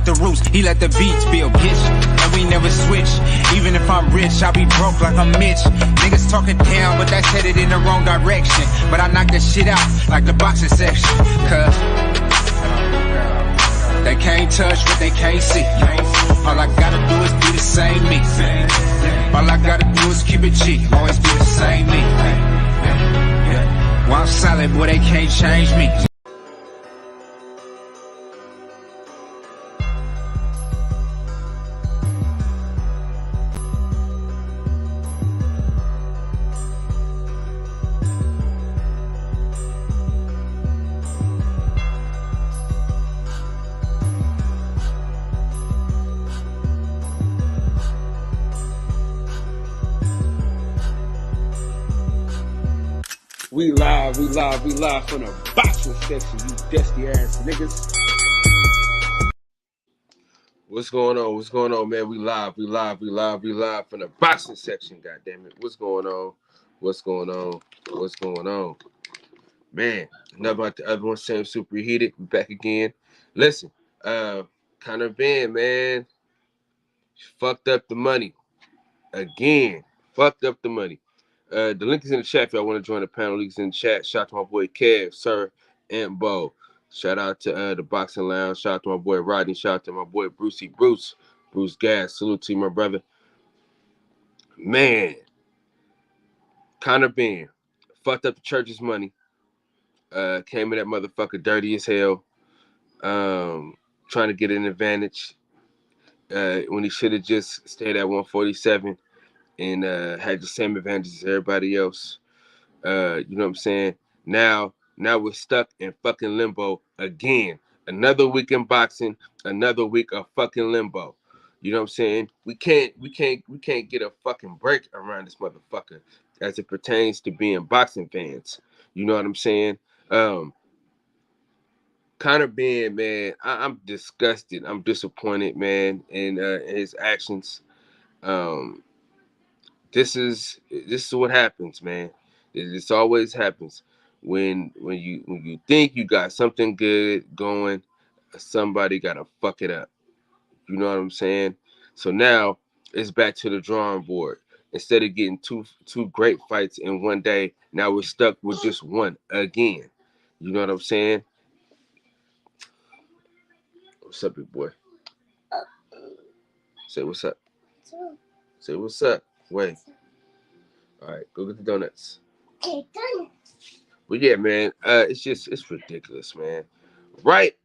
out the roots, he let the beats build, bitch. And we never switch. Even if I'm rich, I'll be broke like I'm Mitch. Niggas talking down, but that's headed in the wrong direction. But I knock that shit out like the boxing section. Cause they can't touch what they can't see. All I gotta do is be the same me. All I gotta do is keep it G. Always be the same me. While I'm solid, boy, they can't change me. We live from the boxing section, you dusty ass niggas. What's going on, man? We live from the boxing section, goddammit. What's going on? Man, enough about the other one, same super heated. We back again. Listen, Conor Benn, man, fucked up the money. Again, fucked up the money. The link is in the chat if y'all want to join the panel. Links in the chat. Shout out to my boy Kev, Sir, and Bo. Shout out to the Boxing Lounge. Shout out to my boy Rodney. Shout out to my boy Bruce Gas. Salute to you, my brother. Man, Conor Benn fucked up the church's money. Came in that motherfucker dirty as hell. Trying to get an advantage when he should have just stayed at 147 and had the same advantage as everybody else. You know what I'm saying? Now we're stuck in fucking limbo again. Another week in boxing, another week of fucking limbo. You know what I'm saying? We can't get a fucking break around this motherfucker as it pertains to being boxing fans. You know what I'm saying? Conor Benn, man, I'm disgusted. I'm disappointed, man, in his actions. This is what happens, man. This always happens when you think you got something good going, somebody gotta fuck it up. You know what I'm saying? So now it's back to the drawing board. Instead of getting two great fights in one day, now we're stuck with just one again. You know what I'm saying? What's up, big boy? Say what's up. Say what's up. Wait. All right, go get the donuts. Okay, donuts. But yeah, man, it's ridiculous, man. Right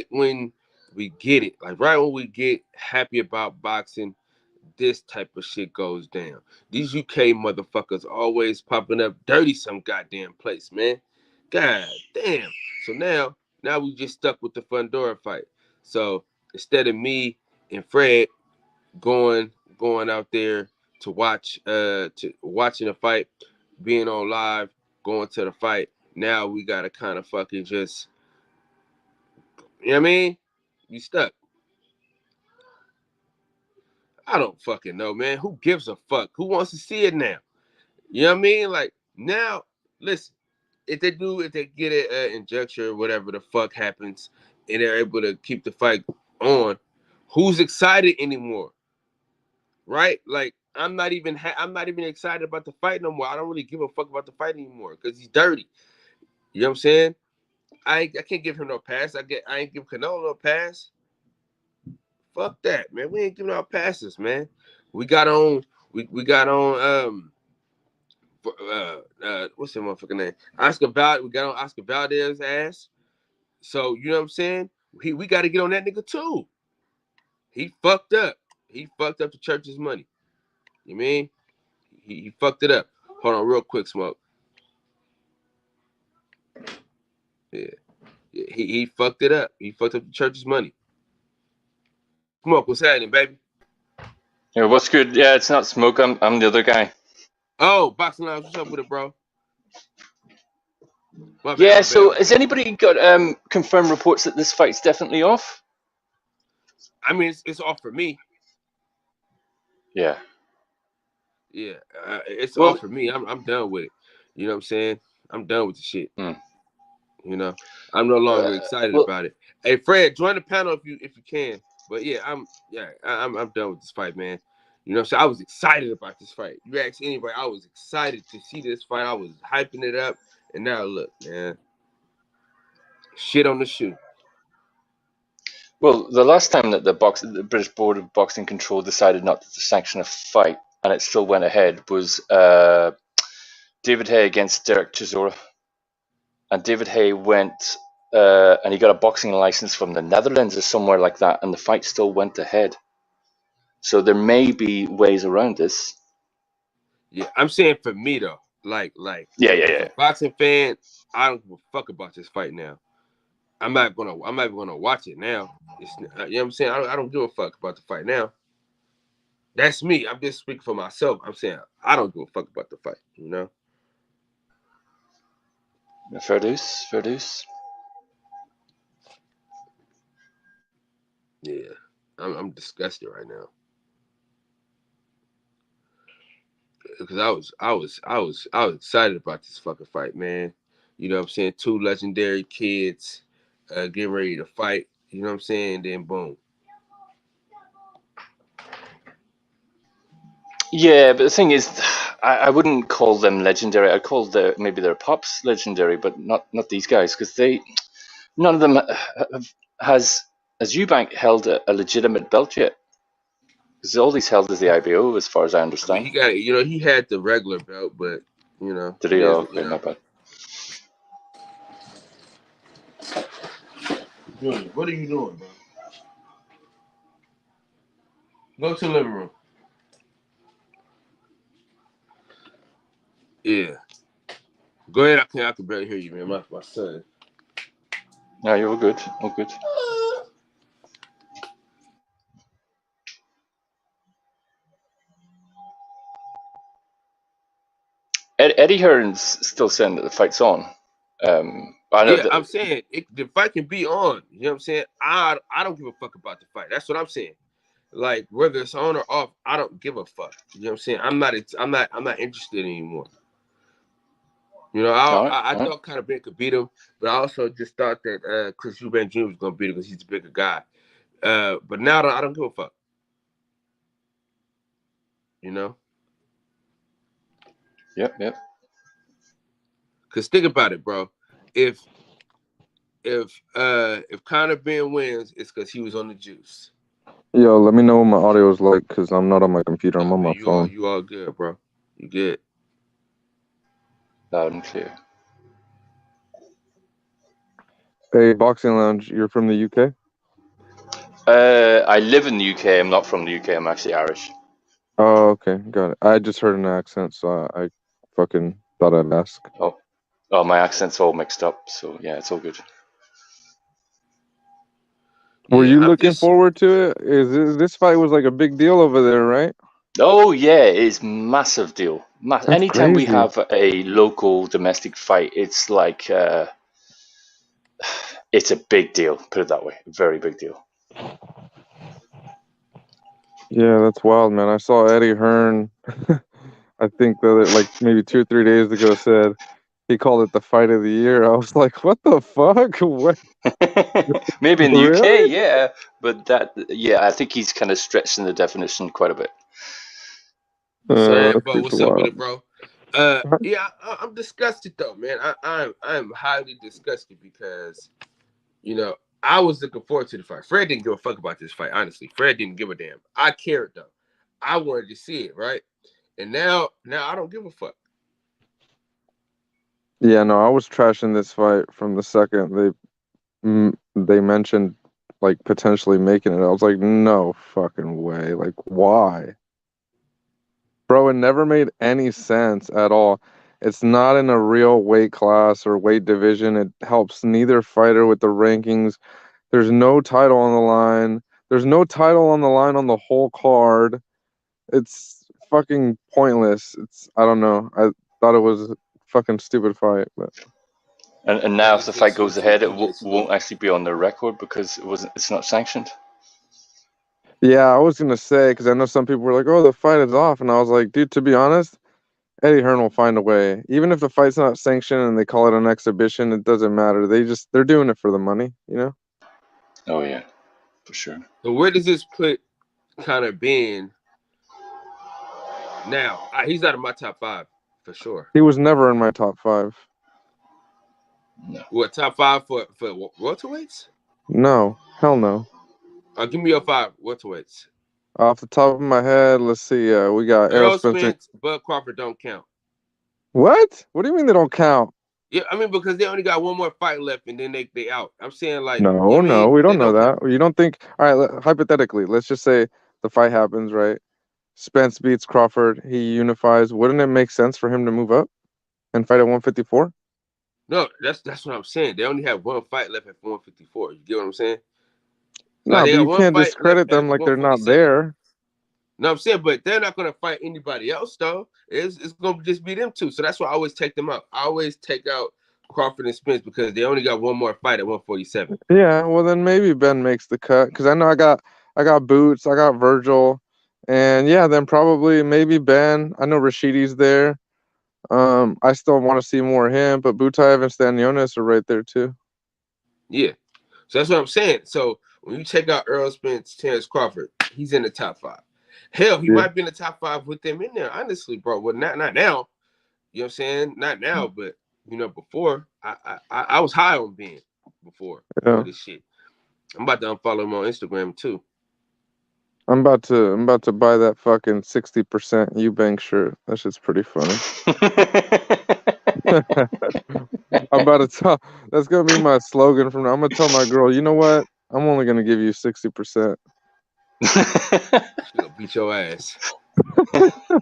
when we get it, like right when we get happy about boxing, this type of shit goes down. These UK motherfuckers always popping up dirty some goddamn place, man. God damn. So now we just stuck with the Fundora fight. So instead of me and Fred going out there to watching the fight, being on live, going to the fight, now we gotta kind of fucking just, you know what I mean? You stuck. I don't fucking know, man. Who gives a fuck? Who wants to see it now? You know what I mean? Like, now, listen, if they get an injection or whatever the fuck happens, and they're able to keep the fight on, who's excited anymore? Right? Like, I'm not even excited about the fight no more. I don't really give a fuck about the fight anymore because he's dirty. You know what I'm saying? I can't give him no pass. I ain't give Canelo no pass. Fuck that, man. We ain't giving out passes, man. We got on what's that motherfucking name? Oscar Valdez. We got on Oscar Valdez's ass. So you know what I'm saying? We got to get on that nigga too. He fucked up. He fucked up the church's money. You mean? He fucked it up. Hold on, real quick, Smoke. Yeah. He fucked it up. He fucked up the church's money. Smoke, what's happening, baby? Yeah, what's good? Yeah, it's not Smoke. I'm the other guy. Oh, Boxing Lounge, what's up with it, bro? Yeah, so has anybody got confirmed reports that this fight's definitely off? I mean, it's off for me. Yeah. Yeah, it's off for me. I'm done with it. You know what I'm saying? I'm done with the shit. You know, I'm no longer excited well, about it. Hey, Fred, join the panel if you can. But yeah, I'm done with this fight, man. You know, so I was excited about this fight. You ask anybody, I was excited to see this fight. I was hyping it up, and now look, man, shit on the shoe. well, the last time that the British Board of Boxing Control decided not to sanction a fight, and it still went ahead, was David Haye against Derek Chisora. And David Haye went, and he got a boxing license from the Netherlands or somewhere like that, and the fight still went ahead. So there may be ways around this. Yeah, I'm saying for me though, like, Yeah. a boxing fan, I don't give a fuck about this fight now. I'm not gonna watch it now. You know what I'm saying? I don't give a fuck about the fight now. That's me. I'm just speaking for myself. I'm saying I don't give a fuck about the fight. You know. Fair dues. Yeah, I'm disgusted right now because I was excited about this fucking fight, man. You know what I'm saying? Two legendary kids getting ready to fight. You know what I'm saying? Then boom. Yeah, but the thing is, I wouldn't call them legendary. I'd call maybe their pops legendary, but not these guys, because none of them has Eubank held a legitimate belt yet. Because all he's held is the IBO, as far as I understand. I mean, he had the regular belt, but you know. Did he? Okay, my bad. Junior, what are you doing, bro? Go to the living room. Yeah. Go ahead. I can barely hear you, man. My son. No, you're all good. All good. Eddie Hearn's still saying that the fight's on. I know I'm saying the fight can be on. You know what I'm saying? I don't give a fuck about the fight. That's what I'm saying. Like whether it's on or off, I don't give a fuck. You know what I'm saying? I'm not interested anymore. You know, I thought kind of Ben could beat him, but I also just thought that Chris Eubank Jr. was gonna beat him because he's a bigger guy. But now I don't give a fuck. You know? Yep. Cause think about it, bro. If Conor Ben wins, it's because he was on the juice. Yo, let me know what my audio is like, because I'm not on my computer. I'm on my phone. You all good, bro. You good. Loud and clear. Hey, Boxing Lounge, you're from the UK? I live in the UK. I'm not from the UK. I'm actually Irish. Oh, okay. Got it. I just heard an accent, so I fucking thought I'd ask. Oh, my accent's all mixed up, so yeah, it's all good. Were you looking forward to it? This fight was like a big deal over there, right? Oh yeah, it's massive deal. Anytime we have a local domestic fight, it's like it's a big deal. Put it that way, very big deal. Yeah, that's wild, man. I saw Eddie Hearn. I think that like maybe 2 or 3 days ago said he called it the fight of the year. I was like, what the fuck? What? Maybe in the UK, yeah, but I think he's kind of stretching the definition quite a bit. But what's up with it, bro? Yeah, I'm disgusted though, man. I'm highly disgusted because, you know, I was looking forward to the fight. Fred didn't give a fuck about this fight, honestly. Fred didn't give a damn. I cared though. I wanted to see it, right? And now I don't give a fuck. Yeah, no, I was trashing this fight from the second they mentioned like potentially making it. I was like, no fucking way. Like, why? Bro, it never made any sense at all. It's not in a real weight class or weight division. It helps neither fighter with the rankings. There's no title on the line. There's no title on the line on the whole card. It's fucking pointless. I don't know. I thought it was a fucking stupid fight, but and now if the fight goes ahead, it won't actually be on the record because it's not sanctioned. Yeah, I was gonna say, because I know some people were like, "Oh, the fight is off," and I was like, "Dude, to be honest, Eddie Hearn will find a way. Even if the fight's not sanctioned and they call it an exhibition, it doesn't matter. They're doing it for the money, you know? Oh yeah, for sure. So where does this put Conor Benn now? He's out of my top 5 for sure. He was never in my top 5. No. What, top 5 for welterweights? No, hell no. Give me your 5 welterweights. Off the top of my head, let's see. We got Errol Spence. Bud Crawford don't count. What? What do you mean they don't count? Yeah, I mean, because they only got one more fight left and then they out. I'm saying, like, No, we don't know that. You don't think? All right, hypothetically, let's just say the fight happens, right? Spence beats Crawford. He unifies. Wouldn't it make sense for him to move up and fight at 154? No, that's what I'm saying. They only have one fight left at 154. You get what I'm saying? No, Like, but you can't discredit them like they're not there. No, I'm saying, but they're not going to fight anybody else, though. It's going to just be them two. So that's why I always take them out. I always take out Crawford and Spence because they only got one more fight at 147. Yeah, well then maybe Ben makes the cut because I know I got Boots, I got Virgil, and yeah, then probably maybe Ben. I know Rashidi's there. I still want to see more of him, but Butaev and Stanionis are right there too. Yeah, so that's what I'm saying. So when you check out Errol Spence, Terence Crawford, he's in the top 5. Hell, he might be in the top 5 with them in there, honestly, bro. Well, not now. You know what I'm saying? Not now, but you know, before I was high on Ben before this shit. I'm about to unfollow him on Instagram too. I'm about to buy that fucking 60% Eubank shirt. That shit's pretty funny. I'm about to tell. That's gonna be my slogan from now. I'm gonna tell my girl, you know what? I'm only gonna give you 60%. She gonna beat your ass.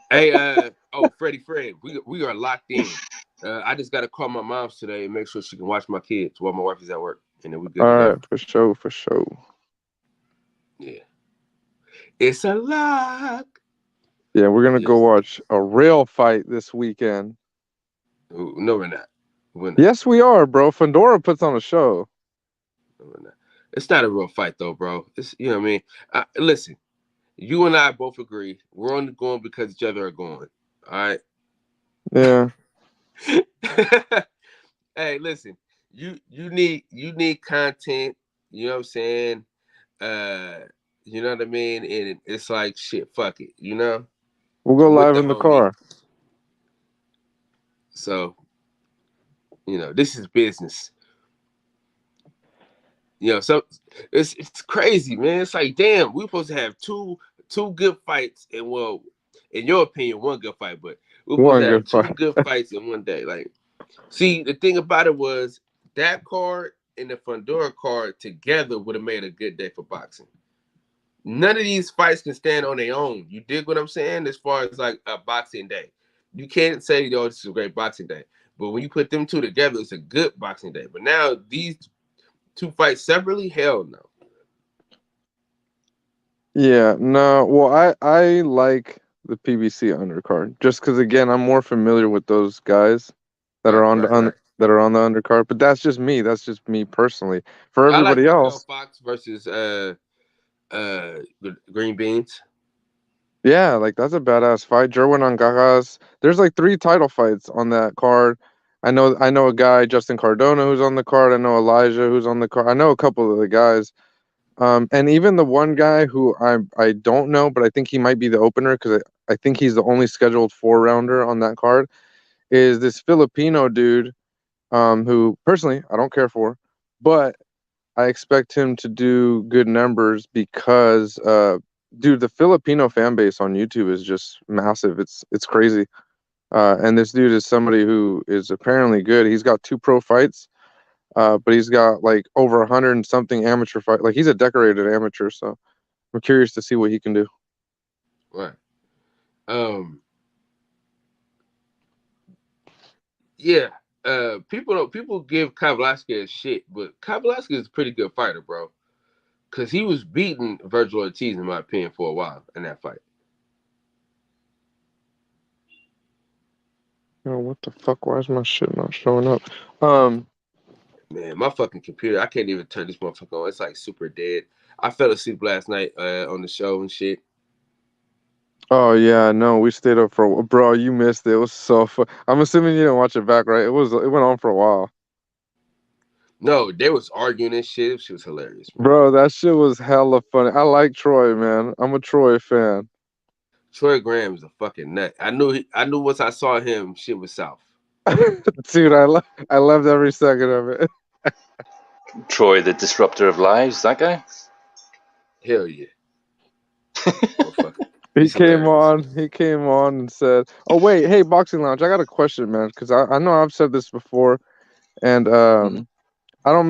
Hey, Freddie Fred, we are locked in. I just gotta call my mom's today and make sure she can watch my kids while my wife is at work, and then we good. All right, for sure. Yeah, it's a lock. Yeah, we're gonna go watch a real fight this weekend. No, we're not. Yes, we are, bro. Fundora puts on a show. No, we're not. It's not a real fight though, bro. It's, you know what I mean. Listen, you and I both agree we're only going because each other are going. All right. Yeah. Hey, listen. You need content. You know what I'm saying? You know what I mean? And it's like shit. Fuck it. You know. We'll go live in the car. So, you know, this is business. You know, so it's crazy, man. It's like, damn, we're supposed to have two good fights, and well, in your opinion, one good fight, but we're supposed to have two good fights in one day. Like, see, the thing about it was that card and the Fundora card together would have made a good day for boxing. None of these fights can stand on their own. You dig what I'm saying? As far as like a boxing day, you can't say, "Yo, this is a great boxing day." But when you put them two together, it's a good boxing day. But now these two fights separately, hell no. Yeah, no. Well, I like the PBC undercard just because again I'm more familiar with those guys that are on the undercard. But that's just me. That's just me personally. For everybody else, Fox versus Green Beans. Yeah, like that's a badass fight. Jerwin Angagas. There's like 3 title fights on that card. I know a guy, Justin Cardona, who's on the card. I know Elijah, who's on the card. I know a couple of the guys. And even the one guy who I don't know, but I think he might be the opener because I think he's the only scheduled 4-rounder on that card, is this Filipino dude, who personally I don't care for, but I expect him to do good numbers because dude, the Filipino fan base on YouTube is just massive. It's crazy. And this dude is somebody who is apparently good. He's got 2 pro fights. But he's got like over 100 and something amateur fight. Like he's a decorated amateur, so I'm curious to see what he can do. Right. Yeah. People give Kai Velasquez shit, but Kai Velasquez is a pretty good fighter, bro. Because he was beating Virgil Ortiz, in my opinion, for a while in that fight. Oh, what the fuck? Why is my shit not showing up? Man, my fucking computer, I can't even turn this motherfucker on. It's like super dead. I fell asleep last night on the show and shit. Oh yeah, no, we stayed up for bro. You missed it. It was so fun. I'm assuming you didn't watch it back, right? It went on for a while, No, they was arguing and shit. She was hilarious, man. bro. That shit was hella funny. I like Troy, man. I'm a Troy fan. Troy Graham's a fucking nut. I knew once I saw him, shit was south. Dude, I loved every second of it. Troy, the disruptor of lives, that guy? Hell yeah. He He's came hilarious. on. He came on and said, "Oh wait, hey, Boxing Lounge, I got a question, man, because I know I've said this before, and Mhm. I'm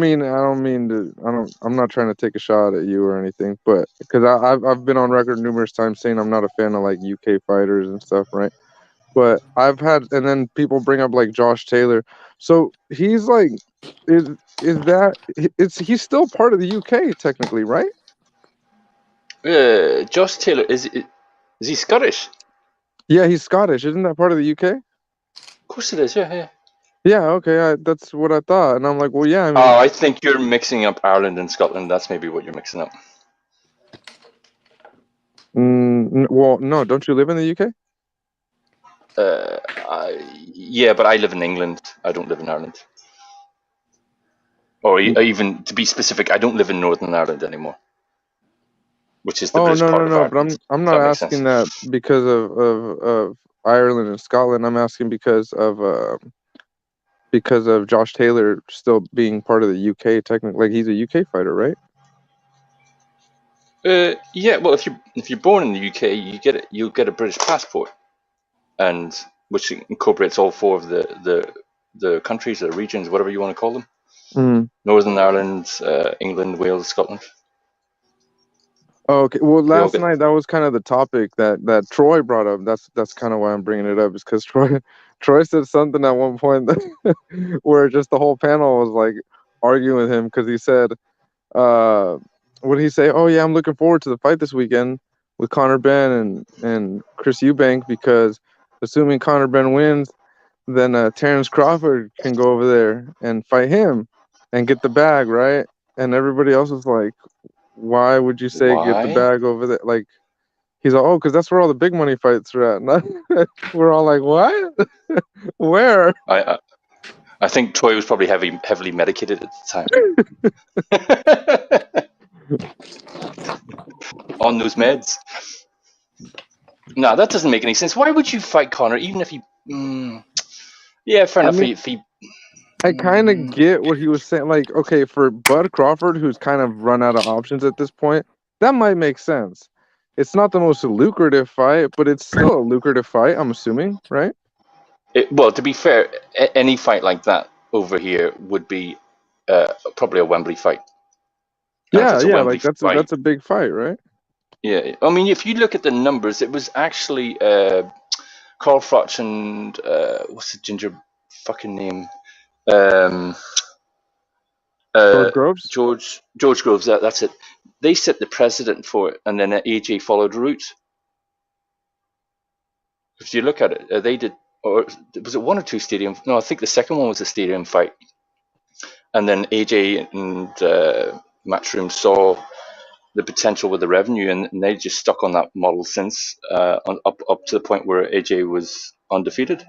not trying to take a shot at you or anything, but because I've been on record numerous times saying I'm not a fan of like UK fighters and stuff, right? But I've had, and then people bring up like Josh Taylor, so he's like, is that he's still part of the UK technically, right? Josh Taylor, is he Scottish? Yeah, he's Scottish. Isn't that part of the UK? Of course it is, yeah. Yeah, okay, that's what I thought, and I'm like, well, yeah, I mean, Oh, I think you're mixing up Ireland and Scotland. That's maybe what you're mixing up. well, no, don't you live in the UK? Yeah, but I live in England. I don't live in Ireland. Or even, to be specific, I don't live in Northern Ireland anymore, which is the Oh British part of no, but Ireland. I'm If not that makes sense. asking that because of Ireland and Scotland. I'm asking because of Josh Taylor still being part of the UK technically. Like he's a UK fighter, right? Yeah, well, if you're born in the UK, you'll get a British passport, and which incorporates all four of the countries, the regions, whatever you want to call them: Mm. Northern Ireland, England, Wales, Scotland. Oh, okay. Well, They all last get. night that was kind of the topic that Troy brought up. That's kind of why I'm bringing it up, is because Troy said something at one point where just the whole panel was like arguing with him because he said, what did he say? Oh yeah, I'm looking forward to the fight this weekend with Conor Benn and Chris Eubank, because assuming Conor Benn wins, then Terrence Crawford can go over there and fight him and get the bag, right? And everybody else was like, why would you say get the Why? bag over there? Like, he's like, oh, because that's where all the big money fights are at. And we're all like, what? Where? I think Troy was probably heavily medicated at the time. On those meds. No, that doesn't make any sense. Why would you fight Connor, even if he? Yeah, fair I enough. mean, I kind of get what he was saying. Like, okay, for Bud Crawford, who's kind of run out of options at this point, that might make sense. It's not the most lucrative fight, but it's still a lucrative fight, I'm assuming, right? Well, to be fair, any fight like that over here would be probably a Wembley fight. And if Yeah, it's a yeah, Wembley like that's fight, a big fight, right? yeah. I mean, if you look at the numbers, it was actually Carl Froch and what's the ginger fucking name? Um, George Groves? George Groves. That's it. They set the precedent for it, and then AJ followed route. If you look at it, they did, or was it one or two stadium? No, I think the second one was a stadium fight, and then AJ and Matchroom saw the potential with the revenue, and they just stuck on that model since, up to the point where AJ was undefeated.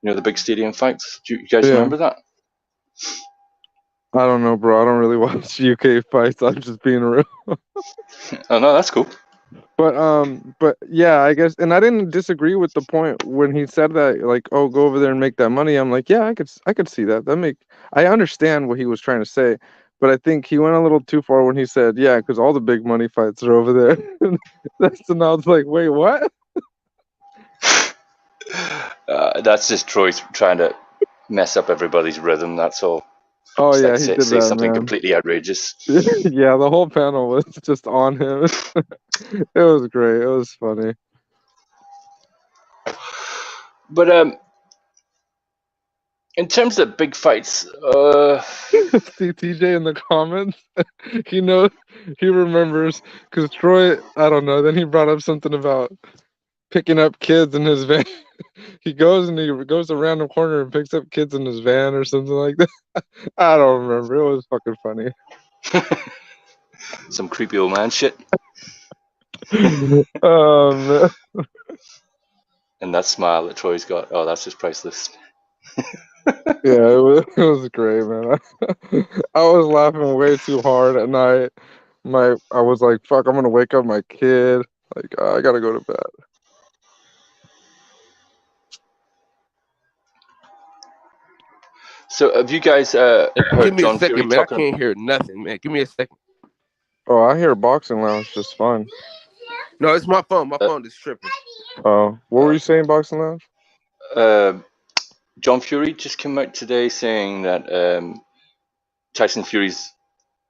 You know, the big stadium fights. Do you guys Yeah. remember that? I don't know, bro. I don't really watch UK fights. I'm just being real. Oh no, that's cool. But yeah, I guess, and I didn't disagree with the point when he said that, like, oh, go over there and make that money. I'm like, yeah, I could see that. I understand what he was trying to say, but I think he went a little too far when he said, yeah, because all the big money fights are over there. And I was like, wait, what? That's just Troy trying to mess up everybody's rhythm. That's all. Oh Just yeah, like he say did that, something man. completely outrageous. Yeah, the whole panel was just on him. It was great. It was funny. But in terms of big fights, See TJ in the comments. He knows, he remembers, because Troy, I don't know. Then he brought up something about picking up kids in his van. He goes to a random corner and picks up kids in his van or something like that. I don't remember. It was fucking funny. some creepy old man shit. Man. And that smile that Troy's got, oh, that's just priceless. Yeah, it was great, man. I was laughing way too hard at night. I was like, fuck, I'm gonna wake up my kid. Like, I gotta go to bed. So have you guys Give heard me a John Fury second, man. I talking? can't hear nothing, man. Give me a second. Oh, I hear Boxing Lounge just fine. No, it's my phone. My Uh, phone is tripping. Oh, what were uh, you saying, Boxing Lounge? John Fury just came out today saying that Tyson Fury's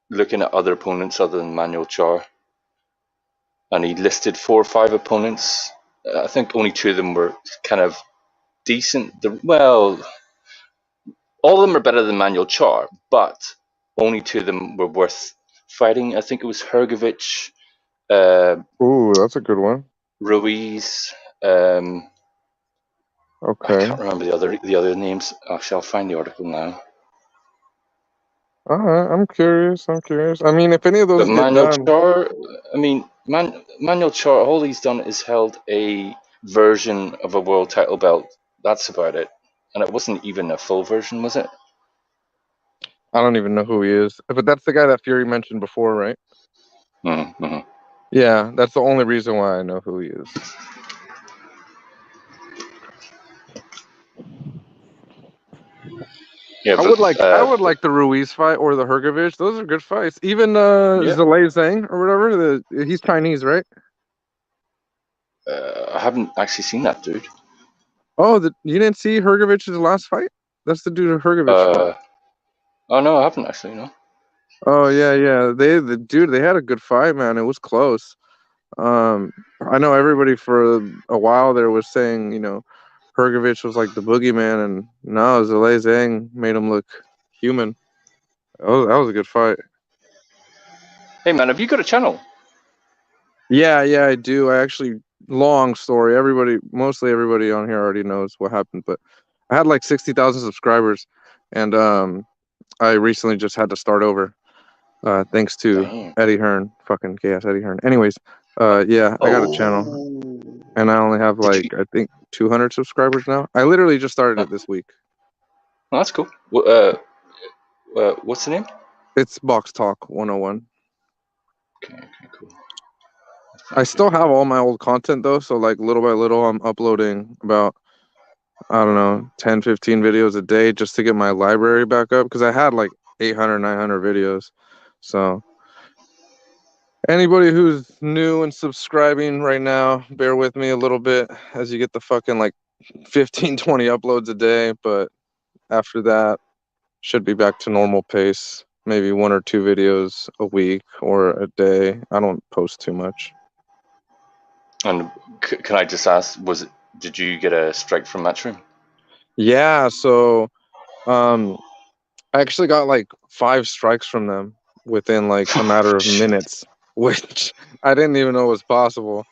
looking at other opponents other than Manuel Char, and he listed 4 or 5 opponents. I think only 2 of them were kind of decent. Well, all of them are better than Manuel Char, but only 2 of them were worth fighting. I think it was Hrgovic, Ooh, that's a good one. Ruiz. I Okay. can't remember the other names. Actually, I'll find the article now. All right, I'm curious. I mean, if any of those But get Manuel done, Char, I mean, Manuel Char, all he's done is held a version of a world title belt. That's about it. And it wasn't even a full version, was it? I don't even know who he is. But that's the guy that Fury mentioned before, right? Mm-hmm. Yeah, that's the only reason why I know who he is. Yeah, I would like the Ruiz fight or the Hrgovic. Those are good fights. Even yeah. Zhilei Zhang or whatever. He's Chinese, right? I haven't actually seen that dude. Oh, you didn't see Hrgovic's last fight? That's the dude Hrgovic fought. Oh no, I haven't actually. No. Oh yeah. They had a good fight, man. It was close. I know everybody for a while there was saying, Hrgovic was like the boogeyman, and no, Zhilei Zhang made him look human. That was a good fight. Hey man, have you got a channel? Yeah, I do. I actually, long story. Mostly everybody on here already knows what happened, but I had like 60,000 subscribers, and I recently just had to start over, thanks to Damn. Eddie Hearn, fucking chaos Eddie Hearn. Anyways, yeah, I got a channel, and I only have I think 200 subscribers now. I literally just started it this week. Oh, that's cool. What's the name? It's Box Talk 101. Okay, cool. I still have all my old content though, so like little by little I'm uploading about, I don't know, 10, 15 videos a day just to get my library back up, because I had like 800, 900 videos. So anybody who's new and subscribing right now, bear with me a little bit as you get the fucking like 15, 20 uploads a day, but after that should be back to normal pace. Maybe 1 or 2 videos a week or a day. I don't post too much. And can I just ask, did you get a strike from Matchroom? Yeah, so I actually got like 5 strikes from them within like a matter of minutes, which I didn't even know was possible.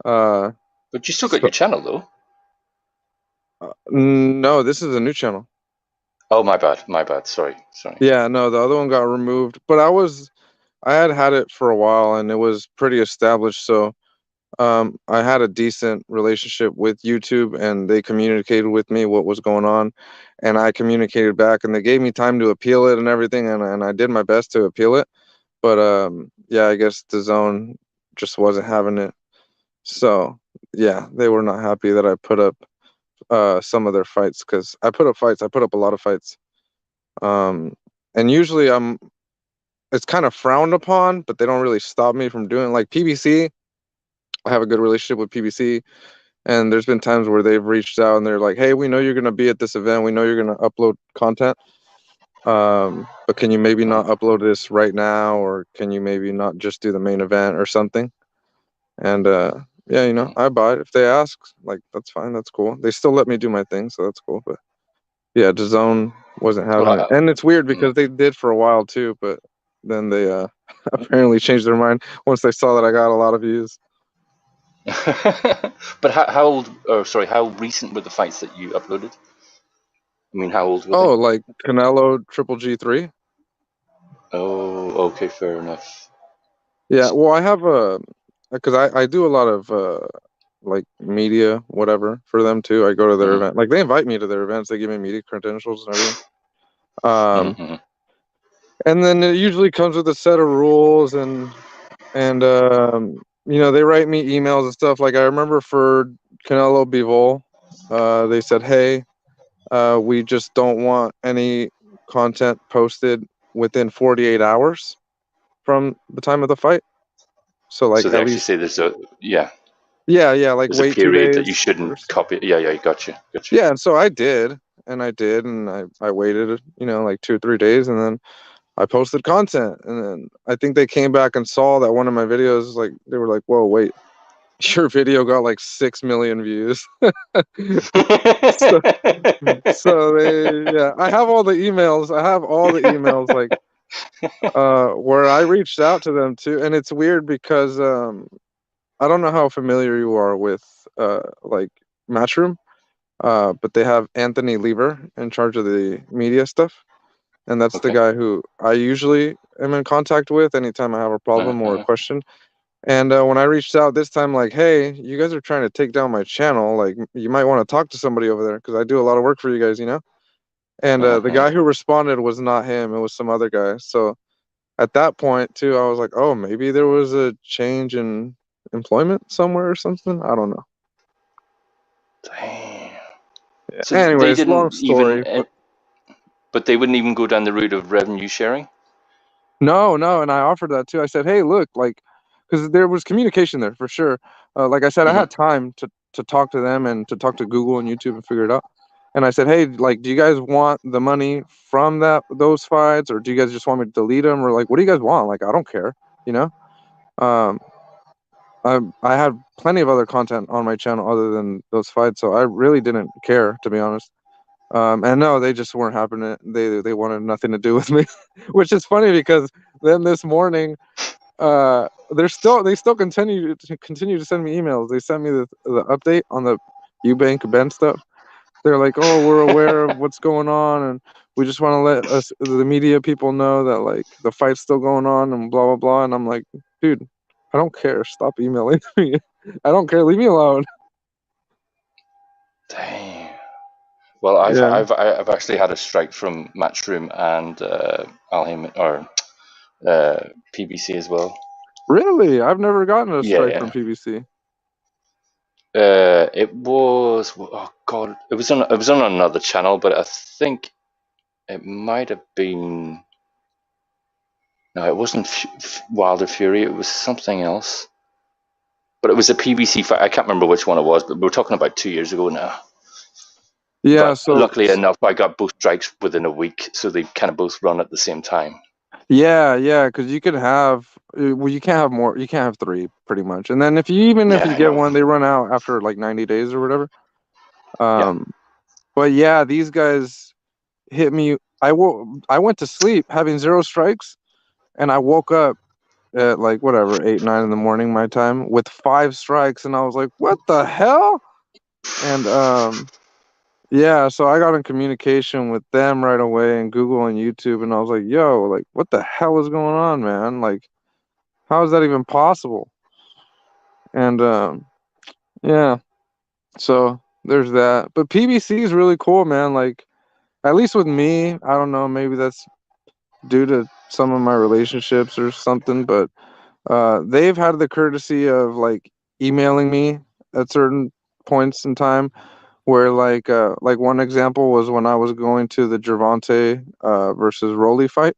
But you still got your channel though. No, this is a new channel. Oh, my bad. Sorry. Yeah, no, the other one got removed, but I had it for a while and it was pretty established, so I had a decent relationship with YouTube, and they communicated with me what was going on, and I communicated back, and they gave me time to appeal it and everything, and I did my best to appeal it, but yeah, I guess DAZN just wasn't having it. So yeah, they were not happy that I put up some of their fights, because I put up a lot of fights, and usually it's kind of frowned upon, but they don't really stop me from doing, like PBC. I have a good relationship with PBC, and there's been times where they've reached out and they're like, hey, we know you're going to be at this event, we know you're going to upload content, but can you maybe not upload this right now, or can you maybe not just do the main event or something? And yeah, I buy it. If they ask, like, that's fine, that's cool. They still let me do my thing, so that's cool. But yeah, DAZN wasn't having it, and it's weird because they did for a while too, but then they apparently changed their mind once they saw that I got a lot of views. But how recent were the fights that you uploaded? I mean, how old were they? Like Canelo Triple G3. Oh, okay, fair enough. Yeah, well, I have because I do a lot of like media, whatever, for them too. I go to their event. Like they invite me to their events. They give me media credentials and everything. And then it usually comes with a set of rules and you know, they write me emails and stuff. Like I remember for Canelo Bivol, they said, "Hey, we just don't want any content posted within 48 hours from the time of the fight." So like So they at actually least say there's a like there's a wait 2 period that days. you shouldn't copy. Yeah, gotcha. Yeah, and so I did, and I waited, you know, like 2 or 3 days, and then I posted content, and then I think they came back and saw that one of my videos, like they were like, "Whoa, wait, your video got like 6 million views." so, so they, I have all the emails. I have all the emails, like where I reached out to them too, and it's weird because I don't know how familiar you are with like Matchroom, but they have Anthony Lever in charge of the media stuff. And that's the Okay. guy who I usually am in contact with anytime I have a problem or a question. And when I reached out this time, like, "Hey, you guys are trying to take down my channel. Like, you might want to talk to somebody over there because I do a lot of work for you guys, you know?" And the guy who responded was not him; it was some other guy. So at that point, too, I was like, "Oh, maybe there was a change in employment somewhere or something. I don't know." Damn. Yeah. So they Anyways, long didn't story, but they wouldn't even go down the route of revenue sharing. No, and I offered that too. I said, "Hey, look, like, because there was communication there for sure. Like I said, I had time to talk to them and to talk to Google and YouTube and figure it out. And I said, "Hey, like, do you guys want the money from those fights, or do you guys just want me to delete them, or like, what do you guys want? Like, I don't care, you know." Um, I had plenty of other content on my channel other than those fights, so I really didn't care, to be honest. And no, they just weren't happening. They wanted nothing to do with me, which is funny because then this morning, they still continue to send me emails. They sent me the update on the Eubank Ben stuff. They're like, "Oh, we're aware of what's going on, and we just want to let the media people know that like the fight's still going on and blah blah blah." And I'm like, "Dude, I don't care. Stop emailing me. I don't care. Leave me alone." Damn. Well, Yeah. I've actually had a strike from Matchroom and Alheim or PBC as well. Really? I've never gotten a strike Yeah. from PBC. It was it was on another channel, but I think it might have been. No, it wasn't Wilder Fury. It was something else. But it was a PBC fight. I can't remember which one it was, but we're talking about 2 years ago now. Yeah. But So luckily enough, I got both strikes within a week, so they kind of both run at the same time. yeah, because you can have you can't have more. You can't have three, pretty much. And then if you get one, they run out after like 90 days or whatever. But yeah, these guys hit me. I went to sleep having 0 strikes, and I woke up at like whatever 8, 9 in the morning my time with 5 strikes, and I was like, "What the hell?" And yeah, so I got in communication with them right away and Google and YouTube, and I was like, "Yo, like, what the hell is going on, man? Like, how is that even possible?" And yeah, so there's that. But PBC is really cool, man. Like, at least with me, I don't know, maybe that's due to some of my relationships or something, but they've had the courtesy of like emailing me at certain points in time where like one example was when I was going to the Gervonta versus Rolly fight,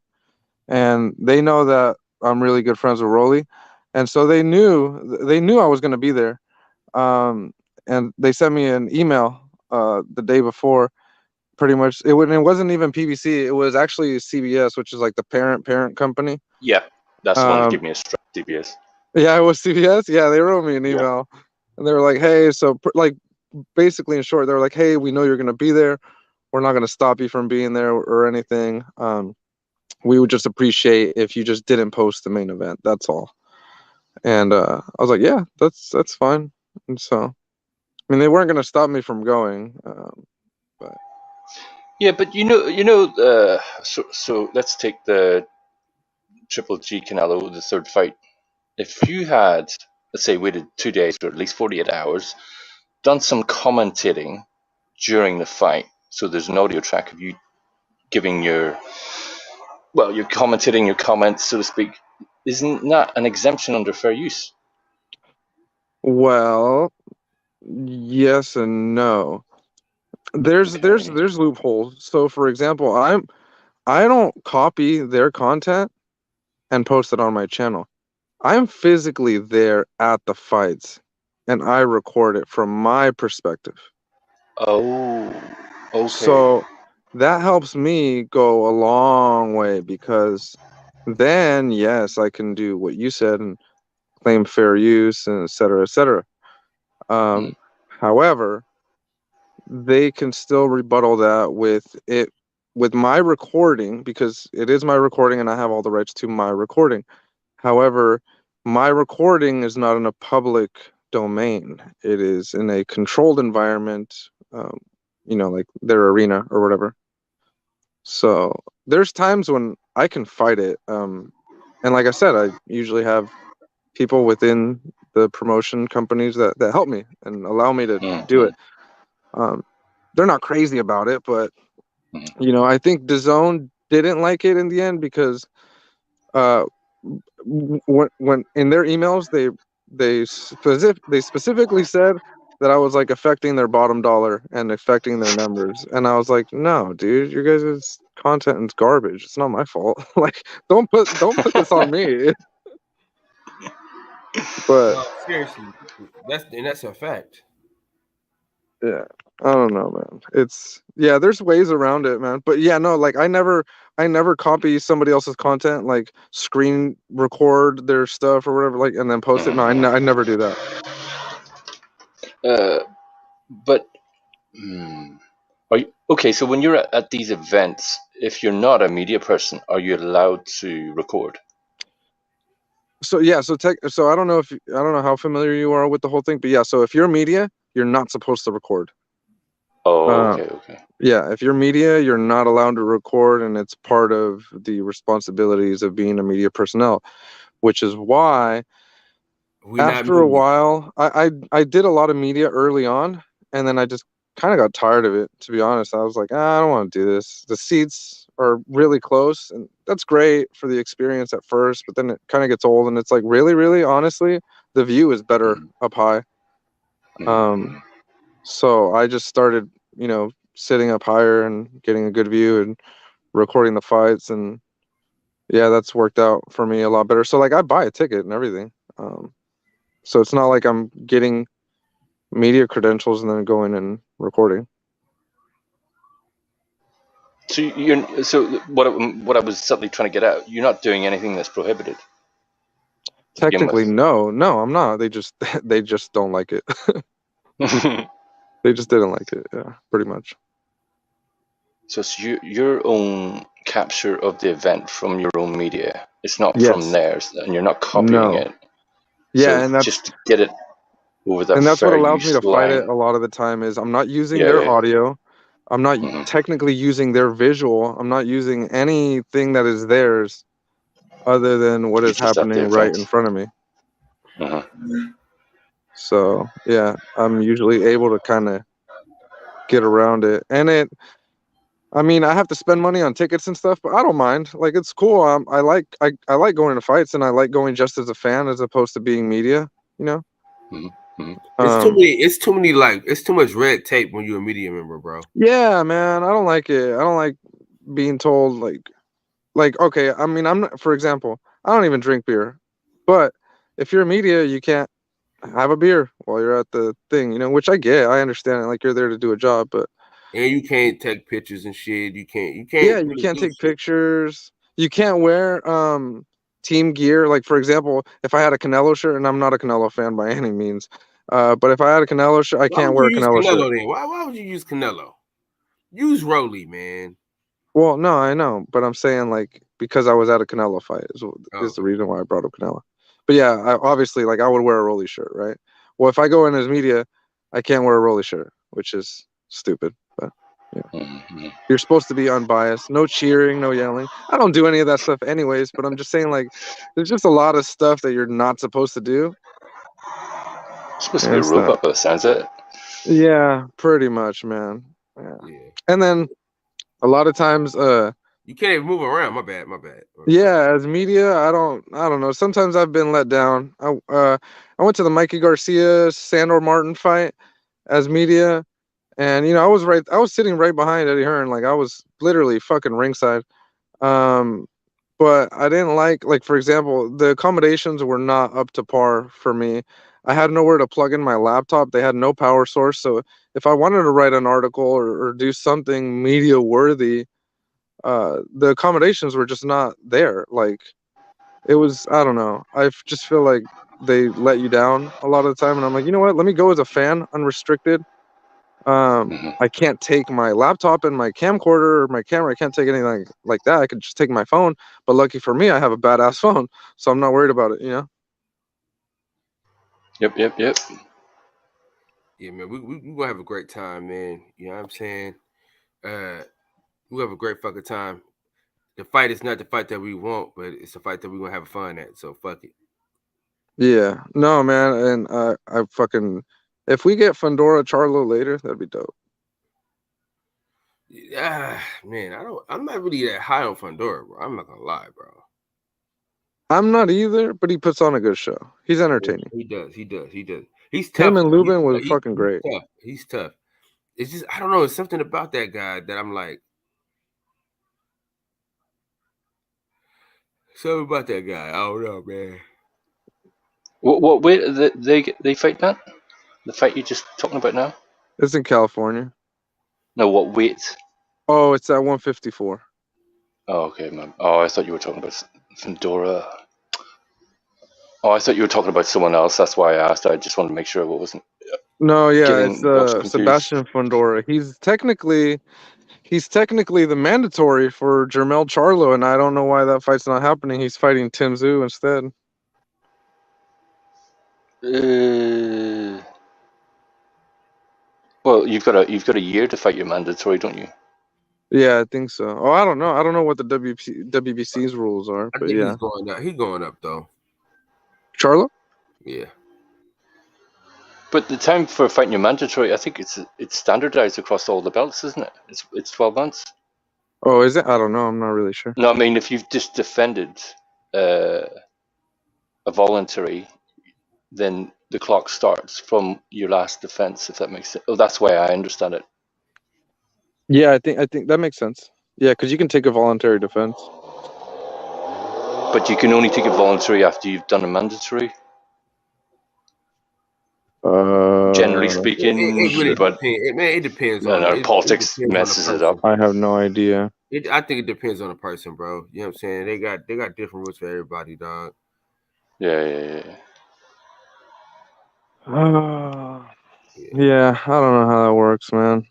and they know that I'm really good friends with Rolly, and so they knew I was going to be there, and they sent me an email the day before. Pretty much, it wasn't even PBC. It was actually CBS, which is like the parent company. Yeah, that's the one that gave me a strike. CBS. Yeah, it was CBS. Yeah, they wrote me an email, and they were like, "Hey, so like, basically in short, they were like, hey, we know you're gonna be there. We're not gonna stop you from being there or anything. We would just appreciate if you just didn't post the main event. That's all." And I was like, "Yeah, that's fine." And so, I mean, they weren't gonna stop me from going, but yeah, but so let's take the Triple G Canelo, the third fight. If you had let's say, waited 2 days or at least 48 hours, done some commentating during the fight. So there's an audio track of you giving you're commentating your comments, so to speak. Isn't that an exemption under fair use? Well, yes and no. There's loopholes. So for example, I don't copy their content and post it on my channel. I'm physically there at the fights and I record it from my perspective. Oh, okay. So that helps me go a long way, because then, yes, I can do what you said and claim fair use and et cetera, et cetera. However, they can still rebuttal that with my recording, because it is my recording and I have all the rights to my recording. However, my recording is not in a public domain. It is in a controlled environment, like their arena or whatever. So there's times when I can fight it. And like I said, I usually have people within the promotion companies that help me and allow me to do it. They're not crazy about it, but I think DAZN didn't like it in the end, because when in their emails they specifically said that I was like affecting their bottom dollar and affecting their numbers, and I was like, no, dude, your guys' content is garbage. It's not my fault. Like, don't put this on me. But no, seriously, that's a fact. Yeah, I don't know, man. There's ways around it, man. But yeah, no, like I never copy somebody else's content, like screen record their stuff or whatever, like, and then post it. No, I never do that. But are you, okay? So when you're at these events, if you're not a media person, are you allowed to record? So yeah, so I don't know how familiar you are with the whole thing, but yeah, so if you're media, you're not supposed to record. Oh, okay. Yeah, if you're media, you're not allowed to record, and it's part of the responsibilities of being a media personnel, which is why after a while, I did a lot of media early on, and then I just kind of got tired of it, to be honest. I was like, I don't want to do this. The seats are really close, and that's great for the experience at first, but then it kind of gets old, and it's like, really, honestly, the view is better up high. So I just started, sitting up higher and getting a good view and recording the fights, and yeah, that's worked out for me a lot better. So like I buy a ticket and everything. So it's not like I'm getting media credentials and then going and recording. So what I was subtly trying to get at, you're not doing anything that's prohibited. Technically, no, I'm not. They just don't like it. They just didn't like it. Yeah, pretty much. So it's your own capture of the event from your own media. It's not from theirs, and you're not copying it. Yeah, so and that's just to get it over the. And that's what allows me to line. fight it a lot of the time. Is I'm not using their audio. I'm not technically using their visual. I'm not using anything that is theirs, other than what is happening right in front of me. So yeah, I'm usually able to kind of get around it, and I have to spend money on tickets and stuff, but I don't mind. Like, it's cool. I like going to fights, and I like going just as a fan as opposed to being media. It's too many. Like, it's too much red tape when you're a media member, bro. Yeah, man, I don't like it. I don't like being told like okay. I'm not. For example, I don't even drink beer, but if you're media, you can't have a beer while you're at the thing, which I get. I understand. Like, you're there to do a job, but. And you can't take pictures and shit. You can't. Yeah, you can't take pictures. You can't wear team gear. Like, for example, if I had a Canelo shirt, and I'm not a Canelo fan by any means, but if I had a Canelo shirt, I can't wear a Canelo shirt. Then? Why would you use Canelo? Use Rolly, man. Well, no, I know, but I'm saying, like, because I was at a Canelo fight is the reason why I brought up Canelo. But yeah, obviously, like, I would wear a Rolly shirt, right? Well, if I go in as media, I can't wear a Rolly shirt, which is stupid. But yeah, you're supposed to be unbiased, no cheering, no yelling. I don't do any of that stuff anyways, but I'm just saying, like, there's just a lot of stuff that you're not supposed to do, It's supposed to be a robot by the sounds of it. Yeah, pretty much, man. Yeah. And then a lot of times, you can't even move around. My bad. Yeah, as media, I don't know. Sometimes I've been let down. I went to the Mikey Garcia Sandor Martin fight as media, and I was sitting right behind Eddie Hearn, like I was literally fucking ringside. But I didn't like for example, the accommodations were not up to par for me. I had nowhere to plug in my laptop. They had no power source, so if I wanted to write an article or do something media worthy, the accommodations were just not there. Like, it was, I don't know. I just feel like they let you down a lot of the time, and I'm like, you know what? Let me go as a fan, unrestricted. I can't take my laptop and my camcorder or my camera. I can't take anything like that. I could just take my phone. But lucky for me, I have a badass phone, so I'm not worried about it. Yep. Yeah, man, we gonna have a great time, man. You know what I'm saying? We have a great fucking time. The fight is not the fight that we want, but it's a fight that we're gonna have fun at. So fuck it. Yeah, no, man, and I fucking, if we get Fundora Charlo later, that'd be dope. Yeah, man, I'm not really that high on Fundora, bro. I'm not gonna lie, bro. I'm not either, but he puts on a good show. He's entertaining. He does. He's tough. Him and Lubin was fucking great. He's tough. It's just, I don't know. It's something about that guy that I'm like, something about that guy. I don't know, man. What weight they fight that? The fight you're just talking about now? It's in California. No, what weight? Oh, it's at 154. Oh, okay, man. Oh, I thought you were talking about Fundora. Oh, I thought you were talking about someone else. That's why I asked. I just wanted to make sure it wasn't. No, yeah, it's Sebastian Fundora. He's technically the mandatory for Jermell Charlo, and I don't know why that fight's not happening. He's fighting Tim Tszyu instead. Well, you've got a year to fight your mandatory, don't you? Yeah, I think so. Oh, I don't know. I don't know what the WBC's rules are, but yeah. He's going up though. Charlo? Yeah. But the time for fighting your mandatory, I think it's standardized across all the belts, isn't it? It's 12 months. Oh, is it? I don't know. I'm not really sure. No, I mean, if you've just defended a voluntary, then the clock starts from your last defense, if that makes sense. Oh, that's why I understand it. Yeah, I think that makes sense. Yeah, because you can take a voluntary defense. But you can only take a voluntary after you've done a mandatory. Generally speaking, it really depends. It depends on politics messes it up. I have no idea. I think it depends on the person, bro. You know what I'm saying? They got different rules for everybody, dog. Yeah. Yeah, I don't know how that works, man.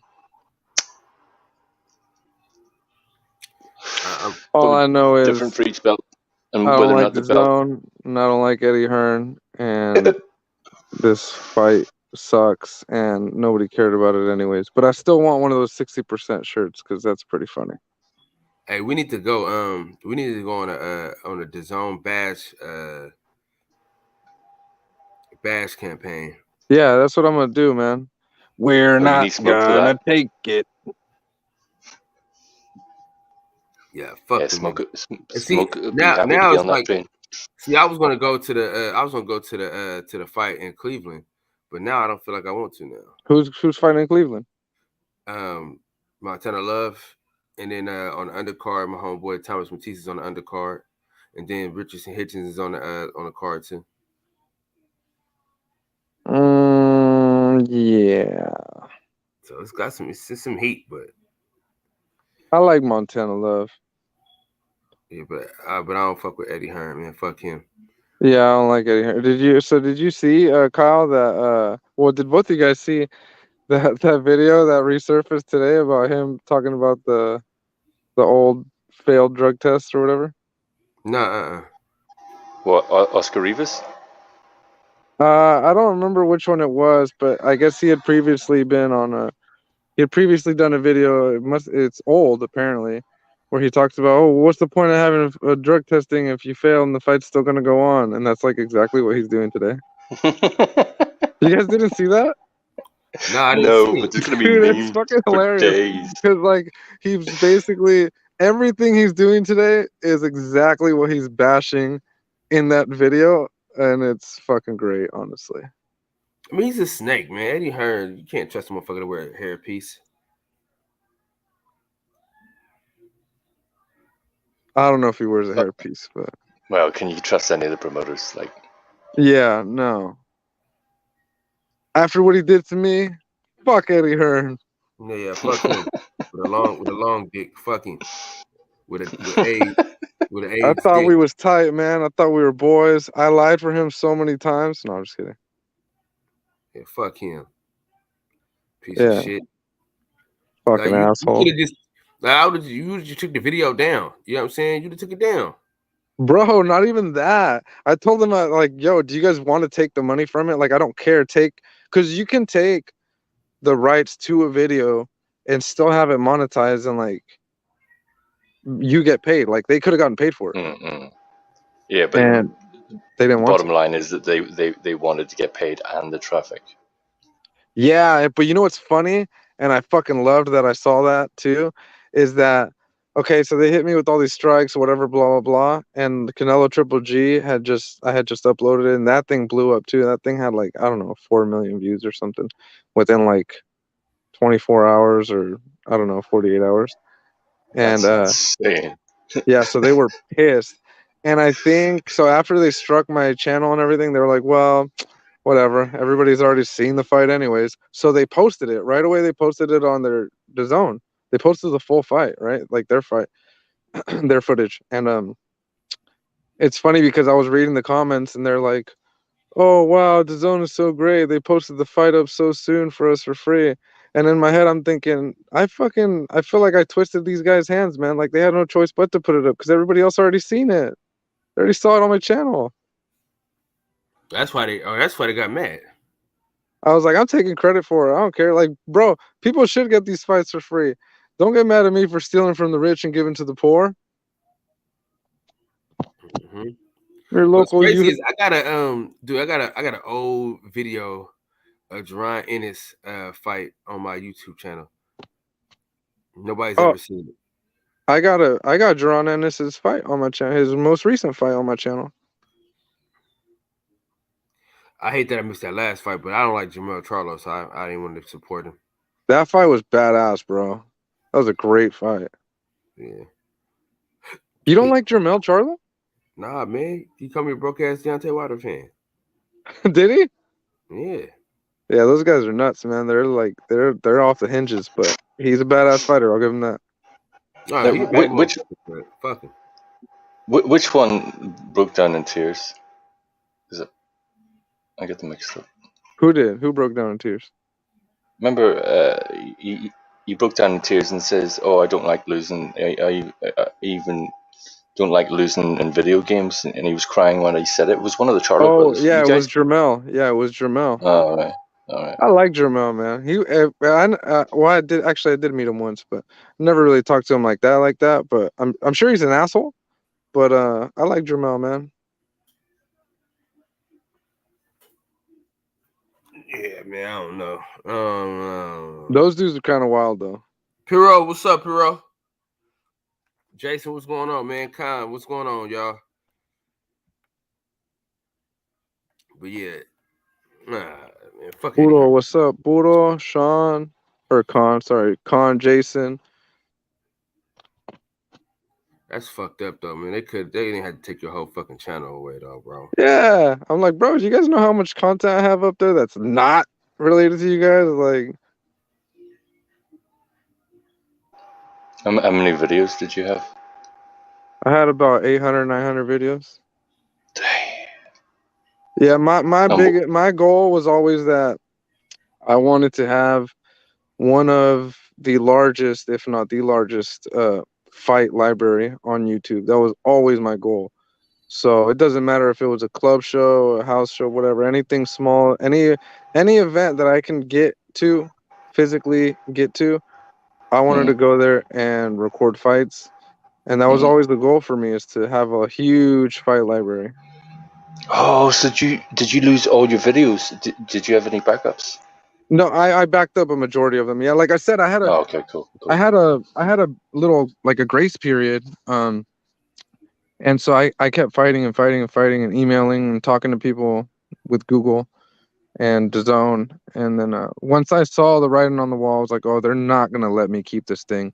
All I know is different for each belt, and I whether don't or like not the zone, and I don't like Eddie Hearn, and this fight sucks, and nobody cared about it anyways. But I still want one of those 60% shirts because that's pretty funny. Hey, we need to go. We need to go on a DAZN bash campaign. Yeah, that's what I'm gonna do, man. We're not gonna take it. Yeah, fuck. Yeah, smoke. Now it's like. See, I was gonna go to the fight in Cleveland, but now I don't feel like I want to now. Who's fighting in Cleveland? Montana Love, and then on the undercard, my homeboy Thomas Matisse is on the undercard, and then Richardson Hitchens is on the card too. Yeah. So it's got some heat, but I like Montana Love. Yeah, but I don't fuck with Eddie Hearn, man. Fuck him. Yeah, I don't like Eddie Hearn. Did you see Kyle that did both of you guys see that video that resurfaced today about him talking about the old failed drug test or whatever? No. What, Oscar Rivas? I don't remember which one it was, but I guess he had previously been on he had previously done a video. It's old apparently, where he talks about, what's the point of having a drug testing if you fail and the fight's still going to go on? And that's like exactly what he's doing today. You guys didn't see that? Nah, I didn't No, see but it. there's gonna be Dude, it's memes fucking for hilarious. days. Because like he's basically everything he's doing today is exactly what he's bashing in that video, and it's fucking great, honestly. I mean, he's a snake, man. Eddie Hearn, you can't trust a motherfucker to wear a hairpiece. I don't know if he wears a hairpiece, but Well, can you trust any of the promoters? Like, yeah, no. After what he did to me, fuck Eddie Hearn. Yeah, fuck him. with a long dick, fucking with AIDS. With an I AIDS thought dick. we was tight, man. I thought we were boys. I lied for him so many times. No, I'm just kidding. Yeah, fuck him. Piece Yeah. of shit. Fucking You asshole. could have just. How did you took the video down? You know what I'm saying? You took it down. Bro, not even that. I told him, like, yo, do you guys want to take the money from it? Like, I don't care. Because you can take the rights to a video and still have it monetized, and like, you get paid. Like, they could have gotten paid for it. mm-mm. Yeah, but And they didn't the want bottom line is that they wanted to get paid and the traffic. Yeah, but you know what's funny? And I fucking loved that I saw that too, is that okay, so they hit me with all these strikes, whatever, blah blah blah. And Canelo Triple G I had just uploaded it, and that thing blew up too. That thing had like, I don't know, 4 million views or something within like 24 hours, or I don't know, 48 hours. And That's insane. yeah, so they were pissed. And I think so after they struck my channel and everything, they were like, well, whatever. Everybody's already seen the fight anyways. So they posted it right away. They posted it on the zone. They posted the full fight, right? Like their fight, their footage. And it's funny because I was reading the comments and they're like, "Oh wow, the zone is so great. They posted the fight up so soon for us for free." And in my head, I'm thinking, I feel like I twisted these guys' hands, man. Like they had no choice but to put it up because everybody else already seen it. They already saw it on my channel. That's why they got mad. I was like, I'm taking credit for it. I don't care. Like, bro, people should get these fights for free. Don't get mad at me for stealing from the rich and giving to the poor. Mm-hmm. Your What's local crazy youth. is I got an old video of Jerron Ennis fight on my YouTube channel. Nobody's ever seen it. I got Jerron Ennis's fight on my channel. His most recent fight on my channel. I hate that I missed that last fight, but I don't like Jermell Charlo, so I didn't want to support him. That fight was badass, bro. That was a great fight. Yeah. You don't like Jermell Charlo? Nah, man. You call me a broke ass Deontay Wilder fan. Did he? Yeah. Yeah, those guys are nuts, man. They're like they're off the hinges, but he's a badass fighter. I'll give him that. No, Fuck him. Which one broke down in tears? Is it? I get them mixed up. Who did? Who broke down in tears? Remember, he broke down in tears and says, "Oh, I don't like losing. I even don't like losing in video games." And he was crying when he said it. It was one of the Charlo brothers. Yeah, it was Jermell. Yeah, it was Jermell. All right. I like Jermell, man. I did meet him once, but never really talked to him like that. But I'm sure he's an asshole. But I like Jermell, man. Yeah, man, I don't know. Those dudes are kind of wild, though. Piro, what's up, Piro? Jason, what's going on, man? Con, what's going on, y'all? But yeah, man, fuck it. Puro, what's up? Puro, Sean, or Con, sorry, Con, Jason. That's fucked up, though, man. They didn't have to take your whole fucking channel away, though, bro. Yeah, I'm like, bro, do you guys know how much content I have up there that's not related to you guys? Like, How many videos did you have? I had about 800, 900 videos. Damn. Yeah, my goal was always that I wanted to have one of the largest, if not the largest, fight library on YouTube. That was always my goal. So it doesn't matter if it was a club show, a house show, whatever, anything small, any event that I can get to, physically get to, I wanted to go there and record fights. And that was always the goal for me, is to have a huge fight library. Oh, so did you lose all your videos? Did you have any backups? No, I backed up a majority of them. Yeah, like I said, I had a Oh, okay, cool. I had a little like a grace period. And so I kept fighting and fighting and fighting and emailing and talking to people with Google and DAZN. And then once I saw the writing on the wall, I was like, oh, they're not gonna let me keep this thing.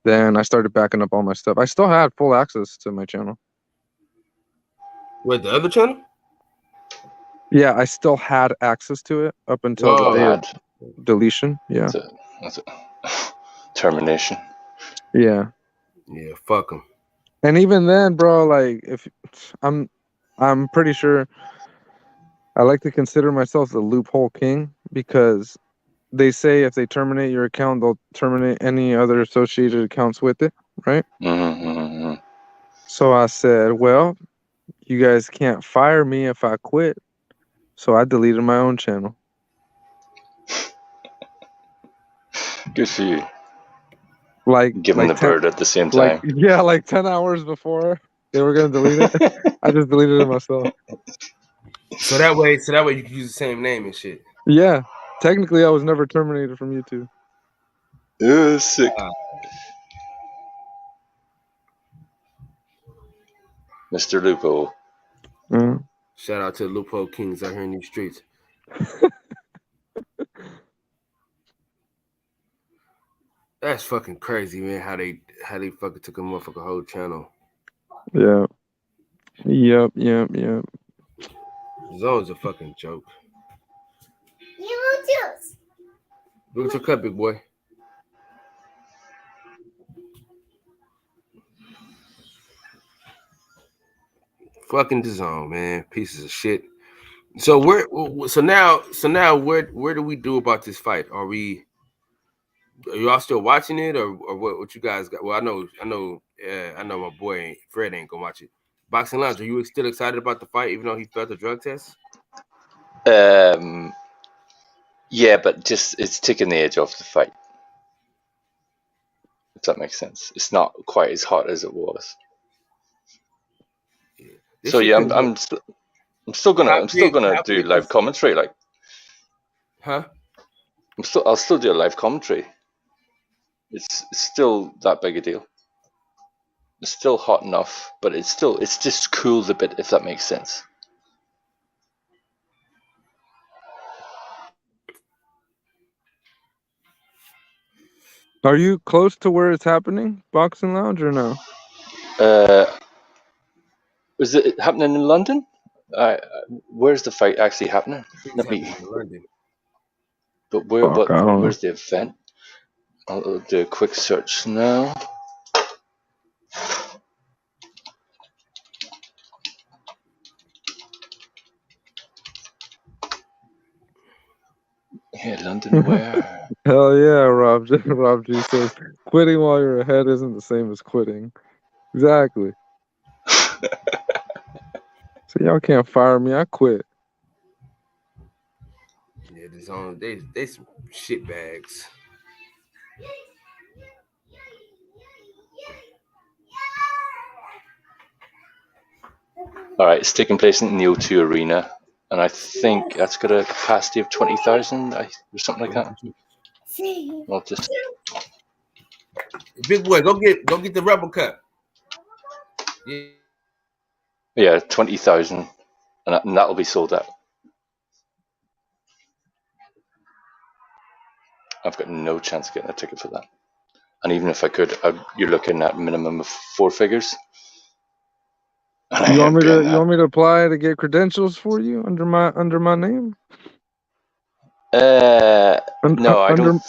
Then I started backing up all my stuff. I still had full access to my channel. What, the other channel? Yeah, I still had access to it up until Whoa. the day of deletion. Yeah. That's a termination. Yeah. Yeah, fuck them. And even then, bro, like if I'm pretty sure I like to consider myself the loophole king, because they say if they terminate your account, they'll terminate any other associated accounts with it, right? Mm-hmm. So I said, well, you guys can't fire me if I quit. So I deleted my own channel. Good for you. Like Giving the bird at the same time. Like 10 hours before they were gonna delete it, I just deleted it myself. So that way you can use the same name and shit. Yeah, technically I was never terminated from YouTube. Yeah, sick. Mr. Lupo. Shout out to the loophole kings out here in these streets. That's fucking crazy, man. How they fucking took a motherfucking whole channel. Yeah. Yep. Zone's a fucking joke. You want juice? Look at your cup, big boy. Fucking DAZN, man. Pieces of shit. So now where do we do about this fight? Are y'all still watching it, or what you guys got? Well, I know my boy Fred ain't gonna watch it. Boxing Lounge, are you still excited about the fight, even though he failed the drug test? Yeah, but just it's taking the edge off the fight. If that makes sense. It's not quite as hot as it was. Yeah. So yeah, I'm still gonna do live commentary, like. Huh? I'll still do a live commentary. It's still that big a deal. It's still hot enough, but it's just cooled a bit, if that makes sense. Are you close to where it's happening, Boxing Lounge, or no? Is it happening in London? Where's the fight actually happening? Let me. In London. But where's the event? I'll do a quick search now. Yeah, London, where? Hell yeah, Rob G says, quitting while you're ahead isn't the same as quitting. Exactly. So y'all can't fire me, I quit. Yeah, they some shit bags. All right, it's taking place in the O2 Arena, and I think that's got a capacity of 20,000 or something like that. I'll just. Big boy, go get the Rebel Cup. Yeah, 20,000, and that'll be sold out. I've got no chance of getting a ticket for that. And even if I could, you're looking at minimum of 4 figures. You want me to apply to get credentials for you under my name? No, I don't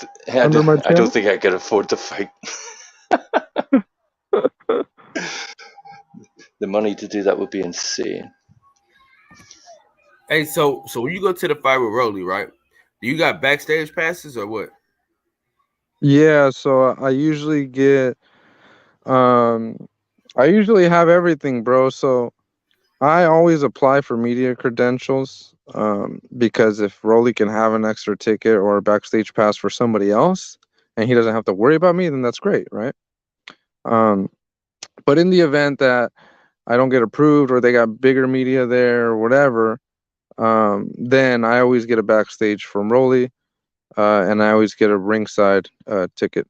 think I could afford to fight. The money to do that would be insane. Hey, so when you go to the fight with Rolly, right? Do you got backstage passes or what? Yeah, so I usually get I usually have everything, bro. So I always apply for media credentials because if Rolly can have an extra ticket or a backstage pass for somebody else and he doesn't have to worry about me, then that's great, right? But in the event that I don't get approved or they got bigger media there or whatever, then I always get a backstage from Rolly, and I always get a ringside ticket.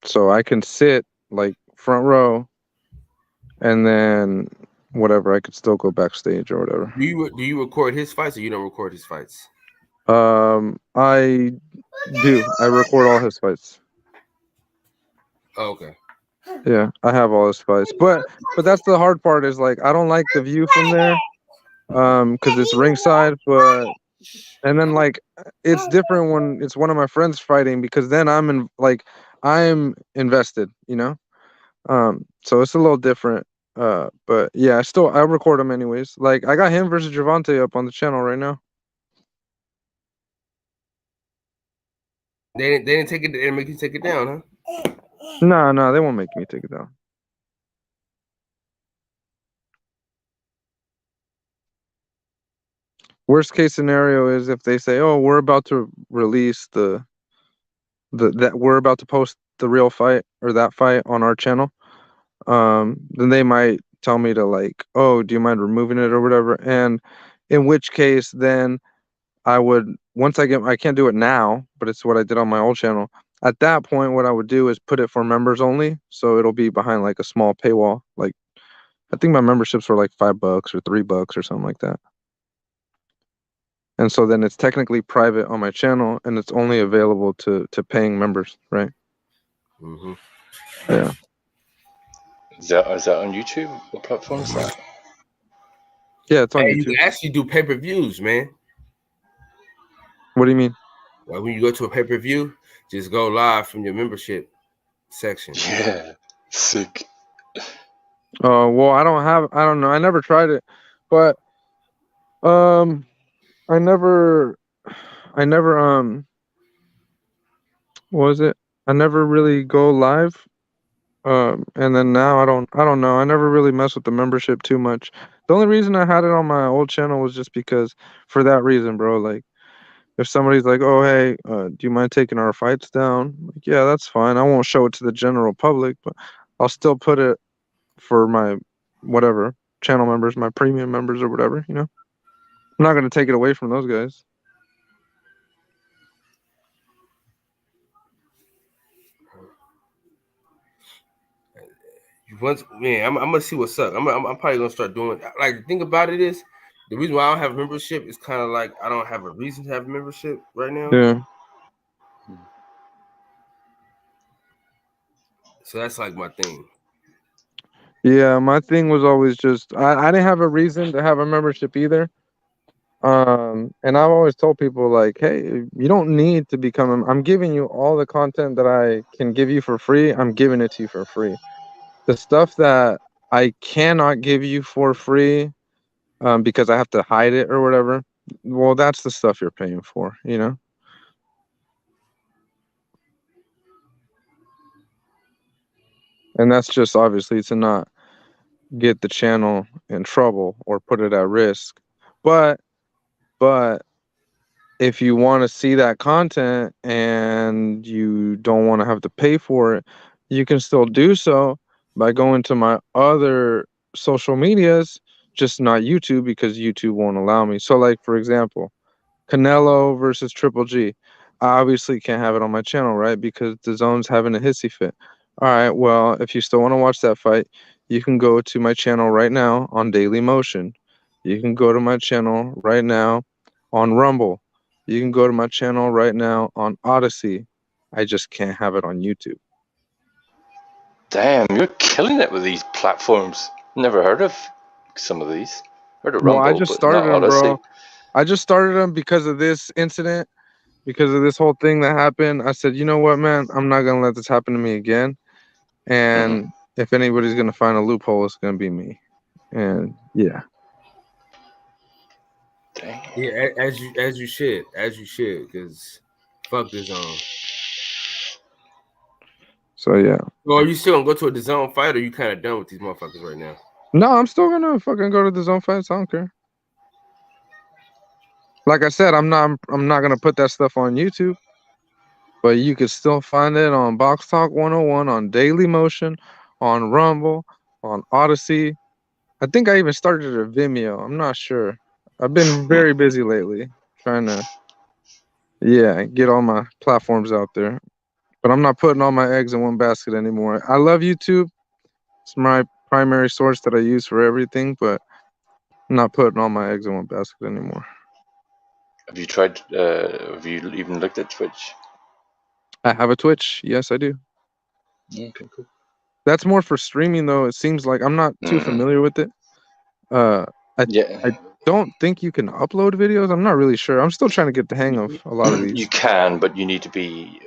So I can sit like front row, and then whatever, I could still go backstage or whatever. Do you record his fights or you don't record his fights? I do. I record all his fights. Oh, okay. Yeah, I have all his fights. But that's the hard part is like I don't like the view from there. Because it's ringside, and then like it's different when it's one of my friends fighting because then I'm invested, you know. So it's a little different. But yeah, I record them anyways. Like I got him versus Gervonta up on the channel right now. They didn't take it. They didn't make you take it down, huh? No, they won't make me take it down. Worst case scenario is if they say, "Oh, we're about to release that we're about to post the real fight or that fight on our channel," then they might tell me to like, "Oh, do you mind removing it or whatever?" And in which case, then I would I can't do it now, but it's what I did on my old channel. At that point, what I would do is put it for members only, so it'll be behind like a small paywall. Like I think my memberships were like $5 or $3 or something like that. And so then it's technically private on my channel, and it's only available to paying members, right? Mm-hmm. Yeah. Is that on YouTube? What platform is that? Yeah, it's on YouTube. You can actually do pay-per-views, man. What do you mean? Like when you go to a pay-per-view, just go live from your membership section. Yeah, sick. Well, I don't know. I never tried it, but I never what was it? I never really go live. And then now I don't know. I never really mess with the membership too much. The only reason I had it on my old channel was just because for that reason, bro. Like if somebody's like, "Oh, hey, do you mind taking our fights down?" Like, yeah, that's fine. I won't show it to the general public, but I'll still put it for my whatever channel members, my premium members or whatever, you know. I'm not going to take it away from those guys. I'm gonna see what's up. I'm probably gonna start doing it. Like the thing about it is, the reason why I don't have a membership is kind of like I don't have a reason to have a membership right now. Yeah. So that's like my thing. Yeah, my thing was always just I didn't have a reason to have a membership either. And I've always told people like, hey, you don't need to become I'm giving you all the content that I can give you for free. I'm giving it to you for free. The stuff that I cannot give you for free, because I have to hide it or whatever, well, that's the stuff you're paying for, you know? And that's just obviously to not get the channel in trouble or put it at risk. But if you want to see that content and you don't want to have to pay for it, you can still do so by going to my other social medias, just not YouTube because YouTube won't allow me. So like, for example, Canelo versus Triple G. I obviously can't have it on my channel, right? Because DAZN's having a hissy fit. All right, well, if you still want to watch that fight, you can go to my channel right now on Daily Motion. You can go to my channel right now on Rumble. You can go to my channel right now on Odyssey. I just can't have it on YouTube. Damn, you're killing it with these platforms. Never heard of some of these. Heard of Rumble, Well, I just started them, bro. I just started them because of this incident, because of this whole thing that happened. I said, you know what, man? I'm not going to let this happen to me again. And if anybody's going to find a loophole, it's going to be me. And yeah. Dang. Yeah, as you should, because fuck DAZN. So yeah. Well, are you still gonna go to a DAZN fight, or you kind of done with these motherfuckers right now? No, I'm still gonna fucking go to DAZN fights. I don't care. Like I said, I'm not gonna put that stuff on YouTube. but you could still find it on Box Talk 101, on Daily Motion, on Rumble, on Odyssey. I think I even started a Vimeo. I'm not sure. I've been very busy lately trying to, get all my platforms out there. But I'm not putting all my eggs in one basket anymore. I love YouTube. It's my primary source that I use for everything, but I'm not putting all my eggs in one basket anymore. Have you tried? Have you even looked at Twitch? I have a Twitch. Yes, I do. Okay, cool. That's more for streaming, though. It seems like I'm not too familiar with it. I don't think you can upload videos. I'm not really sure. I'm still trying to get the hang of a lot of these. You can, but you need to be.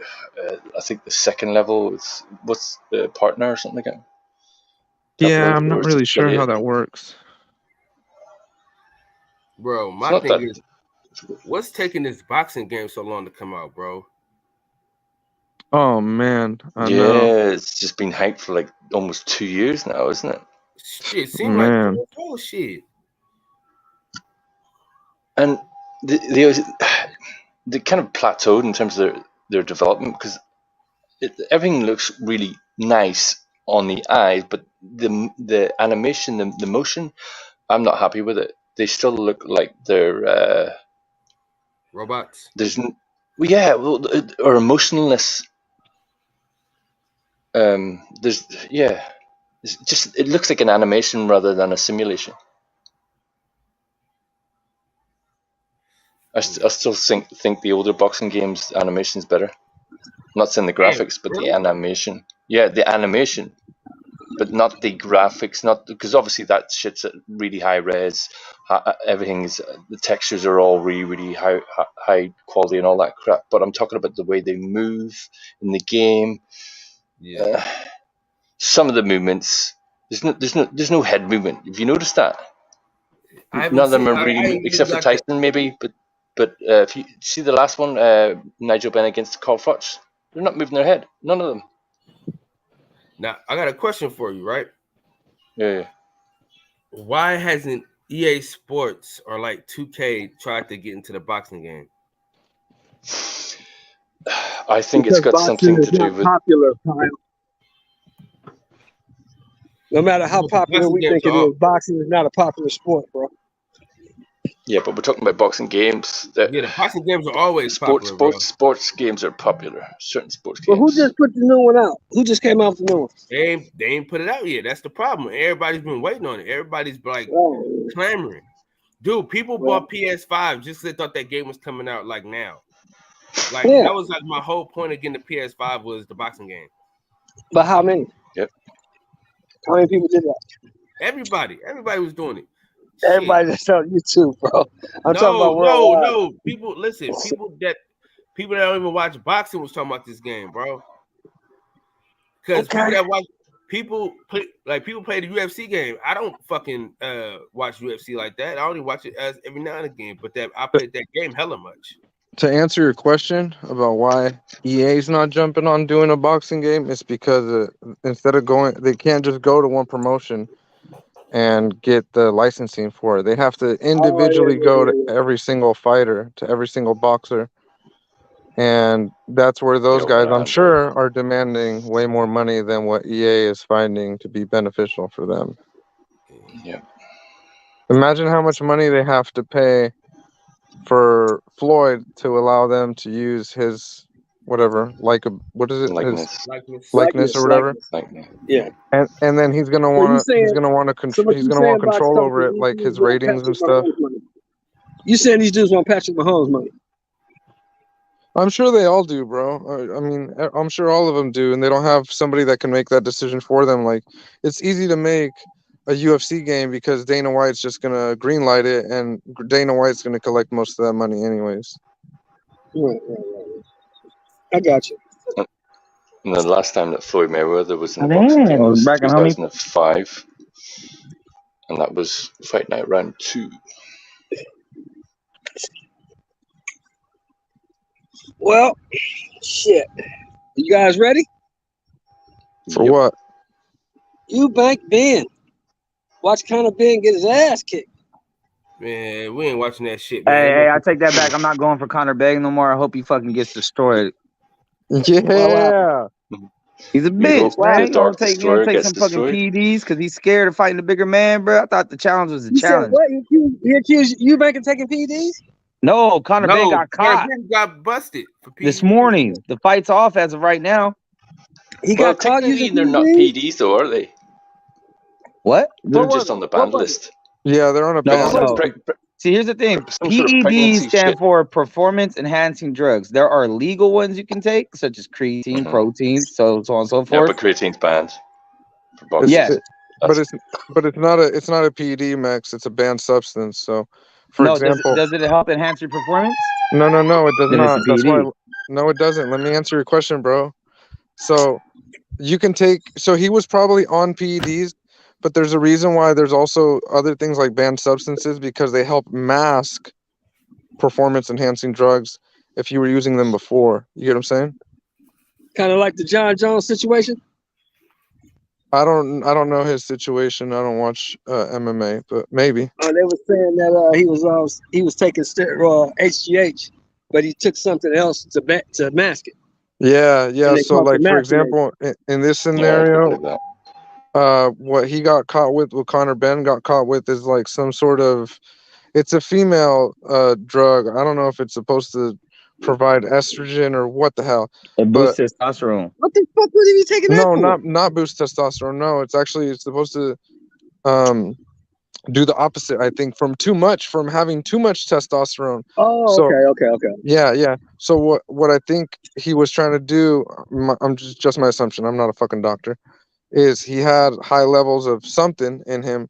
I think the second level is what's the partner or something like that. Yeah, I'm not really sure how that works. Bro, my thing is, what's taking this boxing game so long to come out, bro? Oh man, I know. It's just been hyped for like almost 2 years now, isn't it? Shit, seems like bullshit. And they kind of plateaued in terms of their development because everything looks really nice on the eyes, but the animation, the motion, I'm not happy with it. They still look like they're robots. Or emotionless. It looks like an animation rather than a simulation. I still think the older boxing games animation is better. I'm not saying the graphics, but the animation. Yeah, the animation, but not the graphics. Not because obviously that shit's at really high res. Everything's the textures are all really, really high quality and all that crap. But I'm talking about the way they move in the game. Yeah. Some of the movements, there's no head movement. Have you noticed that? None of them are really, except for Tyson maybe. But if you see the last one, Nigel Benn against Carl Froch, they're not moving their head. None of them. Now, I got a question for you, right? Yeah. Why hasn't EA Sports or like 2K tried to get into the boxing game? I think it's got something to do with popular, Kyle. No matter how popular we think it is, boxing is not a popular sport, bro. Yeah, but we're talking about boxing games. The boxing games are always popular. Sports games are popular. Certain sports games. But who just put the new one out? Who just came out with the new one? They ain't put it out yet. That's the problem. Everybody's been waiting on it. Everybody's like clamoring. Dude, people bought PS5 just because they thought that game was coming out like now. Like that was like my whole point of getting the PS5 was the boxing game. But how many? Yep. How many people did that? Everybody was doing it. Everybody that's on YouTube, bro. I'm talking about worldwide. No. People that don't even watch boxing was talking about this game, bro. Because people play the UFC game. I don't fucking watch UFC like that. I only watch it as every now and again. But I played that game hella much. To answer your question about why EA's not jumping on doing a boxing game, it's because instead of they can't just go to one promotion and get the licensing for it. They have to individually go to every single fighter, to every single boxer. And that's where those guys, I'm sure, are demanding way more money than what EA is finding to be beneficial for them. Yeah. Imagine how much money they have to pay for Floyd to allow them to use his whatever, likeness or whatever. Yeah. And then he's gonna want control over it, like his ratings and stuff. You saying these dudes want Patrick Mahomes money? I'm sure they all do, bro. I mean, I'm sure all of them do, and they don't have somebody that can make that decision for them. Like, it's easy to make a UFC game because Dana White's just gonna greenlight it, and Dana White's gonna collect most of that money anyways. Right. I got you. And the last time that Floyd Mayweather was in the boxing game was 2005, and that was Fight Night Round 2. Well, shit. You guys ready? For what? Eubank Ben. Watch Conor Ben get his ass kicked. Man, we ain't watching that shit, man. Hey, I take that back. I'm not going for Conor Ben no more. I hope he fucking gets destroyed. Yeah. He's a bitch, Wow. man. You gonna Dark take Destroyer some gets fucking destroyed. PEDs because he's scared of fighting a bigger man, bro. I thought the challenge was a You said challenge. what? He accused Eubank of taking PEDs? No, Conor Ben got Conor caught Ben got busted for this PEDs. morning. The fight's off as of right now. He Well, got caught technically, using they're not PEDs? PEDs, though, are they? What? They're What was just it? on the What banned was it? list. Yeah, they're on a No, ban. no. See, here's the thing. Some sort of pregnancy PEDs stand shit. for performance-enhancing drugs. There are legal ones you can take, such as creatine, Mhm. protein, so on and so Yeah, forth. but creatine's banned for boxing. Yeah. But it's not a PED, Max. It's a banned substance. So, for No, example, does it help enhance your performance? no, it does Then it's not. a That's why. PED. No, it doesn't. Let me answer your question, bro. So, you can take. So he was probably on PEDs, but there's a reason why there's also other things like banned substances because they help mask performance-enhancing drugs if you were using them before. You get what I'm saying? Kind of like the John Jones situation? I don't know his situation. I don't watch MMA, but maybe. They were saying that he was taking HGH, but he took something else to mask it. Yeah. And they So, caught like the for masking example, in this Yeah, I scenario, believe that. what he got caught with, what Conor Ben got caught with, is like some sort of. It's a female drug. I don't know if it's supposed to provide estrogen or what the hell. It boosts testosterone. What the fuck was he taking that No, for? not boost testosterone. No, it's supposed to do the opposite. I think from having too much testosterone. Oh, So, okay. Yeah. So what I think he was trying to do, I'm just my assumption. I'm not a fucking doctor. Is he had high levels of something in him,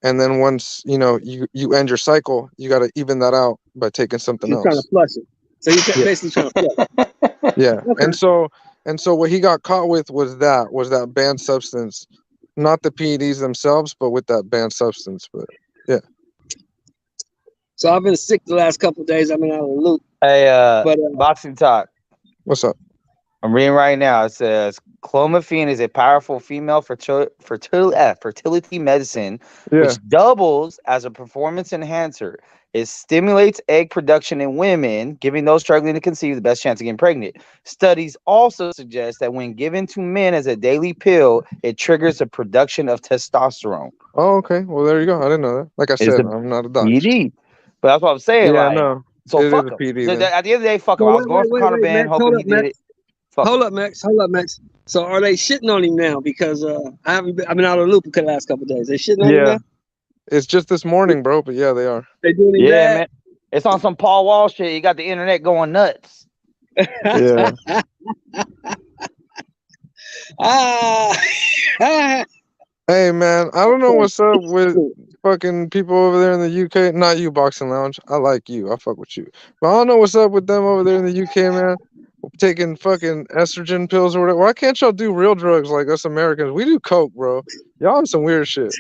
and then once you end your cycle, you got to even that out by taking something He's trying else. to flush it. So he's basically trying to flush it. Yeah. Okay. And so what he got caught with was that banned substance, not the PEDs themselves, but with that banned substance. But yeah. So I've been sick the last couple of days. I've been out of the loop. Hey, But Boxing Talk. What's up? I'm reading right now. It says clomiphene is a powerful female fertility medicine, Yeah. which doubles as a performance enhancer. It stimulates egg production in women, giving those struggling to conceive the best chance of getting pregnant. Studies also suggest that when given to men as a daily pill, it triggers the production of testosterone. Oh, okay. Well, there you go. I didn't know that. Like I said, I'm not a doctor. PED. But that's what I'm saying. Yeah, like, no. so It fuck is a him. PED So then. at the end of the day, fuck him. Well, I was going for Conor Ben, Max, hoping he did it. Fuck Hold him. up, Max. So are they shitting on him now? Because I've been out of the loop the last couple of days. They shitting on him Yeah. now? It's just this morning, bro. But yeah, they are. They doing him Yeah, bad? man. It's on some Paul Wall shit. You got the internet going nuts. Yeah. Hey, man. I don't know what's up with fucking people over there in the UK. Not you, Boxing Lounge. I like you. I fuck with you. But I don't know what's up with them over there in the UK, man. Taking fucking estrogen pills or whatever. Why can't y'all do real drugs like us Americans? We do coke, bro. Y'all on some weird shit.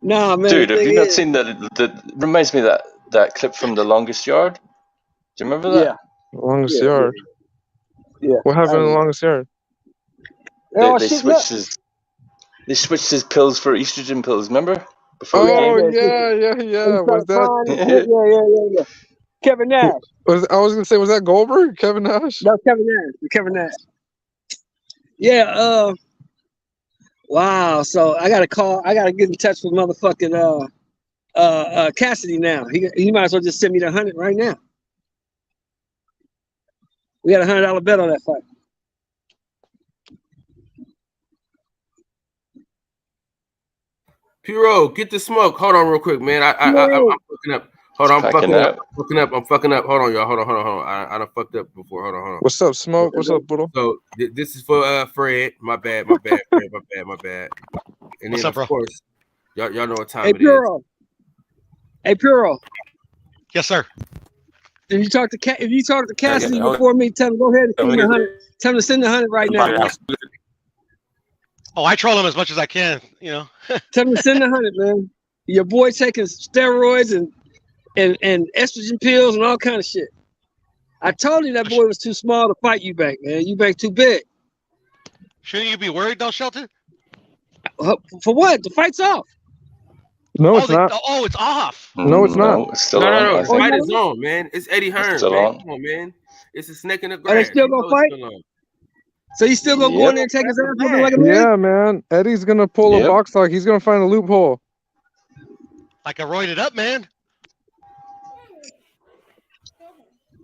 Nah, man. Dude, the have thing you not is- seen that reminds me of that clip from The Longest Yard? Do you remember that? Yeah. Longest Yeah, yard. Yeah. What happened in the longest yard? They're all They shitting up. switched his pills for estrogen pills, remember? Before Oh the game? yeah. Was that Yeah. Kevin Nash. I was gonna say, was that Goldberg? Kevin Nash? No, Kevin Nash. Yeah, wow. So I gotta get in touch with motherfucking Cassidy now. He might as well just send me the 100 right now. We got $100 bet on that fight. Puro, get the smoke. Hold on real quick, man. I'm fucking up. Hold on, I'm fucking up. Hold on, y'all. Hold on. I done fucked up before. Hold on. What's up, Smoke? What's up, Boodle? So this is for Fred. My bad, Fred. My bad. And What's then up, bro? of course, y'all know what time Hey, it is. Puro. Hey, Puro. Yes, sir. If you talk to Cassidy Yeah. before me, tell him go ahead and send me the 100. Tell him to send the 100 right now. Man. Oh, I troll him as much as I can, Tell him to send the 100, man. Your boy taking steroids and estrogen pills and all kind of shit. I told you that boy was too small to fight Eubank, man. Eubank too big. Shouldn't you be worried, though, Shelton? For what? The fight's off. No, it's not. Oh, it's off. No, it's not. No, it's still No. on. I It's think. fight is on, man. It's Eddie Hearn, still man. on. Come on, man. It's a snake in the Are grass. they still You know gonna what's fight? going on. So you still gonna go in there and take his ass whooping like a man? Yeah, man. Eddie's gonna pull a Yep. box lock. He's gonna find a loophole. Like a roided up man.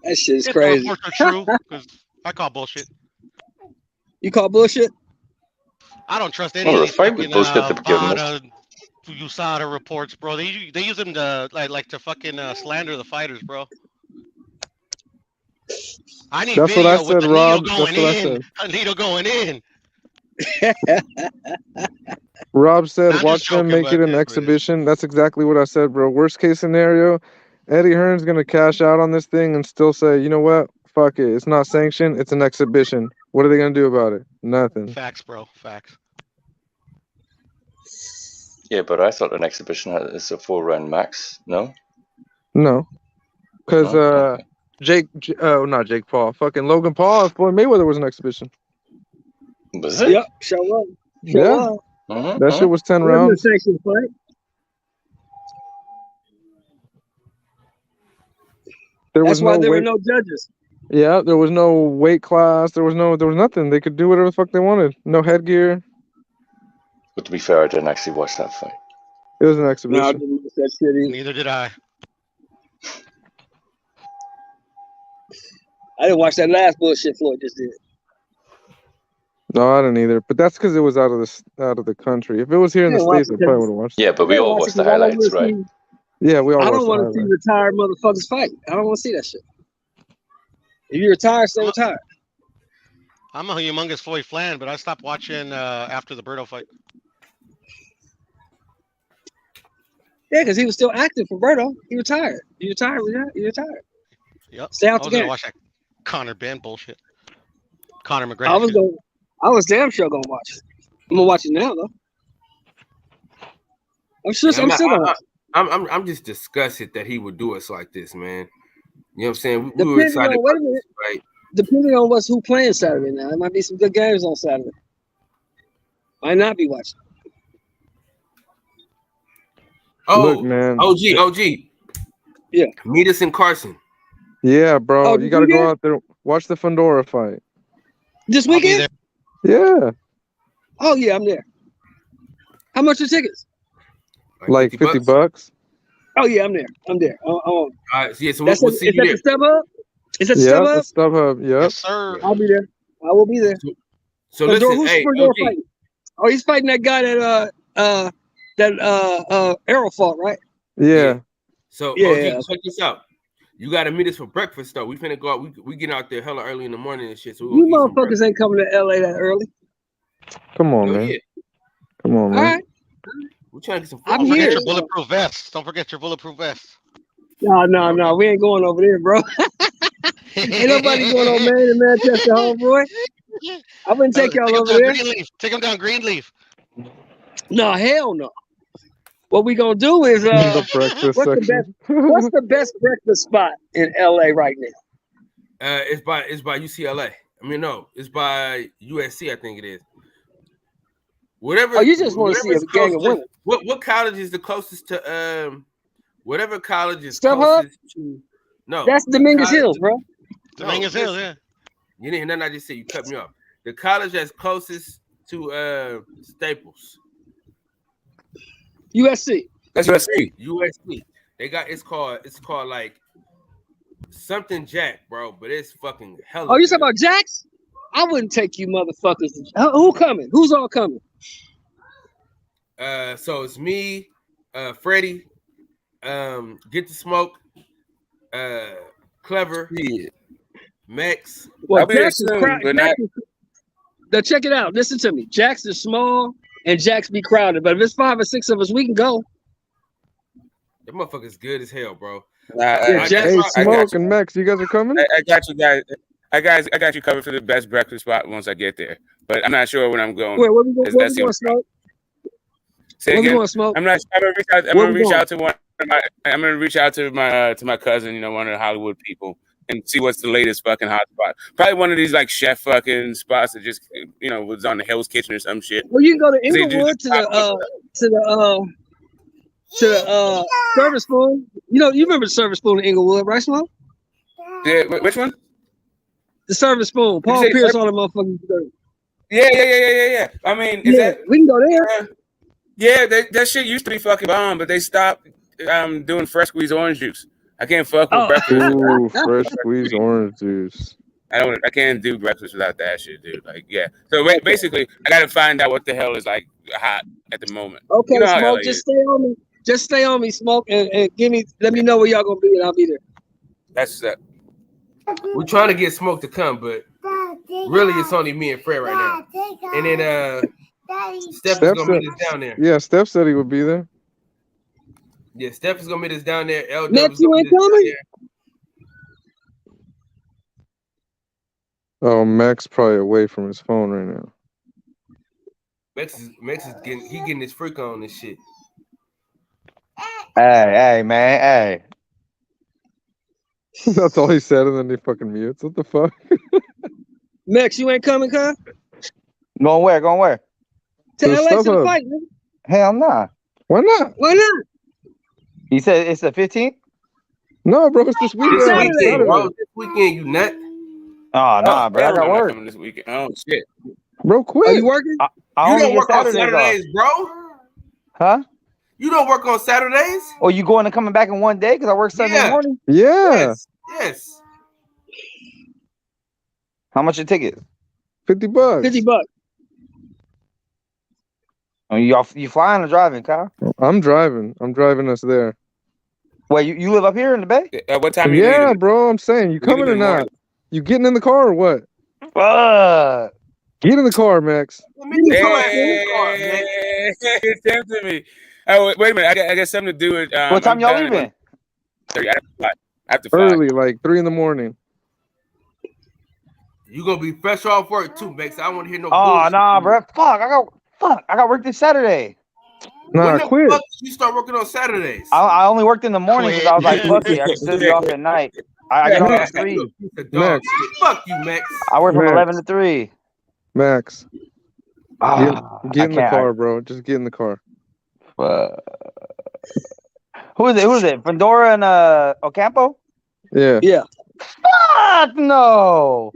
That shit is If the crazy. reports are true, because I call bullshit. You call bullshit? I don't trust any Well, of the these fight was fucking bullshit to begin with. USADA reports, bro. They use them to like to fucking slander the fighters, bro. I need That's what I video said, with the Rob. needle That's going what I in. said. A needle going in. Rob said, I'm watch just them joking, make but it an it is what it is. exhibition. That's exactly what I said, bro. Worst case scenario, Eddie Hearn's gonna cash out on this thing and still say, you know what? Fuck it. It's not sanctioned. It's an exhibition. What are they gonna do about it? Nothing. Facts, bro. Facts. Yeah, but I thought an exhibition is a 4-round max. No? No, because No? Okay. not Jake Paul. Fucking Logan Paul and Floyd Mayweather was an exhibition. Was it? Yep, show up. Show Yeah, up. Mhm, that shit mhm. was 10 Wasn't a rounds. sanctioned fight. There was That's why no there were weight. no judges. Yeah, there was no weight class. There was nothing. They could do whatever the fuck they wanted. No headgear. But to be fair, I didn't actually watch that fight. It was an No, I exhibition. didn't miss that shit either. Neither did I. I didn't watch that last bullshit Floyd just did. No, I didn't either. But that's because it was out of the country. If it was here in I the didn't watch States, I it probably 'cause- would have watched it. Yeah, but we I didn't all watch it watched the 'cause I don't highlights, wanna right? see- Yeah, we all I watched don't the want to see highlights. retired motherfuckers fight. I don't want to see that shit. If you're retired, stay retired. I'm a humongous Floyd fan, but I stopped watching after the Berto fight. Yeah, because he was still active for Berto. He retired. He retired. He retired. Yep. Stay I out the was gonna game. watch that Conor Ben bullshit. Conor McGregor. I was shit. going. I was damn sure gonna watch it. I'm gonna watch it now though. I'm sure. Yeah, I'm still gonna watch it. I'm just disgusted that he would do us like this, man. You know what I'm saying? We were Depending excited on, wait a about minute. this fight. Depending on who playing Saturday now, there might be some good games on Saturday. Might not be watching. Oh, Look, man. OG. Yeah. Meet us in Carson. Yeah, bro. Oh, You did got to you go get- out there. Watch the Fundora fight. This I'll be weekend? there. Yeah. Oh yeah, I'm there. How much are tickets? Like 50 bucks. Oh yeah, I'm there. I'm there. All right, so yeah, so That's we'll see is you that there. the step up? Is that the Yeah, step the up? StubHub. Yep. Yes, sir. I'll be there. I will be there. So Fundora, listen, who's hey, Fundora OG. fighting? Oh, he's fighting that guy that Arrow fought, right? Yeah. So Yeah. OG, check this out. You got to meet us for breakfast though. We finna go out. We get out there hella early in the morning and shit. So we You gonna eat some motherfuckers ain't coming to LA that early. Come on, breakfast. man. Hell yeah. Come on, All man. right. We trying to get some I'm food. Don't here. forget your bulletproof vests. Don't forget your bulletproof vests. No. We ain't going over there, bro. Ain't nobody going on Maine and Manchester, homeboy. I wouldn't take y'all over there. Greenleaf. Take them down Greenleaf. No, hell no. What we gonna do is The breakfast what's the section. what's the best breakfast spot in LA right now? It's by UCLA. I mean, no, it's by USC. I think it is. Whatever. Oh, you just want to see a whatever's gang of closest- women. What college is the closest to whatever college is StubHub? closest to? No, That's the Dominguez college- Hills, bro. Dominguez No, Hill, listen. yeah. You didn't hear nothing I just said. You cut me off. The college that's closest to Staples. USC. That's USC. USC. They got it's called like something Jack, bro. But it's fucking hella. Oh, you good. talking about Jax? I wouldn't take you motherfuckers. Who coming? Who's all coming? So it's me, Freddie, Get to Smoke, Clever, Max. Well, I'll be there Jax is soon, crowded. but not. Now check it out. Listen to me. Jax is small and Jax be crowded. But if it's 5 or 6 of us, we can go. That motherfucker's good as hell, bro. Yeah, Jack- Hey, I got Smoke you. and Max, you guys are coming? I got you guys. I got you covered for the best breakfast spot once I get there. But I'm not sure when I'm going. Where we That's- going that's the to only smoke? Say Where we again? going to smoke? I'm not. I'm gonna reach out. I'm Where gonna we reach going? out to one of my. I'm gonna reach out to my cousin. You know, one of the Hollywood people, and see what's the latest fucking hot spot. Probably one of these like chef fucking spots that just was on the Hell's Kitchen or some shit. Well, you can go to They do Inglewood the to the Service Spoon. You remember the Service Spoon in Inglewood, right, Smoke? Yeah, which one? The serving spoon. Paul say Pierce on the motherfucking serving. Yeah. I mean, is Yeah, that? we can go there. Yeah, that shit used to be fucking bomb, but they stopped doing fresh squeezed orange juice. I can't fuck with Oh. breakfast. Ooh, fresh squeezed orange juice. I can't do breakfast without that shit, dude. Like, yeah. So basically, I gotta find out what the hell is like hot at the moment. Okay, You know how Smoke, LA just is. stay on me. Just stay on me, Smoke, and let me know where y'all gonna be, and I'll be there. That's that. We're trying to get Smoke to come, but really it's only me and Fred right now. And then Steph is gonna meet us down there. Yeah, Steph said he would be there. Yeah, Steph is gonna meet us down there. LW Next, is you gonna ain't meet us down coming? there. Oh, Mac's probably away from his phone right now. Max is getting his freak on this shit. Hey, man, hey. That's all he said, and then he fucking mutes. What the fuck? Max, you ain't coming, cuz? Going where? Going where? To To the LA to the StubHub. fight, man. Hell nah. Why not? Why not? You said it's the 15th? No, bro, it's this weekend. This Saturday. weekend, bro. This weekend, you nut. Oh, nah, bro. I I'm got not work. coming this weekend. Oh shit. Bro, Are quit. you working? I You only don't get work on Saturdays off. Saturdays, bro. Huh? You don't work on Saturdays? Or you going and coming back in one day because I work Sunday Yeah. morning? Yeah, Yes. How much your ticket? $50. $50. Oh, you flying or driving, Kyle? I'm driving. I'm driving us there. Wait, you live up here in the Bay? What time are you Yeah, leaving? bro, I'm saying, you We leave coming in or the not? morning. You getting in the car or what? Fuck. Get in the car, Max. Hey, you're tempting me. Oh, wait a minute. I got something to do with. What time I'm y'all done at leaving? 1:30. I have to fly. Early, like 3 in the morning. You gonna be fresh off work too, Max. I don't want to hear no Oh, bullshit. nah, bro. Fuck. I got work this Saturday. Nah, When the quit. fuck did you start working on Saturdays? I only worked in the morning because I was like, Quit. fuck it. I can still be off at night. I get off at 3. You a piece of dog Max. shit. Fuck you, Max. I work from Max. 11 to 3. Max, Ah, get I in the can't. car, bro. Just get in the car. Who is it? Fedora and Ocampo? Yeah. Yeah. Fuck no.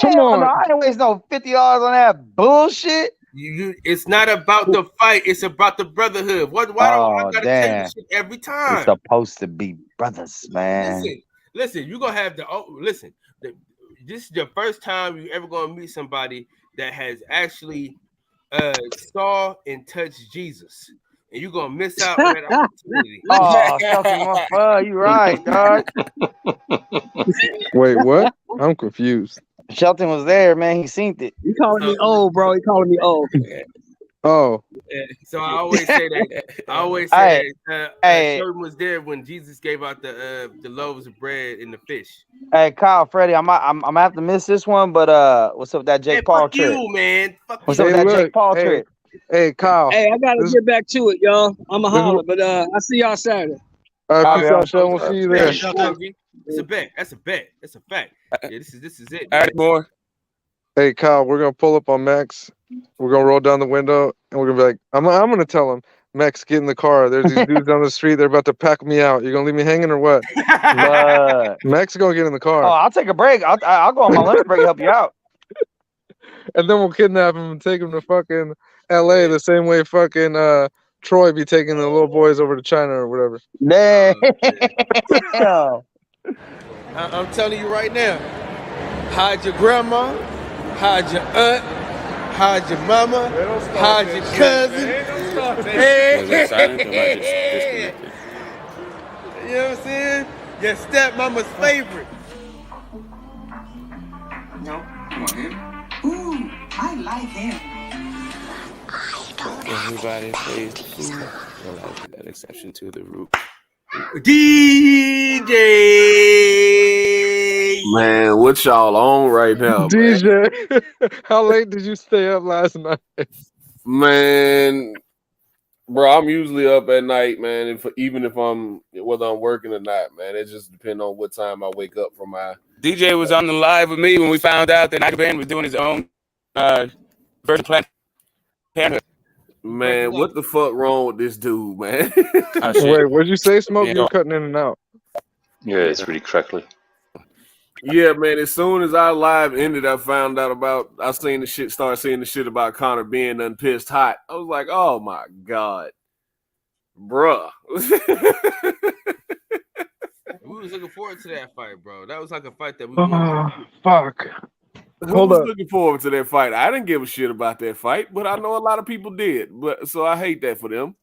Come Hell on. no, I ain't waste no $50 on that bullshit. It's not about the fight. It's about the brotherhood. Why do I gotta tell you this shit every time? It's supposed to be brothers, man. Listen. You gonna have listen. This is the first time you ever gonna meet somebody that has actually saw and touched Jesus, and you gonna miss out on that opportunity. Oh, something fun. You right, dog. Wait, what? I'm confused. Shelton was there, man. He seen it. You calling me old, bro. He calling me old. Oh, So I always say that. I always say that Sherman was there when Jesus gave out the loaves of bread and the fish. Hey, Kyle, Freddie, I'm gonna have to miss this one, but what's up with that Jake Paul fuck trip? you, man. Fuck What's you. up with that Jake Paul trip? Hey, Kyle. Hey, I gotta get back to it, y'all. I'm a holler, but I see y'all Saturday. All right, peace I'll out, Sean. We'll see you there. It's a bet. That's a bet. That's a fact. Yeah, this is it. All right, more. Hey, Kyle, we're gonna pull up on Max. We're gonna roll down the window, and we're gonna be like, I'm gonna tell him, Max, get in the car. There's these dudes down the street. They're about to pack me out. You gonna leave me hanging or what? Max is gonna get in the car. Oh, I'll take a break. I'll go on my lunch break and help you out. And then we'll kidnap him and take him to fucking LA the same way fucking Troy be taking the little boys over to China or whatever. Damn. I'm telling you right now, hide your grandma, hide your aunt, hide your mama, hide your cousin. Hey. Was it silent or am I just disconnected? You know what I'm saying? Your stepmama's favorite. No, come on, him. Ooh, I like him. Everybody plays the fool. Well, I did that exception to the rule. DJ. Man, what y'all on right now, DJ, how late did you stay up last night? man? Bro, I'm usually up at night, man. Even if whether I'm working or not, man, it just depends on what time I wake up from my. DJ was on the live with me when we found out that Nigel Band was doing his own version of Planned Parenthood. Man, what the fuck wrong with this dude, man? Wait, what'd you say, Smoke? Yeah. You're cutting in and out. Yeah, it's really crackly. Yeah, man. As soon as our live ended, I found out about. I seen the shit. Started seeing the shit about Conor being unpissed hot. I was like, oh my god, bruh. We was looking forward to that fight, bro. That was like a fight that we. Fuck. Who was looking forward to that fight? I didn't give a shit about that fight, but I know a lot of people did. But so I hate that for them.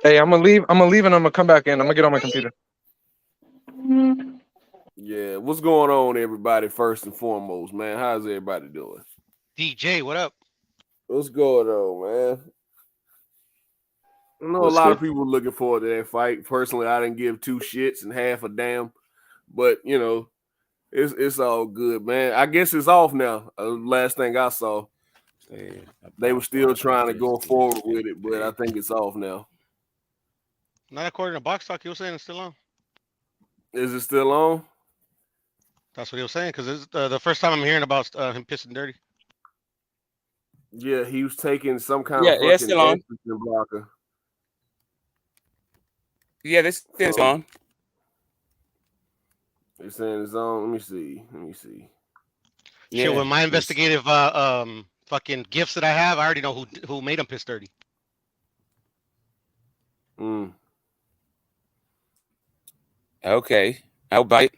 Hey, I'm gonna leave. I'm gonna leave and I'm gonna come back in. I'm gonna get on my computer. Yeah, what's going on, everybody? First and foremost, man, how's everybody doing? DJ, what up? What's going on, man? I know a lot of people looking forward to that fight. Personally, I didn't give two shits and half a damn, but you know, it's all good, man. I guess it's off now. Last thing I saw, they were still trying to go forward with it, but I think it's off now. Not according to Box Talk, he was saying it's still on. Is it still on? That's what he was saying, because it's the first time I'm hearing about him pissing dirty. Yeah, he was taking some kind of it's still on. blocker. Yeah, this is on. They're saying it's on. Let me see. Shit, with my investigative fucking gifts that I have, I already know who made him piss dirty. Okay, I'll bite.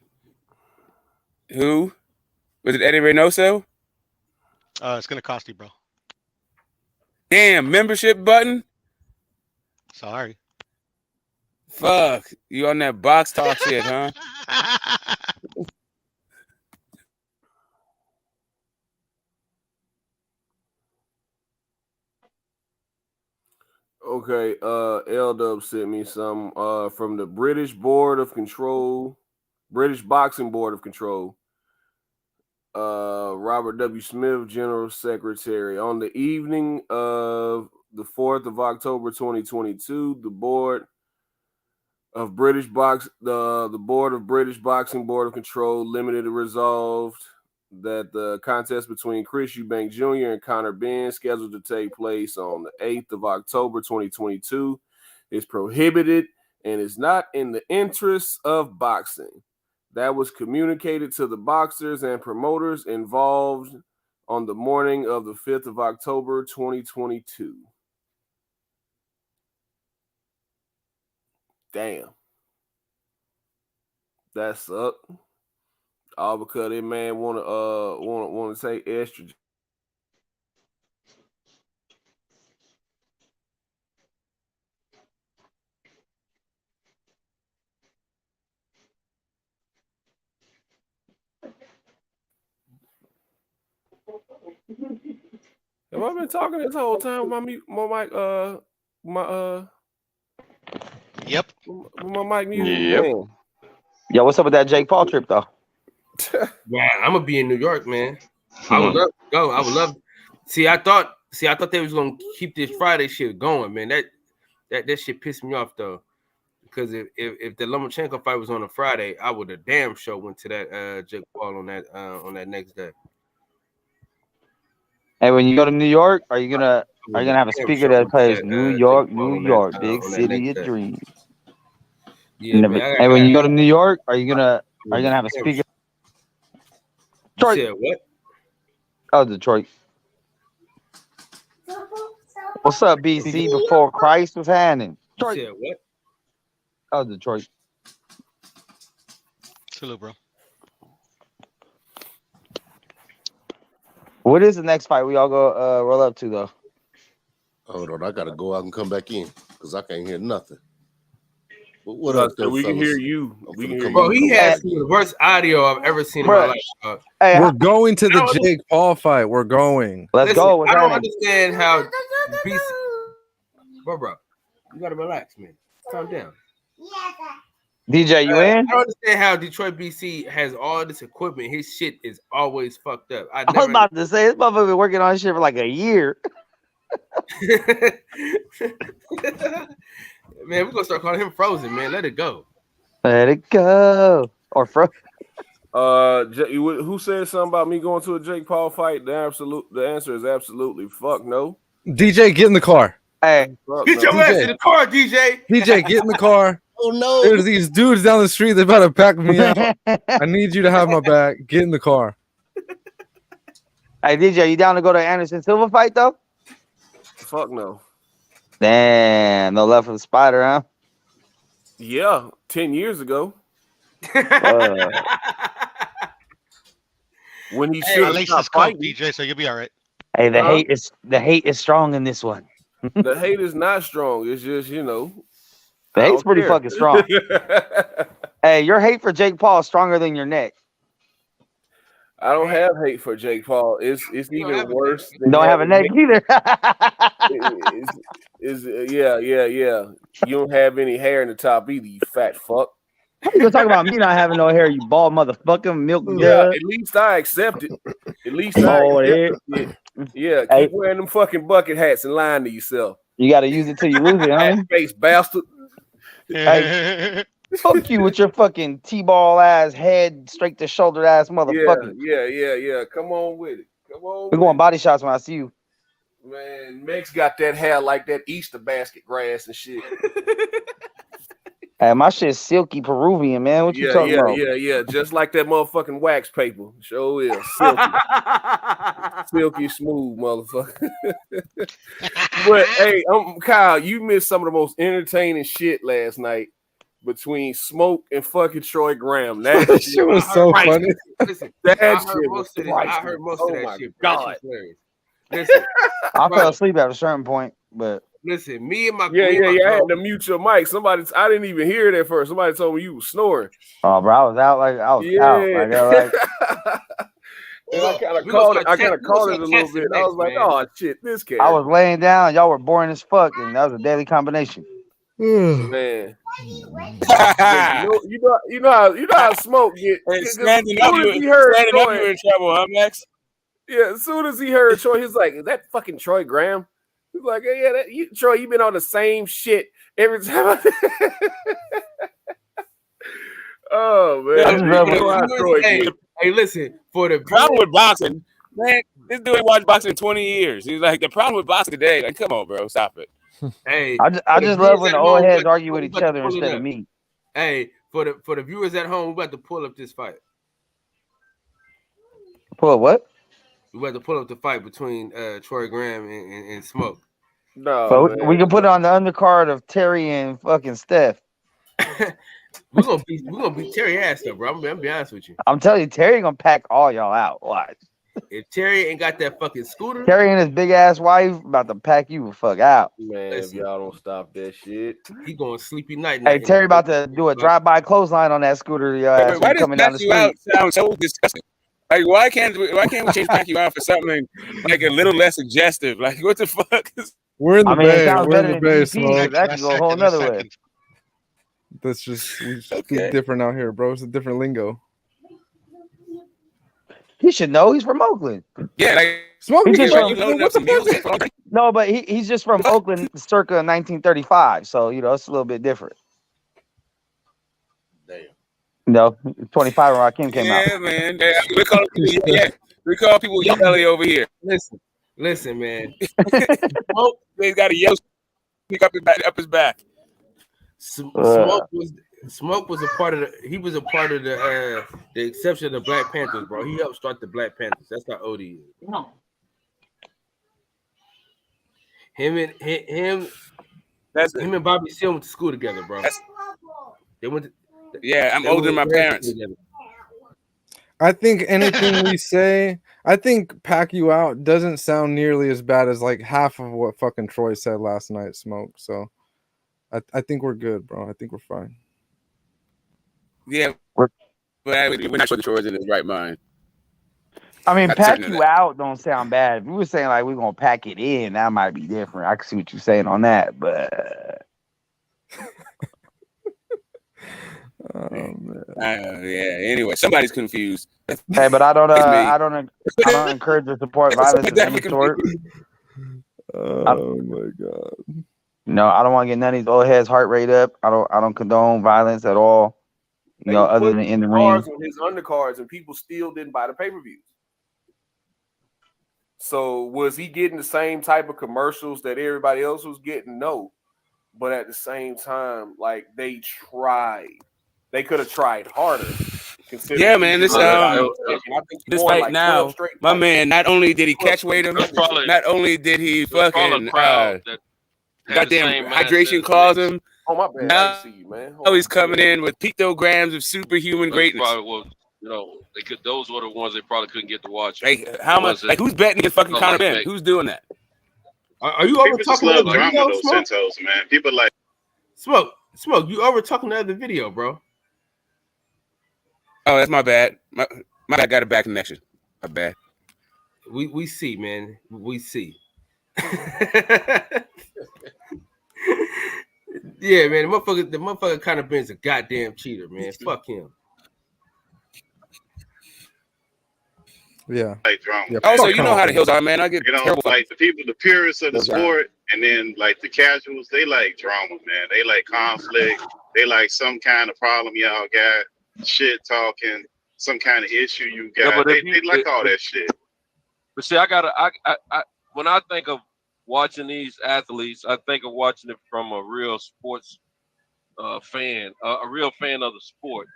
Who? Was it Eddie Reynoso? It's gonna cost you, bro. Damn, membership button? Sorry. Fuck. You on that Box Talk shit, huh? Okay, L-Dub sent me some from the British Boxing Board of Control. Robert W. Smith, General Secretary. On the evening of the 4th of October 2022, the Board of British Boxing Board of Control Limited resolved that the contest between Chris Eubank Jr. and Conor Benn, scheduled to take place on the 8th of October 2022, is prohibited and is not in the interests of boxing. That was communicated to the boxers and promoters involved on the morning of the 5th of October 2022. Damn. That sucked. All because that man wanna take estrogen. Have I been talking this whole time with Yep. My mic muted? Yep. Man. Yo, what's up with that Jake Paul trip though? Yeah, I'm gonna be in New York, man. I would love to go. I would love. See, I thought they was gonna keep this Friday shit going, man. That shit pissed me off though, because if the Lomachenko fight was on a Friday, I would have damn sure went to that Jake Paul on that next day. Hey, when you go to New York, are you gonna have a speaker that plays New York, big city of dreams? Yeah, man, and when you go to New York, are you gonna have a speaker? Detroit. What? Oh, Detroit. What's up, BC? Before Christ was happening. Detroit. What? Oh, Detroit. Salute, bro. What is the next fight we all go roll up to though? Hold on, I gotta go out and come back in because I can't hear nothing. What up, we can hear you. Bro, he has the worst audio I've ever seen in my life. We're going to the Jake Paul fight. We're going. Let's go. I don't understand how BC... Bro, you gotta relax, man. Calm down. DJ, you in? I don't understand how Detroit BC has all this equipment. His shit is always fucked up. I was about to say, this motherfucker been working on this shit for like a year. Man, we're gonna start calling him Frozen, man. Let it go. Let it go. Or Frozen. Who said something about me going to a Jake Paul fight? The answer is absolutely fuck no. DJ, get in the car. Hey, get your ass in the car, DJ. DJ, get in the car. Oh no! There's these dudes down the street. They're about to pack me out. I need you to have my back. Get in the car. Hey, DJ, you down to go to Anderson Silva fight though? Fuck no. Damn, no love for the Spider, huh? Yeah, 10 years ago. When he should have stopped fighting. DJ, so you'll be all right. Hey, the hate is strong in this one. The hate is not strong. It's just, you know. The hate's pretty fucking strong. Hey, your hate for Jake Paul is stronger than your neck. I don't have hate for Jake Paul. It's even worse. Don't have a neck either. Yeah. You don't have any hair in the top either, you fat fuck. You gonna talk about me not having no hair, you bald motherfucker, milk. Yeah, at least I accept it. At least I accept it. Yeah, keep wearing them fucking bucket hats and lying to yourself. You gotta use it till you lose it, huh? Face bastard. Hey, fuck you with your fucking T-ball ass head, straight to shoulder ass motherfucker. Yeah. Come on with it. Come on. We're going body shots when I see you. Man, Mex got that hair like that Easter basket grass and shit. Hey, my shit's silky Peruvian, man. What you talking about? Yeah. Just like that motherfucking wax paper. Sure is. Silky smooth, motherfucker. But hey, Kyle, you missed some of the most entertaining shit last night between Smoke and fucking Troy Graham. That shit was so funny. Listen, that I shit heard was most of this. I heard most of that shit. God. Listen, I fell asleep at a certain point, but listen, me and my I had to mute your mic. I didn't even hear it at first. Somebody told me you was snoring. Oh, bro, I was out. Like I was out. And I kind of called it a little bit. I was like, oh shit, this cat. I was laying down. Y'all were boring as fuck, and that was a deadly combination. Man, you know how Smoke get. Standing up, you in trouble, huh, Max? Yeah, as soon as he heard Troy, he's like, "Is that fucking Troy Graham?" He's like, "Yeah, Troy, you been on the same shit every time." Oh man, hey, listen, for the problem with boxing, man, this dude ain't watched boxing in 20 years. He's like, the problem with boxing today, like, come on, bro, stop it. Hey, I just love when the old heads argue with each other instead of me. Hey, for the viewers at home, we're about to pull up this fight. Pull up what? We're about to pull up the fight between Troy Graham and Smoke. No, but we can put it on the undercard of Terry and fucking Steph. We're gonna beat Terry ass up, bro. I'm gonna be honest with you. I'm telling you, Terry gonna pack all y'all out. Watch. If Terry ain't got that fucking scooter, Terry and his big ass wife about to pack you the fuck out. Man, if y'all don't stop that shit, he going sleepy night. Hey, Terry about to do a drive-by clothesline on that scooter. Your ass Why does coming down the street. Sound so disgusting? Like, why can't we change pack you out for something like a little less suggestive? Like, what the fuck? We're in the bay. We're in the bay, Smoke. That could go a whole nother way. That's just we speak different out here, bro. It's a different lingo. He should know. He's from Oakland. Yeah, like Smoke. No, but he's just from Oakland, circa 1935. So it's a little bit different. Damn. No, 25 when Rakim came out. Yeah, man. We call people yelly over here. Listen, man. Smoke, they got a yell pick up his back. Smoke was a part of the exception of the Black Panthers, bro. He helped start the Black Panthers. That's how old he is. No. Him and Bobby Seale went to school together, bro. They went to, I'm older than my parents. I think anything we say, I think pack you out doesn't sound nearly as bad as like half of what fucking Troy said last night, Smoke. So I think we're good, bro. I think we're fine. Yeah, but we're not sure the Troy's in his right mind. I mean, pack you out don't sound bad. If you were saying like we're gonna pack it in, that might be different. I can see what you're saying on that, but oh man. Anyway, somebody's confused. Hey, but I don't encourage or support violence of any sort. Oh my god. No, I don't want to get none of these old heads' heart rate up. I don't condone violence at all. Other than in the ring. On his undercards, and people still didn't buy the pay-per-views. So was he getting the same type of commercials that everybody else was getting? No. but at the same time, like they tried. They could have tried harder. Yeah, man. This this going fight like now, 12 straight my fights. man. Not only did he catch weight him, not only did he fucking goddamn hydration clause him. Oh my bad. Now, I see you, man. now he's coming in with pictograms of superhuman greatness. Probably was, you know, they could. Those were the ones they probably couldn't get to watch. Like how much? Like who's betting against fucking Conor Ben? Who's doing that? Are you over talking love the drama video, though, Smoke? Santos, man. People like Smoke. You over talking the other video, bro? Oh, that's my bad. My bad. I got a bad connection. My bad. We see, man. We see. Yeah, man. The motherfucker kind of Ben's a goddamn cheater, man. Fuck him. Yeah. like drama. Yeah, Oh, so you know how the hills are, man. I get You know, terrible. like the people, the purists of the That's right. sport, and then like the casuals, they like drama, man. They like conflict. They like some kind of problem y'all got, shit talking, some kind of issue you got. but they, if you- they like if- all that shit. But see, I when I think of watching these athletes, I think of watching it from a real sports fan, a real fan of the sport,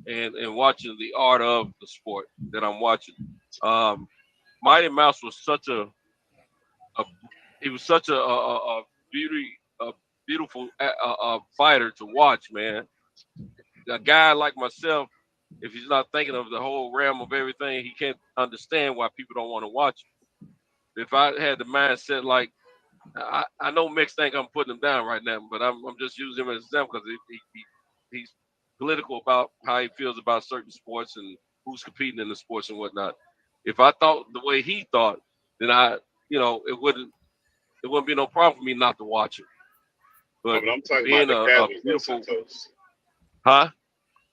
and watching the art of the sport that I'm watching. Mighty Mouse was such a beautiful fighter to watch, man. A guy like myself, if he's not thinking of the whole realm of everything, he can't understand why people don't want to watch him. If I had the mindset like, I know Mix think I'm putting him down right now, but I'm just using him as an example because he's political about how he feels about certain sports and who's competing in the sports and whatnot. If I thought the way he thought, then it wouldn't be no problem for me not to watch it. But I'm talking being about the a casuals, beautiful, Santos. huh?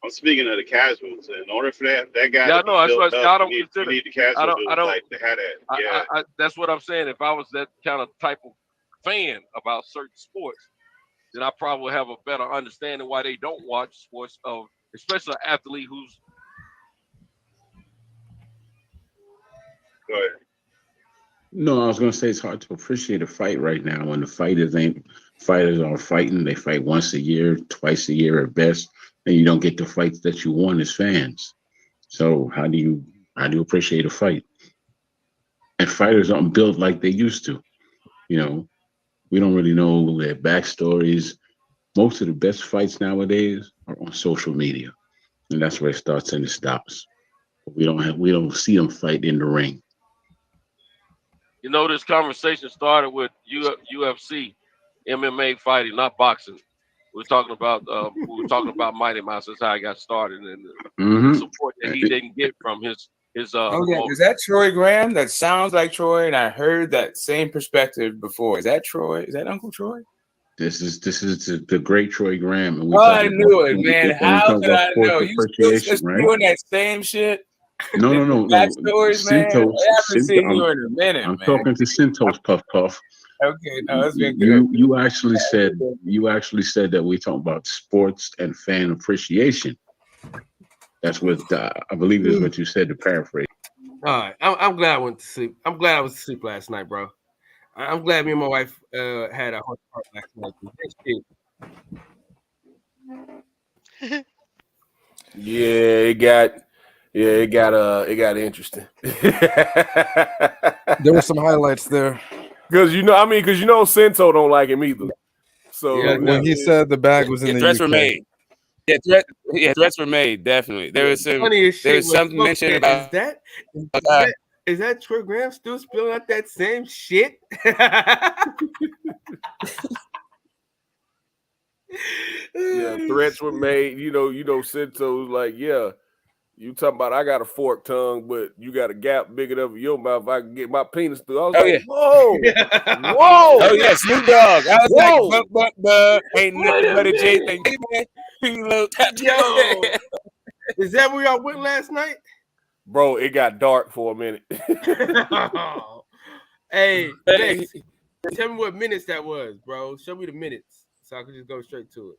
I'm speaking of the casuals. In order for that guy Yeah, to no, that's be what built I up, don't you need, consider. you need the casual I dudes don't. like to have that. Yeah. That's what I'm saying. If I was that kind of type of fan about certain sports, then I probably would have a better understanding why they don't watch sports of, especially an athlete who's. Go ahead. No, I was gonna say it's hard to appreciate a fight right now when the fighters are fighting. They fight once a year, twice a year at best, and you don't get the fights that you want as fans. So how do you appreciate a fight? And fighters aren't built like they used to. You know, we don't really know their backstories. Most of the best fights nowadays are on social media, and that's where it starts and it stops. We don't see them fight in the ring. You know, this conversation started with UFC, MMA fighting, not boxing. We were talking about Mighty Mouse. That's how I got started, and the support that he didn't get from his. Oh yeah, is that Troy Graham? That sounds like Troy, and I heard that same perspective before. Is that Troy? Is that Uncle Troy? This is the great Troy Graham. And I knew it, man. How could I know? You still just right? doing that same shit? No. Backstories, man. I haven't seen you in a minute, I'm man. talking to Cintos, Puff. Okay, no, that's been good. You actually said that we talk about sports and fan appreciation. That's what I believe is what you said, to paraphrase. All right, I'm glad I went to sleep. I'm glad I was asleep last night, bro. I'm glad me and my wife had a heart last night. It got interesting. There were some highlights there. Because Sento don't like him either. So when he said the bag was in the threats UK. were made. Threats were made. Definitely, there was something mentioned about is that Troy Graham still spilling out that same shit? Yeah, threats were made. Sento's like, yeah, you talking about I got a forked tongue, but you got a gap big enough in your mouth. I can get my penis through. I was whoa. Oh yeah, Snoop Dogg. I was like, but ain't nothing but a J thing. Yo, is that where y'all went last night? Bro, it got dark for a minute. Hey, Dex, tell me what minutes that was, bro. Show me the minutes so I can just go straight to it.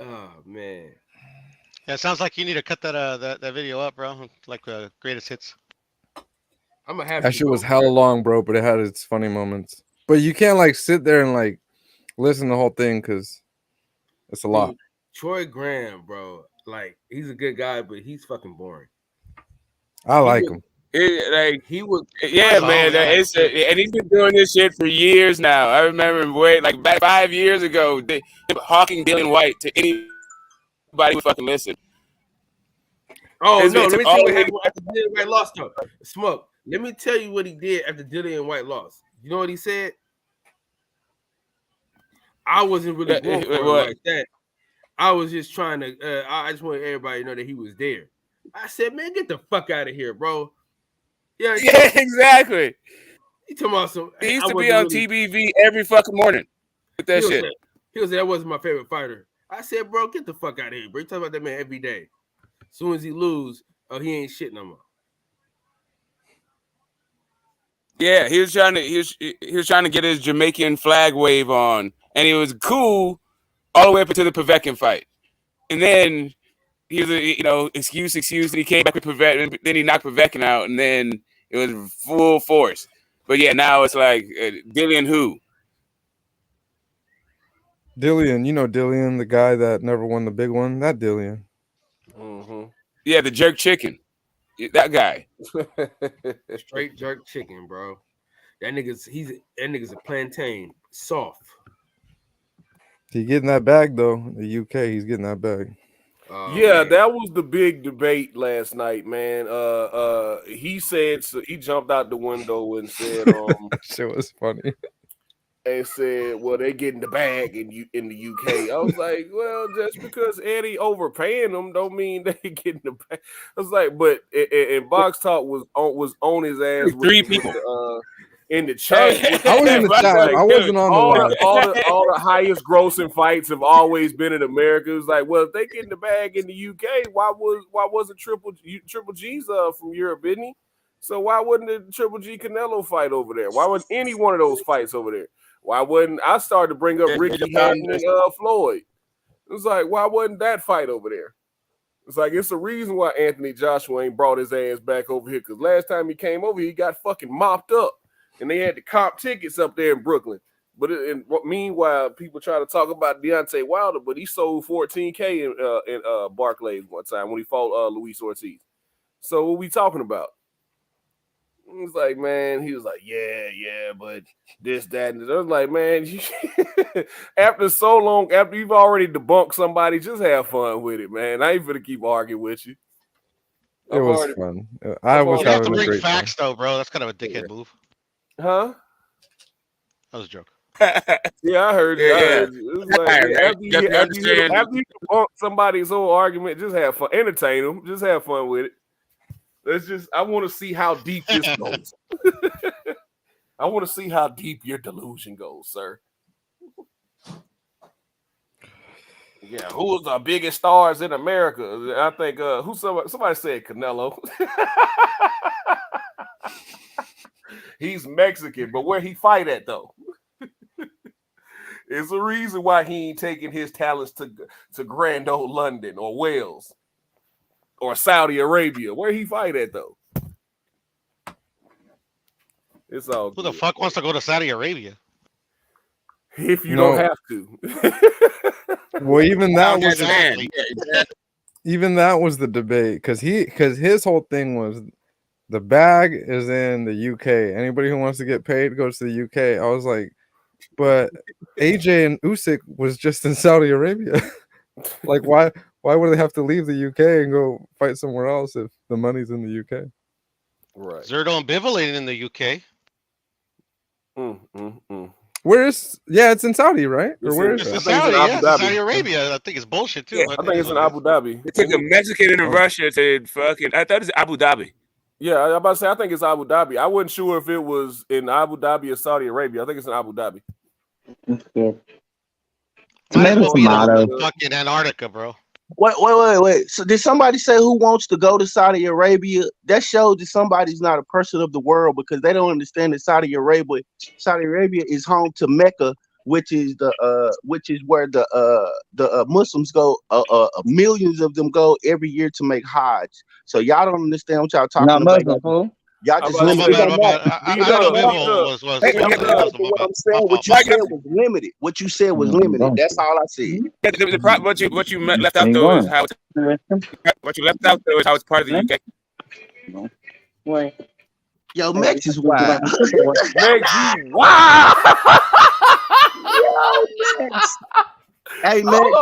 Oh man. Yeah, it sounds like you need to cut that video up, bro. Like greatest hits. I'm gonna have That shit was hella long, bro, but it had its funny moments. But you can't like sit there and like listen to the whole thing because it's a lot. Dude, Troy Graham, bro, like he's a good guy, but he's fucking boring. I like him. He was, yeah, man. And he's been doing this shit for years now. I remember like back 5 years ago, hawking Dillian White to anybody who fucking listen. Oh no, let me tell you what happened after Dillian White lost though. Smoke. Let me tell you what he did after Dillian White lost. You know what he said? I wasn't really going for it like that. I was just trying to. I just wanted everybody to know that he was there. I said, man, get the fuck out of here, bro. Yeah, exactly. He talking about some. He used to be on TBV every fucking morning with that shit. He was that wasn't my favorite fighter. I said, bro, get the fuck out of here, bro. You talking about that man every day. As soon as he lose, he ain't shit no more. Yeah, he was trying to get his Jamaican flag wave on, and he was cool all the way up until the Povetkin fight, and then he was excuse, and he came back with Povetkin, then he knocked Povetkin out, and then it was full force. But yeah, now it's like Dillian who? Dillian, you know Dillian, the guy that never won the big one. That Dillian. Mm-hmm. Yeah, the jerk chicken. That guy. Straight jerk chicken, bro. That nigga's a plantain. Soft. He getting that bag though. The UK, he's getting that bag. Yeah, that was the big debate last night, man. He said he jumped out the window and said, that shit was funny. And said, well, they getting the bag in the UK. I was like, well, just because Eddie overpaying them don't mean they getting the bag. I was like, but and Box Talk was on his ass. Three people in the chat. I was in the chat. Like, I wasn't on all the highest grossing fights have always been in America. It was like, well, if they getting the bag in the UK, why wasn't Triple G's from Europe, didn't he? So why wouldn't the Triple G Canelo fight over there? Why wasn't any one of those fights over there? Why wouldn't I started to bring up Ricky Hatton and Floyd? It was like, why wasn't that fight over there? It's like, it's a reason why Anthony Joshua ain't brought his ass back over here. Because last time he came over, he got fucking mopped up. And they had to comp tickets up there in Brooklyn. But meanwhile, people try to talk about Deontay Wilder, but he sold $14K in Barclays one time when he fought Luis Ortiz. So what we talking about? He was like, man, he was like, yeah, but this, that, and I was like, man, after so long, after you've already debunked somebody, just have fun with it, man. I ain't gonna keep arguing with you. It was fun. I was having having to a bring great facts though, bro. That's kind of a dickhead move. Huh? That was a joke. Yeah, I heard you. I heard you. It was like, after you debunk somebody's whole argument, just have fun, entertain them, just have fun with it. I want to see how deep this goes. I want to see how deep your delusion goes, sir. Yeah, who was the biggest stars in America? I think somebody said Canelo. He's Mexican, but where he fight at though? It's a reason why he ain't taking his talents to Grand Old London or Wales. Or Saudi Arabia. Where he fight at though? It's all Who the fuck wants to go to Saudi Arabia? If you don't have to. Well, even that was the debate because his whole thing was the bag is in the UK. Anybody who wants to get paid goes to the UK. I was like, but AJ and Usyk was just in Saudi Arabia. Like, why would they have to leave the UK and go fight somewhere else if the money's in the UK? Right. Zerto and Bivol in the UK. It's in Saudi, right? Or where is it? It's Saudi Arabia. I think it's bullshit too. Yeah, I think it's in Abu Dhabi. It took a Mexican and a Russia to fucking. I thought it was Abu Dhabi. Yeah, I was about to say I think it's Abu Dhabi. I wasn't sure if it was in Abu Dhabi or Saudi Arabia. I think it's in Abu Dhabi. Fucking Antarctica, bro. Wait. So did somebody say who wants to go to Saudi Arabia? That shows that somebody's not a person of the world because they don't understand that Saudi Arabia is home to Mecca, which is where the Muslims go. Millions of them go every year to make Hajj. So y'all don't understand what y'all talking about. Muslim, Y'all just limited. I know Vivo was Hey, what I'm saying, what you said was limited. What you said was limited. That's all I said. What you left out though is how it's part of the UK. What? Yo, Mex is wild. Mex, you wild. Yo, Mex. Hey, Mex. Hold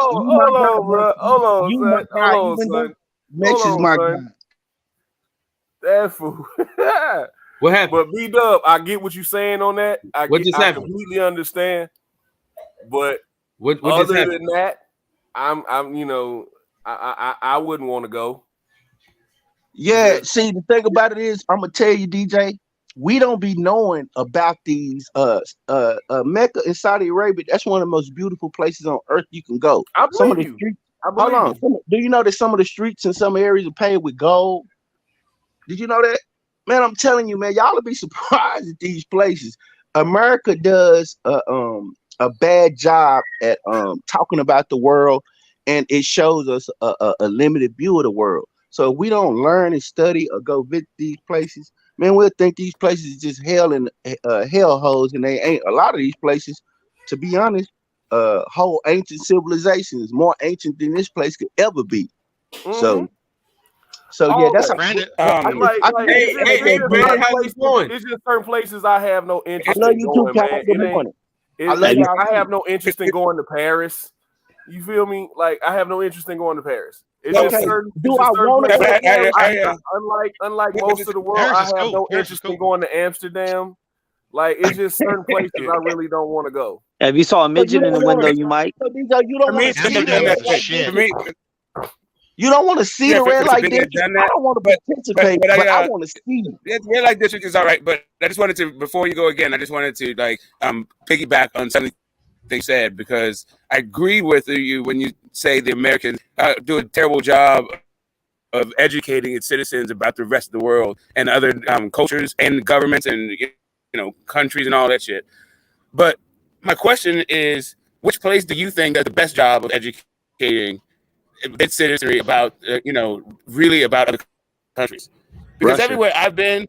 on, bro. Hold on, son. Mex is my guy. That fool. What happened? But B-Dub, I get what you're saying on that. I completely understand. But what other than that, I'm you know, I wouldn't want to go. Yeah, see, the thing about it is, I'm gonna tell you, DJ, we don't be knowing about these Mecca in Saudi Arabia. That's one of the most beautiful places on earth you can go. Some of the streets. Hold on. Do you know that some of the streets in some areas are paved with gold? Did you know that? Man, I'm telling you, man, y'all will be surprised at these places. America does a bad job at talking about the world, and it shows us a limited view of the world. So if we don't learn and study or go visit these places, man, we'll think these places is just hell and hell holes, and they ain't. A lot of these places, to be honest, whole ancient civilizations, more ancient than this place could ever be. So yeah, that's Brandon. Hey, Brandon, how's it going? It's just certain places I have no interest I love in you going, too, man. Kyle. Good morning. I have no interest in going to Paris. You feel me? Like I have no interest in going to Paris. It's just certain. Unlike most of the world, I have no interest in going to Amsterdam. Like it's just certain places I really don't want to go. If you saw a midget in the window, you might. You don't want to see the You don't want to see the red light district. I don't want to participate, but I want to see. Red light district is all right, but I just wanted to, before you go again, I just wanted to piggyback on something they said, because I agree with you when you say the Americans do a terrible job of educating its citizens about the rest of the world and other cultures and governments and countries and all that shit. But my question is, which place do you think does the best job of educating its citizenry about really about other countries? Because Russia. everywhere I've been,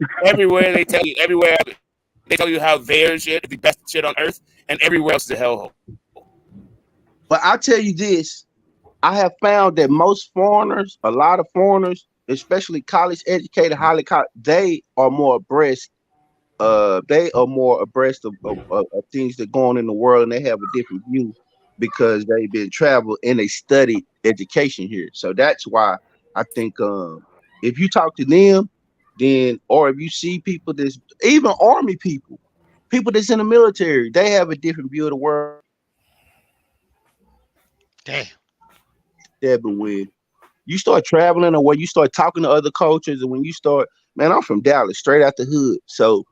they tell you how their shit is the best shit on earth, and everywhere else is a hellhole. But I'll tell you this, I have found that most foreigners, a lot of foreigners, especially college educated, they are more abreast. They are more abreast of things that go on in the world, and they have a different view because they've been traveled and they studied education here. So that's why I think if you talk to them, then, or if you see people that's even army people that's in the military, they have a different view of the world. Damn. But when you start traveling or when you start talking to other cultures, and when you start, man, I'm from Dallas, straight out the hood. So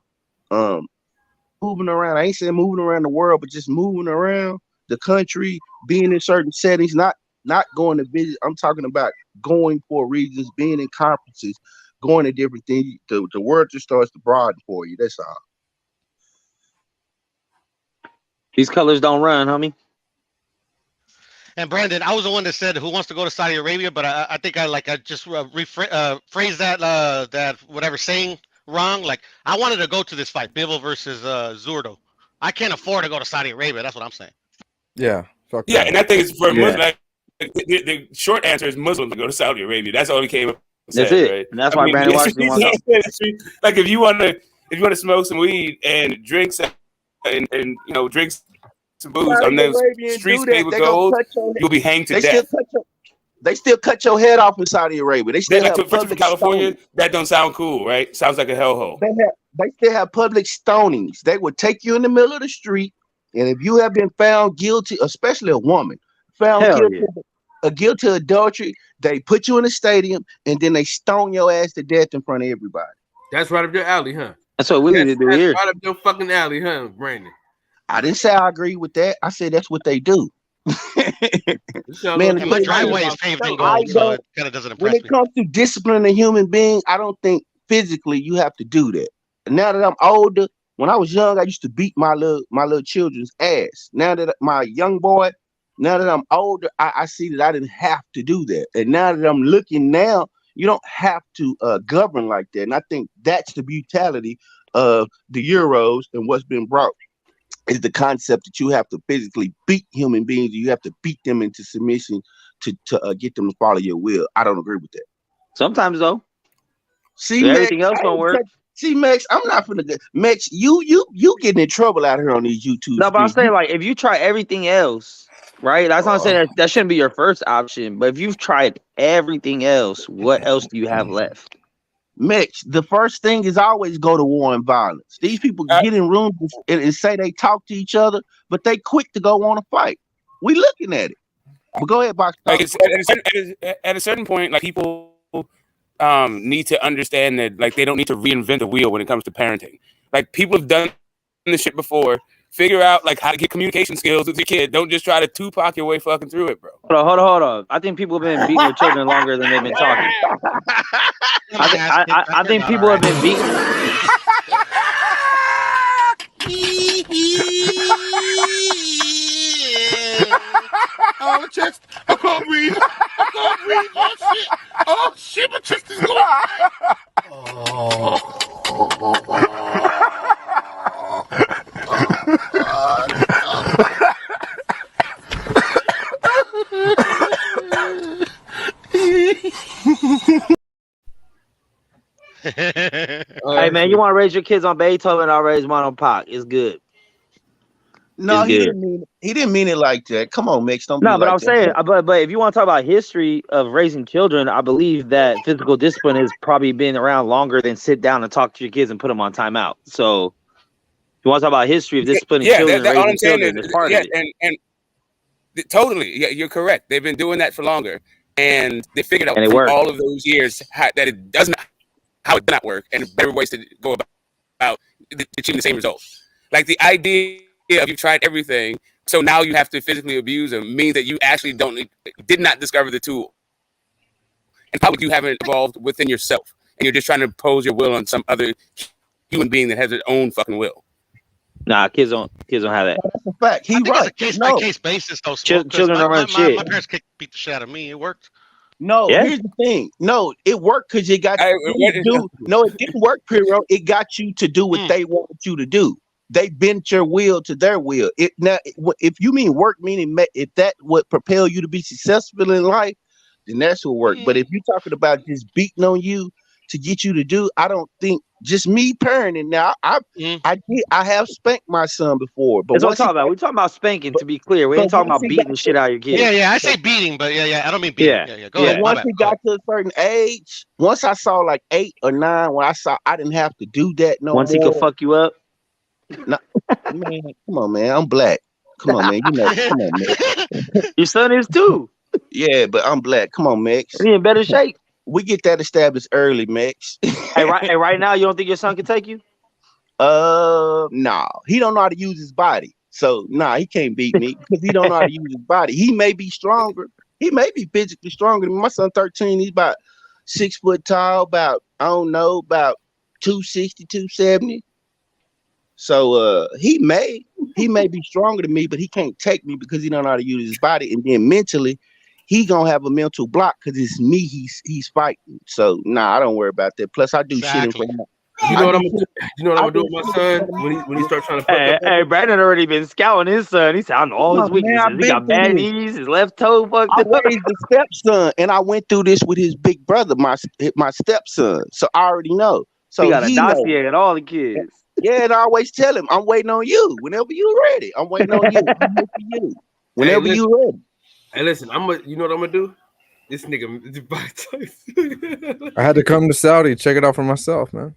moving around, I ain't saying moving around the world, but just moving around the country, being in certain settings, not going to visit. I'm talking about going for reasons, being in conferences, going to different things. The world just starts to broaden for you. That's all. These colors don't run, homie. And Brandon, I was the one that said who wants to go to Saudi Arabia, but I think I just rephrased that whatever saying wrong. Like I wanted to go to this fight, Bivol versus Zurdo. I can't afford to go to Saudi Arabia. That's what I'm saying. Yeah. Fuck yeah, that. and I think it's for Muslims. The short answer is Muslims to go to Saudi Arabia. That's all he came up and said, That's it. right? And that's why Brandon Washington wants to. Like if you want to smoke some weed and drink and drink some booze on those streets paved with gold, you'll be hanged to death. They still cut your head off in Saudi Arabia. They still have from California. That don't sound cool, right? Sounds like a hellhole. They still have public stonings. They would take you in the middle of the street, and if you have been found guilty, especially a woman found guilty of adultery, they put you in a stadium and then they stone your ass to death in front of everybody. That's right up your alley, huh? That's what we need to do here. Right up your fucking alley, huh, Brandon? I didn't say I agree with that. I said that's what they do. Man, my driveway is paved in gold, so it kind of doesn't impress me. When it comes to disciplining a human being, I don't think physically you have to do that. Now that I'm older, when I was young, I used to beat my little children's ass. Now that I'm older, I see that I didn't have to do that. And now that I'm looking now, You don't have to govern like that. And I think that's the brutality of the Euros and what's been brought is the concept that you have to physically beat human beings. You have to beat them into submission to get them to follow your will. I don't agree with that. Sometimes though. See, But Max, everything else don't work. See, Max, I'm not finna get Max. You getting in trouble out here on these YouTube. No, but I'm streets. saying like if you try everything else, right? That's not saying that shouldn't be your first option. But if you've tried everything else, what else do you have left? Mitch, the first thing is always go to war and violence. These people get in rooms and say they talk to each other, but they quick to go on a fight. We looking at it. But go ahead, Box. Like at a certain point, like people need to understand that like they don't need to reinvent the wheel when it comes to parenting. Like people have done this shit before. Figure out like how to get communication skills with your kid. Don't just try to Tupac your way fucking through it, bro. Hold on. I think people have been beating their children longer than they've been talking. I think people have been beating. Oh, my chest. I can't breathe. Oh, shit. My chest is going. Hey man, you want to raise your kids on Beethoven? I'll raise mine on Pac. It's good. No, It's he good. didn't mean it like that. Come on, Mix. Don't No, be but like I'm saying, but if you want to talk about history of raising children, I believe that physical discipline has probably been around longer than sit down and talk to your kids and put them on timeout. So, if you want to talk about history of disciplining children, all I'm raising saying children, is, it's part of it. and totally, yeah, you're correct. They've been doing that for longer, and they figured out And it through worked. all of those years that it does not, how it does not work, and better ways to go about achieving the same result. Like the idea of you tried everything, so now you have to physically abuse them means that you actually did not discover the tool, and probably you haven't evolved within yourself, and you're just trying to impose your will on some other human being that has their own fucking will. Nah, kids don't have that. That's a fact. He I think right. it's a case by case basis, though. Children Smoke, 'cause don't run shit. my parents kicked beat the shit out of me. It worked. No, Yeah. here's the thing. No, it worked because it got you to do. No, it didn't work, Piro. It got you to do what they wanted you to do. They bent your will to their will. If you mean work, meaning if that would propel you to be successful in life, then that's what worked. But if you're talking about just beating on you to get you to do, I don't think just me parenting. Now, I have spanked my son before, but That's what I'm once talking about. We're talking about spanking, to be clear. We ain't talking about beating the shit out of your kids. Yeah, I say beating, but yeah, I don't mean beating. Yeah. Go ahead. Once he got to a certain age, once I saw like 8 or 9, when I saw I didn't have to do that no Once more. he could fuck you up. No, man, come on, man. I'm black. Come on, man. You know, come on, man. Your son is too. Yeah, but I'm black. Come on, Max. He in better shape. We get that established early, Max. Hey, right now, you don't think your son can take you? Nah. He don't know how to use his body. So nah, he can't beat me because he don't know how to use his body. He may be stronger. He may be physically stronger than me. My son 13. He's about 6 foot tall, about 260, 270. So he may be stronger than me, but he can't take me because he don't know how to use his body. And then mentally, he gonna have a mental block because it's me he's fighting. So nah, I don't worry about that. Plus, I do shit in front of. You know what I'm gonna do with my son when he starts trying to. Hey, Brandon already been scouting his son. He said, I know all his weaknesses. He got bad knees, his left toe fucked I up. raised the stepson, and I went through this with his big brother, my stepson. So I already know. So he got a knows. dossier and all the kids. Yeah, and I always tell him, I'm waiting on you. Whenever you're ready, I'm waiting on you. I'm here for you. Whenever you're ready. Hey, listen, you know what I'm gonna do? This nigga. I had to come to Saudi, check it out for myself, man.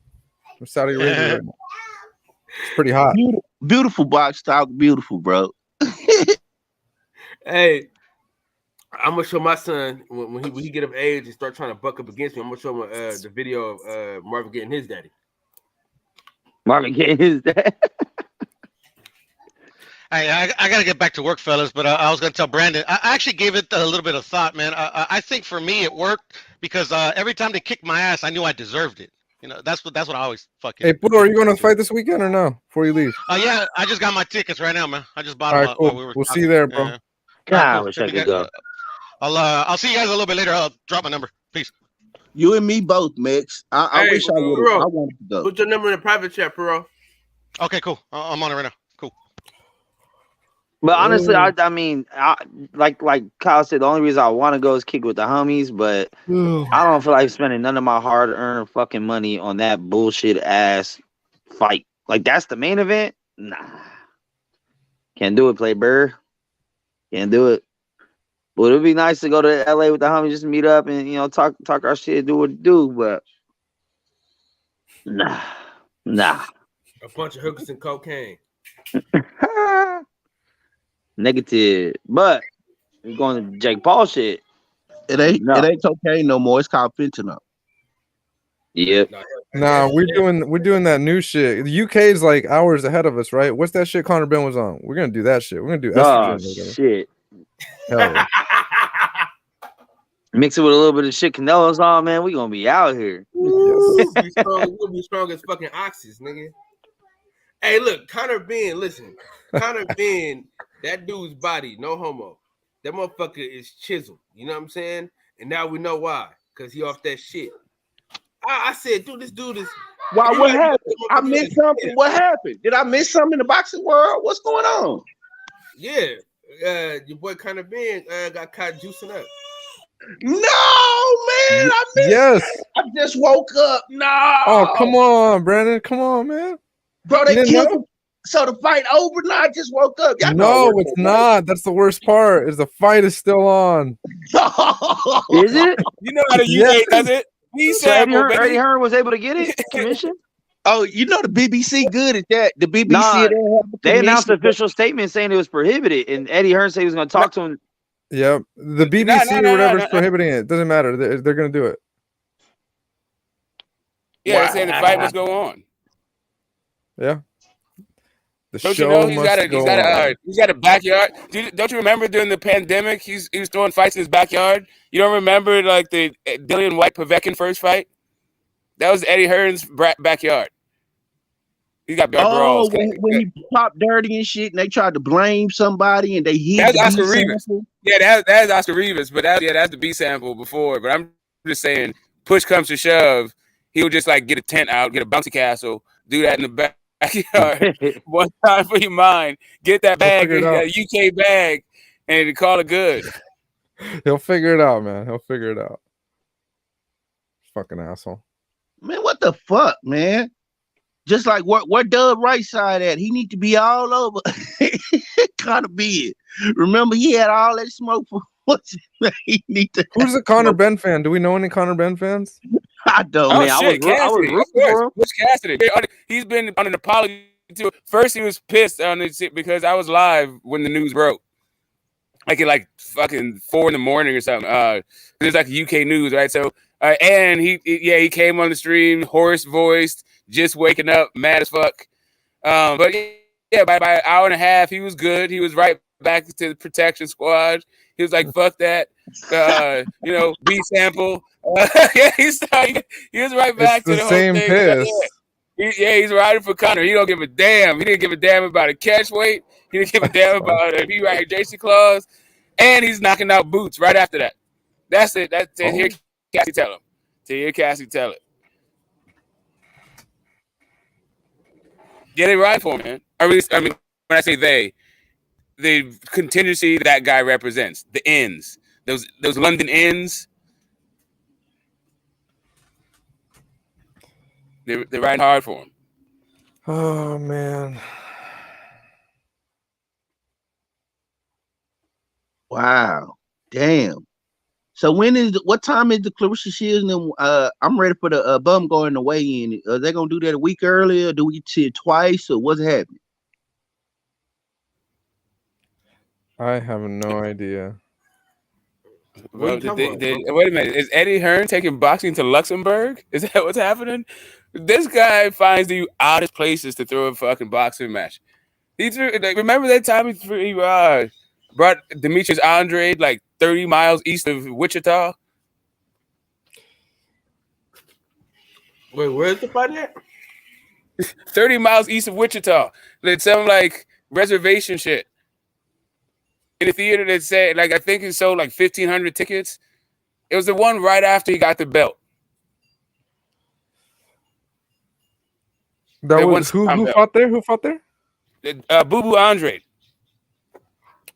From Saudi Arabia right now. It's pretty hot. Beautiful box talk, beautiful, bro. Hey, I'm gonna show my son when he get of age and start trying to buck up against me. I'm gonna show him the video of Marvin getting his daddy. Marvin getting his dad. Hey, I got to get back to work, fellas, but I was going to tell Brandon. I actually gave it a little bit of thought, man. I think for me it worked because every time they kicked my ass, I knew I deserved it. You know, that's what I always fucking. Hey, Pudo, are you going to fight this weekend or no? Before you leave. Yeah, I just got my tickets right now, man. I just bought All them right, while cool. we were We'll talking. see you there, bro. Yeah. God, I wish I could go. I'll see you guys a little bit later. I'll drop my number. Peace. You and me both, Mex. I Hey, wish I would have. I Perot, wanted to go. put your number in the private chat, Perot. Okay, cool. I'm on it right now. Cool. But honestly, I mean, like Kyle said, the only reason I want to go is kick with the homies. But I don't feel like spending none of my hard-earned fucking money on that bullshit ass fight. Like that's the main event. Nah, can't do it, play Burr. Can't do it. But it'd be nice to go to LA with the homies, just meet up and talk our shit, do what it do. But nah. A bunch of hookers and cocaine. Negative. But we're going to Jake Paul shit. It ain't cocaine no more. It's called fentanyl. Yep. Nah, we're doing that new shit. The UK is like hours ahead of us, right? What's that shit Conor Ben was on? We're gonna do that shit. We're gonna do estrogen. Shit. Hell yeah. Mix it with a little bit of shit Canelo's on, man. We gonna be out here. We'll be strong as fucking oxys, nigga. Hey, look, Conor Ben, listen. Conor Ben, that dude's body, no homo. That motherfucker is chiseled. You know what I'm saying? And now we know why. Because he off that shit. I said, dude, this dude is... Why? What happened? I missed something. What happened? Did I miss something in the boxing world? What's going on? Yeah. Your boy Conor Ben got caught juicing up. No, man. I missed Yes. it. I just woke up. No. Oh, come on, Brandon. Come on, man. Bro, they You didn't killed know? him. So the fight over now? I just woke up. Y'all No, know it's not. That's the worst part. Is the fight is still on. Is it? You know how the UK Yes. does it? We So Eddie Hearn was able to get it commission? Oh, you know the BBC good at that. The BBC Nah, they announced an commission. official statement saying it was prohibited, and Eddie Hearn said he was going to talk to him. Yep. The BBC or whatever is prohibiting it. Doesn't matter. They're gonna do it. Yeah, they're saying the fight must go on. Yeah. The Don't you show know must he's got a backyard? Don't you remember during the pandemic he was throwing fights in his backyard? You don't remember like the Dillian White Povetkin first fight? That was Eddie Hearn's backyard. He got brawls. When he popped dirty and shit, and they tried to blame somebody, and they hid That's the Oscar B Rivas. sample. Yeah, that's Oscar Rivas, but that's the B sample before. But I'm just saying, push comes to shove, he would just like get a tent out, get a bouncy castle, do that in the backyard one time for your mind, get that bag, figure it out. that UK bag, and call it good. He'll figure it out, man. He'll figure it out. Fucking asshole. Man, what the fuck, man? Just like where Doug right side at? He need to be all over. Kind of big. Remember, he had all that smoke for what's his name? He need to. Who's a Conor Ben fan? Do we know any Conor Ben fans? I don't. Oh Man, shit, Cassidy, of course. Butch Cassidy. He's been on an apology to. First, he was pissed on it because I was live when the news broke, like at fucking 4 a.m. or something. It was like UK news, right? So, and he came on the stream, hoarse voiced, just waking up, mad as fuck. But yeah, by an hour and a half, he was good. He was right back to the protection squad. He was like, "Fuck that," B sample. Yeah, he was right back It's to the the same whole thing. piss. He's riding for Conor. He don't give a damn. He didn't give a damn about a catch weight. He didn't give a damn about if he riding JC Claus, and he's knocking out Boots right after that. That's it. That's it. Here, Cassie tell him. Here, Cassie tell it. Get it right for him, man. I mean, when I say they, the contingency that guy represents, the ends, those London ends, they're riding hard for him. Oh man. Wow. Damn. So what time is the Clarissa Shields? And I'm ready for the bum going the weigh-in. Are they gonna do that a week earlier? Or do we see it twice, or what's happening? I have no idea. Well, wait a minute. Is Eddie Hearn taking boxing to Luxembourg? Is that what's happening? This guy finds the oddest places to throw a fucking boxing match. Remember that time he brought Demetrius Andrade like 30 miles east of Wichita? Wait, where's the fight at? 30 miles east of Wichita. It's some like reservation shit. In a theater that said, I think he sold like 1,500 tickets. It was the one right after he got the belt. That They was won who fought there? Who fought there? Boo Boo Andre.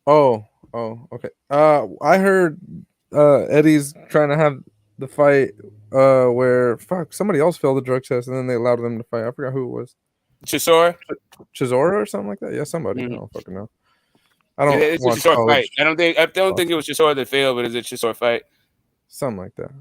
Oh, okay. I heard Eddie's trying to have the fight where somebody else failed the drug test and then they allowed them to fight. I forgot who it was. Chisora or something like that. Yeah, somebody. I don't fucking know. I Yeah, don't it's a watch Chisora college. fight. I don't think it was Chisora that failed, but it's a Chisora fight. Something like that.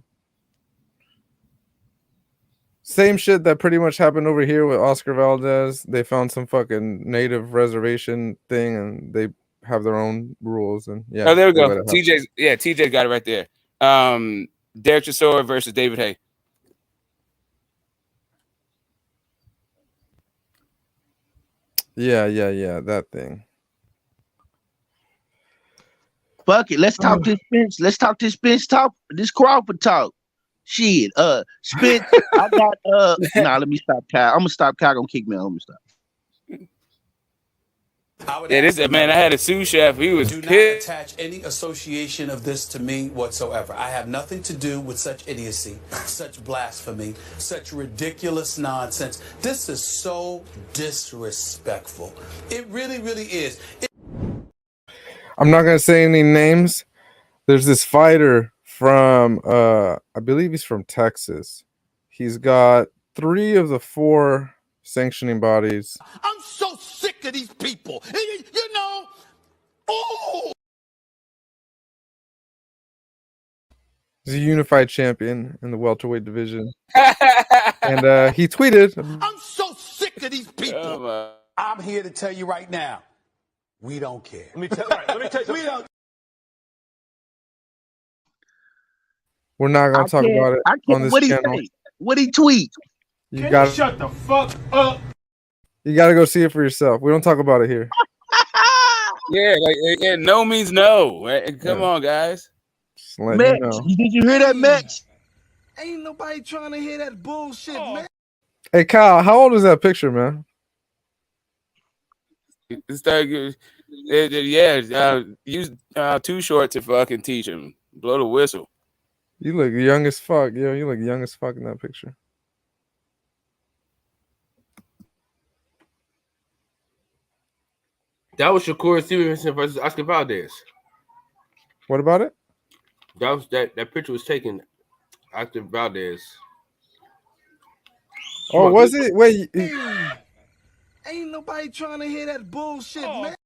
Same shit that pretty much happened over here with Oscar Valdez. They found some fucking native reservation thing and they have their own rules. And yeah. Oh, there we they go. let it happen. TJ got it right there. Derek Chisora versus David Haye. Yeah, that thing. Fuck it. Let's talk this Spence. Let's talk this Spence talk. This Crawford talk. Shit. Spence. I got nah, let me stop Kyle. I'm gonna stop Kyle. Gonna kick me out. I'm gonna stop. Yeah, this man. I had a sous chef. He was Do not pissed. attach any association of this to me whatsoever. I have nothing to do with such idiocy, such blasphemy, such ridiculous nonsense. This is so disrespectful. It really, really is. I'm not gonna say any names. There's this fighter from I believe he's from Texas. He's got 3 of the 4 sanctioning bodies. I'm so sick of these people. You know, oh. He's a unified champion in the welterweight division. And he tweeted, I'm so sick of these people. I'm here to tell you right now, we don't care. Let me tell you. We don't. we're not gonna talk about it on this What he channel. say? What he tweet? You gotta shut the fuck up. You gotta go see it for yourself. We don't talk about it here. Yeah, no means no. Right? Come on, guys. Just letting you know. Did you hear that, Max? Ain't nobody trying to hear that bullshit, man. Hey Kyle, how old is that picture, man? Use Too Short to fucking teach him. Blow the whistle. You look young as fuck, yo. You look young as fuck in that picture. That was Shakur Stevenson versus Oscar Valdez. What about it? That picture was taken after Valdez. Oh, was it? Wait, Ain't nobody trying to hear that bullshit, man.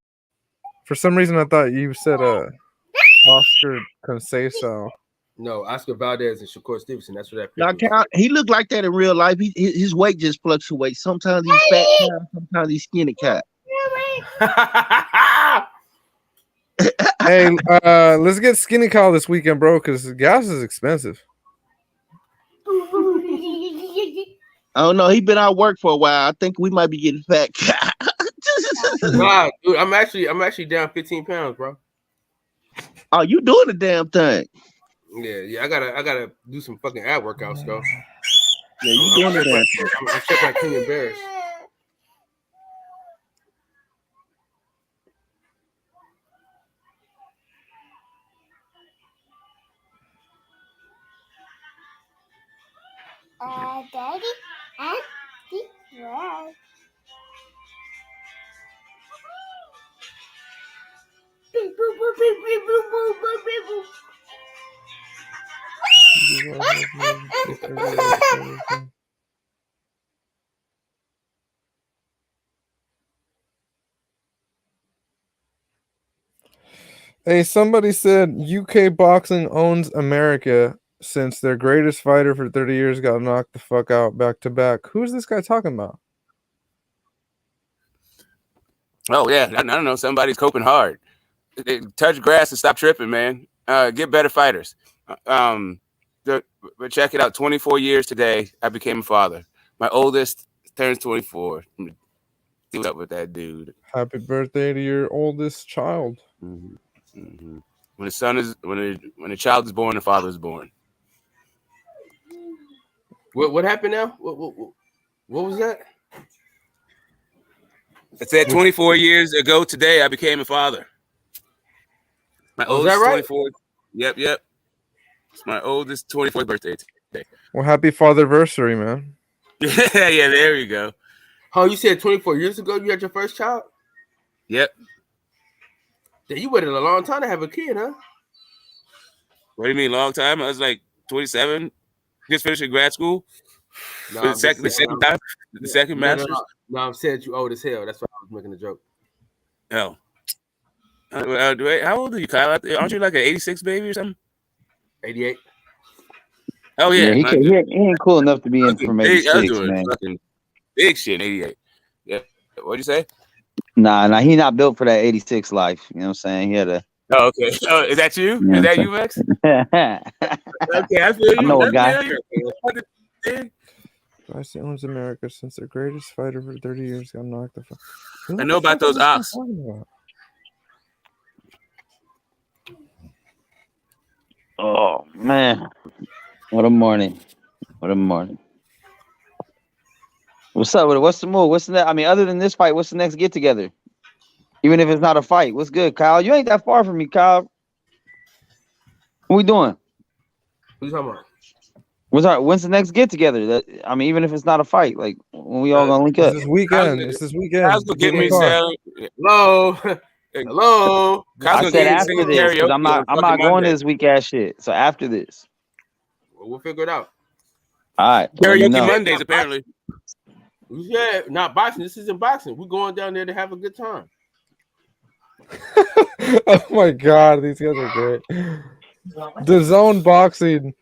for some reason I thought you said Oscar Conceição. No, Oscar Valdez and Shakur Stevenson. That's what that Now, picture Kyle, he looked like that in real life. His weight just fluctuates. Sometimes he's fat, Kyle, sometimes he's skinny, Kyle. Hey, let's get Skinny Kyle this weekend, bro, because gas is expensive. I don't know. He been out of work for a while. I think we might be getting fat. Nah, dude, I'm actually down 15 pounds, bro. Oh, you doing the damn thing? Yeah. I gotta do some fucking ab workouts, though. Yeah, you doing the damn thing. I'm checking out King and Bears. Daddy and the world. Beep, boop, boop, beep, beep, boop, boop, boop, beep, boop. Hey, somebody said UK boxing owns America since their greatest fighter for 30 years got knocked the fuck out back to back. Who's this guy talking about? Oh yeah, I don't know. Somebody's coping hard. Touch grass and stop tripping, man. Get better fighters. But check it out. 24 years today, I became a father. My oldest turns 24. What's up with that dude? Happy birthday to your oldest child. Mm-hmm. Mm-hmm. When the child is born, the father is born. What happened now? What was that? I said 24 years ago today, I became a father. My oldest, that right? 24. Yep. It's my oldest 24th birthday today. Well, happy fatherversary, man. Yeah, there we go. Oh, you said 24 years ago you had your first child? Yep. Then you waited a long time to have a kid, huh? What do you mean, long time? I was like 27, just finishing grad school. No, For I'm the second time, the second master's. No, I'm saying you old as hell. That's why I was making a joke. Oh. Wait, how old are you, Kyle? Aren't you like an 86 baby or something? 88. Oh, yeah. He ain't cool enough to be in from I was 86, doing man. fucking big shit in 88. Yeah. What'd you say? Nah, he not built for that 86 life. You know what I'm saying? He had a. Oh, okay. Oh, is that you? Yeah, Is that you, Max? Okay, I feel you. I know a I guy. feel you. Vice owns America since the greatest fighter for 30 years got knocked the fuck. I know about those ox. Oh man, what a morning! What a morning! What's up with it? What's the move? What's the next? I mean, other than this fight, what's the next get together? Even if it's not a fight, what's good, Kyle? You ain't that far from me, Kyle. What we doing? What you talking about? When's the next get together? I mean, even if it's not a fight, like when we all gonna link up. This weekend. It's this weekend. Kyle's gonna get me Hello. Hello. I said after this because I'm not going to this weak ass shit. So after this, We'll figure it out. all right. let me Karaoke know. Mondays, apparently. Yeah, not boxing. This isn't boxing. We're going down there to have a good time. Oh my god, these guys are great. The Zone Boxing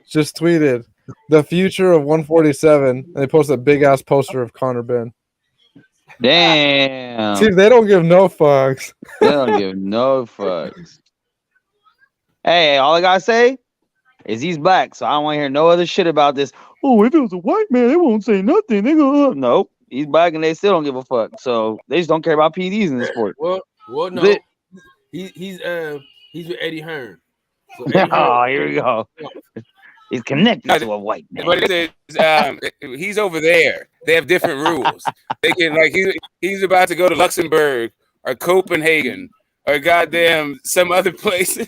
just tweeted the future of 147, and they posted a big ass poster of Conor Benn. Damn. See, they don't give no fucks. They don't give no fucks. Hey, all I gotta say is he's black, so I don't want to hear no other shit about this. Oh, if it was a white man, they won't say nothing. They go, nope. He's black, and they still don't give a fuck. So they just don't care about PDs in this sport. Well, no. Lit. He's with Eddie Hearn. So Eddie Oh, Hearn- here we go. He's connected to a white man. But it is, he's over there. They have different rules. They can he's about to go to Luxembourg or Copenhagen or goddamn some other place,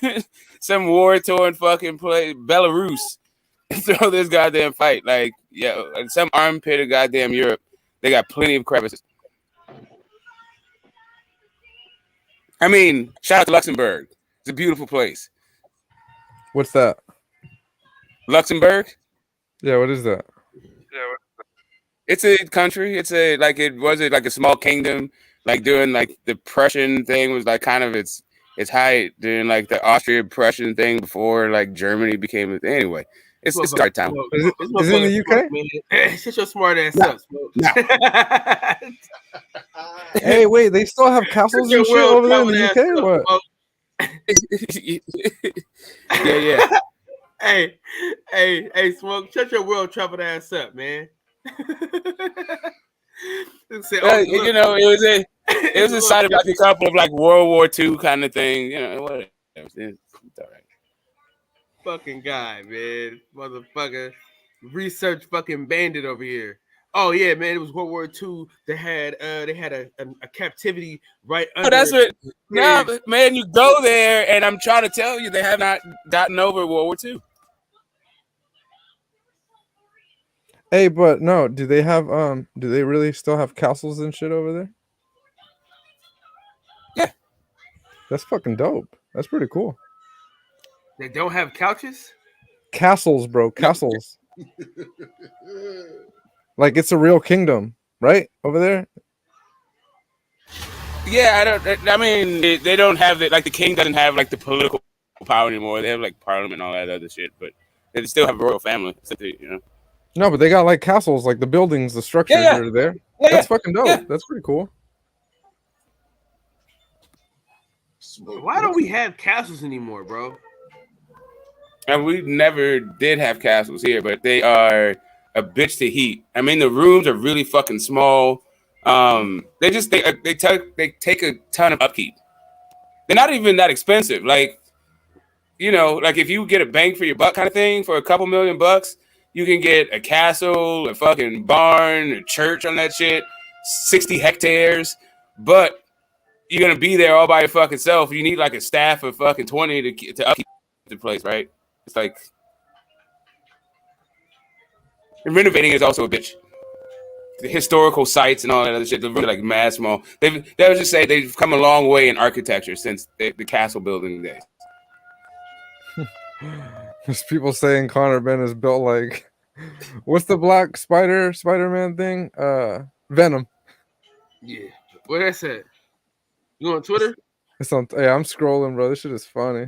some war-torn fucking place, Belarus, and throw this goddamn fight. Like, yeah, some armpit of goddamn Europe. They got plenty of crevices. I mean, shout out to Luxembourg. It's a beautiful place. What's that? Luxembourg? Yeah, what is that? It's a country. It's like a small kingdom. Like during like the Prussian thing was like kind of its height during like the Austria-Prussian thing before like Germany became anyway. It's our time. Is it in the UK? Shut your smart ass up, Smoke. Hey, wait, they still have castles and shit over there in the UK or what? Yeah. Hey, Smoke, shut your world traveled ass up, man. You know, it was a side of like a couple of like World War II kind of thing. You know, whatever. It's all right. Fucking guy, man, motherfucker, research fucking bandit over here. Oh yeah, man, it was World War II. They had a captivity right under. Oh, that's what. No, man, you go there, and I'm trying to tell you, they have not gotten over World War II. Hey, but no, do they really still have castles and shit over there? Yeah. That's fucking dope. That's pretty cool. They don't have couches? Castles, bro. Castles. Like it's a real kingdom, right? Over there? Yeah, I mean, they don't have it. Like the king doesn't have like the political power anymore. They have like parliament and all that other shit, but they still have a royal family. So they, you know. No, but they got like castles, like the buildings, the structures that are there. That's fucking dope. That's pretty cool. Why don't we have castles anymore, bro? And we never did have castles here, but they are a bitch to heat. I mean, the rooms are really fucking small. They take a ton of upkeep. They're not even that expensive. Like, you know, like if you get a bang for your buck kind of thing for a couple $1,000,000, you can get a castle, a fucking barn, a church on that shit, 60 hectares. But you're gonna be there all by your fucking self. You need like a staff of fucking 20 to upkeep the place, right? It's like, and renovating is also a bitch. the historical sites and all that other shit. They're really like mad small. They would just say they've come a long way in architecture since the castle building days. There's people saying Conor Ben is built like what's the black Spider-Man thing? Venom. Yeah. Where that's at? You on Twitter? It's on. Yeah, I'm scrolling, bro. This shit is funny.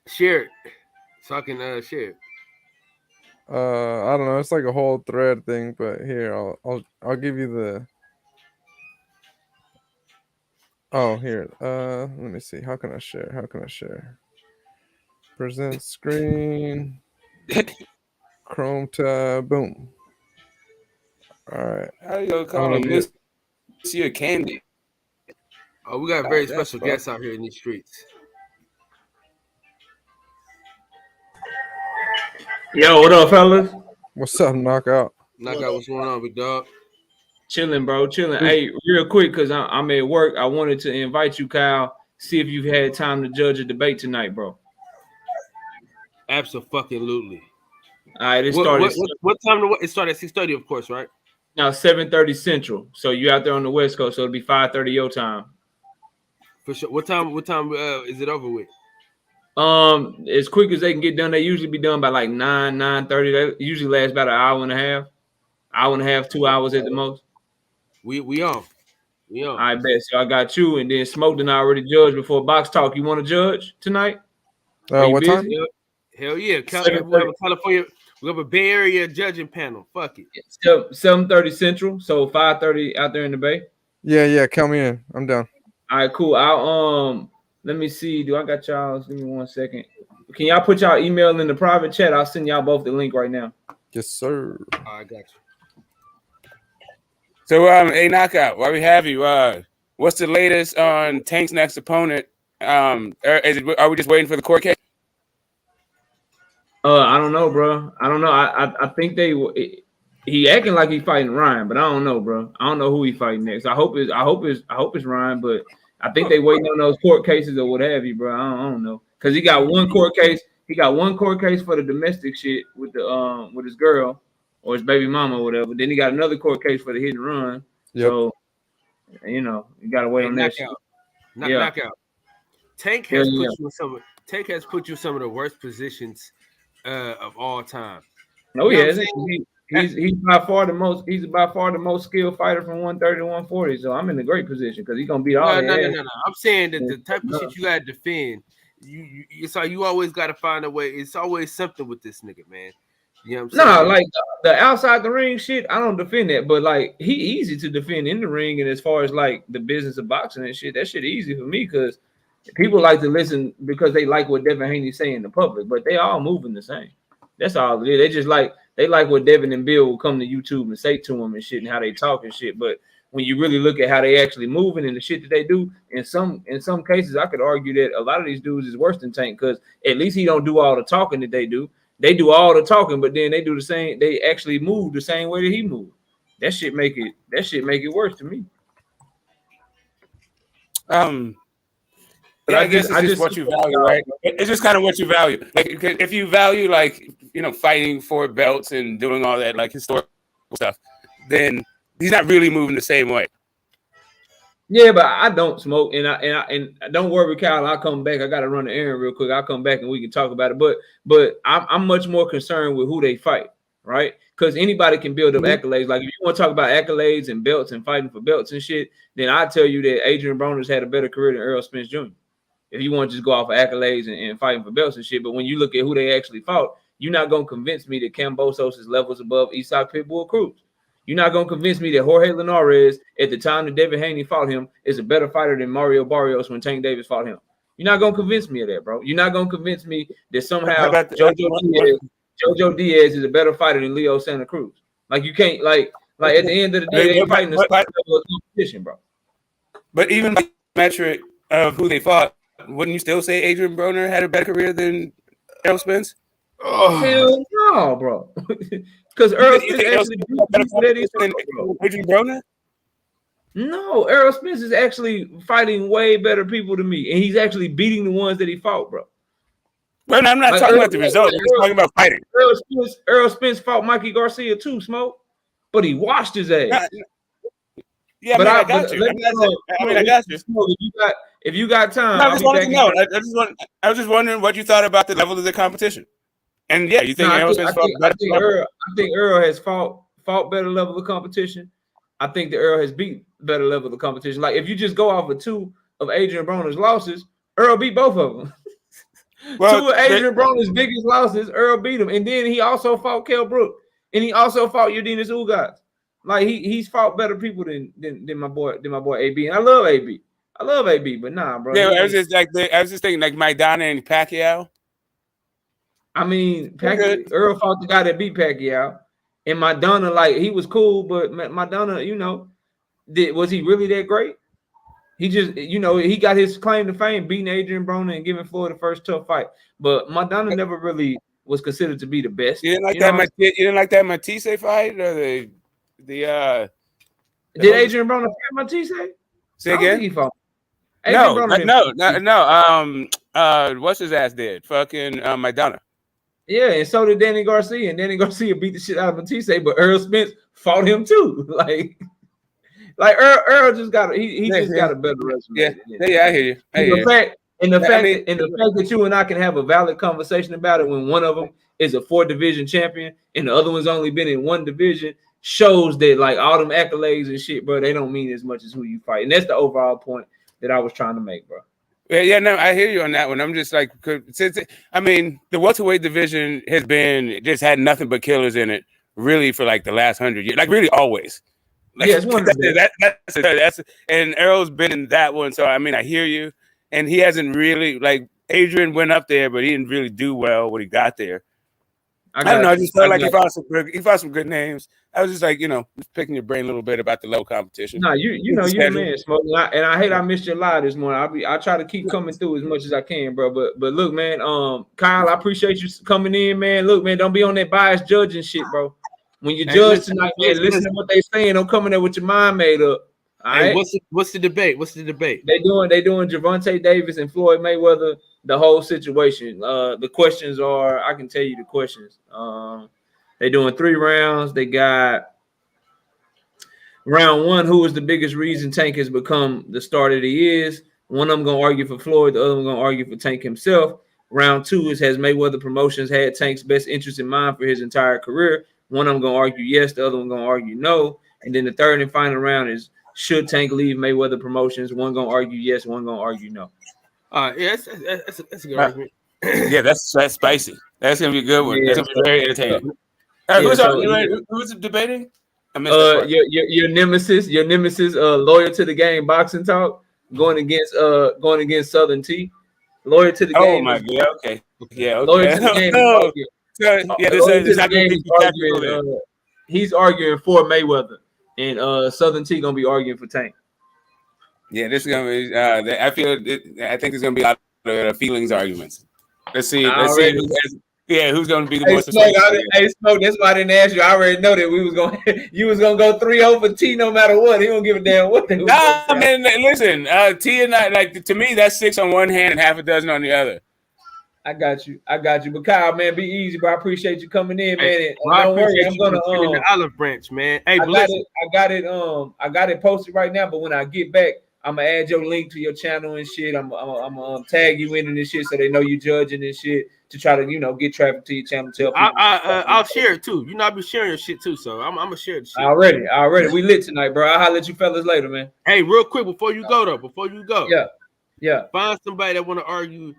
Share it. So I can share it. I don't know. It's like a whole thread thing, but here I'll give you the. Oh, here. Let me see. How can I share? Present screen. Chrome tab. Boom. All right. How you gonna call him Monsieur Candy? Oh, we got very special guests out here in these streets. Yo, what up, fellas? What's up, Knockout? Knockout, what's going on, big dog? Chilling, bro. Chilling. Hey, real quick, because I'm at work. I wanted to invite you, Kyle. See if you've had time to judge a debate tonight, bro. Absolutely. All right, it started. What time? It started at 6:30, of course, right? Now 7:30 Central. So you out there on the West Coast, so it'll be 5:30 your time. For sure. What time? Is it over with? As quick as they can get done. They usually be done by like 9:30. They usually last about an hour and a half, 2 hours at the most. We on. I bet. So I got you, and then Smoke and I already judged before Box Talk. You want to judge tonight? What time? Hell yeah. California. We have a Bay Area judging panel. Fuck it. 7:30 Central, so 5:30 out there in the Bay. Yeah. Count me in. I'm down. All right, cool. I'll let me see. Do I got y'all? Give me 1 second. Can y'all put y'all email in the private chat? I'll send y'all both the link right now. Yes, sir. I got you. So, hey, Knockout, while we have you, what's the latest on Tank's next opponent? Are we just waiting for the court case? I don't know, bro. I don't know. I think he acting like he's fighting Ryan, but I don't know, bro. I don't know who he fighting next. I hope it's Ryan, but I think they waiting on those court cases or what have you, bro. I don't know, because he got one court case. He got one court case for the domestic shit with the with his girl or his baby mama or whatever. Then he got another court case for the hit and run. Yep. So you gotta wait on that shit. Knockout. Tank has put you in some. Tank has put you in some of the worst positions of all time. Oh yeah, he's by far the most. He's by far the most skilled fighter from 130 to 140. So I'm in a great position because he's gonna beat all. No. I'm saying that the type of shit you gotta defend. It's like you always gotta find a way. It's always something with this nigga, man. You know what I'm saying? No, like the outside the ring shit, I don't defend that, but like he easy to defend in the ring, and as far as like the business of boxing and shit, that shit easy for me because people like to listen because they like what Devin Haney say in the public, but they all moving the same. That's all it is. They just like what Devin and Bill will come to YouTube and say to them and shit and how they talk and shit. But when you really look at how they actually moving and the shit that they do, in some cases, I could argue that a lot of these dudes is worse than Tank because at least he don't do all the talking that they do. They do all the talking, but then they do the same. They actually move the same way that he moved. That shit make it worse to me. But I guess it's just what you value, right? It's just kind of what you value. Like if you value fighting for belts and doing all that like historical stuff, then he's not really moving the same way. Yeah, but I don't smoke, and don't worry, Kyle. I'll come back. I gotta run the errand real quick. I'll come back and we can talk about it. But I'm much more concerned with who they fight, right? Because anybody can build up accolades. Like if you want to talk about accolades and belts and fighting for belts and shit, then I tell you that Adrian Broner's had a better career than Errol Spence Jr. If you want to just go off of accolades and fighting for belts and shit, but when you look at who they actually fought, you're not gonna convince me that Kambosos is levels above Isak Pitbull Cruz. You're not gonna convince me that Jorge Linares, at the time that Devin Haney fought him, is a better fighter than Mario Barrios when Tank Davis fought him. You're not gonna convince me of that, bro. You're not gonna convince me that somehow Jojo Diaz is a better fighter than Leo Santa Cruz. Like you can't like at the end of the day, they're fighting the same level of competition, bro. But even by metric of who they fought, wouldn't you still say Adrian Broner had a better career than Errol Spence? Oh hell no, bro. Because Errol Spence actually beat Adrian Broner. No, Errol Spence is actually fighting way better people than me, and he's actually beating the ones that he fought, bro. Well, I'm not talking about the result. I'm just talking about fighting. Errol Spence fought Mikey Garcia too, Smoke. but he washed his ass. Yeah, But I got you. I got you. If you got time, No, I I'll just be wanted back to know. I was just wondering what you thought about the level of the competition. And yeah, you think I Errol Spence fought better? I think Earl has fought better level of competition. I think the Earl has beat better level of competition. Like if you just go off of 2 of Adrian Broner's losses, Earl beat both of them. Well, 2 of Adrian Broner's biggest losses, Earl beat him, and then he also fought Kell Brook, and he also fought Yordenis Ugas. Like he's fought better people than my boy AB, and I love AB, but nah, bro. Yeah, I was just thinking like Maidana and Pacquiao. I mean, Earl fought the guy that beat Pacquiao, and Maidana, like he was cool, but Maidana, you know, was he really that great? He just, you know, he got his claim to fame beating Adrian Broner and giving Floyd the first tough fight, but Maidana never really was considered to be the best. You didn't like that Matisse fight or the Did Adrian Broner fight Matisse? Say again? He fought. No. What's his ass did? Fucking Maidana. Yeah, and so did Danny Garcia, and Danny Garcia beat the shit out of Matisse, but Earl Spence fought him too. Like Earl just got he just got a better resume. Yeah, I hear you. The fact that you and I can have a valid conversation about it when one of them is a 4-division champion and the other one's only been in 1 division shows that like all them accolades and shit, bro, they don't mean as much as who you fight. And that's the overall point that I was trying to make, bro. Yeah, no, I hear you on that one. I'm just like, I mean, the welterweight division has just had nothing but killers in it, really, for like the last 100 years, like really always. Like, yeah, it's one that's and Errol's been in that one, so I mean, I hear you. And he hasn't really like Adrian went up there, but he didn't really do well when he got there. I don't know. I just felt like he fought some good names. I was just like, you know, picking your brain a little bit about the low competition. No, you know, you're a man, Smoke. And I hate I missed your live this morning. I try to keep coming through as much as I can, bro. But look, man, Kyle, I appreciate you coming in, man. Look, man, don't be on that biased judging shit, bro. When you judge tonight, man, listen to what they saying. Don't come in there with your mind made up. All right? What's the debate? They doing Gervonta Davis and Floyd Mayweather, the whole situation. The questions are, I can tell you the questions. They doing 3 rounds. They got round 1, who is the biggest reason Tank has become the star that he is. One of them gonna argue for Floyd, the other one gonna argue for Tank himself. Round 2 is, has Mayweather Promotions had Tank's best interest in mind for his entire career? One of them gonna argue yes, the other one gonna argue no. And then the third and final round is, should Tank leave Mayweather Promotions? One gonna argue yes, one gonna argue no. Yeah, that's a good argument. Yeah, that's spicy. That's gonna be a good one. Yeah, that's gonna be very entertaining. Who's debating? I missed that part. Your nemesis, lawyer to the game, boxing talk, going against Southern T, lawyer to the game. Oh my god, okay, yeah, okay. Lawyer to the game. He's arguing for Mayweather, and Southern T gonna be arguing for Tank. Yeah, this is gonna be. I think there's gonna be a lot of feelings arguments. Let's see. Who's gonna be the most? Smoke. That's why I didn't ask you. I already know that you was gonna go 3-0 for T no matter what. He don't give a damn what they. Nah, man. Listen, T and I, like, to me, that's 6 on one hand and half a dozen on the other. I got you. But Kyle, man, be easy, bro. I appreciate you coming in, man. Hey, don't worry, I'm gonna the olive branch, man. Hey, I got it posted right now. But when I get back, I'm gonna add your link to your channel and shit. I'm gonna tag you in this shit so they know you judging this shit to try to, you know, get traffic to your channel. Tell people. I'll share it too. You know, I be sharing your shit too, so I'm gonna share the shit. Already. We lit tonight, bro. I'll holler at you fellas later, man. Hey, real quick before you go. Yeah. Find somebody that want to argue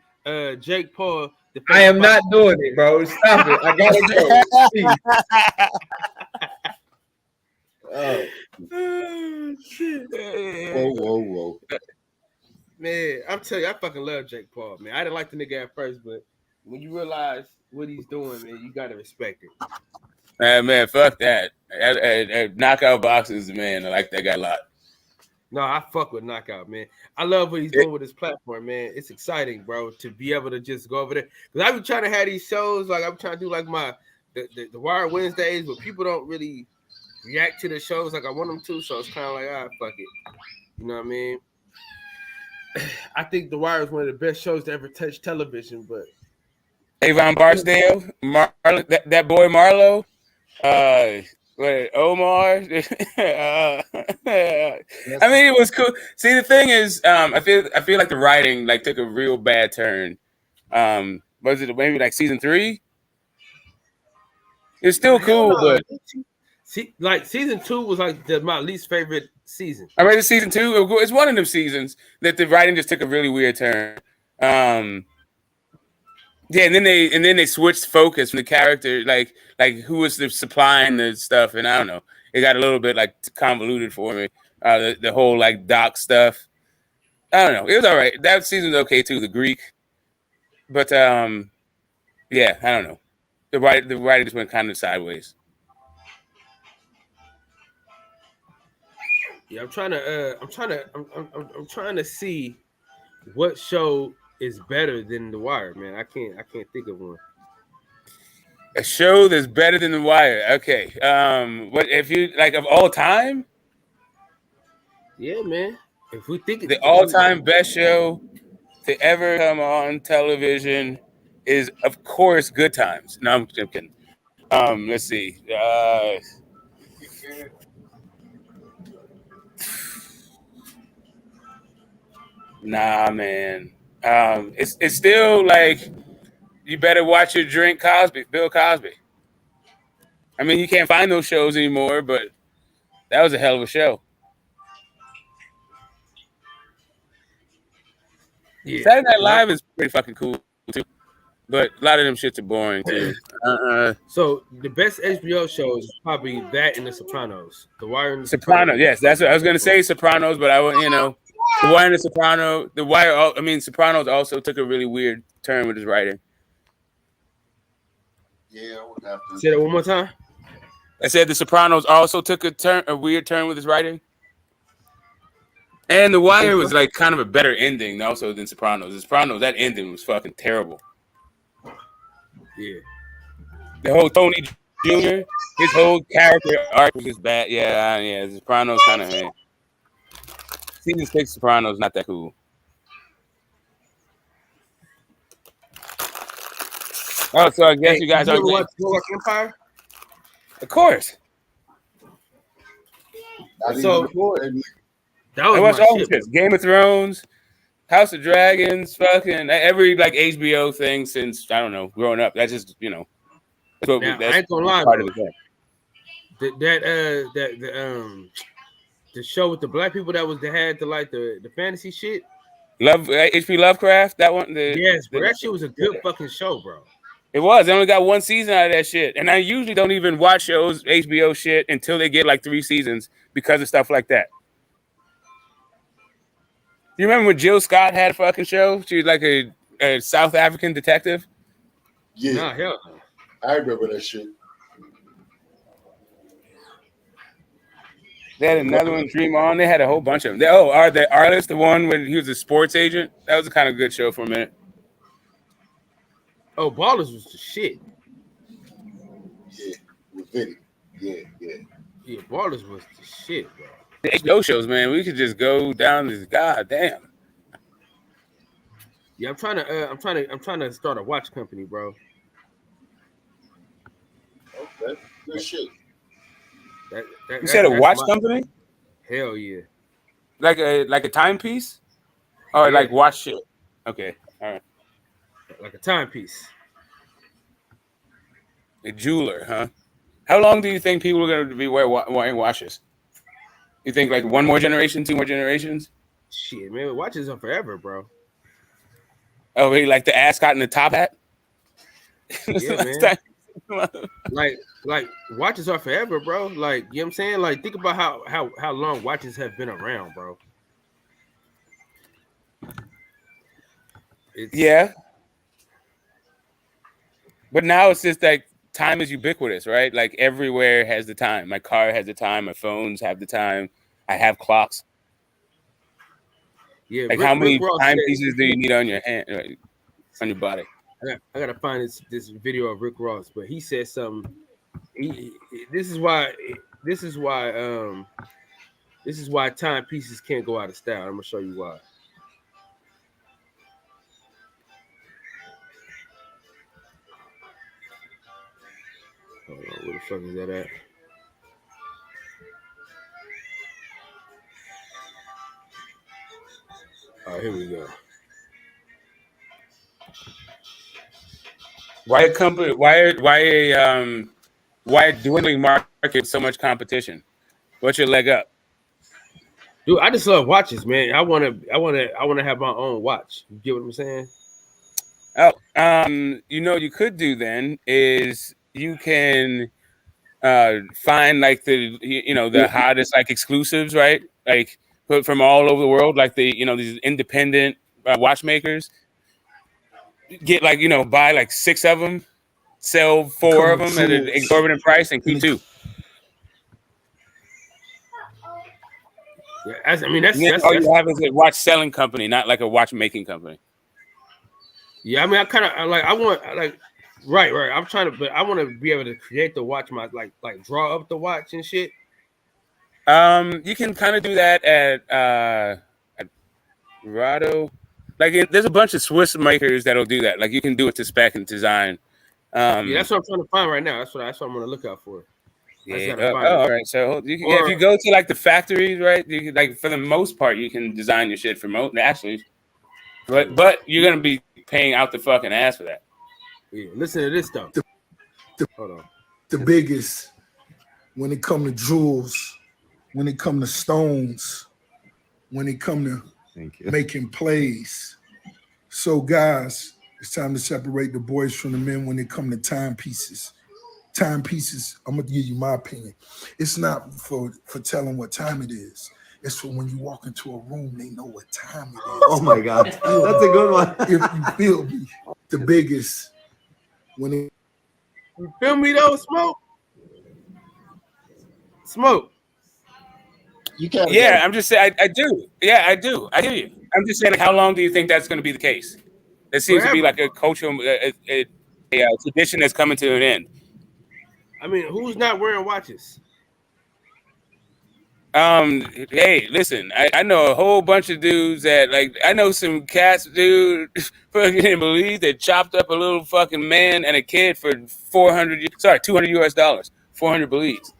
Jake Paul. I am not doing it, bro. Stop it. I gotta go. Oh shit. Whoa. Man, I'm telling you, I fucking love Jake Paul, man. I didn't like the nigga at first, but when you realize what he's doing, man, you gotta respect it. Man, fuck that. Knockout boxes, man. I like that guy a lot. No, I fuck with Knockout, man. I love what he's doing with his platform, man. It's exciting, bro, to be able to just go over there. Because I've been trying to have these shows, like I'm trying to do like the Wire Wednesdays, but people don't really react to the shows like I want them to. So it's kind of like, fuck it. You know what I mean? I think The Wire is one of the best shows to ever touch television, but Avon Barksdale, that boy Marlo, Wait, Omar. I mean, it was cool. See, the thing is, I feel like the writing like took a real bad turn. Was it maybe like season 3? It's still cool, but like season 2 was like my least favorite season. I read season 2. It's one of them seasons that the writing just took a really weird turn. Yeah, and then they switched focus from the character, like who was supplying the stuff, and I don't know. It got a little bit like convoluted for me. The whole like doc stuff. I don't know. It was all right. That season's okay too. The Greek, but yeah, I don't know. The writing just went kind of sideways. Yeah, I'm trying to see what show is better than The Wire, man. I can't think of one. A show that's better than The Wire. Okay. What if you like of all time? Yeah, man. If we think the all-time best show to ever come on television is, of course, Good Times. No, I'm kidding. Let's see. Nah, man. It's still like you better watch your drink, Cosby, Bill Cosby. I mean, you can't find those shows anymore, but that was a hell of a show. Yeah. Saturday Night Live is pretty fucking cool too, but a lot of them shits are boring too. So the best HBO show is probably that and The Sopranos. The Wire and The Sopranos. Yes, that's what I was gonna say. Sopranos, but I wouldn't. The Wire and The Sopranos. The Wire. I mean, Sopranos also took a really weird turn with his writing. Yeah, I would have to say that one more time. I said The Sopranos also took a weird turn with his writing. And The Wire was like kind of a better ending also than Sopranos. The Sopranos, that ending was fucking terrible. Yeah. The whole Tony Jr., his whole character arc was just bad. Yeah, The Sopranos kind of, man. Season 6 Sopranos, not that cool. Oh, so I guess you guys you are ever watch Boardwalk Empire? Of course. So I watched all this shit. Game of Thrones, House of Dragons, fucking every like HBO thing since I don't know, growing up. That's just that's what Now, that's I ain't gonna lie, part bro. of the thing. The show with the black people that had the fantasy shit. H.P. Lovecraft, that one. Yes, bro. That shit was a good fucking show, bro. It was. I only got one season out of that shit, and I usually don't even watch shows, HBO shit, until they get like 3 seasons because of stuff like that. You remember when Jill Scott had a fucking show? She was like a South African detective. Yeah, nah, hell no. I remember that shit. They had another one, Dream On. They had a whole bunch of them. Are the Artist, the one when he was a sports agent? That was a kind of good show for a minute. Oh, Ballers was the shit. Yeah, with Vinny. Yeah. Yeah, Ballers was the shit, bro. The HBO shows, man, we could just go down this goddamn. Yeah, I'm trying to start a watch company, bro. Okay, good shit. You said a watch company? Hell yeah. Like a timepiece? Or like watch shit? Okay, all right. Like a timepiece. A jeweler, huh? How long do you think people are going to be wearing watches? You think like one more generation, 2 more generations? Shit, man, watches are forever, bro. Oh, wait, like the ascot and the top hat? Yeah, man. like watches are forever, bro. Like, you know what I'm saying? Like, think about how long watches have been around, bro. Yeah. But now it's just like time is ubiquitous, right? Like everywhere has the time. My car has the time. My phones have the time. I have clocks. Yeah. Like how many timepieces do you need on your hand, on your body? I gotta find this video of Rick Ross, but he said something. This is why timepieces can't go out of style. I'm gonna show you why. Hold on, where the fuck is that at? All right, here we go. Why a company? Why a dwindling market? So much competition. What's your leg up? Dude, I just love watches, man. I wanna have my own watch. You get what I'm saying? Oh, you know what you could do then is you can find like the hottest like exclusives, right? Like from all over the world, like these independent watchmakers. Get like buy like 6 of them, sell 4 of them at an exorbitant price, and keep 2. Yeah, that's you have is a watch selling company, not like a watchmaking company. Yeah, I mean, I want right. I'm trying to, but I want to be able to create the watch, like draw up the watch and shit. You can kind of do that at Rado. Like there's a bunch of Swiss makers that'll do that. Like you can do it to spec and design. Yeah, that's what I'm trying to find right now. That's what I'm gonna look out for. Yeah. All right. So you can, if you go to like the factories, right? You can, like for the most part, you can design your shit remote actually, but you're gonna be paying out the fucking ass for that. Yeah. Listen to this stuff. Hold on. The biggest when it come to jewels, when it come to stones, when it come to making plays. So guys, it's time to separate the boys from the men when it come to timepieces. Timepieces, I'm gonna give you my opinion. It's not for telling what time it is. It's for when you walk into a room, they know what time it is. Oh my God, that's a good one. If you feel me, the biggest when it. You feel me though, Smoke. You can't. Yeah, I'm just saying. I do. Yeah, I do. I hear you. I'm just saying. Like, how long do you think that's going to be the case? It seems to be like a cultural a tradition that's coming to an end. I mean, who's not wearing watches? Hey, listen. I know a whole bunch of dudes that I know some cats, dude. Fucking believe they chopped up a little fucking man and a kid for $200 US, 400 Belize.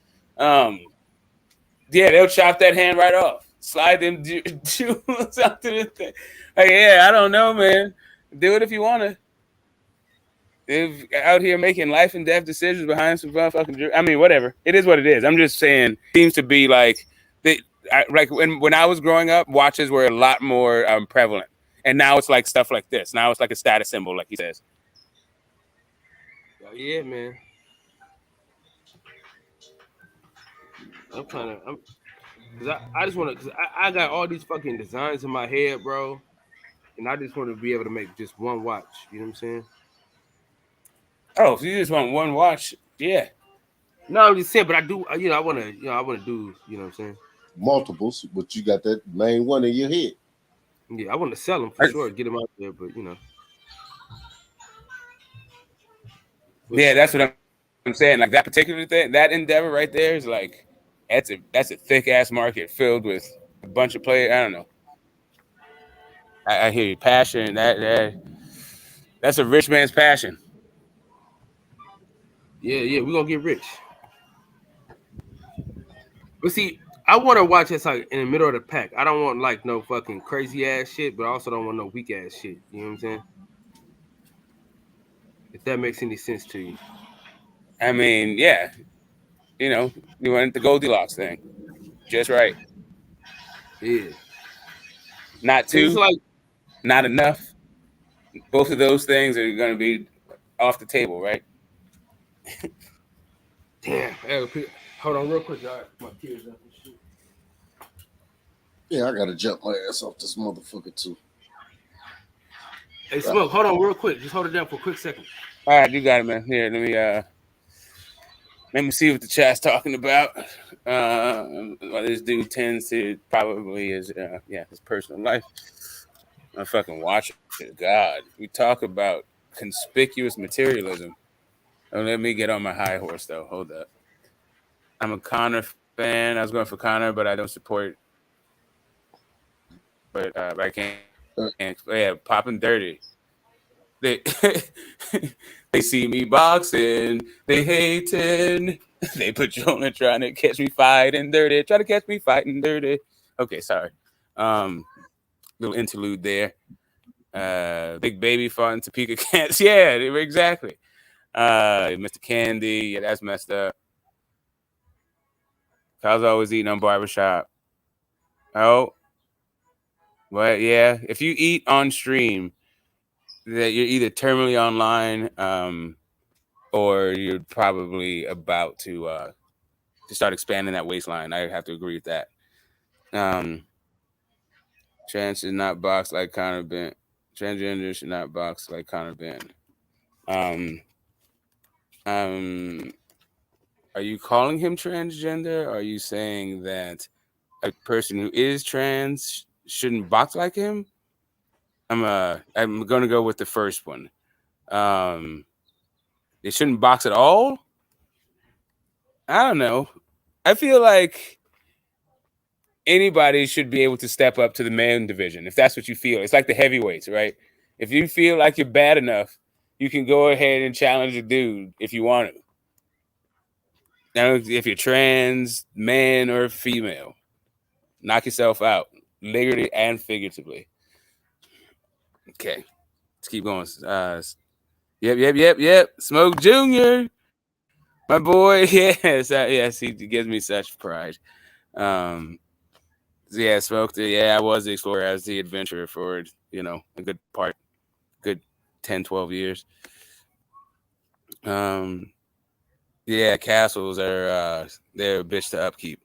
Yeah, they'll chop that hand right off. Slide them jewels out to the thing. Like, yeah, I don't know, man. Do it if you want to. They're out here making life and death decisions behind some motherfucking. I mean, whatever. It is what it is. I'm just saying. Seems to be like when I was growing up, watches were a lot more prevalent, and now it's like stuff like this. Now it's like a status symbol, like he says. Oh, yeah, man. I just want to, because I got all these fucking designs in my head, bro, and I just want to be able to make just one watch. You know what I'm saying? Oh, if you just want one watch, yeah. No, I'm just saying, but I do. I want to do. You know what I'm saying? Multiples, but you got that main one in your head. Yeah, I want to sell them for sure, get them out there, but Yeah, that's what I'm saying. Like that particular thing, that endeavor right there is like. That's a thick ass market filled with a bunch of players. I don't know. I hear you. Passion. That's a rich man's passion. Yeah, we're gonna get rich. But see, I want to watch this like in the middle of the pack. I don't want like no fucking crazy ass shit, but I also don't want no weak ass shit. You know what I'm saying? If that makes any sense to you. I mean, yeah. You want the Goldilocks thing. Just right. Yeah. Not too, not enough. Both of those things are going to be off the table, right? Damn. Hey, hold on real quick. My tears up and shit. Yeah, I got to jump my ass off this motherfucker, too. Hey, Smoke, hold on real quick. Just hold it down for a quick second. All right, you got it, man. Here, let me see what the chat's talking about. This dude tends to probably his personal life. I fucking watch it. God, we talk about conspicuous materialism. Oh, let me get on my high horse though. Hold up. I'm a Conor fan. I was going for Conor, but I don't support. But I can't. Yeah, popping dirty. They see me boxing, they hating. They put you on it trying to catch me fighting dirty. Try to catch me fighting dirty. Okay, sorry. little interlude there. Big Baby fought in Topeka, Kansas. Yeah, exactly. Mr. Candy, yeah, that's messed up. Kyle's always eating on Barbershop. Oh, well, yeah. If you eat on stream, that you're either terminally online, or you're probably about to start expanding that waistline. I have to agree with that. Trans should not box like Conor Benn. Transgender should not box like Conor Benn. Are you calling him transgender? Or are you saying that a person who is trans shouldn't box like him? I'm gonna go with the first one. They shouldn't box at all. I don't know. I feel like anybody should be able to step up to the man division if that's what you feel. It's like the heavyweights, right? If you feel like you're bad enough, you can go ahead and challenge a dude if you want to. Now, if you're trans, man, or female, knock yourself out, literally and figuratively. Okay, let's keep going. Yep. Smoke Jr., my boy. Yes, he gives me such pride. Yeah, Smoke. Yeah, I was the explorer. I was the adventurer for, a good 10, 12 years. Yeah, castles are they're a bitch to upkeep.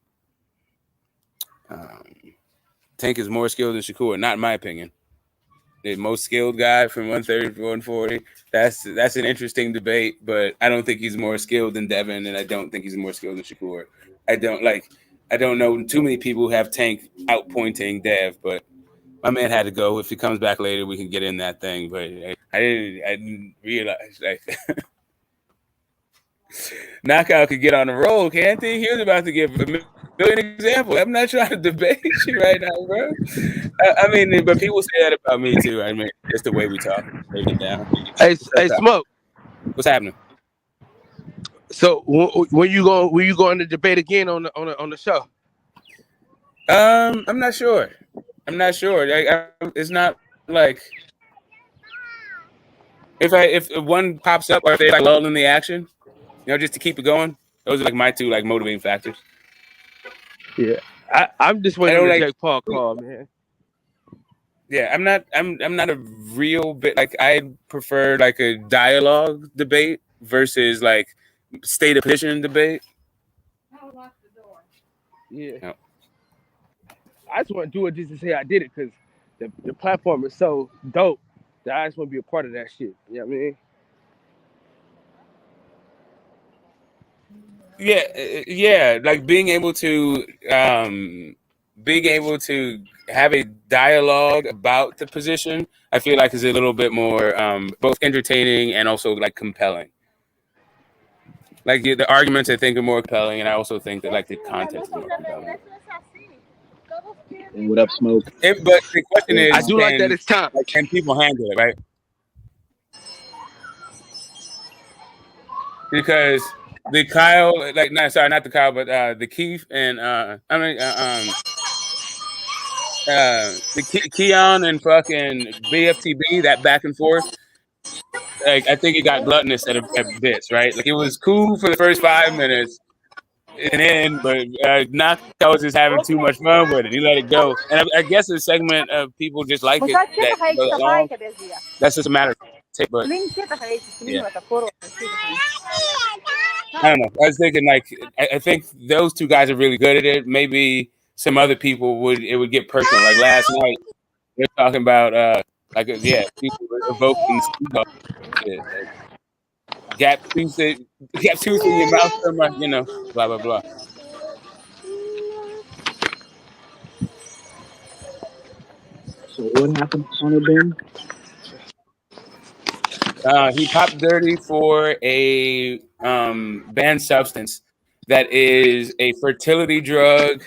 Tank is more skilled than Shakur, not in my opinion. The most skilled guy from 130 to 140. That's an interesting debate, but I don't think he's more skilled than Devin, and I don't think he's more skilled than Shakur. I don't know too many people who have Tank outpointing Dev, but my man had to go. If he comes back later, we can get in that thing. But I didn't realize Knockout could get on the roll, can't he? He was about to give a million examples. I'm not trying to debate you right now, bro. I mean, but people say that about me too. I mean, just the way we talk, break it down. Hey, Smoke. What's happening? So when you going to debate again on the show? I'm not sure. It's not like if one pops up or if they like lull in the action, just to keep it going. Those are like my two like motivating factors. Yeah, I'm just waiting for Jake Paul call, man. Yeah, I'm not a real bit like I prefer like a dialogue debate versus like state of position debate. Yeah. No. I just want to do it just to say I did it because the platform is so dope that I just want to be a part of that shit. You know what I mean? Yeah, like being able to have a dialogue about the position, I feel like is a little bit more both entertaining and also like compelling. Like the arguments I think are more compelling, and I also think that like the content is more compelling. What up, Smoke? But the question is, I do like that it's time. Like, can people handle it, right? Because the Kyle, not the Kyle, but the Keith and the Keon and fucking BFTB, that back and forth. Like I think it got gluttonous at bits, right? Like it was cool for the first 5 minutes, and then but Knockout was just having too much fun with it. He let it go, and I guess a segment of people just like it. That's just a matter of tape, but yeah. I don't know. I was thinking like I think those two guys are really good at it. Maybe some other people would get personal. Like last night, they're talking about people evoking gap tooth in your mouth, blah blah blah. So what happened to Conor Benn? He popped dirty for a banned substance that is a fertility drug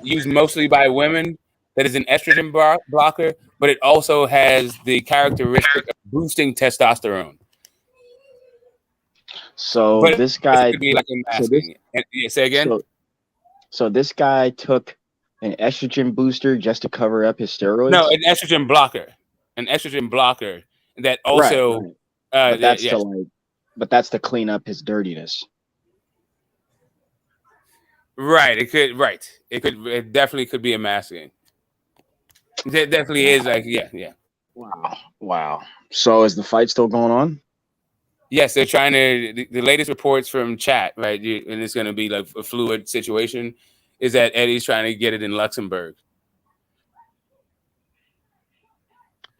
used mostly by women that is an estrogen blocker, but it also has the characteristic of boosting testosterone. So this guy, say again. So this guy took An estrogen booster just to cover up his steroids? No, an estrogen blocker that also. Right. But that's yes. that's to clean up his dirtiness. Right. It could. Right. It could. It definitely could be a masking. It definitely is. Like, yeah. Wow. So is the fight still going on? Yes, they're trying to. The latest reports from chat, right, and it's going to be like a fluid situation, is that Eddie's trying to get it in Luxembourg.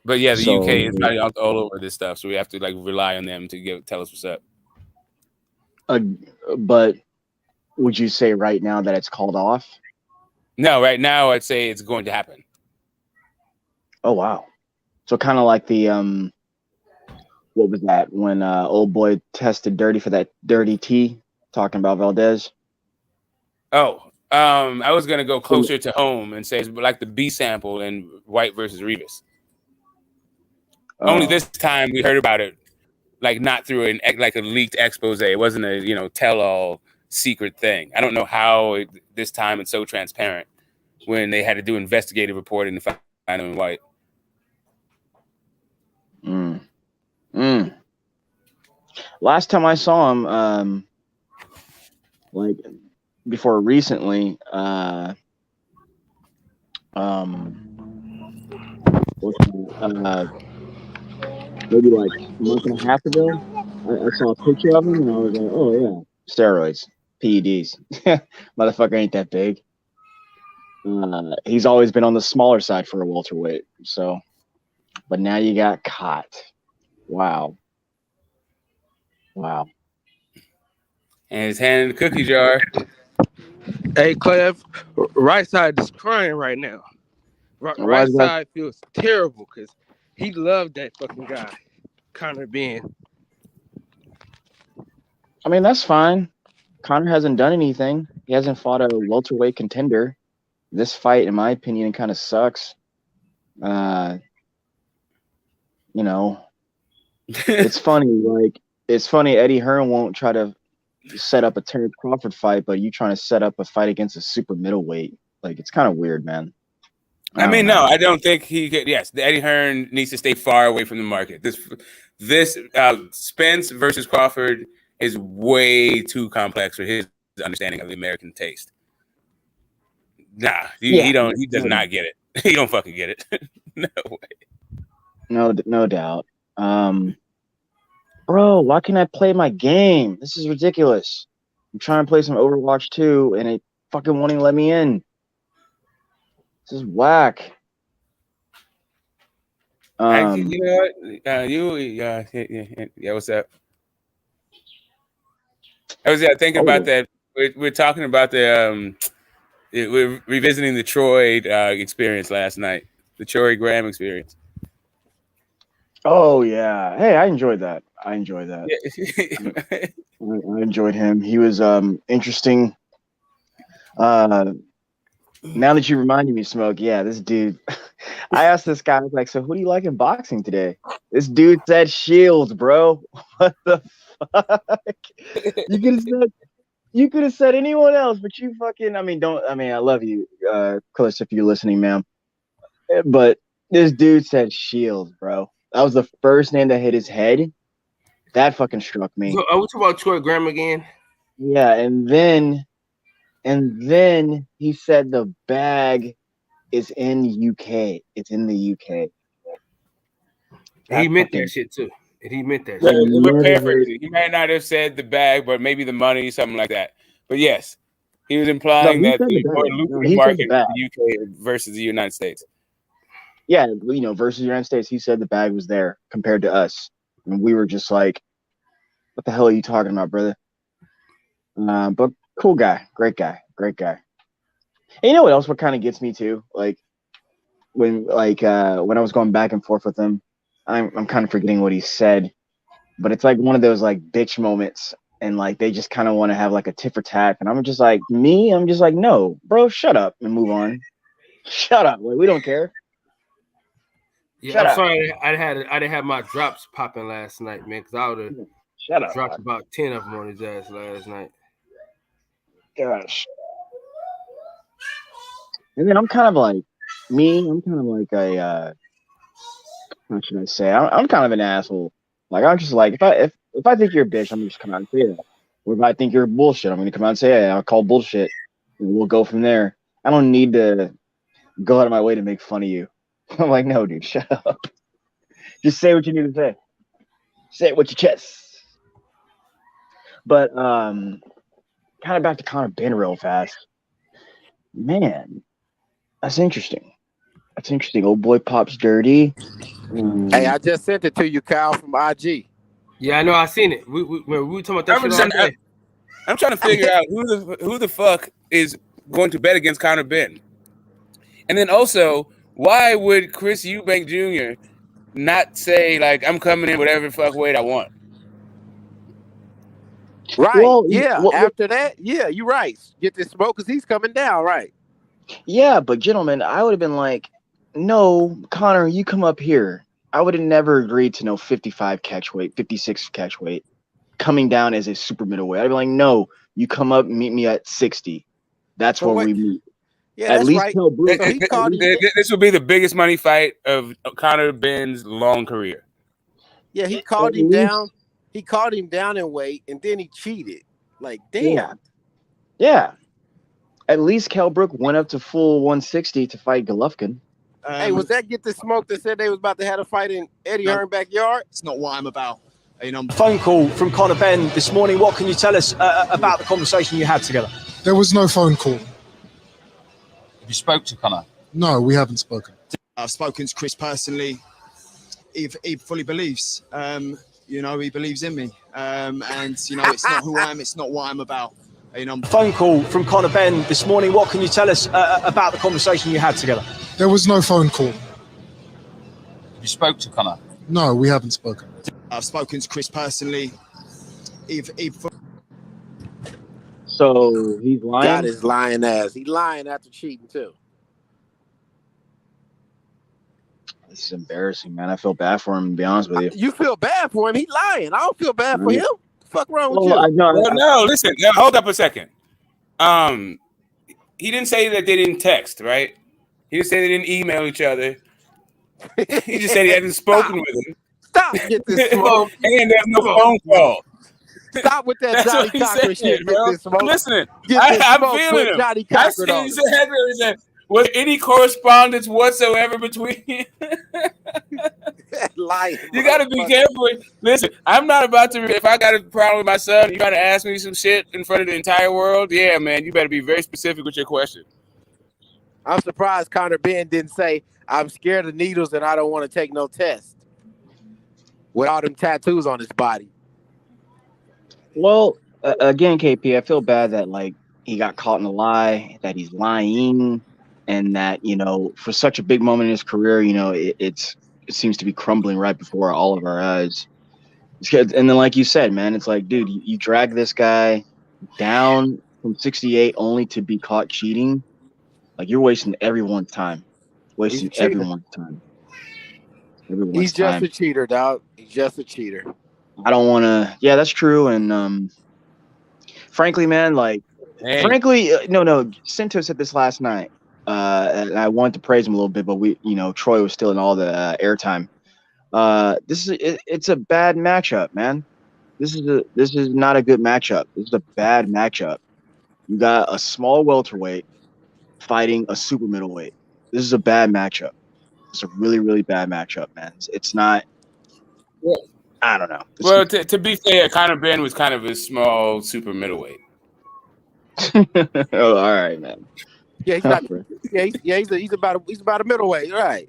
But yeah, the UK is probably all over this stuff, so we have to like rely on them to tell us what's up. But would you say right now that it's called off? No, right now I'd say it's going to happen. Oh wow! So kind of like the what was that when old boy tested dirty for that dirty tea? Talking about Valdez. Oh, I was gonna go closer to home and say it's like the B sample in White versus Rivas. Only this time we heard about it, like not through a leaked expose. It wasn't a tell-all secret thing. I don't know how this time it's so transparent when they had to do investigative reporting to find him in White. Last time I saw him, like before recently, maybe like a month and a half ago, I saw a picture of him and I was like, oh yeah, steroids, PEDs. Motherfucker ain't that big. He's always been on the smaller side for a welterweight. So, but now you got caught. Wow. And his hand in the cookie jar. Hey, Clev, right side is crying right now. Right side feels terrible because he loved that fucking guy, Conor Benn. I mean, that's fine. Conor hasn't done anything. He hasn't fought a welterweight contender. This fight, in my opinion, kind of sucks. It's funny. It's funny. Eddie Hearn won't try to set up a Terence Crawford fight, but you trying to set up a fight against a super middleweight. Like, it's kind of weird, man. I don't think he could. Yes, Eddie Hearn needs to stay far away from the market. This Spence versus Crawford is way too complex for his understanding of the American taste. Nah, he does not get it. He don't fucking get it. No way. No doubt. Bro, why can't I play my game? This is ridiculous. I'm trying to play some Overwatch 2 and it fucking won't even let me in. This is whack. You know what? Yeah, what's up? I was thinking about that. We're talking about we're revisiting the Troy experience last night, the Troy Graham experience. Oh yeah. Hey, I enjoyed that. I enjoyed him. He was interesting. Now that you reminded me, Smoke, yeah, this dude. I asked this guy, I was like, so who do you like in boxing today? This dude said Shields, bro. What the fuck? You could have said anyone else, but you fucking I love you, Cliff, if you're listening, ma'am. But this dude said Shields, bro. That was the first name that hit his head. That fucking struck me. So, are we talking about Troy Graham again? Yeah, and then he said the bag is in UK. It's in the UK. He meant that shit too. He meant that. He might not have said the bag, but maybe the money, something like that. But yes, he was implying that the more lucrative market is the UK versus the United States. Yeah, versus the United States. He said the bag was there compared to us. And we were just like, what the hell are you talking about, brother? But cool guy. Great guy. And you know what else? What kind of gets me too? When I was going back and forth with him, I'm kind of forgetting what he said, but it's like one of those like bitch moments, and like they just kind of want to have like a tit for tat, and I'm just like, no, bro, shut up and move on. Shut up, we don't care. Yeah, I'm sorry, I didn't have my drops popping last night, man, because I would have dropped about 10 of them on his ass last night. Gosh. And then I'm kind of like a how should I say? I'm kind of an asshole. Like I'm just like if I think you're a bitch, I'm gonna just come out and say that. Or if I think you're bullshit, I'm gonna come out and say, hey, I'll call bullshit, and we'll go from there. I don't need to go out of my way to make fun of you. I'm like, no, dude, shut up. Just say what you need to say. Say it with your chest. But kind of back to Conor Benn real fast. Man, that's interesting. That's interesting. Old boy pops dirty. Hey, I just sent it to you, Kyle, from IG. Yeah, I know. I seen it. We talking about that shit all day. I'm trying to figure out who the fuck is going to bet against Conor Benn, and then also why would Chris Eubank Jr. not say like I'm coming in whatever fuck weight I want? Right. Well, after that, yeah, you're right. Get this smoke because he's coming down, right? Yeah, but gentlemen, I would have been like, no, Conor, you come up here. I would have never agreed to no 55 catch weight, 56 catch weight, coming down as a super middleweight. I'd be like, no, you come up and meet me at 60. That's where we meet. Yeah, at least right. This will be the biggest money fight of Conor Benn's long career. Yeah, he called him down. He called him down in weight, and then he cheated. Like, damn. Yeah. At least Kell Brook went up to full 160 to fight Golovkin. Hey, was that Get the Smoke that said they was about to have a fight in Eddie Hearn backyard? It's not what I'm about. Phone call from Conor Benn this morning. What can you tell us about the conversation you had together? There was no phone call. You spoke to Conor? No, we haven't spoken. I've spoken to Chris personally. He fully believes. He believes in me. It's not who I am. It's not what I'm about. Phone call from Conor Benn this morning. What can you tell us about the conversation you had together? There was no phone call. You spoke to Conor? No, we haven't spoken. I've spoken to Chris personally. So he's lying? God is lying ass. He's lying after cheating too. This is embarrassing, man. I feel bad for him, to be honest with you. You feel bad for him? He lying. I don't feel bad for him. The fuck wrong with you? No, listen. Hold up a second. He didn't say that they didn't text, right? He didn't say they didn't email each other. He just said he hadn't spoken with him. Stop. Get this smoke. And there's no phone call. Stop with that Johnny Cochran shit. Bro. Get this smoke. Listen, I'm I'm feeling him. Johnny I Cochran said, was any correspondence whatsoever between you? Lying. You got to be careful. Listen, I'm not about to. If I got a problem with my son, you got to ask me some shit in front of the entire world. Yeah, man, you better be very specific with your question. I'm surprised Conor Benn didn't say, I'm scared of needles and I don't want to take no test. With all them tattoos on his body. Well, again, KP, I feel bad that like he got caught in a lie, that he's lying, and that for such a big moment in his career, it seems to be crumbling right before all of our eyes. And then, like you said, man, it's like, dude, you drag this guy down from 68 only to be caught cheating. Like you're wasting everyone's time. Wasting everyone's time. He's just a cheater, dog. He's just a cheater. I don't want to. Yeah, that's true. And frankly, man, no. Sento said this last night, and I wanted to praise him a little bit, but Troy was still in all the airtime. It's a bad matchup, man. This is not a good matchup. This is a bad matchup. You got a small welterweight fighting a super middleweight. This is a bad matchup. It's a really, really bad matchup, man. It's not. I don't know. Well, to be fair, Conor Benn was kind of a small super middleweight. Oh, all right, man. Yeah, he's not. He's about a middleweight, right?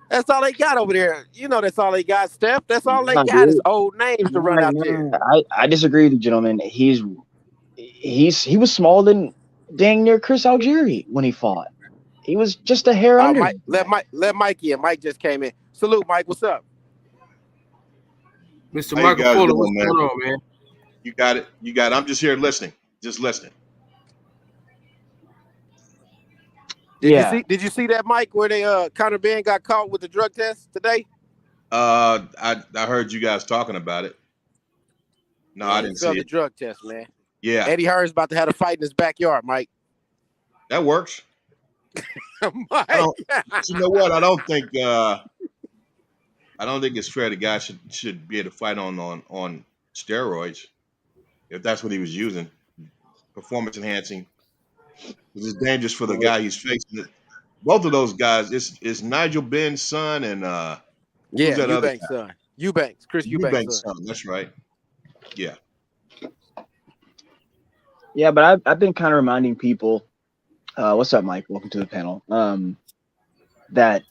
That's all they got over there. That's all they got, Steph. That's all they got is old names to run out there. I disagree with you, gentlemen. He was smaller than dang near Chris Algieri when he fought. He was just a hair under. Let Mike in. Mike just came in. Salute, Mike. What's up? Mr. Michael Fuller, what's going on, man? You got it. I'm just here listening. Just listening. Did you see that, Mike, where Conor Benn got caught with the drug test today? I heard you guys talking about it. No, I didn't see the it. Drug test, man. Yeah. Eddie Hearn's about to have a fight in his backyard, Mike. That works. I don't, you know what? I don't think it's fair the guy should be able to fight on steroids if that's what he was using. Performance enhancing. It's dangerous for the guy he's facing. Both of those guys, it's Nigel Ben's son and who's that other Eubanks' son. Eubanks, Chris Eubanks' son. That's right. Yeah. Yeah, but I've been kind of reminding people, what's up, Mike? Welcome to the panel. That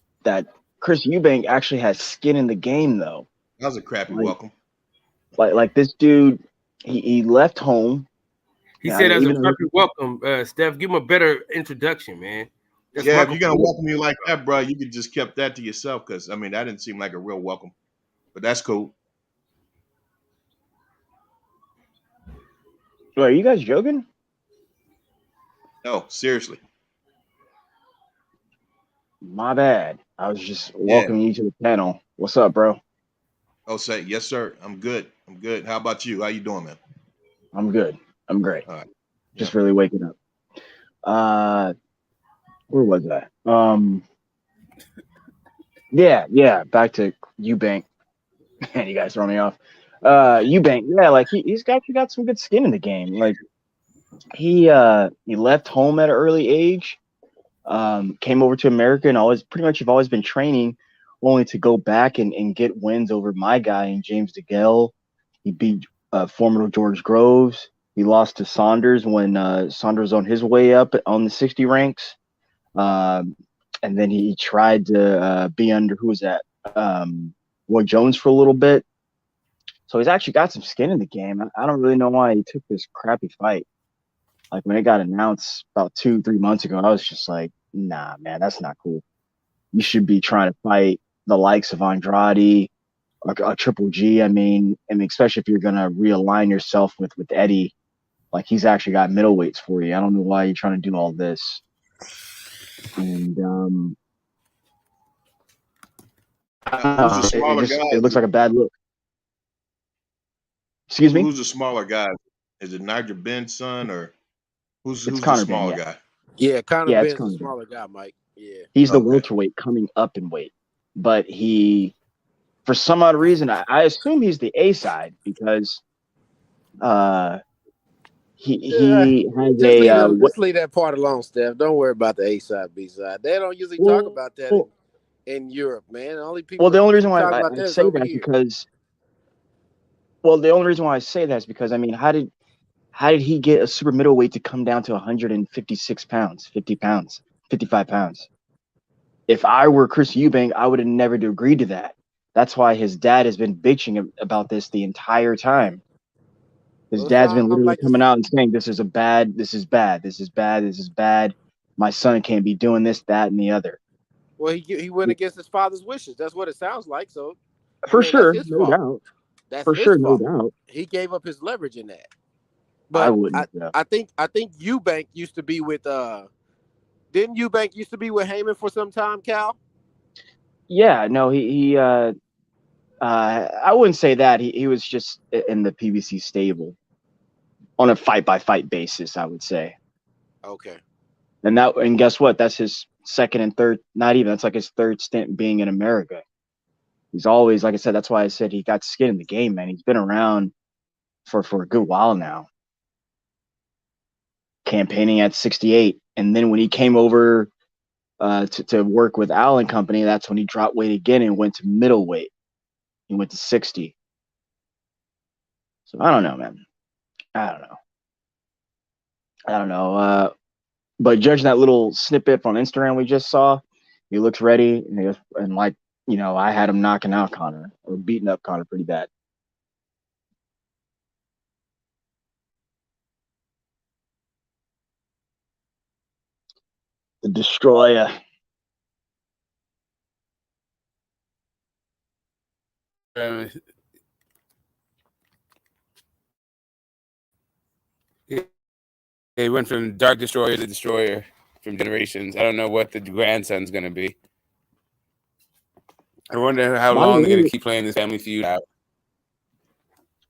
Chris Eubank actually has skin in the game, though. That was a crappy welcome. Like this dude, he left home. He said that's a perfect welcome, Steph. Give him a better introduction, man. That's if you're gonna welcome you like that, bro, you could just kept that to yourself, because I mean that didn't seem like a real welcome. But that's cool. Wait, are you guys joking? No, seriously. My bad. I was just welcoming you to the panel. What's up, bro? Oh, say yes, sir. I'm good. How about you? How you doing, man? I'm good. I'm great. All right. Just really waking up. Where was I? Yeah. Back to Eubank. Man, you guys throw me off. Eubank, yeah, like he's got some good skin in the game. Like he left home at an early age, came over to America, and you've always been training only to go back and get wins over my guy and James DeGale. He beat former George Groves. He lost to Saunders when Saunders was on his way up on the 60 ranks. And then he tried to be under, who was that? Roy Jones for a little bit. So he's actually got some skin in the game. I don't really know why he took this crappy fight. Like when it got announced about 2-3 months ago, I was just like, nah, man, that's not cool. You should be trying to fight the likes of Andrade or Triple G. I mean, especially if you're going to realign yourself with Eddie, like he's actually got middleweights for you. I don't know why you're trying to do all this. And it looks like a bad look. Excuse me? Who's the smaller guy? Is it Nigel Ben's son, or who's the Connor smaller Ben, yeah. guy? Yeah, Conor Yeah, Ben's it's a Conor smaller guy, Mike. Yeah. He's the welterweight coming up in weight. But he, for some odd reason, I assume he's the A side because he has just leave that part alone, Steph. Don't worry about the A side, B side. They don't usually talk about that in Europe, man. The only reason why I say that because the only reason why I say that is because I mean, how did he get a super middleweight to come down to 156 pounds, 50 pounds, 55 pounds? If I were Chris Eubank, I would have never agreed to that. That's why his dad has been bitching about this the entire time. His dad's been literally coming out and saying, this is bad. My son can't be doing this, that, and the other. Well, he went against his father's wishes. That's what it sounds like. So for sure, no doubt. That's no doubt. He gave up his leverage in that. But I wouldn't. I think Eubank used to be with didn't Eubank used to be with Heyman for some time, Cal? Yeah, no, he I wouldn't say that. He was just in the PBC stable on a fight-by-fight basis, I would say. Okay. And guess what? That's his second and third, not even, that's like his third stint being in America. He's always, like I said, that's why I said he got skin in the game, man. He's been around for a good while now. Campaigning at 68. And then when he came over to work with Allen Company, that's when he dropped weight again and went to middleweight. He went to 60. So I don't know, man. I don't know. But judging that little snippet on Instagram we just saw, he looks ready. And like, you know, I had him knocking out Conor or beating up Conor pretty bad. The Destroyer. They went from Dark Destroyer to Destroyer from Generations. I don't know what the grandson's going to be. I wonder how long they're going to keep playing this family feud out.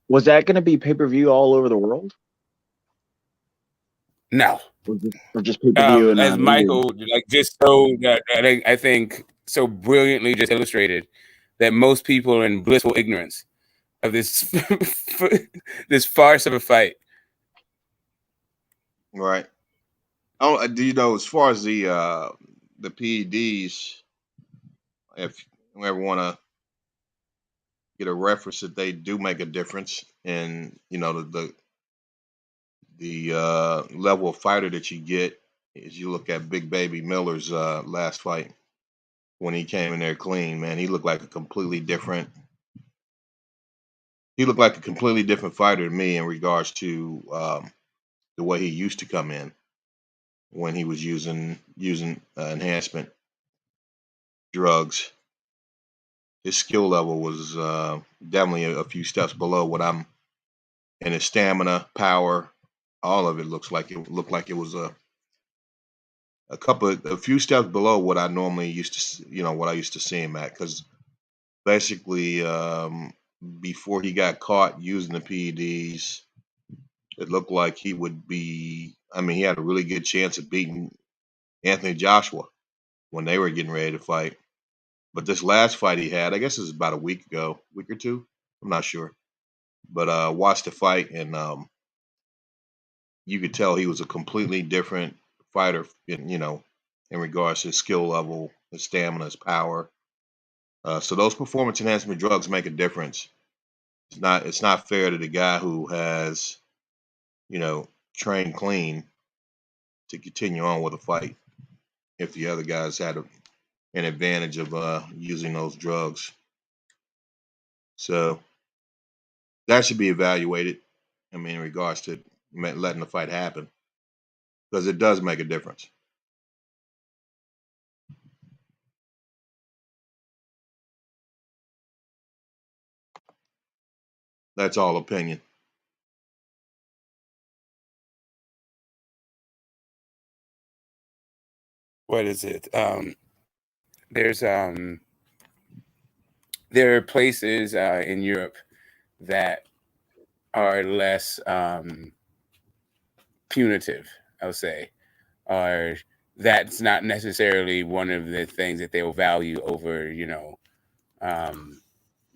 Was that going to be pay-per-view all over the world? No. Or just pay-per-view and As Michael just so that I think so brilliantly just illustrated that most people are in blissful ignorance of this this farce of a fight. Right. Oh, do you know as far as the PEDs, if you ever want to get a reference that they do make a difference in, the level of fighter that you get, as you look at Big Baby Miller's last fight when he came in there clean, man, he looked like a completely different. He looked like a completely different fighter to me in regards to the way he used to come in when he was using enhancement drugs. His skill level was definitely a few steps below what I'm. And his stamina, power, all of it looked like it was a few steps below what I normally used to, what I used to see him at. Because basically, before he got caught using the PEDs, it looked like he would be. I mean, he had a really good chance of beating Anthony Joshua when they were getting ready to fight. But this last fight he had, I guess it was about a week or two. I'm not sure. But watched the fight, and you could tell he was a completely different fighter in regards to his skill level, his stamina, his power. So those performance enhancement drugs make a difference. It's not fair to the guy who has, trained clean to continue on with a fight if the other guys had an advantage of using those drugs. So that should be evaluated. I mean, in regards to letting the fight happen, because it does make a difference. That's all opinion. What is it? There's there are places in Europe that are less punitive, I'll say, or that's not necessarily one of the things that they'll value over,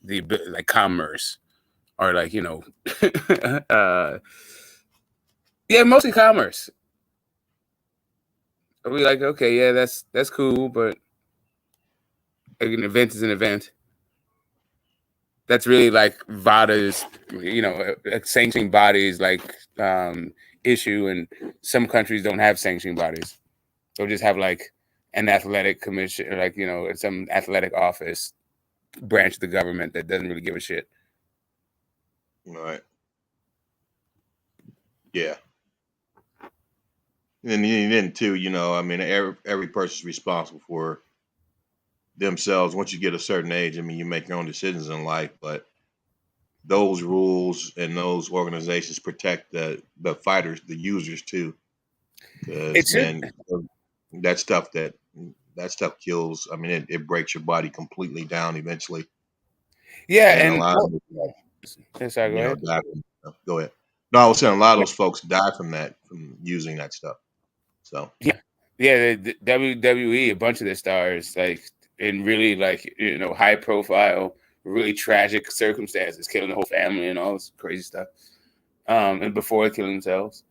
the like commerce or like, yeah, mostly commerce. I'll be like, okay, yeah, that's cool, but an event is an event. That's really like VADA's, sanctioning bodies like issue, and some countries don't have sanctioning bodies. They'll just have like an athletic commission, or like, some athletic office branch of the government that doesn't really give a shit. Right. Yeah. And then too, I mean, every person's responsible for themselves. Once you get a certain age, I mean, you make your own decisions in life, but those rules and those organizations protect the fighters, the users too. Because man, that stuff kills. I mean, it breaks your body completely down eventually. Yeah, and a lot of go ahead. No, I was saying a lot of those folks die from using that stuff. So yeah, the WWE, a bunch of their stars, like in really like high profile, really tragic circumstances, killing the whole family and all this crazy stuff, and before killing themselves,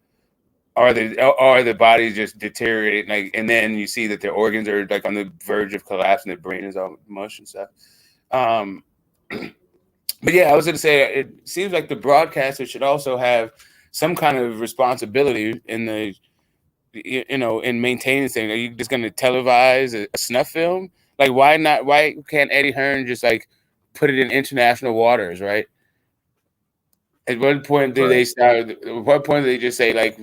or the bodies just deteriorate, like, and then you see that their organs are like on the verge of collapse and their brain is all mush and stuff. But yeah, I was going to say, it seems like the broadcaster should also have some kind of responsibility in the, in maintaining things. Are you just going to televise a snuff film? Like, why not? Why can't Eddie Hearn just like put it in international waters, right? At what point do they start? At what point do they just say like,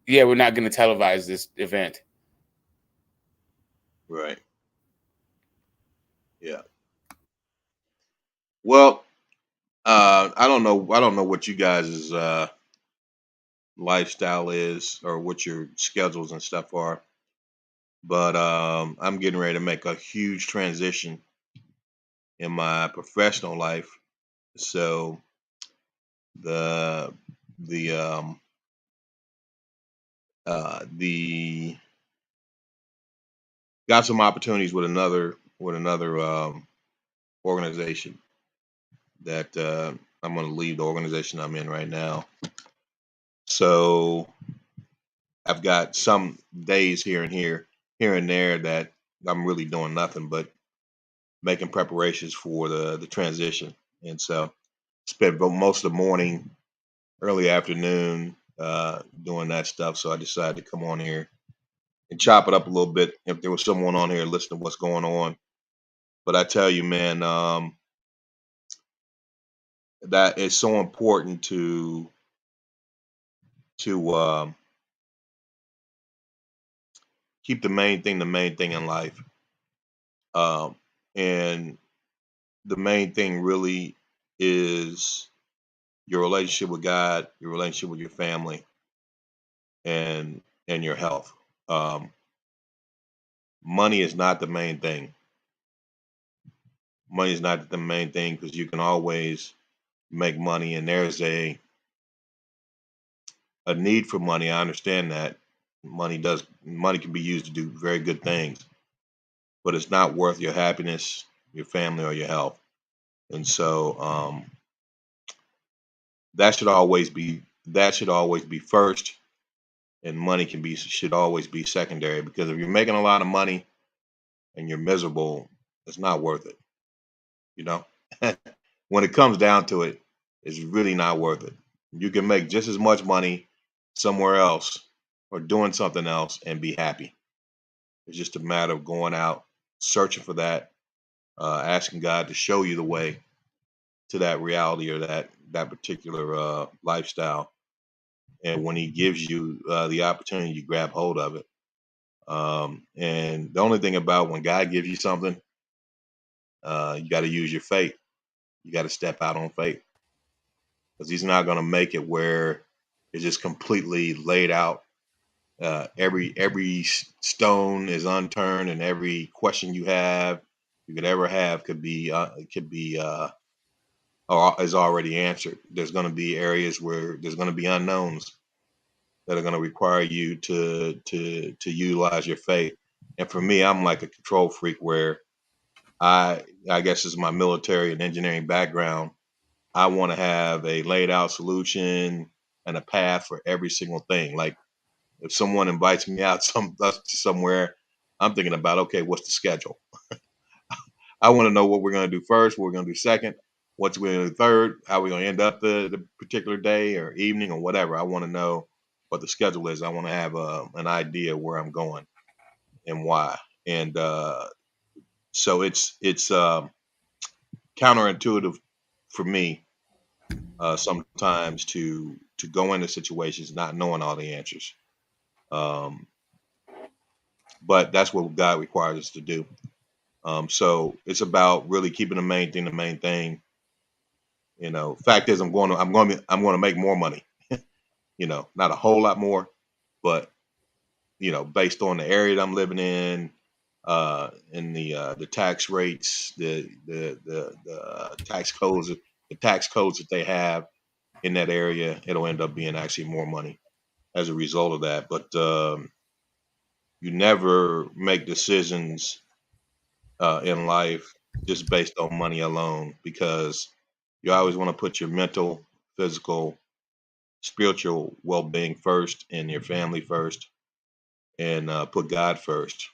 yeah, we're not going to televise this event? Right. Yeah. Well, I don't know what you guys' lifestyle is or what your schedules and stuff are, but I'm getting ready to make a huge transition in my professional life. So the The got some opportunities with another organization that I'm going to leave the organization I'm in right now. So I've got some days here and there that I'm really doing nothing but making preparations for the transition. And so spent most of the morning, early afternoon doing that stuff. So I decided to come on here and chop it up a little bit if there was someone on here listening to what's going on. But I tell you, man, that it's so important to keep the main thing in life. And the main thing really is your relationship with God, your relationship with your family, and your health. Money is not the main thing. Money is not the main thing because you can always make money, and there's a need for money. I understand that money can be used to do very good things, but it's not worth your happiness, your family, or your health. And so that should always be first, and money should always be secondary, because if you're making a lot of money and you're miserable, it's not worth it. You know, when it comes down to it, it's really not worth it. You can make just as much money somewhere else or doing something else and be happy. It's just a matter of going out, searching for that, asking God to show you the way to that reality or that particular lifestyle. And when He gives you the opportunity, you grab hold of it. And the only thing about when God gives you something, you got to use your faith. You got to step out on faith, because He's not going to make it where it's just completely laid out. Every stone is unturned, and every question you could ever have could be or is already answered. There's going to be areas where there's going to be unknowns that are going to require you to utilize your faith. And for me, I'm like a control freak, where I guess it's my military and engineering background. I want to have a laid out solution and a path for every single thing. Like if someone invites me out somewhere, I'm thinking about, okay, what's the schedule? I want to know what we're going to do first, what we're going to do second, what's we're going to do third, how we're going to end up the particular day or evening or whatever. I want to know what the schedule is. I want to have an idea where I'm going and why. And so it's counterintuitive for me sometimes to go into situations not knowing all the answers. But that's what God requires us to do. So it's about really keeping the main thing. You know, fact is, I'm going to make more money. You know, not a whole lot more, but you know, based on the area that I'm living in, and the tax rates, the tax codes that they have in that area, it'll end up being actually more money as a result of that. But you never make decisions in life just based on money alone, because you always want to put your mental, physical, spiritual well-being first, and your family first, and put God first.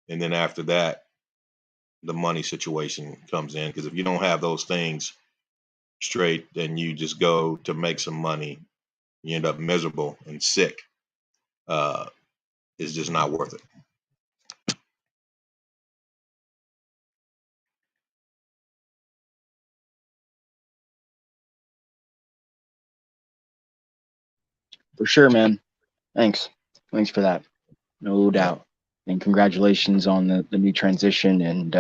And then after that, the money situation comes in. Because if you don't have those things straight, then you just go to make some money, you end up miserable and sick. It's just not worth it. For sure, man. Thanks for that. No doubt. And congratulations on the new transition, and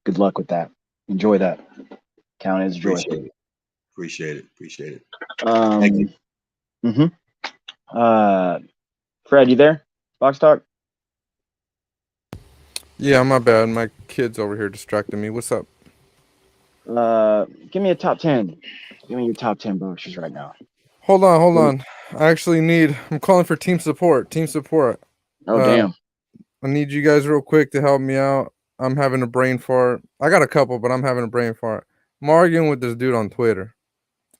good luck with that. Enjoy that. Count it as joy. Appreciate it. Fred, you there? Box Talk? Yeah, my bad. My kid's over here distracting me. What's up? Give me a top 10. Give me your top 10 boxers right now. Hold on. I'm calling for team support. Oh damn. I need you guys real quick to help me out. I'm having a brain fart. I got a couple, but I'm having a brain fart. I'm arguing with this dude on Twitter.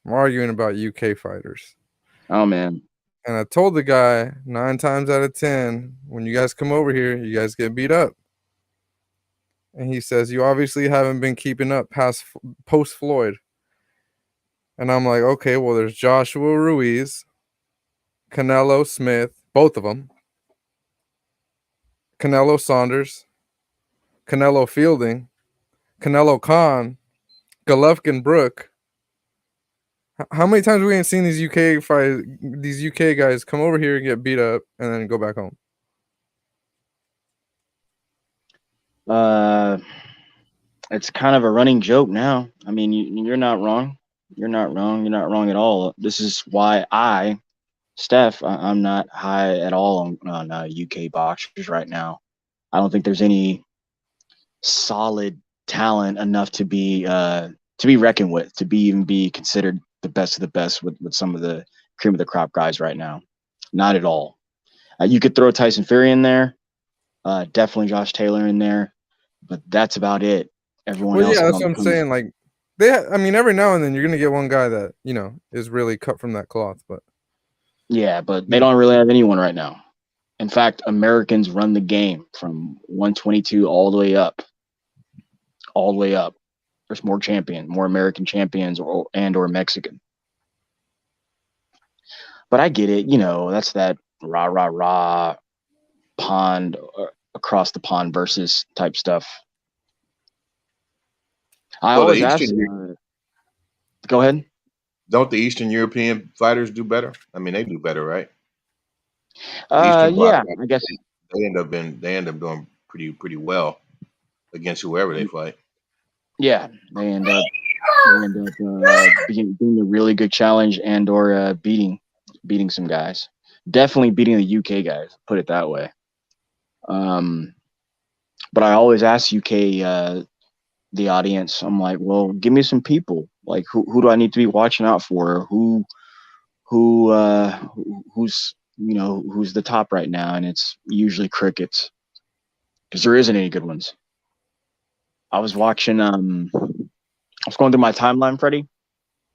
I'm arguing about UK fighters. Oh man. And I told the guy 9 times out of 10, when you guys come over here, you guys get beat up. And he says, you obviously haven't been keeping up post Floyd. And I'm like, okay, well, there's Joshua Ruiz, Canelo Smith, both of them, Canelo Saunders, Canelo Fielding, Canelo Khan, Golovkin Brook. How many times we ain't seen these UK guys come over here and get beat up and then go back home? It's kind of a running joke now. I mean, you're not wrong. You're not wrong at all. This is why Steph, I'm not high at all on UK boxers right now. I don't think there's any solid talent enough to be reckoned with, to even be considered the best of the best with some of the cream of the crop guys right now. Not at all. You could throw Tyson Fury in there, definitely Josh Taylor in there, but that's about it. Everyone else. Yeah, that's what I'm saying. Like every now and then you're gonna get one guy that is really cut from that cloth, but yeah, but they don't really have anyone right now. In fact, Americans run the game from 122 all the way up. All the way up. There's more American champions or Mexican. But I get it, that's that rah pond across the pond versus type stuff. I always ask. Go ahead. Don't the Eastern European fighters do better? I mean, they do better, right? Yeah, I guess they end up doing pretty well against whoever they fight. Yeah, they end up being a really good challenge and or beating some guys. Definitely beating the UK guys. Put it that way. But I always ask UK the audience. I'm like, well, give me some people. Like, who do I need to be watching out for? Who's who's the top right now? And it's usually crickets, because there isn't any good ones. I was watching. I was going through my timeline, Freddie.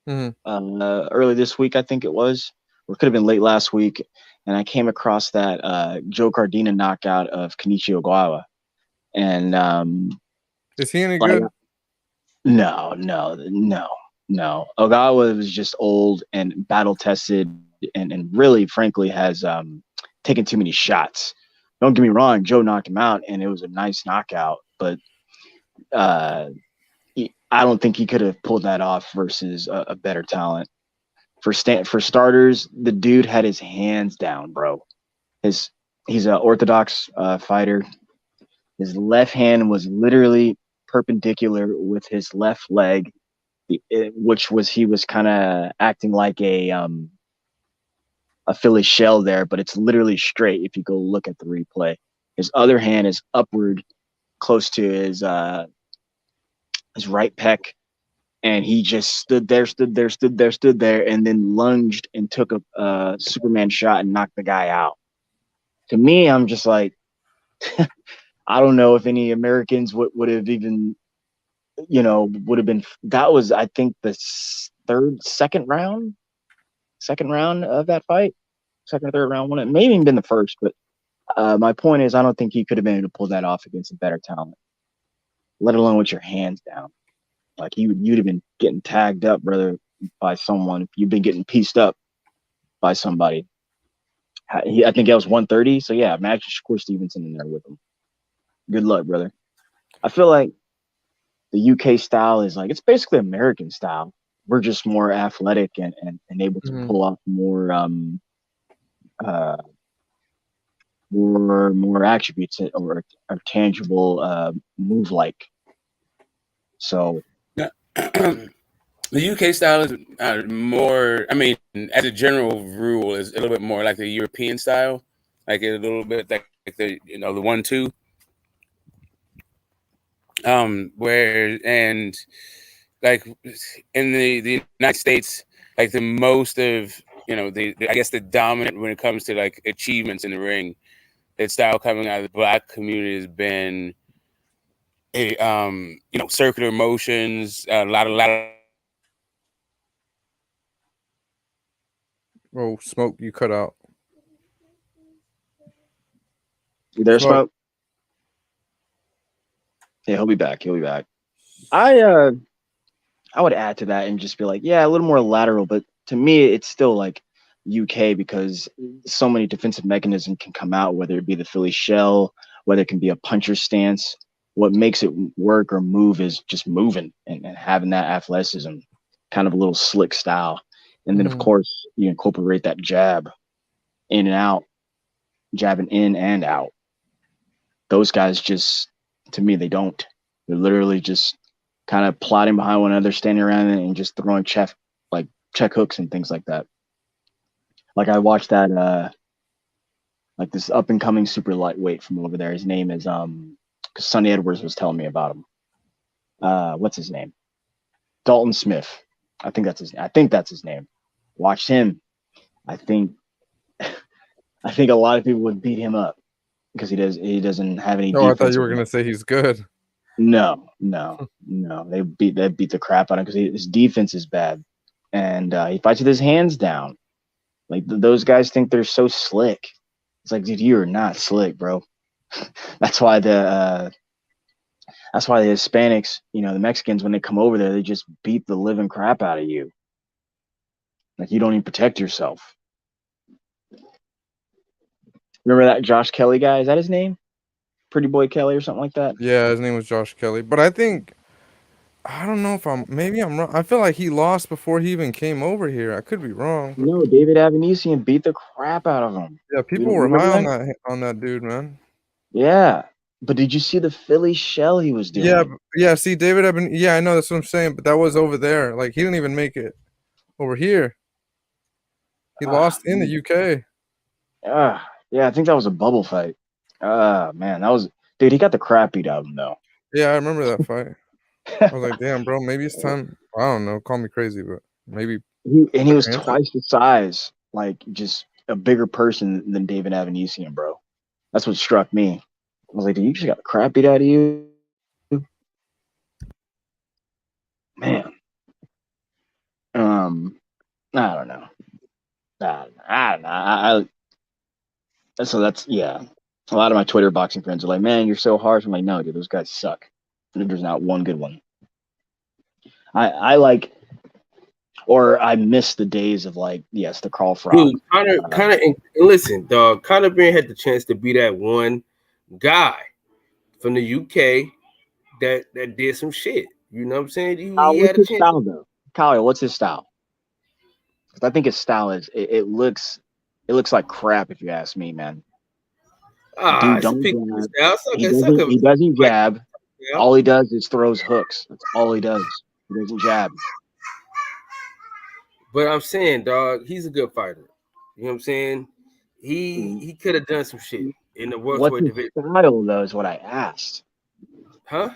Early this week, I think it was, or it could have been late last week, and I came across that Joe Cardina knockout of Kenichi Ogawa. And is he any good? No. Ogawa was just old and battle tested, and really, frankly, has taken too many shots. Don't get me wrong, Joe knocked him out, and it was a nice knockout, but I don't think he could have pulled that off versus a better talent. For starters, the dude had his hands down, bro. He's an orthodox fighter. His left hand was literally perpendicular with his left leg, he was kind of acting like a Philly shell there, but it's literally straight if you go look at the replay. His other hand is upward, close to his right pec, and he just stood there, and then lunged and took a Superman shot and knocked the guy out. To me, I'm just like, I don't know if any Americans would have even, would have been. That was, I think, the second round of that fight, second or third round one. It may have even been the first, but my point is, I don't think he could have been able to pull that off against a better talent, let alone with your hands down. Like you'd have been getting tagged up, brother, by someone. You've been getting pieced up by somebody. I think that was 130. So yeah, imagine Shakur Stevenson in there with him. Good luck, brother. I feel like the UK style is like, it's basically American style. We're just more athletic and able to pull off more attributes or tangible move like. So the UK style is more, I mean, as a general rule, is a little bit more like the European style, like a little bit like the the 1-2. Where and like in the United States, like the most of you know, I guess the dominant when it comes to like achievements in the ring. That style coming out of the Black community has been a you know, circular motions, a lot of. Oh, Smoke, you cut out. You there, Smoke? Yeah, he'll be back. He'll be back. I would add to that and just be like, yeah, a little more lateral, but to me, it's still like UK because so many defensive mechanisms can come out, whether it be the Philly shell, whether it can be a puncher stance. What makes it work or move is just moving and having that athleticism, kind of a little slick style. And then, of course, you incorporate that jab in and out, jabbing in and out. Those guys just, to me, they don't. They're literally just kind of plotting behind one another, standing around and just throwing check hooks and things like that. Like I watched that, like this up and coming super lightweight from over there. His name is because Sonny Edwards was telling me about him. What's his name? Dalton Smith. I think that's his name. Watched him. I think a lot of people would beat him up because he doesn't have any. No, I thought you were gonna say he's good. No. They beat the crap out of him because his defense is bad, and he fights with his hands down. Like those guys think they're so slick. It's like, dude, you are not slick, bro. That's why the Hispanics, you know, the Mexicans, when they come over there, they just beat the living crap out of you. Like you don't even protect yourself. Remember that Josh Kelly guy? Is that his name? Pretty Boy Kelly or something like that? Yeah, his name was Josh Kelly. But I don't know if I'm wrong. I feel like he lost before he even came over here. I could be wrong. No, David Avanesian beat the crap out of him. Yeah, people were high on that dude, man. Yeah. But did you see the Philly shell he was doing? Yeah. See, David I know that's what I'm saying, but that was over there. Like he didn't even make it over here. He lost in the UK. Yeah, I think that was a bubble fight. Man, dude, he got the crap beat out of him though. Yeah, I remember that fight. I was like, damn, bro, maybe it's time. I don't know, call me crazy, but maybe. He was twice the size, like just a bigger person than David Avanesian, bro. That's what struck me. I was like, dude, you just got the crap beat out of you. Man. I don't know. So that's, yeah. A lot of my Twitter boxing friends are like, man, you're so harsh. I'm like, no, dude, those guys suck. There's not one good one. I miss the days of like, yes, the Carl Frost. Dude, Conor, listen, dog. Conor Benn had the chance to be that one guy from the UK that did some shit. You know what I'm saying? He what's his style though? Kyle, what's his style? Because I think his style is it looks like crap if you ask me, man. Dude, don't jab. He doesn't jab. Yeah. All he does is throws hooks. That's all he does. He doesn't jab. But I'm saying, dog, he's a good fighter. You know what I'm saying? He could have done some shit in the welterweight division. What's his style, though, is what I asked. Huh?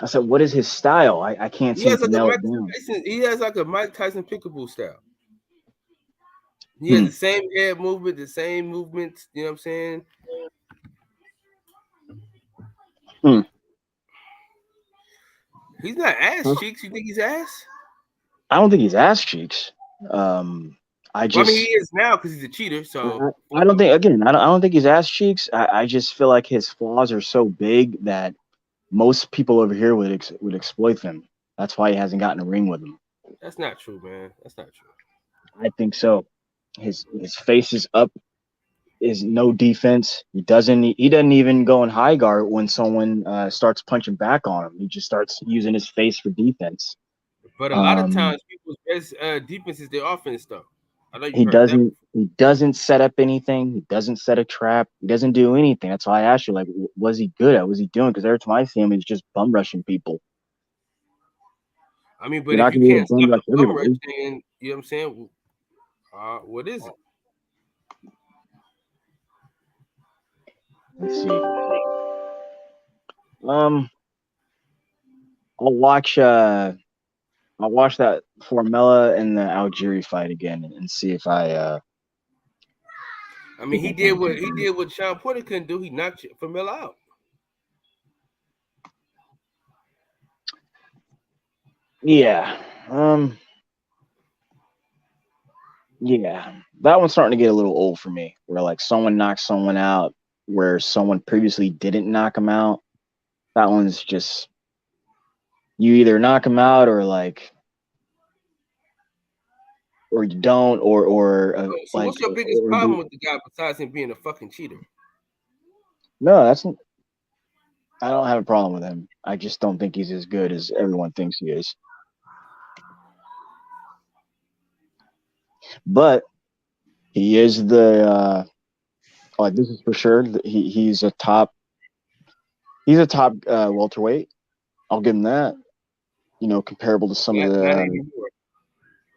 I said, what is his style? I can't seem to nail it down. He has like a Mike Tyson Pickable style. He has the same head movement, the same movements. You know what I'm saying? He's not ass cheeks. You think he's ass? I don't think he's ass cheeks. I mean, he is now because he's a cheater. So I don't think. Again, I don't think he's ass cheeks. I just feel like his flaws are so big that most people over here would exploit them. That's why he hasn't gotten a ring with them. That's not true, man. That's not true. I think so. His face is up. Is no defense. He doesn't even go in high guard when someone starts punching back on him. He just starts using his face for defense. But a lot of times people's best defense is their offense though. He doesn't set up anything. He doesn't set a trap. He doesn't do anything. That's why I asked you, like, was he good at? What was he doing? Because every time I see him, he's just bum rushing people. I mean, but if you can't stop the bum rush, then you know what I'm saying? What is it? Let's see. I'll watch I'll watch that Formella and the Algieri fight again and see if I. I mean, he did what Sean Porter couldn't do. He knocked Formella out. Yeah. Yeah, that one's starting to get a little old for me. Where like someone knocks someone out, where someone previously didn't knock them out. That one's just you either knock them out or you don't, or So like. what's your biggest problem with the guy besides him being a fucking cheater? No, I don't have a problem with him. I just don't think he's as good as everyone thinks he is. But he is the like this is for sure. He's a top welterweight. I'll give him that. You know, comparable to some of the. Not anymore.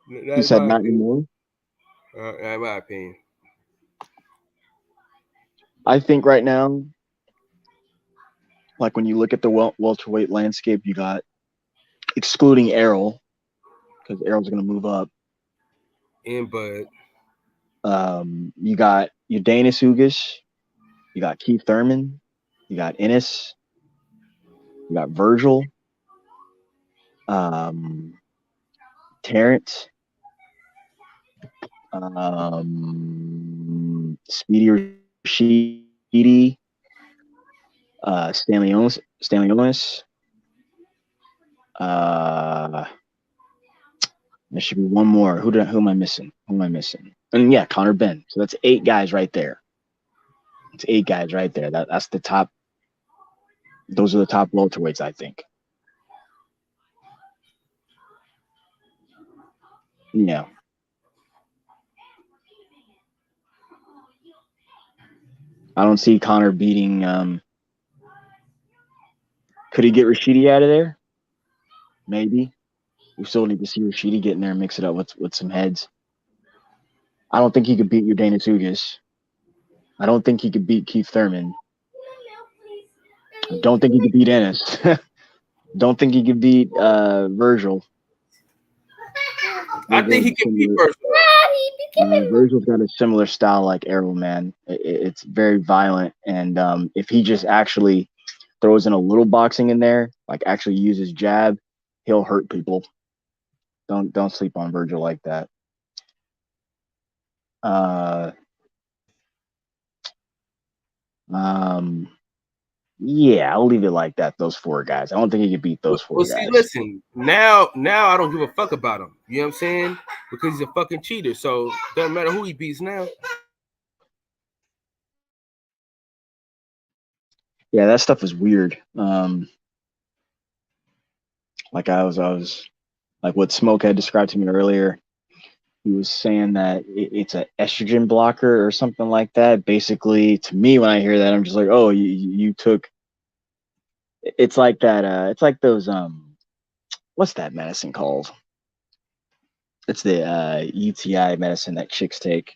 You said not anymore. In my opinion, I think right now, like when you look at the welterweight landscape, you got excluding Errol, because Errol's going to move up. And Bud. You got Udanis Ugas, you got Keith Thurman, you got Ennis, you got Virgil, Terrence, Speedy Rashidi, Stanley Onis. There should be one more. Who am I missing? And yeah, Connor Benn. So that's 8 guys right there. It's 8 guys right there. That's the top. Those are the top welterweights, I think. Yeah. I don't see Connor beating. Could he get Rashidi out of there? Maybe. We still need to see Rashidi get in there and mix it up with some heads. I don't think he could beat Udanis Ugas. I don't think he could beat Keith Thurman. I don't think he could beat Ennis. Don't think he could beat Virgil. I think he can beat Virgil. Virgil's got a similar style like Errol, man. It's very violent, and if he just actually throws in a little boxing in there, like actually uses jab, he'll hurt people. Don't sleep on Virgil like that. Yeah, I'll leave it like that. Those 4 guys. I don't think he could beat those 4 guys. See, listen, now I don't give a fuck about him. You know what I'm saying? Because he's a fucking cheater. So doesn't matter who he beats now. Yeah, that stuff is weird. Like I was like what Smoke had described to me earlier. He was saying that it's an estrogen blocker or something like that. Basically, to me, when I hear that, I'm just like, oh, you took. It's like that. It's like those. What's that medicine called? It's the UTI medicine that chicks take.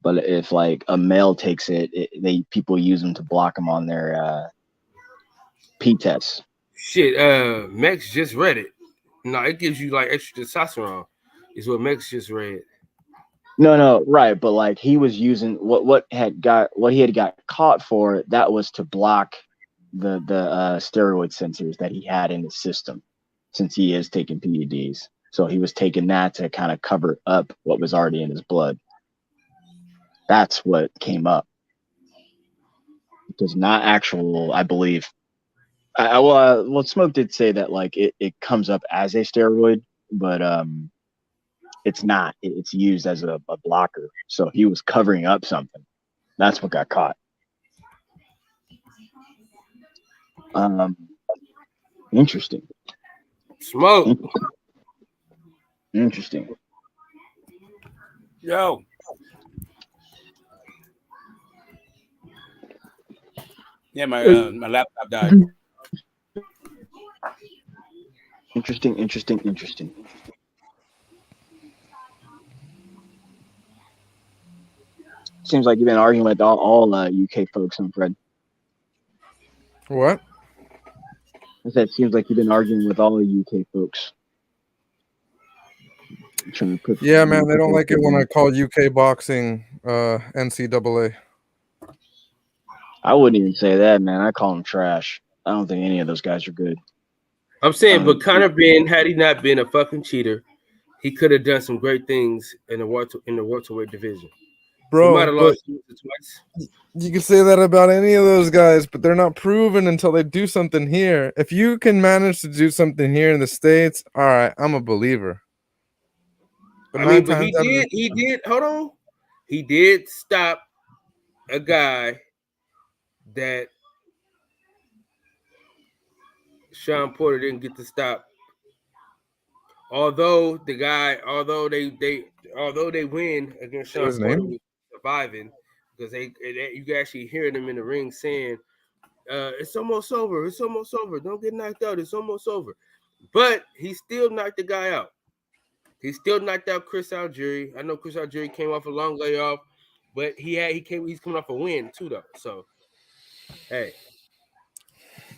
But if like a male takes it, people use them to block them on their P tests. Shit, Mex just read it. No, it gives you like extra testosterone. Is what Mex just read. No, right, but like he was using what he had got caught for. That was to block the steroid sensors that he had in his system, since he is taking PEDs. So he was taking that to kind of cover up what was already in his blood. That's what came up. It was not actual, I believe. Well, Smoke did say that like it comes up as a steroid, but it's not. It's used as a blocker. So he was covering up something. That's what got caught. Interesting. Smoke. Interesting. Yo. Yeah, my laptop died. Interesting. Seems like you've been arguing with all UK folks, huh, Fred? What? I said, it seems like you've been arguing with all the UK folks. Yeah, man, they don't like it when I call UK boxing NCAA. I wouldn't even say that, man. I call them trash. I don't think any of those guys are good. I'm saying, but Conor Benn, had he not been a fucking cheater, he could have done some great things in the welterweight division. Bro, he might have lost twice. You can say that about any of those guys, but they're not proven until they do something here. If you can manage to do something here in the States, all right, I'm a believer. But I mean, but he did. Hold on, he did stop a guy that Sean Porter didn't get to stop. Although they win against Sean His Porter, name? surviving because you can actually hear them in the ring saying, "It's almost over. It's almost over. Don't get knocked out. It's almost over." But he still knocked the guy out. He still knocked out Chris Algieri. I know Chris Algieri came off a long layoff, but he's coming off a win too, though. So, hey.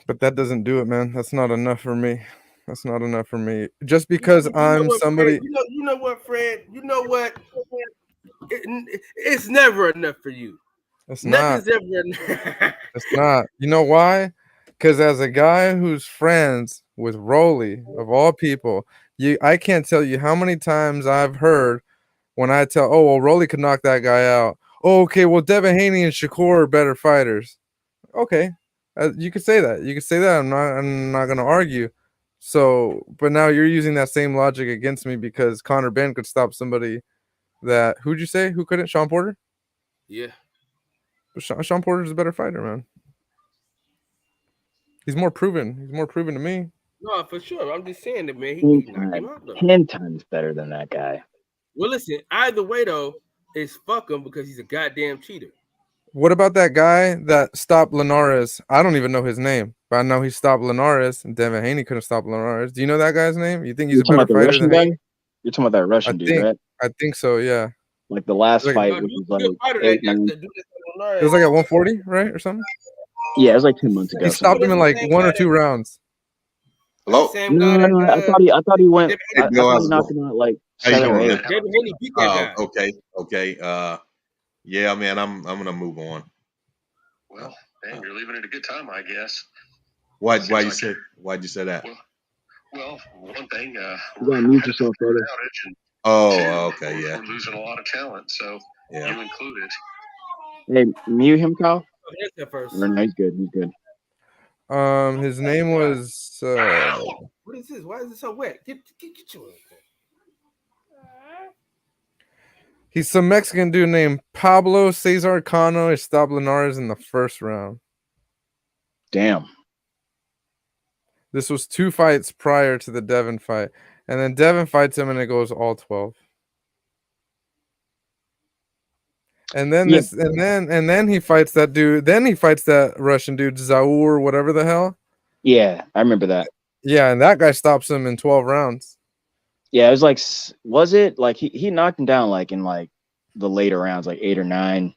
But that doesn't do it, man. That's not enough for me. That's not enough for me. Just because I'm somebody. Fred, you know what, Fred? You know what? It's never enough for you. It's not. Nothing's ever enough. It's not. You know why? Because as a guy who's friends with Rolly, of all people, I can't tell you how many times I've heard when I tell, oh, well, Rolly could knock that guy out. Oh, okay, well, Devin Haney and Shakur are better fighters. Okay, you could say that. You could say that. I'm not going to argue. So, but now you're using that same logic against me because Conor Benn could stop somebody that, who'd you say? Who couldn't? Sean Porter? Yeah. But Sean Porter's a better fighter, man. He's more proven. He's more proven to me. No, for sure. I'm just saying that, man. He knocked him out, though. 10 times better than that guy. Well, listen, either way, though, it's fuck him because he's a goddamn cheater. What about that guy that stopped Linares? I don't even know his name, but I know he stopped Linares, and Devin Haney couldn't stop Linares. Do you know that guy's name? You think he's a better fighter than him? You're talking about that Russian dude, right? I think so, yeah. Like the last fight, which was like it was like at 140, right, or something? Yeah, it was like 2 months ago. He stopped him in like 1 or 2 rounds. Hello? No, I thought he went. I thought he knocked him out like 7 or 8. Okay. Yeah, man, I'm gonna move on. Well, man, you're leaving it a good time, I guess. Why'd you say that? Well, one thing, You gotta mute yourself, brother. Okay, yeah. We're losing a lot of talent, so you included. Hey, mute him, Kyle. First. No, he's good. He's good. His name was. What is this? Why is it so wet? Get you. He's some Mexican dude named Pablo Cesar Cano. He stopped Linares in the first round. Damn. This was 2 fights prior to the Devin fight. And then Devin fights him and it goes all 12. And then and then he fights that dude. Then he fights that Russian dude, Zaur, whatever the hell. Yeah, I remember that. Yeah, and that guy stops him in 12 rounds. Yeah, it was like, was it like he knocked him down like in like the later rounds, like 8 or 9.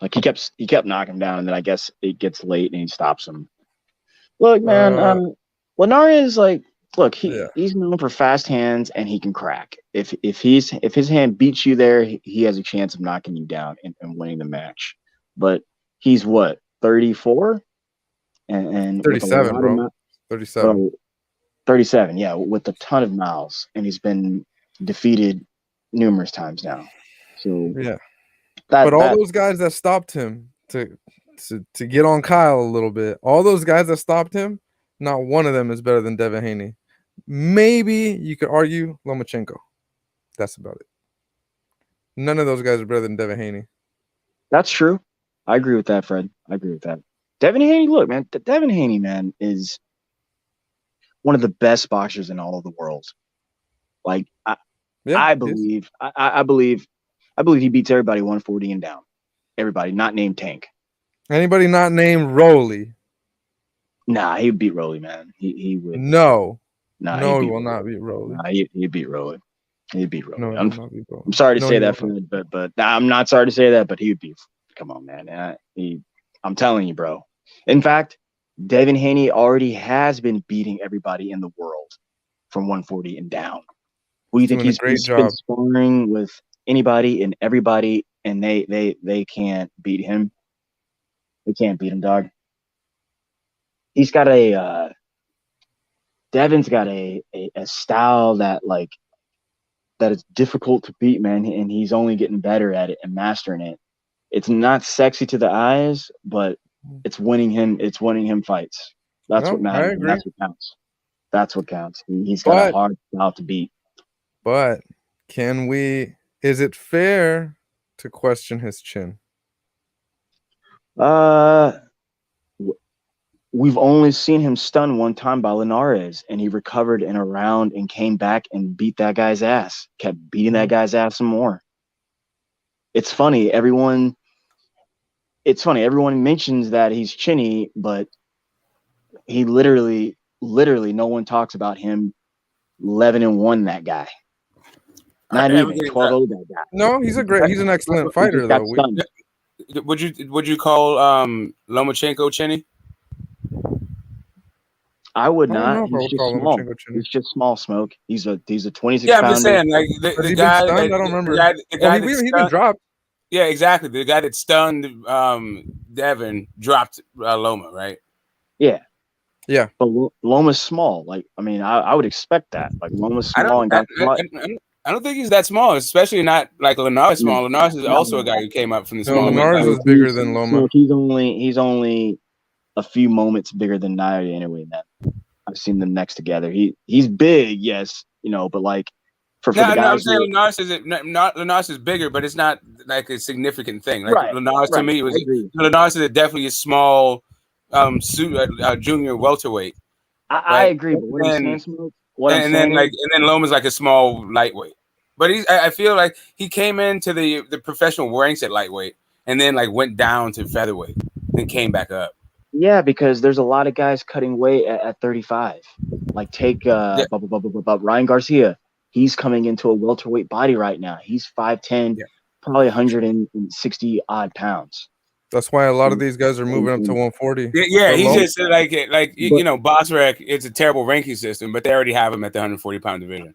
Like he kept knocking him down, and then I guess it gets late and he stops him. Look, man, Linares, like, look, he's known for fast hands and he can crack. If his hand beats you there, he has a chance of knocking you down and winning the match. But he's what, 34? And 37, bro. 37. 37, yeah, with a ton of miles, and he's been defeated numerous times now. So yeah, but all those guys that stopped him to get on Kyle a little bit, all those guys that stopped him, not one of them is better than Devin Haney. Maybe you could argue Lomachenko. That's about it. None of those guys are better than Devin Haney. That's true. I agree with that, Fred. I agree with that. Devin Haney, look, man, Devin Haney, man, is one of the best boxers in all of the world. Like I believe he beats everybody 140 and down. Everybody, not named Tank. Anybody not named Rolly? Nah, he would beat Rolly, man. He would. No. Nah, no, he will not beat Rolly. Nah, he'd beat Rolly. He'd beat Rolly. No, I'm sorry to say that, Fred, but I'm not sorry to say that, but he would be. Come on, man. I'm telling you, bro. In fact, Devin Haney already has been beating everybody in the world from 140 and down. Who do you think doing a he's great been job. sparring with anybody and everybody, and they can't beat him. They can't beat him, dog. He's got Devin's got a style that is difficult to beat, man, and he's only getting better at it and mastering it. It's not sexy to the eyes, but it's winning him. It's winning him fights. That's No, what matters. I And agree. that's what counts. That's what counts. He's got a But hard style to beat. but is it fair to question his chin? We've only seen him stunned one time by Linares, and he recovered in a round and came back and beat that guy's ass. Kept beating that guy's ass some more. It's funny. Everyone mentions that he's chinny, but he literally, no one talks about him 11-1 that guy. Not even 12-0 that guy. No, he's an excellent fighter though. Would you call Lomachenko chinny? I would I don't not. know if I He's would just call small. Lomachenko chinny. He's just small smoke. He's a 26 Yeah, I'm pounder. just saying, like Has the he been guy. stunned? I don't remember. The guy He that been stunned, dropped. yeah, exactly. The guy that stunned Devin dropped Loma, right? Yeah. Yeah. But Loma's small. Like, I mean, I would expect that. Like, Loma's small and got caught. I don't think he's that small, especially not like Linares small. Linares is also a guy who came up from the small. Linares is bigger than Loma. So he's only a few moments bigger than Nairi anyway. That I've seen them next together. He's big, yes, but like for the guys. I'm saying Linares is bigger, but it's not like a significant thing. Like Right, Linares to right, me I was agree. Linares is definitely a small junior welterweight. I agree, but what I'm saying, Smoke, and then Loma's like a small lightweight. But I feel like he came into the professional ranks at lightweight and then like went down to featherweight and came back up. Yeah, because there's a lot of guys cutting weight at 35. Like take Ryan Garcia. He's coming into a welterweight body right now. He's 5'10", probably 160 odd pounds. That's why a lot of these guys are moving up to 140. Yeah, he's just like Bosrec. It's a terrible ranking system, but they already have him at the 140-pound division.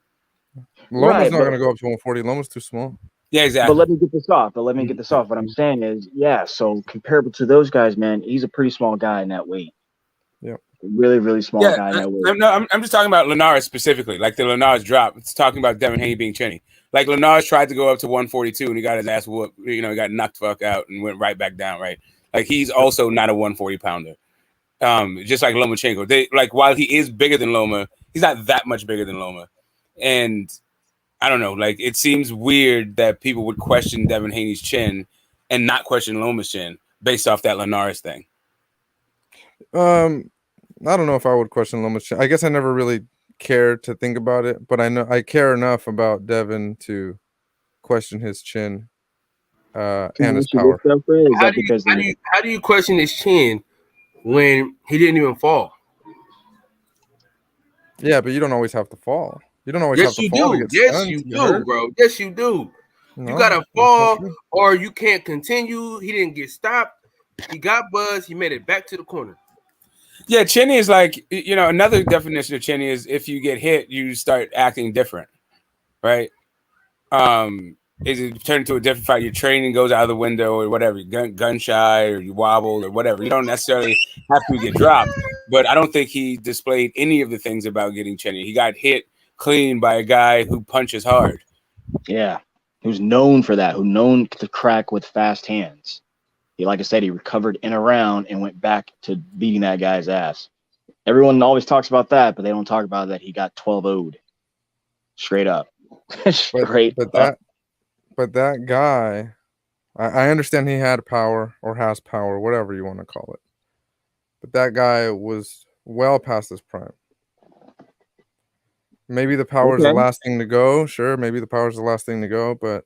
Loma's not going to go up to 140. Loma's too small. Yeah, exactly. But let me get this off. What I'm saying is, so comparable to those guys, man, he's a pretty small guy in that weight. Yeah. Really, really small guy in that weight. I'm just talking about Linares specifically, like the Linares drop. It's talking about Devin Haney being chinny. Like Linares tried to go up to 142 and he got his ass whooped. He got knocked fuck out and went right back down. Right, like he's also not a 140 pounder. Just like Lomachenko. While he is bigger than Loma, he's not that much bigger than Loma. And I don't know, like it seems weird that people would question Devin Haney's chin and not question Loma's chin based off that Linares thing. I don't know if I would question Loma's chin. I guess I never really cared to think about it, but I know I care enough about Devin to question his chin and his power. How do you question his chin when he didn't even fall? Yeah, but you don't always have to fall. You don't always have to fall to get Yes, stunned, you get do, hurt. bro. Yes, you do. No, You gotta that's not fall, true. or you can't continue. He didn't get stopped. He got buzzed. He made it back to the corner. Yeah, chinny is like, another definition of chinny is if you get hit, you start acting different, right? Is it turn into a different fight? Your training goes out of the window or whatever, gun shy or you wobble or whatever. You don't necessarily have to get dropped, but I don't think he displayed any of the things about getting chinny. He got hit clean by a guy who punches hard. Yeah, who's known for that, who's known to crack with fast hands. Like I said, he recovered in a round and went back to beating that guy's ass. Everyone always talks about that, but they don't talk about that he got 12-0'd. Straight up. But that guy, I understand he had power or has power, whatever you want to call it. But that guy was well past his prime. Maybe the power is the last thing to go. Sure, maybe the power is the last thing to go, but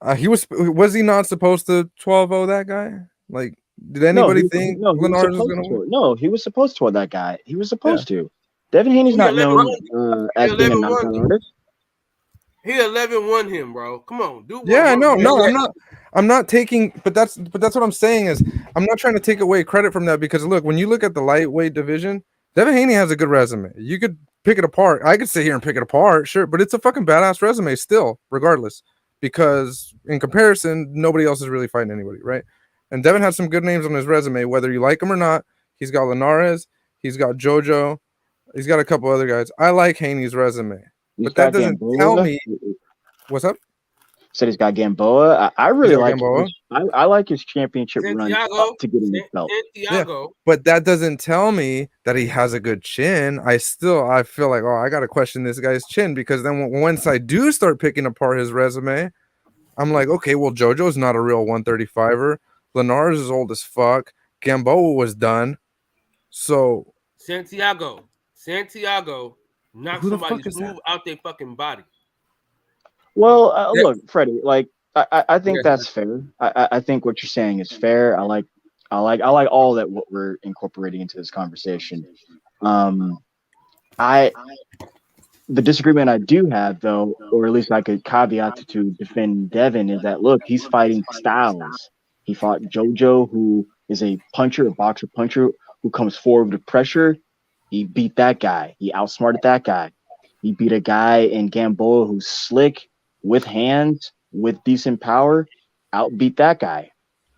was he not supposed to 12-0 that guy? Like, did anybody think Linares was going to win? No, he was supposed to that guy. He was supposed to. Devin Haney's not known as being a knockout artist. He 11-1 him, bro. Come on, dude. Yeah, no, I'm not taking, but that's what I'm saying is I'm not trying to take away credit from that because look, when you look at the lightweight division, Devin Haney has a good resume. You could pick it apart. I could sit here and pick it apart, sure, but it's a fucking badass resume still, regardless. Because in comparison, nobody else is really fighting anybody, right? And Devin has some good names on his resume, whether you like him or not. He's got Linares, he's got JoJo, he's got a couple other guys. I like Haney's resume, but that doesn't tell me. What's up? Said he's got Gamboa. I really like Gamboa. I like his championship run Santiago. up to getting his belt. Santiago. But that doesn't tell me that he has a good chin. I feel like, oh, I got to question this guy's chin, because then once I do start picking apart his resume, I'm like, okay, well, JoJo's not a real 135er. Linares is old as fuck. Gamboa was done. So Santiago knocked Who the fuck somebody's is that? move out their fucking body. Well, look, Freddie, like I think that's fair. I think what you're saying is fair. I like all that what we're incorporating into this conversation. The disagreement I do have, though, or at least I could caveat to defend Devin, is that look, he's fighting styles. He fought JoJo, who is a boxer puncher who comes forward with pressure. He beat that guy. He outsmarted that guy. He beat a guy in Gamboa who's slick, with hands, with decent power, outbeat that guy.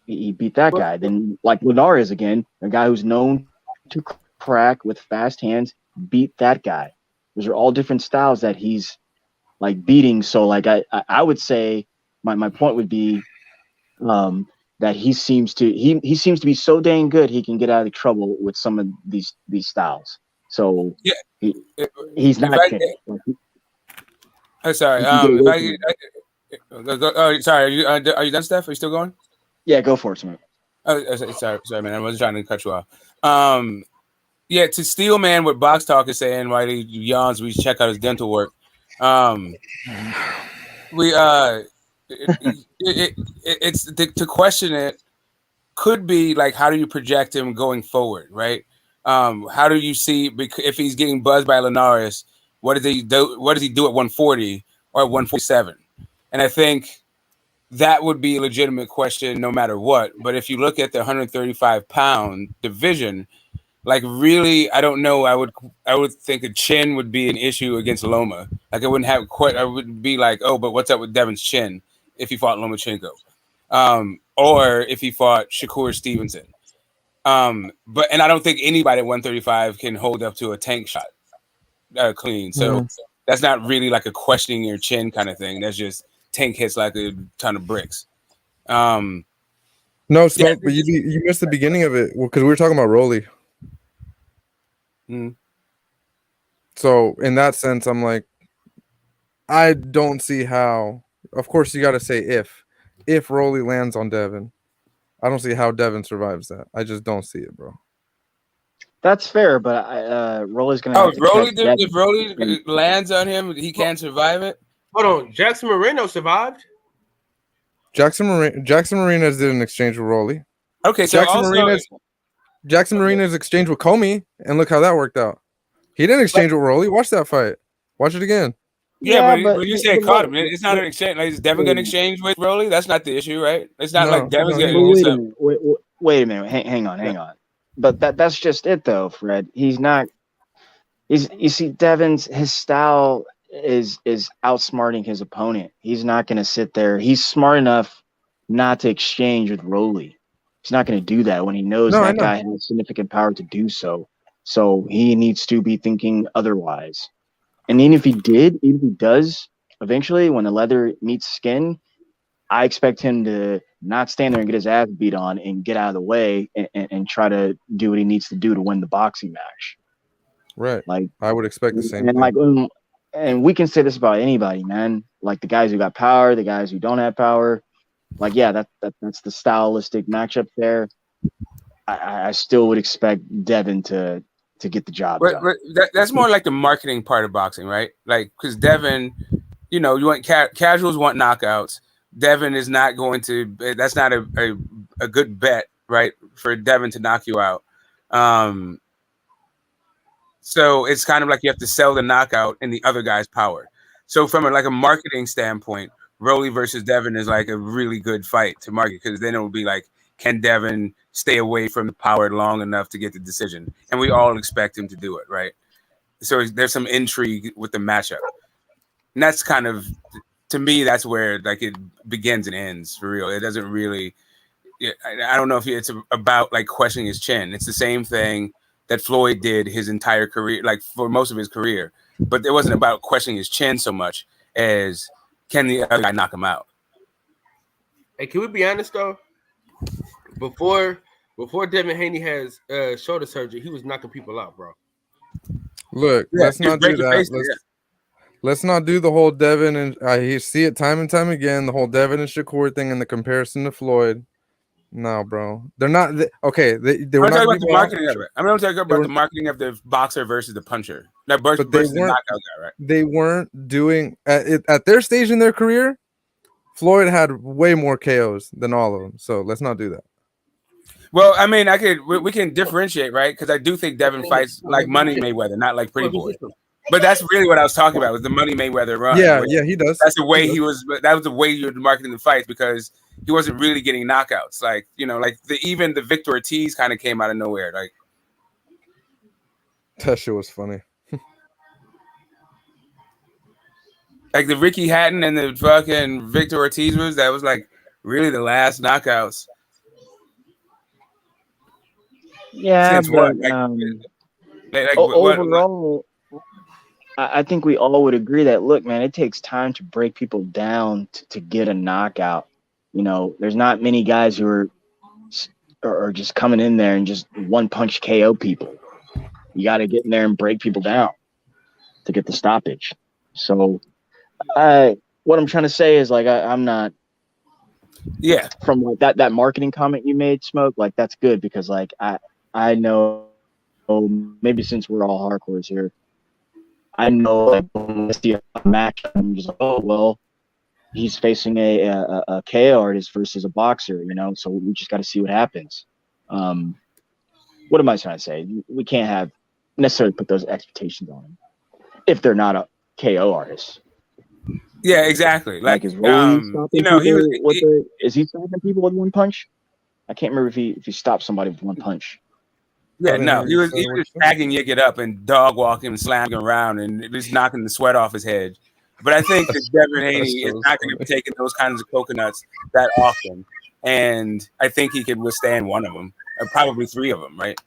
He beat that guy. Then, like Linares again, a guy who's known to crack with fast hands, beat that guy. Those are all different styles that he's like beating. So, like I would say, my point would be that he seems to be so dang good he can get out of trouble with some of these styles. So yeah, he's not. Oh, sorry. Sorry. Are you done, Steph? Are you still going? Yeah, go for it, Smith. Oh, sorry, man. I wasn't trying to cut you off. Yeah, to steal, man, what Box Talk is saying while he yawns, we check out his dental work. It's to question it could be like, how do you project him going forward, right? How do you see if he's getting buzzed by Linares? What does he do? What does he do at 140 or at 147? And I think that would be a legitimate question no matter what. But if you look at the 135-pound division, like really, I don't know. I would think a chin would be an issue against Loma. Like I wouldn't have quite. I would be like, oh, but what's up with Devin's chin if he fought Lomachenko, or if he fought Shakur Stevenson. But I don't think anybody at 135 can hold up to a tank shot clean. So that's not really like a questioning your chin kind of thing. That's just tank hits like a ton of bricks. No, Smoke, but you missed the beginning of it because we were talking about Rolly. So in that sense, I'm like, I don't see how. Of course, you got to say if Rolly lands on Devin, I don't see how Devin survives that. I just don't see it, bro. That's fair, but Rolly's gonna. Oh, if Rolly lands on him, he can't survive it. Hold on, Jackson Moreno survived. Jackson Marinas did an exchange with Rolly. Okay, so Jackson Marina's exchange with Comey, and look how that worked out. He didn't exchange with Rolly. Watch that fight. Watch it again. Yeah, but you said caught him. It's not an exchange. Like, is Devin going to exchange with Rolly? That's not the issue, right? It's not like Devin's going to. Wait a minute. Hang on. But that's just it, though, Fred. He's not. You see, his style is outsmarting his opponent. He's not going to sit there. He's smart enough not to exchange with Rolly. He's not going to do that when he knows that guy has significant power to do so. So he needs to be thinking otherwise. And even if he does, eventually, when the leather meets skin, I expect him to not stand there and get his ass beat on and get out of the way and try to do what he needs to do to win the boxing match. Right. Like I would expect the same. And and we can say this about anybody, man. Like the guys who got power, the guys who don't have power. Like, yeah, that's the stylistic matchup there. I still would expect Devin to get the job done. That's more like the marketing part of boxing, right? Like, because Devin, you want casuals want knockouts. Devin is not going to. That's not a good bet, right? For Devin to knock you out. So it's kind of like you have to sell the knockout in the other guy's power. So from a marketing standpoint, Rolly versus Devin is like a really good fight to market because then it will be like, can Devin stay away from the power long enough to get the decision, and we all expect him to do it, right? So there's some intrigue with the matchup, and that's kind of, to me, that's where like it begins and ends for real. It doesn't really. I don't know if it's about like questioning his chin. It's the same thing that Floyd did his entire career, like for most of his career, but it wasn't about questioning his chin so much as can the other guy knock him out. Hey, can we be honest though? Before Devin Haney has shoulder surgery, he was knocking people out, bro. Look, let's not do that. Let's not do the whole Devin and I see it time and time again. The whole Devin and Shakur thing and the comparison to Floyd. No, bro, they're not. They were not about the marketing of it. I'm not talking about the marketing of the boxer versus the puncher. That versus the knockout guy, right? They weren't doing at their stage in their career. Floyd had way more KOs than all of them. So let's not do that. Well, I mean, we can differentiate, right? Because I do think Devin fights like Money Mayweather, not like Pretty Boy. But that's really what I was talking about, was the Money Mayweather run. Yeah, he does. That's the way he was. That was the way you were marketing the fights, because he wasn't really getting knockouts. Like, like even the Victor Ortiz kind of came out of nowhere. Like, that shit was funny. Like the Ricky Hatton and the fucking Victor Ortiz that was like really the last knockouts. Yeah, but overall, I think we all would agree that, look, man, it takes time to break people down to get a knockout. There's not many guys who are just coming in there and just one punch KO people. You got to get in there and break people down to get the stoppage. So, what I'm trying to say is, like, I'm not. Yeah. From like that marketing comment you made, Smoke, like that's good, because like I know, maybe since we're all hardcores here, I know like when I see a match, I'm just like, oh well, he's facing a KO artist versus a boxer, so we just got to see what happens. What am I trying to say? We can't have necessarily put those expectations on him if they're not a KO artist. Yeah, exactly. Like is Rolly is he stopping people with one punch? I can't remember if he stopped somebody with one punch. Yeah, no, he was tagging Yickett up and dog walking and slamming around and just knocking the sweat off his head. But I think that Devin Haney is not going to be taking those kinds of coconuts that often, and I think he could withstand one of them, or probably three of them, right?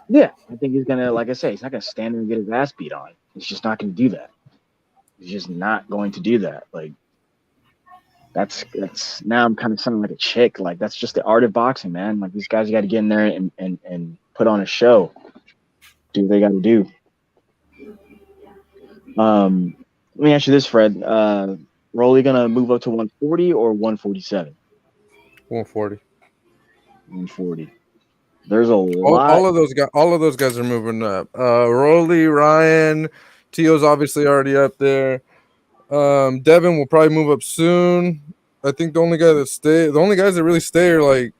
Yeah, I think he's gonna, like I say, he's not gonna stand there and get his ass beat on. He's just not gonna do that. He's just not going to do that. Like that's now I'm kind of sounding like a chick. Like that's just the art of boxing, man. Like these guys got to get in there and put on a show. Do what they got to do. Let me ask you this, Fred. Rolly gonna move up to 140 or 147? 140. 140. There's a lot. All of those guys are moving up. Rolly, Ryan, Tio's obviously already up there. Devin will probably move up soon. I think the only guys that really stay are like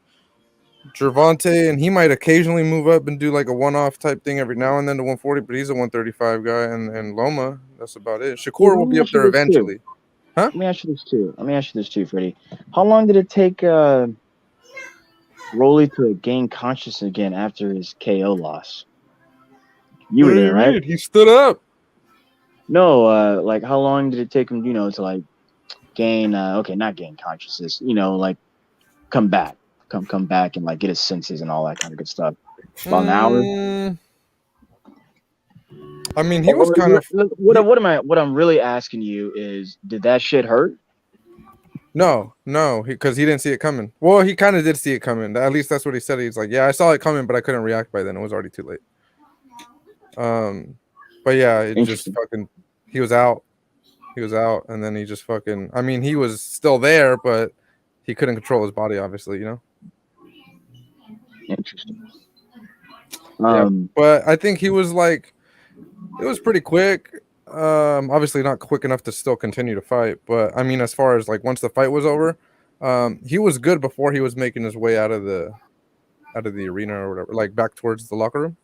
Gervonta, and he might occasionally move up and do like a one-off type thing every now and then to 140, but he's a 135 guy, and Loma, that's about it. Shakur will be up there eventually. Huh? Let me ask you this too, Freddie. How long did it take Rolly to gain consciousness again after his KO loss? You were there, right? He stood up. No, like how long did it take him, to like gain not gain consciousness, like come back and like get his senses and all that kind of good stuff? About an hour. I mean, he was kind of what I'm really asking you is, did that shit hurt? No, because he didn't see it coming. Well, he kind of did see it coming. At least that's what he said. He's like, yeah, I saw it coming, but I couldn't react by then. It was already too late. But yeah, it just fucking, he was out, and then he just fucking, I mean, he was still there, but he couldn't control his body, obviously, Interesting. Yeah, but I think he was like, it was pretty quick. Obviously not quick enough to still continue to fight, but I mean, as far as like once the fight was over, he was good before he was making his way out of the arena or whatever, like back towards the locker room.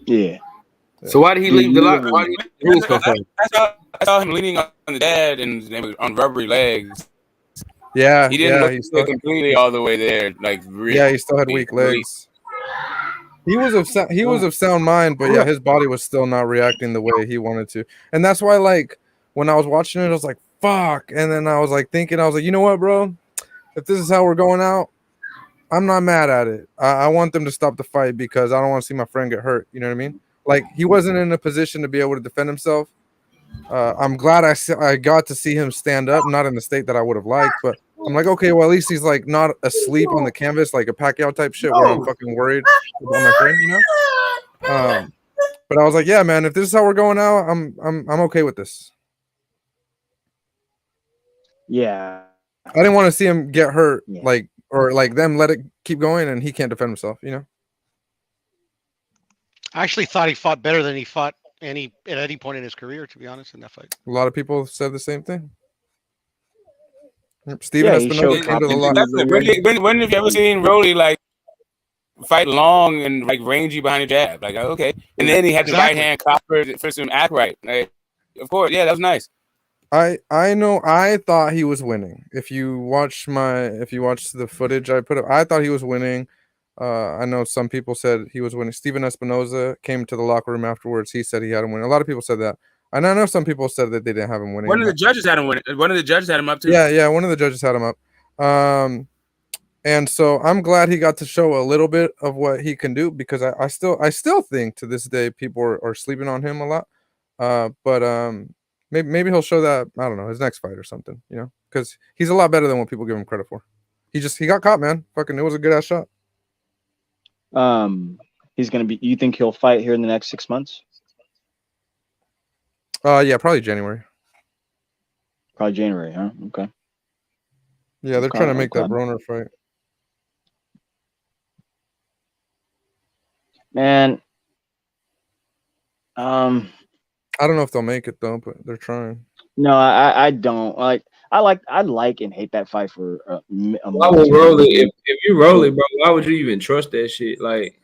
Yeah. So why did he leave the locker? Why did he leave the I saw him leaning on the dad and on rubbery legs. Yeah, He didn't yeah, go completely all the way there. Like really, he still had weak legs. He was of sound mind, but yeah, his body was still not reacting the way he wanted to, and that's why, like, when I was watching it, I was like, "Fuck!" And then I was like thinking, I was like, you know what, bro? If this is how we're going out, I'm not mad at it. I want them to stop the fight because I don't want to see my friend get hurt. You know what I mean? Like, he wasn't in a position to be able to defend himself. I'm glad I got to see him stand up, not in the state that I would have liked, but I'm like, okay, well, at least he's like not asleep on the canvas like a Pacquiao type shit where I'm fucking worried about my friend, you know? But I was like, yeah, man, if this is how we're going out, I'm okay with this. Yeah. I didn't want to see him get hurt, like, or like them let it keep going and he can't defend himself, you know? I actually thought he fought better than he fought at any point in his career, to be honest, in that fight. A lot of people said the same thing. Steven Espinosa came to the lot. When have you ever seen Rolly like fight long and like rangy behind the jab? Like, okay, and then he had the right hand cop for some act right. Like, of course, yeah, that was nice. I know. I thought he was winning. If you watch the footage I put up, I thought he was winning. I know some people said he was winning. Steven Espinosa came to the locker room afterwards. He said he had him win. A lot of people said that. And I know some people said that they didn't have him winning. One of the judges had him win. One of the judges had him up too. Yeah, one of the judges had him up. And so I'm glad he got to show a little bit of what he can do because I still think to this day people are sleeping on him a lot. But maybe he'll show that, I don't know, his next fight or something, you know, because he's a lot better than what people give him credit for. He got caught, man. Fucking, it was a good ass shot. He's gonna be. You think he'll fight here in the next 6 months? Yeah, probably January. Probably January, huh? Okay. Yeah, they're trying to make that Broner fight. Man, I don't know if they'll make it though, but they're trying. No, I don't like. I like and hate that fight for a why would Rolly? If you Rolly, bro, why would you even trust that shit? Like,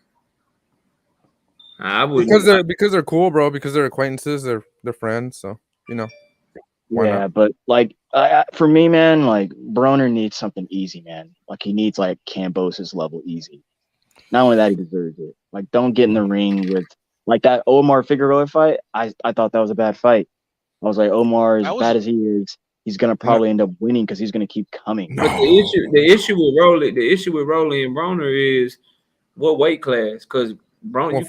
I would because they're cool, bro. Because they're acquaintances, they're friends. So you know. Yeah, not? But like for me, man, like Broner needs something easy, man. Like he needs like Kambosos level easy. Not only that, he deserves it. Like, don't get in the ring with like that Omar Figueroa fight. I thought that was a bad fight. I was like, Omar, as bad as he is, he's gonna probably end up winning because he's gonna keep coming. But the issue with Rolly and Broner is what weight class? Because Broner,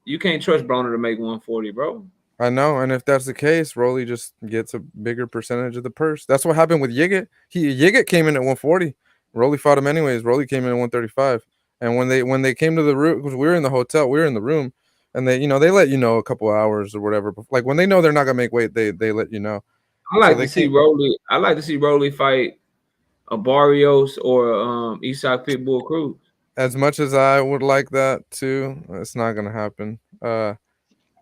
you can't trust Broner to make 140, bro. I know, and if that's the case, Rolly just gets a bigger percentage of the purse. That's what happened with Yiget. Yiget came in at 140. Rolly fought him anyways. Rolly came in at 135. And when they came to the room, because we were in the hotel, we were in the room, and they let you know a couple of hours or whatever. But like when they know they're not gonna make weight, they let you know. I like to see Rolly fight a Barrios or Isaac Pitbull Cruz. As much as I would like that too, it's not gonna happen.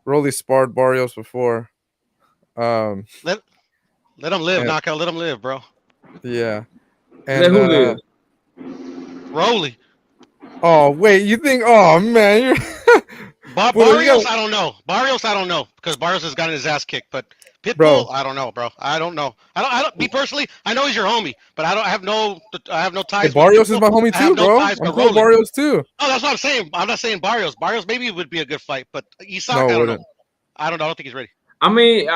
Rolly sparred Barrios before. Let him live, knockout. Let him live, bro. Yeah. And who live? Rolly. Oh wait, you think? Oh man, you're Barrios. I don't know. Barrios, I don't know because Barrios has gotten his ass kicked. But Pitbull, bro. I don't know, bro. I don't know. I don't. Me personally, I know he's your homie, but I have no ties. Hey, Barrios is my homie too, bro. I'm cool with Barrios too. Oh, that's what I'm saying. I'm not saying Barrios. Barrios maybe it would be a good fight, but Isak, I don't know. I don't think he's ready. I mean,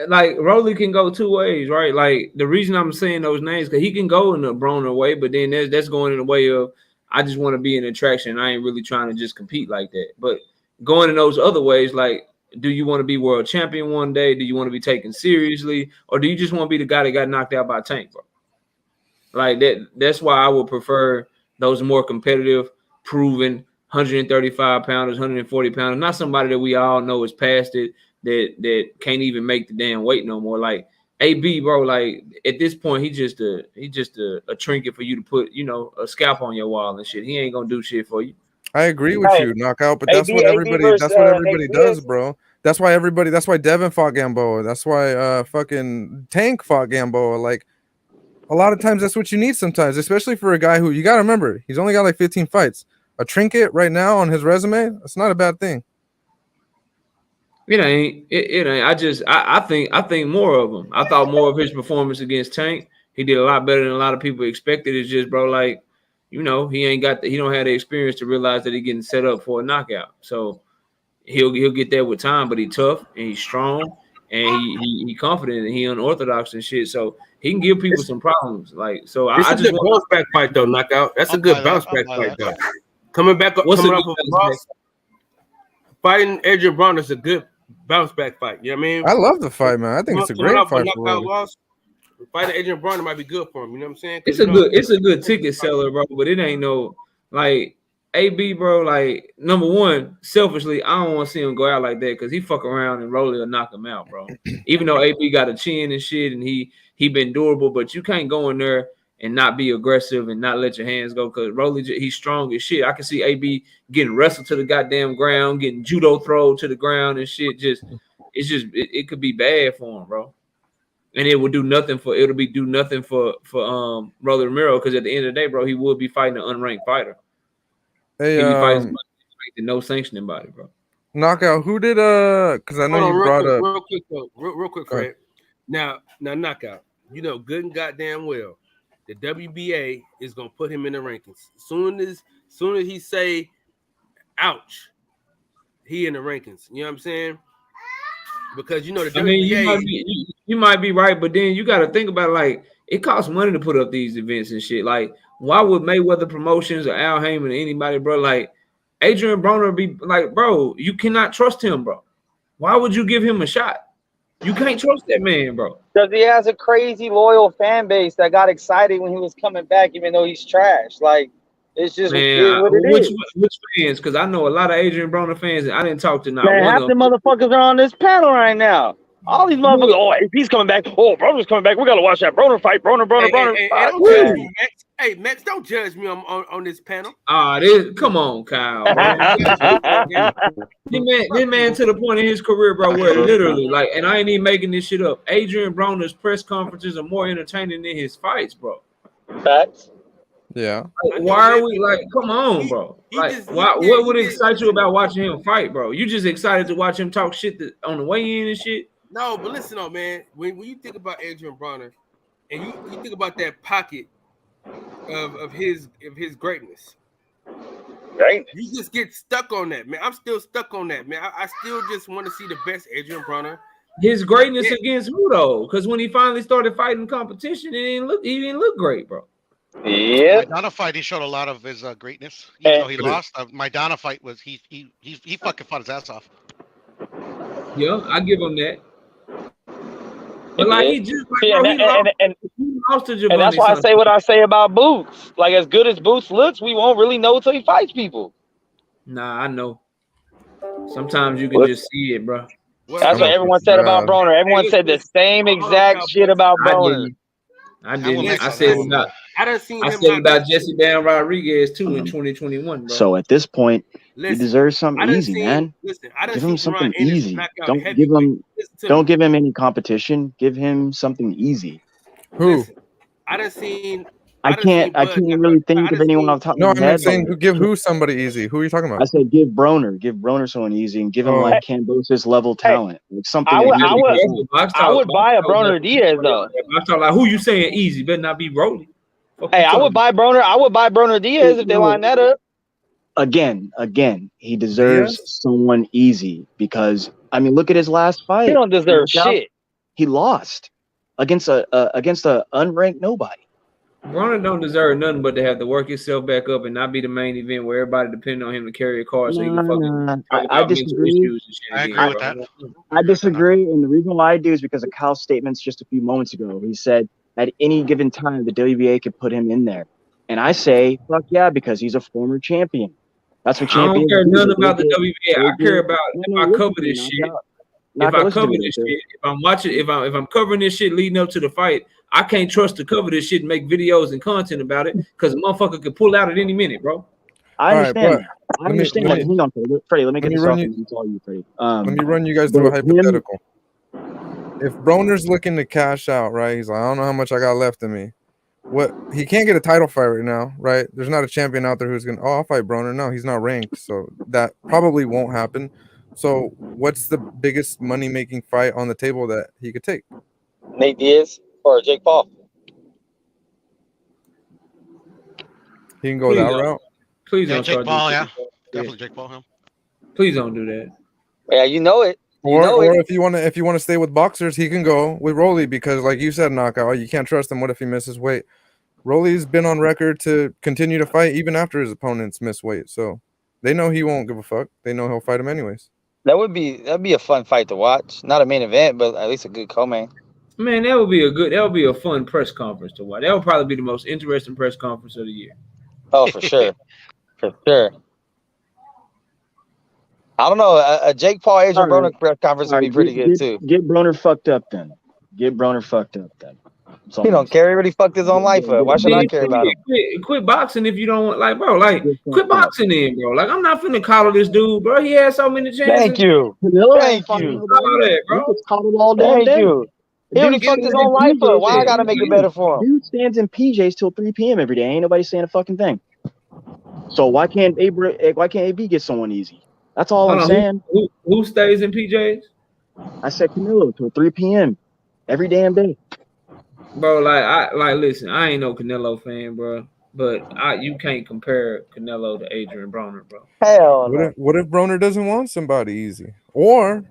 like Rolly can go two ways, right? Like the reason I'm saying those names because he can go in the Broner way, but then that's going in the way of I just want to be an attraction. I ain't really trying to just compete like that. But going in those other ways, like, do you want to be world champion one day? Do you want to be taken seriously, or do you just want to be the guy that got knocked out by Tank, bro? Like that. That's why I would prefer those more competitive, proven 135 pounders, 140 pounders, not somebody that we all know is past it. That can't even make the damn weight no more. Like AB, bro. Like at this point, he just a trinket for you to put, a scalp on your wall and shit. He ain't gonna do shit for you. I agree with you, Knockout. But that's what everybody does, bro. That's why Devin fought Gamboa. That's why fucking Tank fought Gamboa. Like a lot of times, that's what you need sometimes, especially for a guy who you gotta remember he's only got like 15 fights. A trinket right now on his resume, that's not a bad thing. It ain't. I think more of him. I thought more of his performance against Tank, He did a lot better than a lot of people expected. It's just, bro, like, he don't have the experience to realize that he's getting set up for a knockout. So he'll get there with time, but he's tough and he's strong and he confident and he unorthodox and shit. So he can give people some problems. Like, so It's I a just good bounce back fight though, knockout. That's a good bounce back fight though. Coming back up, coming off of a loss, fighting Adrian Broner is a good bounce back fight. You know what I mean? I love the fight, man. I think it's a great fight for knockout Rolly. loss. Fighting Adrian Broner might be good for him. You know what I'm saying? It's a good ticket seller, bro. But it ain't no like AB, bro. Like, number one, selfishly, I don't want to see him go out like that because he fuck around and Rolly will knock him out, bro. Even though AB got a chin and shit and he been durable, but you can't go in there and not be aggressive and not let your hands go because Rolly, he's strong as shit. I can see AB getting wrestled to the goddamn ground, getting judo thrown to the ground and shit. It could be bad for him, bro. And it would do nothing for Rolly Romero because at the end of the day, bro, he would be fighting an unranked fighter. Hey, He'd be fighting no sanctioning body, bro. Knockout. Who did because I know Hold on, you brought up real quick, Fred. Now knockout. You know good and goddamn well the WBA is gonna put him in the rankings. Soon as he say ouch, he in the rankings. You know what I'm saying? Because you know the WBA. You might be right, but then you got to think about it, like it costs money to put up these events and shit. Like, why would Mayweather Promotions or Al Heyman or anybody, bro? Like Adrian Broner be like, bro, you cannot trust him, bro. Why would you give him a shot? You can't trust that man, bro. Because he has a crazy loyal fan base that got excited when he was coming back, even though he's trash. Like, it's just what it is. Which fans? Because I know a lot of Adrian Broner fans, and I didn't talk to not Man, one half of the them. motherfuckers are on this panel right now. All these motherfuckers, oh, if he's coming back, oh, Broner's coming back. We gotta watch that Broner fight. Broner. Hey, Max, don't judge me on this panel. Come on, Kyle. This man to the point in his career, bro, where literally, like, and I ain't even making this shit up. Adrian Broner's press conferences are more entertaining than his fights, bro. Facts. Yeah. Like, why are we like? Come on, bro. Like, what would excite you about watching him fight, bro? You just excited to watch him talk shit on the way in and shit. No, but listen, man. When you think about Adrian Broner, and you think about that pocket of his greatness, right? You just get stuck on that, man. I'm still stuck on that, man. I still just want to see the best Adrian Broner. His greatness against who though? Because when he finally started fighting competition, he didn't look great, bro. Yeah. Maidana fight, he showed a lot of his greatness. Even though he lost, Maidana fight was he fucking fought his ass off. Yeah, I give him that. But like he just like, See, bro, and lost to Giovanni. And that's why I say what I say about Boots. Like, as good as Boots looks, we won't really know until he fights people. Nah, I know. Sometimes you can just see it, bro. That's what everyone said about Broner. Everyone said the same exact shit about Broner. I didn't. I said about Jesse Dan Rodriguez too in 2021, bro. So at this point, he deserves something easy, man. Give him something easy. Don't give him any competition. Give him something easy. Who? I can't really think of anyone off the top of my head. No, I'm saying give who somebody easy. Who are you talking about? I said give Broner someone easy and give him like Kambosos level talent. Like something. I would buy a Broner Diaz though. I'm talking like who you saying easy, better not be Rolly. Hey, I would buy Broner Diaz if they line that up. Again, he deserves someone easy because I mean, look at his last fight. He don't deserve shit. He lost against a unranked nobody. Broner don't deserve nothing but to have to work himself back up and not be the main event where everybody depend on him to carry a card so he can fucking I disagree. I agree with that. I disagree, and the reason why I do is because of Kyle's statements just a few moments ago. He said at any given time the WBA could put him in there, and I say fuck yeah because he's a former champion. That's what champions. I don't care nothing about the WBA. I care about if I cover this shit. If I cover this shit, if I'm watching, if I'm covering this shit leading up to the fight, I can't trust to cover this shit and make videos and content about it because a motherfucker could pull out at any minute, bro. I understand. I understand. Hang on, Freddie. Let me get this off and tell you, Freddie. Let me run you guys through a hypothetical. If Broner's looking to cash out, right? He's like, I don't know how much I got left in me. What he can't get a title fight right now, right? There's not a champion out there who's gonna. Oh, I'll fight Broner. No, he's not ranked, so that probably won't happen. So, what's the biggest money-making fight on the table that he could take? Nate Diaz or Jake Paul? He can go that route. Please Yeah, don't Jake start Paul, doing yeah. that. Definitely Jake Paul, him. Please don't do that. Yeah, you know it. Or if you want to stay with boxers, he can go with Rolly because, like you said, knockout. You can't trust him. What if he misses weight? Rolly's been on record to continue to fight even after his opponents miss weight, so they know he won't give a fuck. They know he'll fight him anyways. That'd be a fun fight to watch. Not a main event, but at least a good co-main. Man, that would be a fun press conference to watch. That would probably be the most interesting press conference of the year. Oh, for sure, for sure. I don't know. A Jake Paul Adrian Broner press conference would be pretty good too. Get Broner fucked up then. Get Broner fucked up then. He don't care. He already fucked his own life up. Why should I care about him? Quit boxing if you don't want, like, bro. Like, quit boxing then, bro. Like, I'm not finna coddle this dude, bro. He had so many chances. Thank you. Thank you. All that, bro. All Thank day. you. He already fucked his own life up. Why I gotta make it better for him? Dude stands in PJs till 3 p.m. every day. Ain't nobody saying a fucking thing. So why can't AB get someone easy? That's all I'm saying. Who stays in PJs? I said Canelo till 3 p.m. every damn day. Bro, listen, I ain't no Canelo fan, bro. But you can't compare Canelo to Adrian Broner, bro. Hell What if Broner doesn't want somebody easy? Or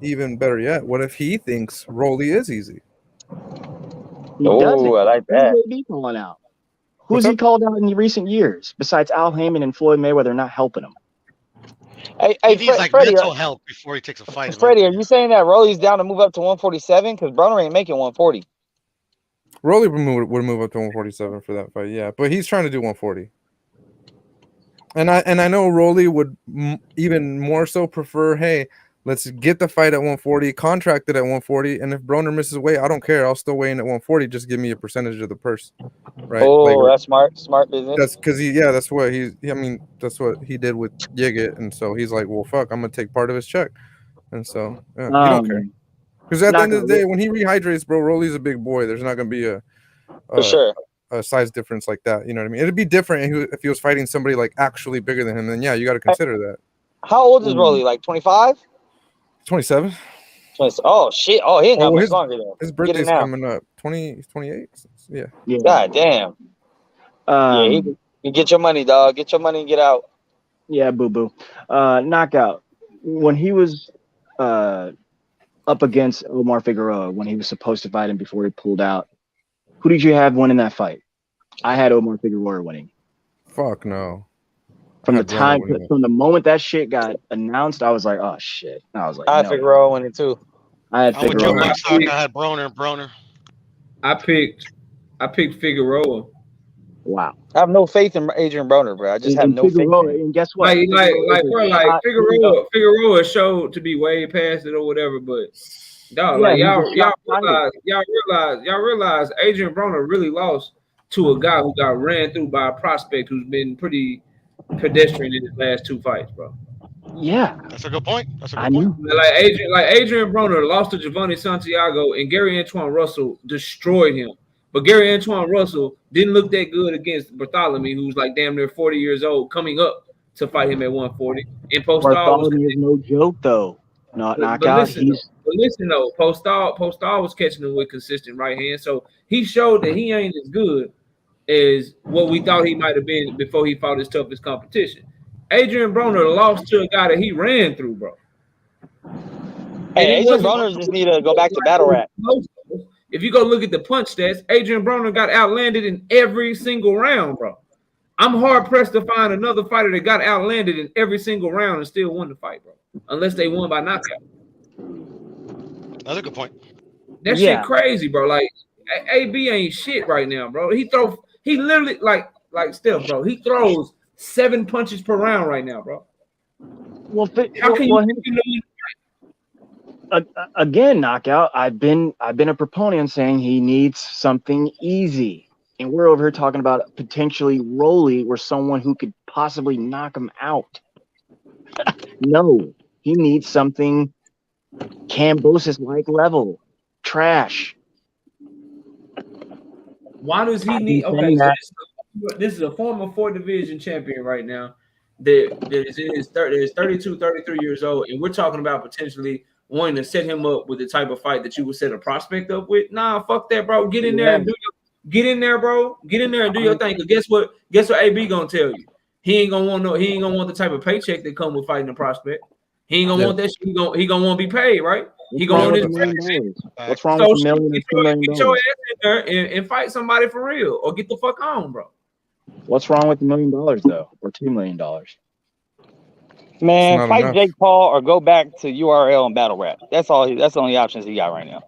even better yet, what if he thinks Rolly is easy? He doesn't. I like that. Who's AB calling out? Who's he called out in recent years besides Al Heyman and Floyd Mayweather not helping him? Hey, He needs like Freddie, mental help before he takes a fight. Freddie, are you saying that Rolly's down to move up to 147? Because Broner ain't making 140. Rolly would move up to 147 for that fight, yeah. But he's trying to do 140. And I know Rolly would even more so prefer, hey, let's get the fight at 140, contract it at 140, and if Broner misses weight, I don't care. I'll still weigh in at 140. Just give me a percentage of the purse, right? Oh, that's smart business. That's because that's what that's what he did with Yigit, and so he's like, well, fuck, I'm gonna take part of his check, and so he don't care. Because at the end of the day, when he rehydrates, bro, Rolly's a big boy. There's not gonna be For sure. a size difference like that. You know what I mean? It'd be different if he was fighting somebody like actually bigger than him. Then yeah, you got to consider that. How old is Rolly? Like 25? 27. Oh shit! Oh, he ain't got much longer than his birthday's coming up. 28. Yeah. God damn. You get your money, dog. Get your money and get out. Yeah, boo boo. Knockout. When he was up against Omar Figueroa, when he was supposed to fight him before he pulled out, who did you have winning that fight? I had Omar Figueroa winning. Fuck no. From the moment that shit got announced, I was like, oh shit. I was like, I had Figueroa winning too. I had I'm with Joe Figueroa. Blackstock. I had Broner. I picked Figueroa. Wow. I have no faith in Adrian Broner, bro. I just have no faith in him. And guess what? Figueroa showed to be way past it or whatever, but dog, y'all realize Adrian Broner really lost to a guy who got ran through by a prospect who's been pretty pedestrian in his last 2 fights, bro. Yeah, that's a good point. Like Adrian Broner lost to Giovanni Santiago, and Gary Antoine Russell destroyed him. But Gary Antoine Russell didn't look that good against Bartholomew, who's like damn near 40 years old, coming up to fight him at 140. And Bartholomew is no joke though. Not knockout. Listen though, Postal was catching him with consistent right hand, so he showed that he ain't as good as what we thought he might have been before he fought his toughest competition. Adrian Broner lost to a guy that he ran through, bro. Hey, Adrian Broner just need to go back to battle rap. If you go look at the punch stats, Adrian Broner got outlanded in every single round, bro. I'm hard pressed to find another fighter that got outlanded in every single round and still won the fight, bro. Unless they won by knockout. That's a good point. That shit crazy, bro. Like AB ain't shit right now, bro. He literally like Steph, bro. He throws 7 punches per round right now, bro. Well, again, knockout. I've been a proponent saying he needs something easy, and we're over here talking about potentially Rolly or someone who could possibly knock him out. No, he needs something Kambosos-like level trash. Why does he need? Okay, so this is a former 4 division champion right now that is in his 32, 33 years old, and we're talking about potentially wanting to set him up with the type of fight that you would set a prospect up with. Nah, fuck that, bro. Get in there and Get in there, bro. Get in there and do your thing. Cause guess what? Guess what AB gonna tell you? He ain't gonna want the type of paycheck that come with fighting a prospect. He ain't gonna want that shit. He gonna want to be paid, right? He gonna want his What's wrong with $1 million and $2 million? Get your ass in there and fight somebody for real, or get the fuck on, bro. What's wrong with $1 million though, or $2 million? Man, fight Jake Paul or go back to URL and battle rap. That's all. That's the only options he got right now.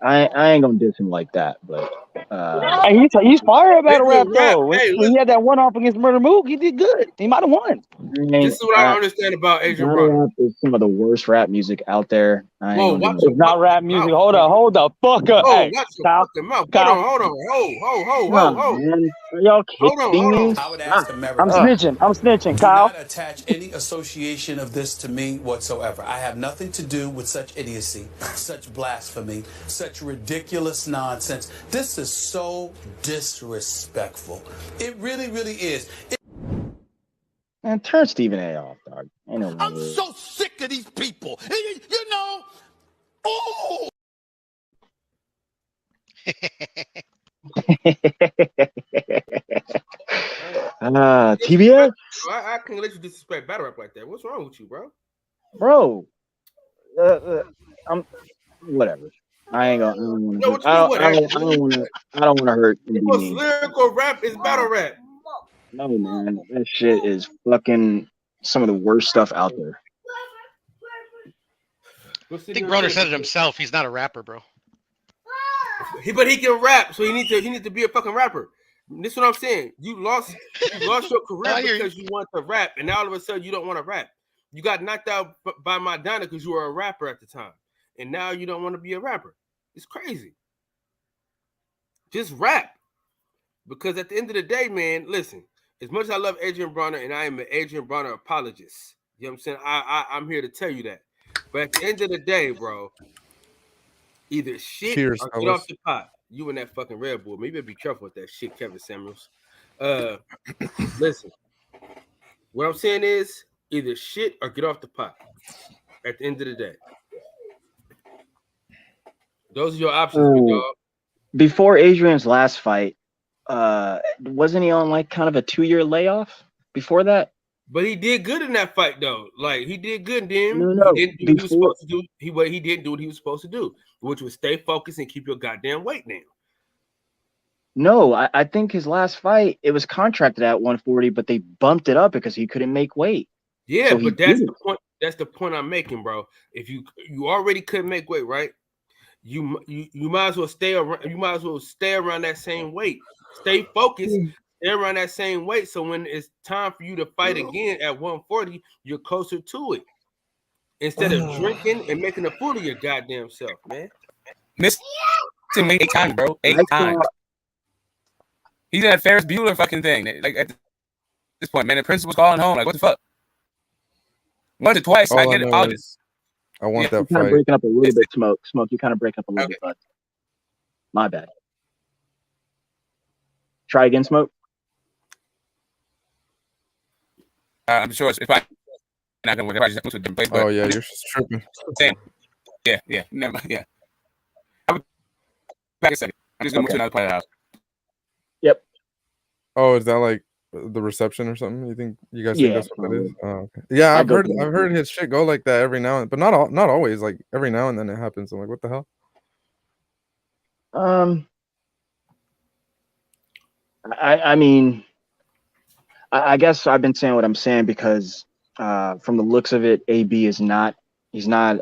I ain't gonna diss him like that, but hey, he's fire at battle rap though. When he had that one off against Murder Mook, he did good. He might have won. This is what I don't understand about Adrian battle Broner. rap is some of the worst rap music out there. It's not rap music. Hold the fuck up. Hey, Kyle, Hold on. Are y'all kidding me? I would ask America. I'm snitching, Kyle. Do not attach any association of this to me whatsoever. I have nothing to do with such idiocy, such blasphemy, such ridiculous nonsense. This is so disrespectful. It really, really is. Man, turn Stephen A. off, dog. I'm so sick of these people. You know. Oh. TBS, I can't let you disrespect battle rap like that. What's wrong with you, bro? bro. I'm whatever. I don't want to. I don't want to hurt. What's lyrical rap is battle rap. No, man, that shit is fucking some of the worst stuff out there. I think Broner said it himself. He's not a rapper, bro. But he can rap, so he needs to be a fucking rapper. This is what I'm saying. You lost your career because you want to rap, and now all of a sudden you don't want to rap. You got knocked out by Madonna because you were a rapper at the time, and now you don't want to be a rapper. It's crazy. Just rap, because at the end of the day, man, listen. As much as I love Adrian Broner, and I am an Adrian Broner apologist, you know what I'm saying? I'm here to tell you that. But at the end of the day, bro, either shit or get off the pot. You and that fucking Red Bull. Maybe be careful with that shit, Kevin Samuels. Listen, what I'm saying is either shit or get off the pot. At the end of the day, those are your options, big dog. Before Adrian's last fight, wasn't he on like kind of a 2-year layoff before that? But he did good in that fight, though. Like he did good, then No. He didn't do what he was supposed to do. He didn't do what he was supposed to do, which was stay focused and keep your goddamn weight down. No, I think his last fight, it was contracted at 140, but they bumped it up because he couldn't make weight. Yeah, So but that's the point. That's the point I'm making, bro. If you already couldn't make weight, right? You might as well stay around. You might as well stay around that same weight. Stay focused. Stay around that same weight. So when it's time for you to fight again at 140, you're closer to it. Instead of drinking and making a fool of your goddamn self, man. Missed him 8 times, bro. 8 times. He's in that Ferris Bueller fucking thing. Like at this point, man, the principal's calling home. Like, what the fuck? Once or twice, I get it. I want that You're kind of fight. breaking up a little bit, Smoke. You kind of break up a little bit, but my bad. Try again, Smoke. I'm sure it's probably not gonna work. I just went to a different place. But Oh yeah, you're just tripping. Same. Yeah. Never mind. Yeah. I'll be back in a second. I'm just gonna move to another part of the house. Yep. Oh, is that like the reception or something? You think you guys think Yeah, that's what it is? probably. Oh, okay. Yeah, I I've go heard through I've heard his shit go like that every now and but not always. Like every now and then it happens. I'm like, what the hell? I mean, I guess I've been saying what I'm saying because from the looks of it, AB is not. He's not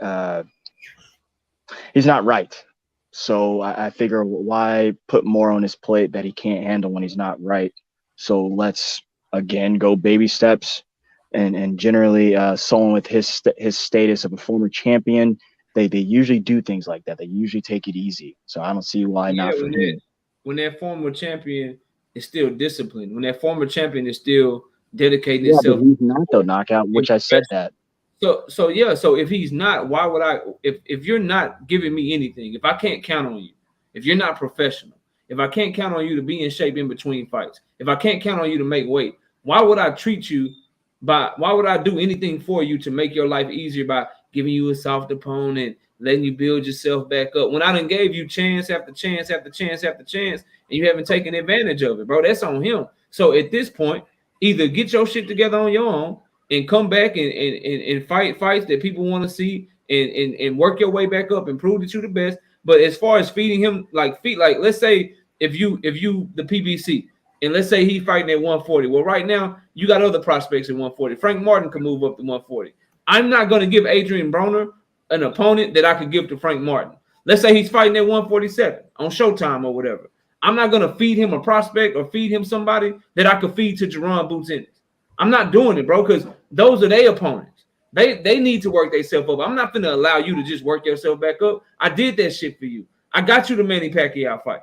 right. So I figure why put more on his plate that he can't handle when he's not right. So let's again go baby steps, and generally someone with his status of a former champion, they usually do things like that. They usually take it easy. So I don't see why not for him. When that former champion is still disciplined, when that former champion is still dedicating Yeah, but himself. he's not though. Knockout, which I said that. So if he's not, why would I? If you're not giving me anything, if I can't count on you, if you're not professional, if I can't count on you to be in shape in between fights, if I can't count on you to make weight, why would I treat you why would I do anything for you to make your life easier by giving you a soft opponent, letting you build yourself back up. When I done gave you chance after chance after chance after chance, and you haven't taken advantage of it, bro, that's on him. So at this point, either get your shit together on your own and come back and fight fights that people want to see and work your way back up and prove that you're the best. But as far as feeding him, like let's say if you the PBC, and let's say he fighting at 140. Well, right now you got other prospects at 140. Frank Martin can move up to 140. I'm not going to give Adrian Broner an opponent that I could give to Frank Martin. Let's say he's fighting at 147 on Showtime or whatever. I'm not going to feed him a prospect or feed him somebody that I could feed to Jerron Boots Ennis. I'm not doing it, bro, because those are their opponents. They need to work themselves up. I'm not going to allow you to just work yourself back up. I did that shit for you. I got you the Manny Pacquiao fight.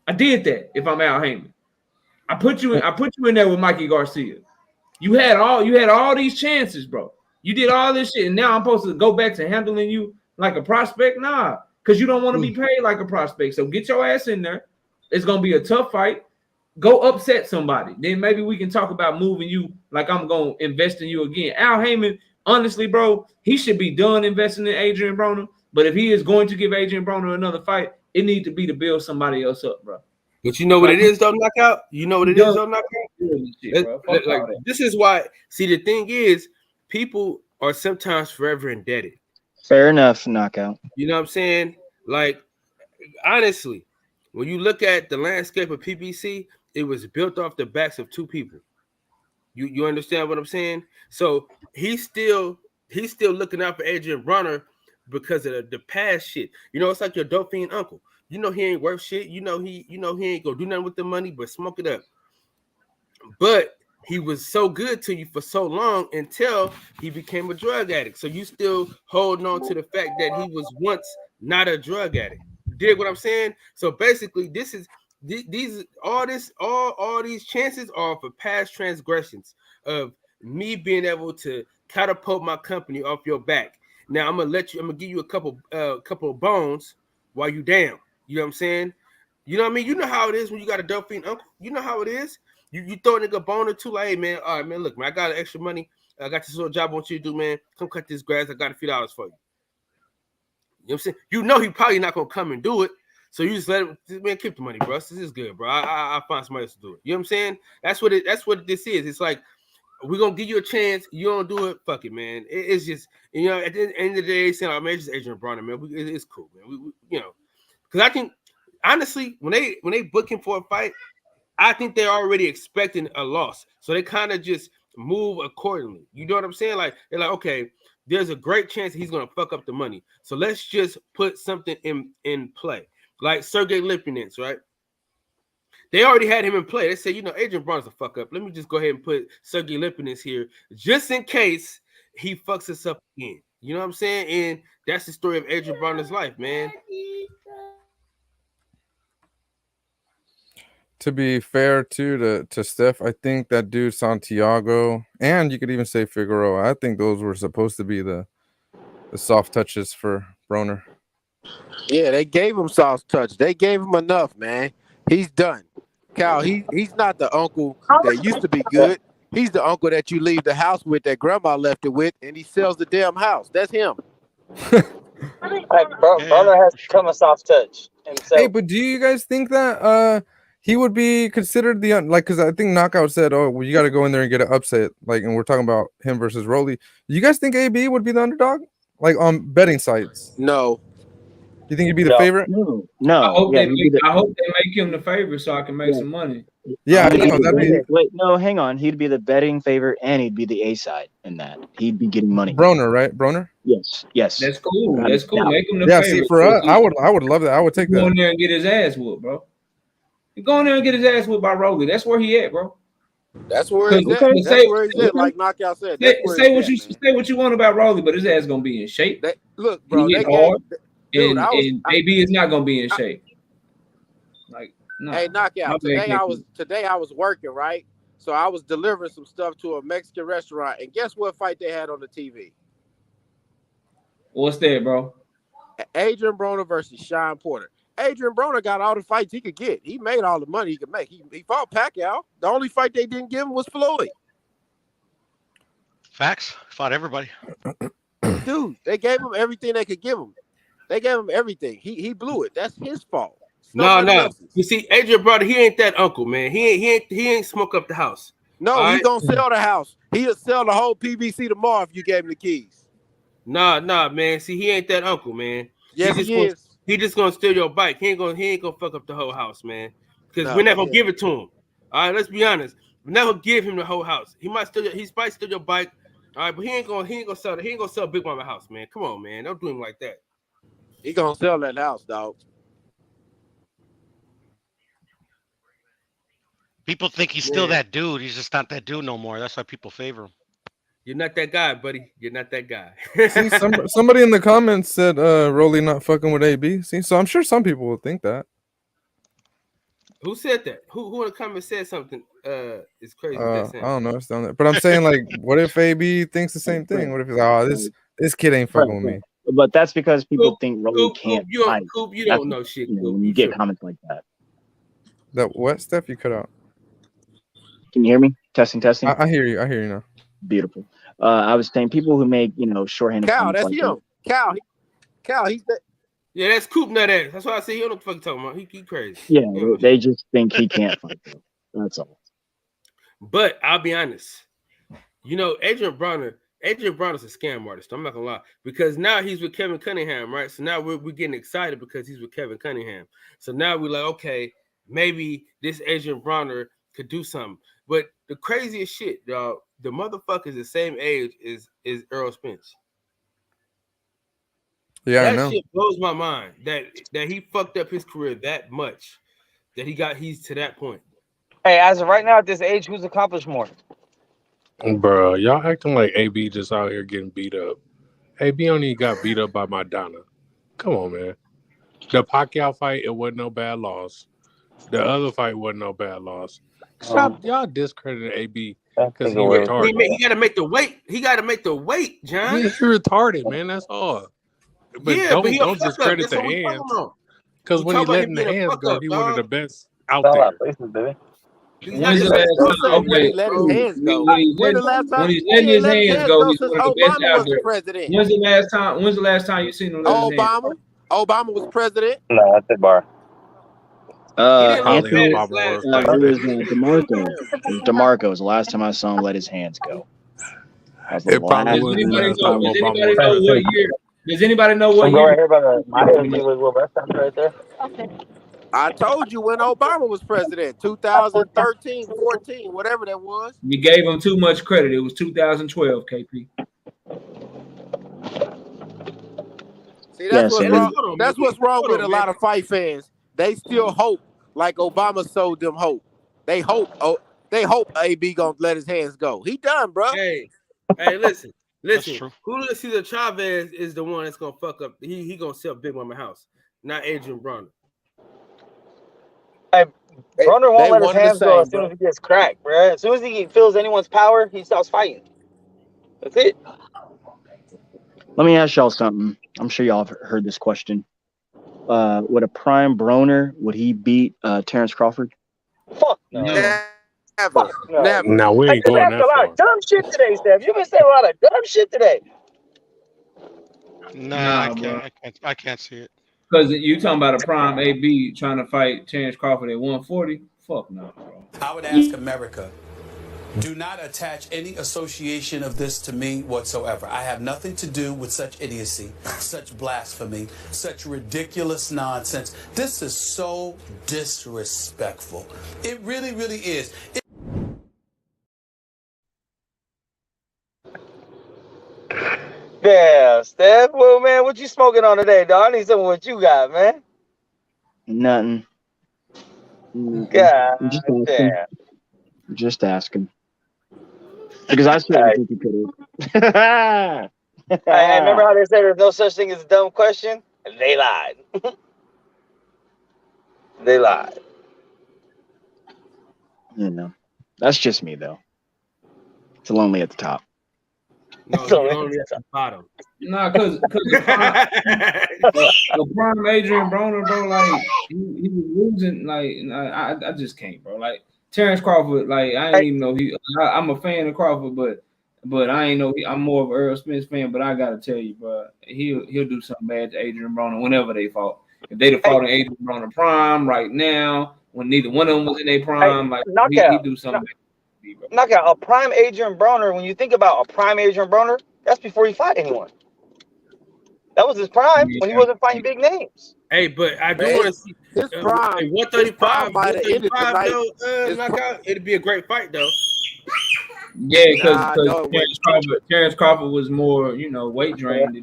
I did that. If I'm Al Heyman, I put you in there with Mikey Garcia. You had all these chances, bro. You did all this shit, and now I'm supposed to go back to handling you like a prospect? Nah, because you don't want to be paid like a prospect. So get your ass in there. It's gonna be a tough fight. Go upset somebody. Then maybe we can talk about moving you like I'm gonna invest in you again. Al Heyman, honestly, bro, he should be done investing in Adrian Broner. But if he is going to give Adrian Broner another fight, it needs to be to build somebody else up, bro. But you know what it is, though, Knockout? You know what it is, though, Knockout? Like, this is why, see, the thing is, people are sometimes forever indebted. Fair enough, Knockout. You know what I'm saying? Like, honestly, when you look at the landscape of PBC, it was built off the backs of two people. You understand what I'm saying? So he's still looking out for Adrian Broner because of the past shit. You know, it's like your dope fiend uncle. You know he ain't worth shit. You know he ain't gonna do nothing with the money but smoke it up. But he was so good to you for so long until he became a drug addict. So you still holding on to the fact that he was once not a drug addict. You dig what I'm saying? So basically, this is all these chances are for past transgressions of me being able to catapult my company off your back. Now I'm gonna give you a couple of bones while you down. You know what I'm saying? You know what I mean? You know how it is when you got a dope fiend uncle. You know how it is. You throw a nigga a bone or two, like, hey man, all right, man, look, man, I got extra money. I got this little job I want you to do, man. Come cut this grass. I got a few dollars for you. You know what I'm saying? You know he probably not gonna come and do it. So you just let him, man, keep the money, bro. This is good, bro. I'll find somebody else to do it. You know what I'm saying? That's what this is. It's like, we're gonna give you a chance. You don't do it, fuck it, man. It's just, you know, at the end of the day, saying, oh man, it's just Adrian Broner, man. It's cool, man. We you know, because I think honestly, when they book him for a fight, I think they're already expecting a loss, so they kind of just move accordingly. You know what I'm saying? Like, they're like, okay, there's a great chance he's gonna fuck up the money, so let's just put something in play, like Sergey Lipinets, right? They already had him in play. They said, you know, Adrian Broner's a fuck up. Let me just go ahead and put Sergey Lipinets here just in case he fucks us up again. You know what I'm saying? And that's the story of Adrian Broner's life, man. To be fair to Steph, I think that dude Santiago, and you could even say Figueroa, I think those were supposed to be the soft touches for Broner. Yeah, they gave him soft touch. They gave him enough, man. He's done. Cal, he's not the uncle that used to be good. He's the uncle that you leave the house with that grandma left it with, and he sells the damn house. That's him. Broner has become a soft touch himself. Hey, but do you guys think that he would be considered the like? Because I think Knockout said, "Oh, well, you got to go in there and get an upset." Like, and we're talking about him versus Rolly. Do you guys think AB would be the underdog, like on betting sites? No. You think he'd be the favorite? No. I hope they make him the favorite so I can make some money. Yeah, wait, no, hang on. He'd be the betting favorite, and he'd be the A side in that. He'd be getting money. Broner, right? Broner. Yes. That's cool. That's cool. Make him the favorite. See, for us, I would love that. I would take that. Go in there and get his ass whooped, bro. He go in there and get his ass whooped by Rolly. That's where he at, bro. That's where he's at. That's where he's at. Like Knockout said. Say what you want about Rolly, but his ass gonna be in shape. Look, bro. He hit hard, and AB is not gonna be in shape. Like, no. Hey, Knockout. Today I was working, right? So I was delivering some stuff to a Mexican restaurant, and guess what fight they had on the TV? What's that, bro? Adrian Broner versus Sean Porter. Adrian Broner got all the fights he could get. He made all the money he could make. He fought Pacquiao. The only fight they didn't give him was Floyd. Facts. Fought everybody. Dude, they gave him everything they could give him. They gave him everything. He blew it. That's his fault. It's No. nobody else's. You see, Adrian Brother, he ain't that uncle, man. He ain't smoke up the house. No, All he right? gonna sell the house. He'll sell the whole PBC tomorrow if you gave him the keys. Nah, man. See, he ain't that uncle, man. Yes, he is. He just gonna steal your bike. He ain't gonna fuck up the whole house, man. Because No, we're not gonna yeah. give it to him. All right, let's be honest. We're not gonna give him the whole house. He might steal your bike. All right, but he ain't gonna sell Big Mama house, man. Come on, man. Don't do him like that. He gonna sell that house, dog. People think he's still that dude. He's just not that dude no more. That's why people favor him. You're not that guy, buddy. You're not that guy. See, somebody in the comments said Rolly not fucking with AB. See, so I'm sure some people will think that. Who said that? Who in the comments said something? It's crazy. What I they saying. don't know. It's down there. But I'm saying, like, what if AB thinks the same thing? What if he's this kid ain't fucking with me? But that's because people think Rolly can't fight. You That's- don't know shit. when you get comments like that. That what stuff you cut out? Can you hear me? Testing. I hear you. I hear you now. Beautiful. I was saying people who make shorthanded. Cal, comments that's like him. Cal, he's that. Yeah, that's Coop Nut ass. That's why I say he don't know what the fuck you talking about. He crazy. Yeah, they just think he can't fight. Though. That's all. But I'll be honest. Adrian Bronner's a scam artist. I'm not gonna lie, because now he's with Kevin Cunningham, right? So now we're getting excited because he's with Kevin Cunningham. So now we're like, okay, maybe this Adrian Bronner could do something. But the craziest shit, dog, the motherfucker's the same age as Earl Spence. Yeah, that I know. shit blows my mind that he fucked up his career that much that he's to that point. Hey, as of right now at this age, who's accomplished more? Bro, y'all acting like AB just out here getting beat up. AB only got beat up by Madonna. Come on, man. The Pacquiao fight, it wasn't no bad loss. The other fight wasn't no bad loss. Stop, y'all discrediting AB because he retarded. He got to make the weight. He got to make the weight, John. He retarded, man. That's all. But Yeah, don't, but he a don't fuck up. discredit That's the what we hands. talking about. Because We when he talking about letting him the being a hands fuck go, up, he one of dog. the best out there. When's the last time? When he let his hands go. When the last time When he's he letting ain't his let his hands hands go, go he's since one of the best Obama out was the there. president. When's the last time you seen him let his hands go? Obama was president. No, that's it, bar. Anthony, Obama was it was president. DeMarco. It was DeMarco. Was the last time I saw him let his hands go. That was the It probably last was the time. last time Does Obama anybody was know what president. year? Does anybody know what Go year? right here, brother. My energy was what restaurant right there. I told you when Obama was president, 2013, 14, whatever that was. You gave him too much credit. It was 2012, KP. See, that's what's wrong. hold on, That's man. what's wrong Hold with on, a man. lot of fight fans. They still hope like Obama sold them hope. They hope AB gonna let his hands go. He done, bro. Hey, listen. Julio Cesar Chavez is the one that's gonna fuck up. He gonna sell Big Mama house, not Adrian Bronner. Hey, Bronner won't they let his one the hands go same, as soon bro. as he gets cracked, bro. As soon as he feels anyone's power, he stops fighting. That's it. Let me ask y'all something. I'm sure y'all have heard this question. Would a prime Broner, would he beat Terrence Crawford? Fuck no. Never. No. Never. Now we I ain't just going asked a that lot far. of dumb shit today, Steph. You've been saying a lot of dumb shit today. Nah, I can't see it. Because you talking about a prime AB trying to fight Terrence Crawford at 140? Fuck no, bro. I would ask America, do not attach any association of this to me whatsoever. I have nothing to do with such idiocy, such blasphemy, such ridiculous nonsense. This is so disrespectful. It really, really is. Damn, Steph. Well, man, what you smoking on today, dog? I need some of what you got, man. Nothing. God I'm just asking. damn. Just asking. Because I certainly think you could have. I remember how they said there's no such thing as a dumb question? And they lied. They lied. That's just me, though. It's lonely at the top. No, he's only at the bottom. Nah, cause the prime Adrian Broner, bro, like he was losing. Like I just can't, bro. Like Terrence Crawford, like I didn't even know I'm a fan of Crawford, but But I ain't know. I'm more of an Earl Smith fan. But I gotta tell you, bro, he'll do something bad to Adrian Broner whenever they fought. If they'd have fought in Adrian Broner prime right now, when neither one of them was in their prime, like he do something. Knockout a prime Adrian Broner. When you think about a prime Adrian Broner, that's before he fought anyone. That was his prime when he wasn't fighting big names. Hey, but I do Man, want to see his prime. 135. might have ended 135 tonight. though, knockout. It'd be a great fight though. Yeah, because no, Terrence Crawford was more, weight drained.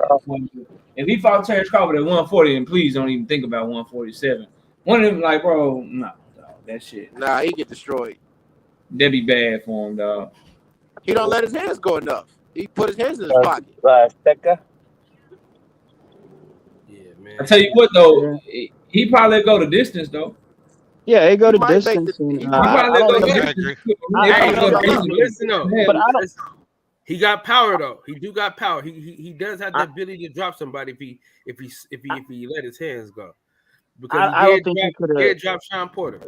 If he fought Terrence Crawford at 140, then please don't even think about 147. One of them, like, bro, no, dog, that shit. Nah, he get destroyed. That'd be bad for him, dog. He don't let his hands go enough. He put his hands in his pocket. I tell you what, though, he probably go the distance, though. Yeah, they go to might make distance. the- And, he I probably don't go think- to distance. They Hey, probably go to distance. listen though. But I don't. Listen. He got power though. He do got power. He does have the ability to drop somebody if he let his hands go. Because I don't think he he could did drop Sean Porter.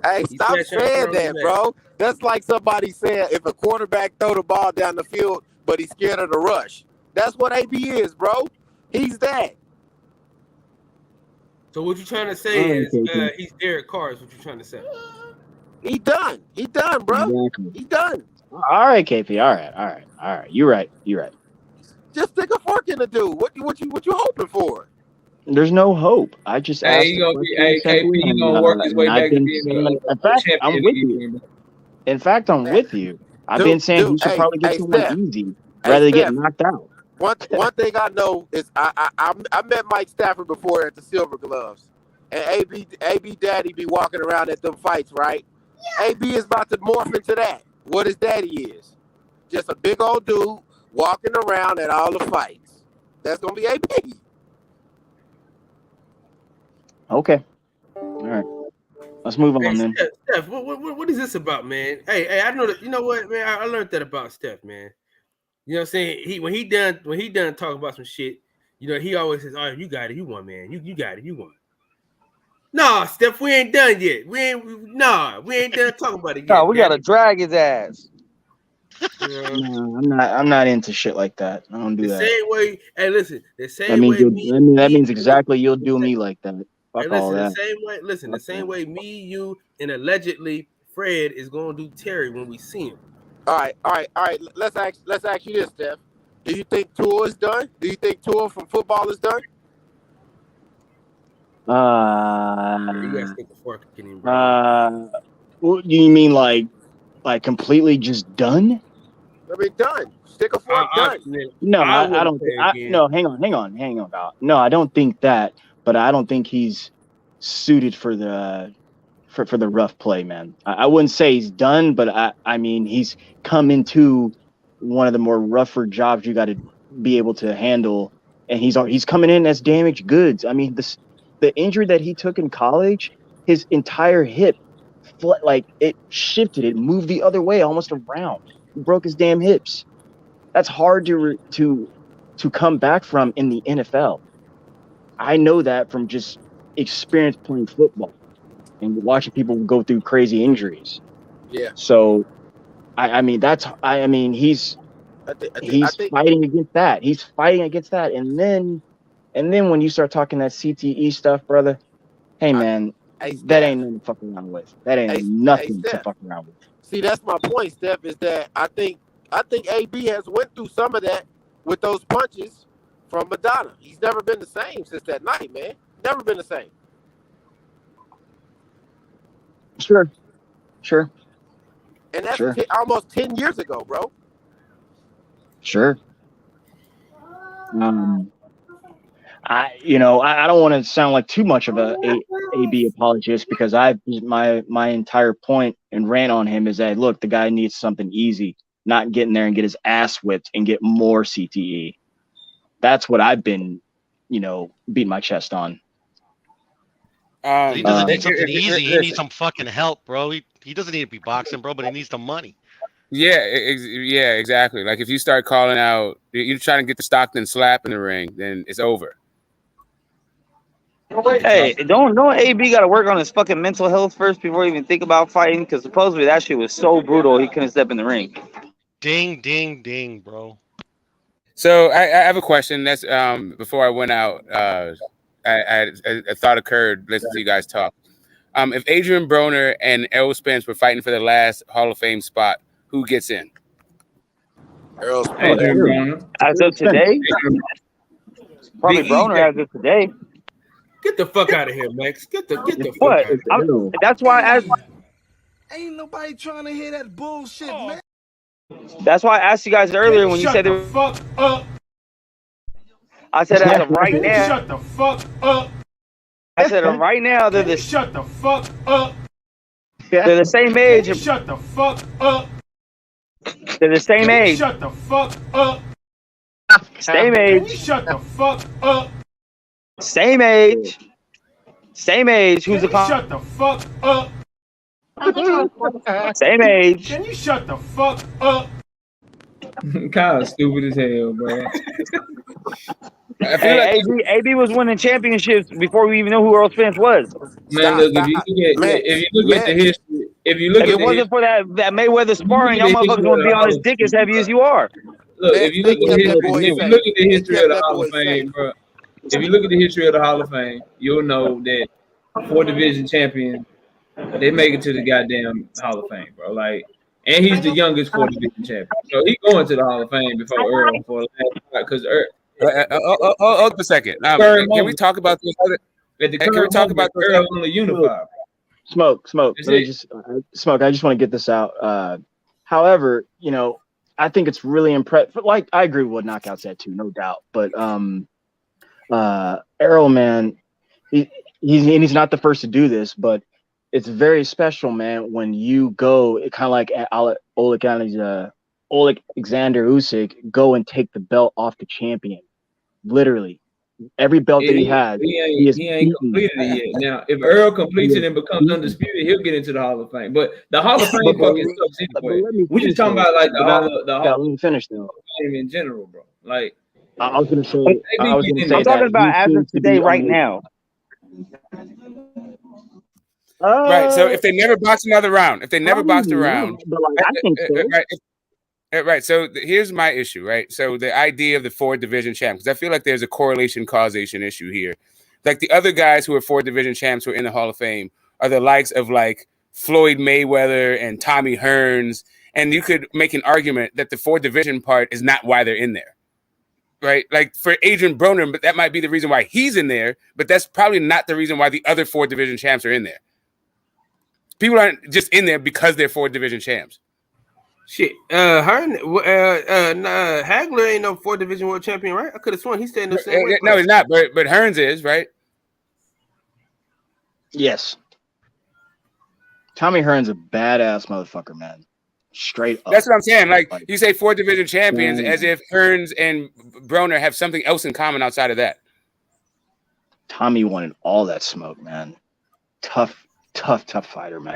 Hey, He stop said Sean saying Porter that, was bro. That's like somebody said if a quarterback throw the ball down the field, but he's scared of the rush. That's what AB is, bro. He's that. So what you trying to say is Okay. he's Derek Carr is what you trying to say. He done. He done, bro. Exactly. He done. All right, KP. All right. You're right. Just stick a fork in the dude. What you hoping for? There's no hope. I just Hey, asked he the gonna question be, hey, KP, simply, he and, gonna work his way and I've back to been being saying, a in fact, champion. I'm with you. In fact, I'm with you. I've been saying he should probably get someone easy rather than get knocked out. One thing I know is I met Mike Stafford before at the Silver Gloves, and AB Daddy be walking around at them fights, right? AB is about to morph into that. What his daddy is, just a big old dude walking around at all the fights. That's gonna be AB. Okay. All right. Let's move on then. Steph, what is this about, man? Hey, I know that. You know what, man? I learned that about Steph, man. You know what I'm saying? When he done talking about some shit, he always says, "Oh, you got it, you won, man. You got it, you won." Nah, Steph, we ain't done yet. We ain't done talking about it yet. No, we gotta drag his ass. No, I'm not into shit like that. I don't do The that. same way. Hey, listen. The That same means way. that means exactly you'll do me like that. Fuck Hey, all listen. that. The same way. Listen. The same way. Me, you, and allegedly Fred is gonna do Terry when we see him. All right. Let's ask you this, Steph. Do you think Tua is done? Do you think Tua from football is done? You guys stick a fork in him, bro. What do you mean like completely just done? I mean, done. Stick a fork, done. No, I don't. say again. No, hang on, Kyle. No, I don't think that. But I don't think he's suited for the rough play, man. I wouldn't say he's done, but I mean he's come into one of the more rougher jobs you got to be able to handle, and he's coming in as damaged goods. I mean the injury that he took in college, his entire hip, like it shifted, it moved the other way, almost around. He broke his damn hips. That's hard to come back from in the NFL. I know that from just experience playing football and watching people go through crazy injuries. Yeah. So, I mean he's fighting against that. He's fighting against that, and then when you start talking that CTE stuff, brother, hey man, that ain't nothing to fuck around with. That ain't nothing to fuck around with. See, that's my point, Steph. Is that I think AB has went through some of that with those punches from Madonna. He's never been the same since that night, man. Never been the same. Sure. And that's Sure. almost 10 years ago, bro. Sure. I don't want to sound like too much of a AB apologist, because my entire point and rant on him is that, look, the guy needs something easy, not getting there and get his ass whipped and get more CTE. That's what I've been, beating my chest on. He doesn't need something easy. He needs some fucking help, bro. He doesn't need to be boxing, bro, but he needs some money. Yeah, exactly. Like if you start calling out, you're trying to get the Stockton slap in the ring, then it's over. Hey, don't AB got to work on his fucking mental health first before he even think about fighting? Because supposedly that shit was so brutal he couldn't step in the ring. Ding, ding, ding, bro. So I have a question. That's before I went out. A thought occurred listening to you guys talk. If Adrian Broner and Errol Spence were fighting for the last Hall of Fame spot, who gets in? Errol Spence. Adrian Broner. As of today, probably Big E, Broner yeah. as of today. Get the fuck out of here, Max. Get the fuck What? out of here. That's why Ain't nobody trying to hear that bullshit, man. that's why I asked you guys earlier when you Shut said the fuck up. I said as of right now. Shut the fuck up. I said right now they're the Shut the fuck up. they're the same age. Shut the fuck up. They're the same age. Shut the fuck up. Same age. Shut the fuck up. Same age. Same age. Who's the Shut the fuck up. same age? Can you shut the fuck up? Kyle stupid as hell, bro. Hey, AB was winning championships before we even knew who Earl Spence was. Man, look, if you look at the history, if you look if at it wasn't for that Mayweather sparring, y'all motherfuckers wouldn't be on his dick as heavy as you are. Look, if you look at the history of the Hall of Fame, bro. If you look at the history of the Hall of Fame, you'll know that 4 division champions, they make it to the goddamn Hall of Fame, bro. Like, and he's the youngest 4 division champion, so he's going to the Hall of Fame before Earl for the last fight because Earl. Hold a second. Can we talk about this? Can we talk about Earl on the unified? Smoke. Let me just Smoke. I just want to get this out. However, you know, I think it's really impressive. Like, I agree with what Knockout said too, no doubt. But Errol, man, he's not the first to do this, but it's very special, man, when you go kind of like Alexander Usyk, go and take the belt off the champion. Literally, every belt that he had, he ain't completed it yet. Now, if Earl completes it and becomes undisputed, he'll get into the Hall of Fame. But the Hall of Fame fucking sucks anyway. We're just talking about like the Hall let me finish though. Fame in general, bro. Like, I was gonna say, I'm talking about as of today, right now. Right. So if they never box another round, I think so. Right. So here's my issue, right? So the idea of the 4 division champs, because I feel like there's a correlation causation issue here. Like the other guys who are 4 division champs who are in the Hall of Fame are the likes of like Floyd Mayweather and Tommy Hearns. And you could make an argument that the 4 division part is not why they're in there. Right. Like for Adrian Broner, but that might be the reason why he's in there, but that's probably not the reason why the other 4 division champs are in there. People aren't just in there because they're 4 division champs. Shit, Hagler ain't no 4 division world champion, right? I could have sworn he's staying in the same way. No, he's not. But Hearns is, right? Yes. Tommy Hearns a badass motherfucker, man. Straight up. That's what I'm saying. Like you say 4 division champions, as if Hearns and Broner have something else in common outside of that. Tommy wanted all that smoke, man. Tough fighter, man.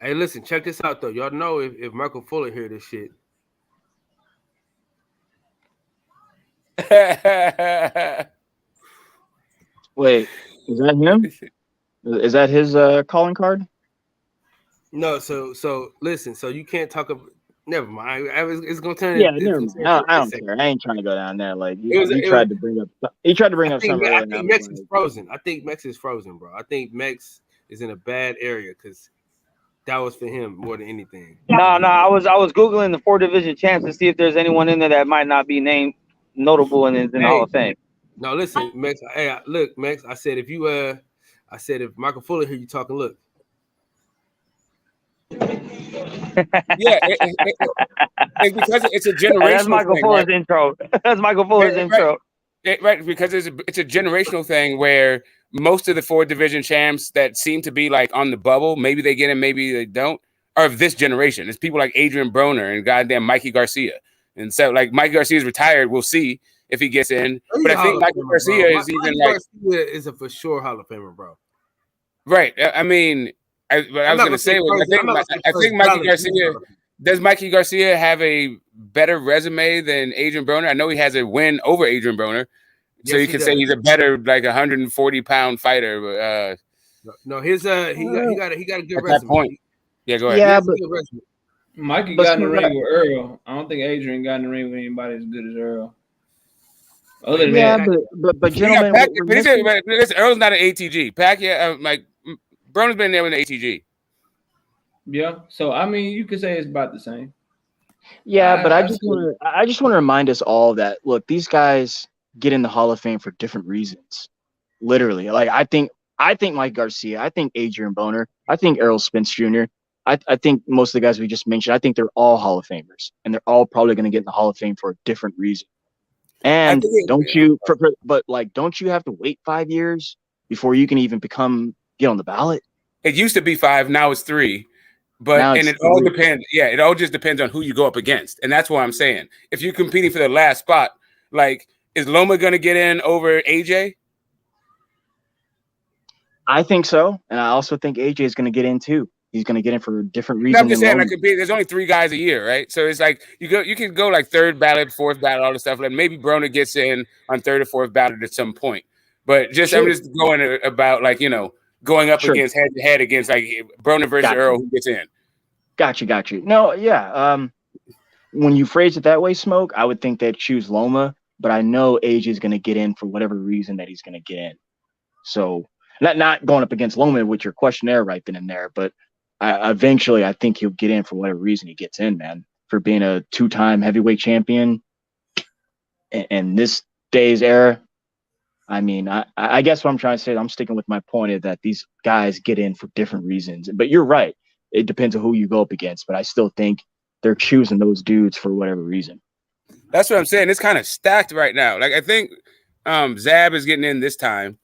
Hey, listen, check this out though. Y'all know if Michael Fuller hear this shit. Wait, is that him? Is that his calling card? No, so listen, so you can't talk about. Never mind. It's gonna turn. Yeah, never mind. I don't care. I ain't trying to go down there. Like he tried to bring up something. I think Mex is frozen. I think Mex is frozen, bro. I think Mex is in a bad area because that was for him more than anything. No. I was Googling the 4 division champs to see if there's anyone in there that might not be named notable in the Hall of Fame. No, listen, Mex. Hey, look, Mex. I said if Michael Fuller hear you talking, look. Yeah, it's because it's a generational. That's Michael thing, Fuller's right? intro. That's Michael Fuller's intro. Right, because it's a generational thing where most of the 4 division champs that seem to be like on the bubble, maybe they get in, maybe they don't, are of this generation. It's people like Adrian Broner and goddamn Mikey Garcia. And so like Mikey Garcia's retired. We'll see if he gets in. But I think Mikey Garcia is even like is a for sure Hall of Famer, bro. Right. I mean, I was going to say, I think Mikey Garcia. Does Mikey Garcia have a better resume than Adrian Broner? I know he has a win over Adrian Broner, so you could say he's a better, like 140-pound fighter. No, his he got a good resume. That point. Yeah, go ahead. Yeah, Mikey But got in the Smoke, ring with Earl. I don't think Adrian got in the ring with anybody as good as Earl. Other than yeah, that, but You got gentlemen, Pac, what we're but missing. listen, Earl's not an ATG. Pac, yeah, like Broner's been there with an ATG. yeah. So I mean, you could say it's about the same. Yeah, but I I just still, want to remind us all that look, these guys get in the Hall of Fame for different reasons. Literally, like I think Mike Garcia, I think Adrian Boner, I think Errol Spence Jr. I think most of the guys we just mentioned, I think they're all Hall of Famers, and they're all probably going to get in the Hall of Fame for a different reason. And don't you have to wait 5 years before you can even get on the ballot? It used to be 5, now it's 3. But Now and it's it all 3. depends. Yeah, it all just depends on who you go up against, and that's what I'm saying. If you're competing for the last spot, like, is Loma going to get in over AJ? I think so, and I also think AJ is going to get in too. He's going to get in for a different No, reason I'm just than saying, Loma. like, there's only 3 guys a year, right? So it's like you can go like 3rd ballot, 4th ballot, all the stuff. Like maybe Broner gets in on 3rd or 4th ballot at some point. But just I'm just going about like going up against head to head against like Broner versus Earl, who gets in. Got you. No, yeah. When you phrase it that way, Smoke, I would think they'd choose Loma, but I know AJ is going to get in for whatever reason that he's going to get in. So not going up against Loma with your questionnaire right then and there, but eventually I think he'll get in for whatever reason he gets in, man. For being a 2-time heavyweight champion in this day's era. I mean, I guess what I'm trying to say, I'm sticking with my point of that these guys get in for different reasons. But you're right. It depends on who you go up against, but I still think they're choosing those dudes for whatever reason. That's what I'm saying. It's kind of stacked right now. Like I think Zab is getting in this time,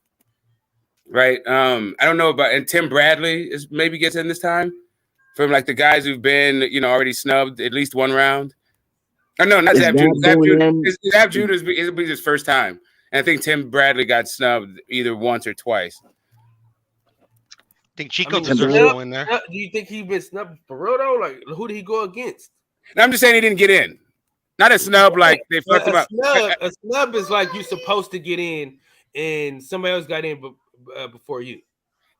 right? I don't know about, and Tim Bradley maybe gets in this time from like the guys who've been already snubbed at least one round. Oh no, not Zab Judah. Zab Judah it'll be his first time, and I think Tim Bradley got snubbed either once or twice. I think Chico deserves to go in there. Do you think he's been snubbed for real though? Like, who did he go against? No, I'm just saying he didn't get in. Not a snub like they fucked him up. A snub is like you're supposed to get in, and somebody else got in before you.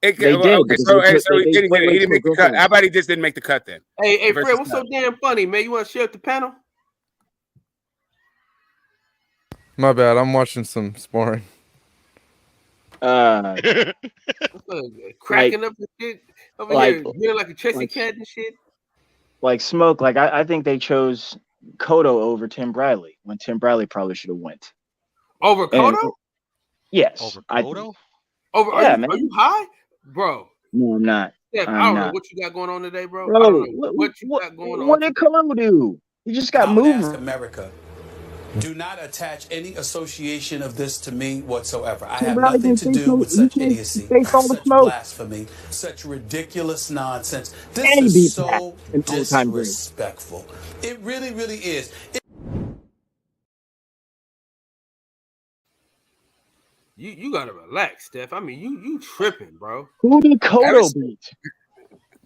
They did. Okay, so he didn't get it. He didn't make the cut. How about he just didn't make the cut then? Hey, Fred, what's so damn funny, man? You want to share with the panel? My bad. I'm watching some sparring. Cracking up the shit over here, feeling like a Chelsea cat and shit. Like Smoke, like I think they chose Cotto over Tim Bradley when Tim Bradley probably should have went. Over Cotto? Yes. Over Cotto? Man. Are you high? Bro. No, I'm not. Yeah, I don't know what you got going on today, bro. Bro, I don't know what you got going on. What did Cotto do? He just got moved. Ask America. Do not attach any association of this to me whatsoever. I have nothing to do with such idiocy, such blasphemy, such ridiculous nonsense. This is so disrespectful. It really, really is. You gotta relax, Steph. I mean, you tripping, bro. Who did Cotto beat?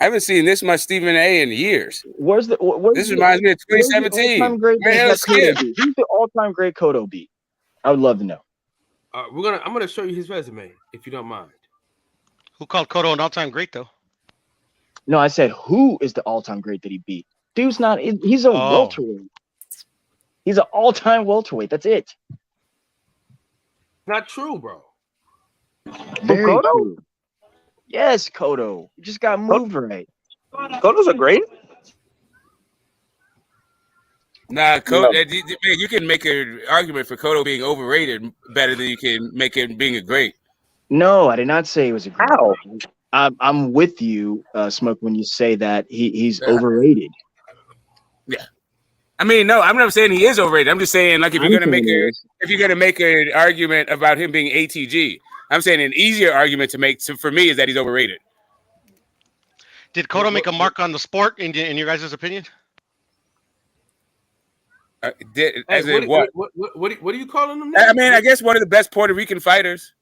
I haven't seen this much Stephen A in years. This reminds me of 2017. Who's the all-time great Cotto beat? I would love to know. I'm gonna show you his resume if you don't mind. Who called Cotto an all-time great though? No, I said who is the all-time great that he beat? Dude's not. He's a welterweight. He's an all-time welterweight. That's it. Not true, bro. Very true. Yes, Cotto. You just got moved right. Cotto's a great. Nah, Cotto, man, you can make an argument for Cotto being overrated better than you can make it being a great. No, I did not say he was a great. I'm with you, Smoke, when you say that he's overrated. Yeah. I mean, no, I'm not saying he is overrated. I'm just saying, like, if you're gonna make an argument about him being ATG, I'm saying an easier argument to make for me is that he's overrated. Did Cotto make a mark on the sport in your guys' opinion? What are you calling him? I mean, I guess one of the best Puerto Rican fighters.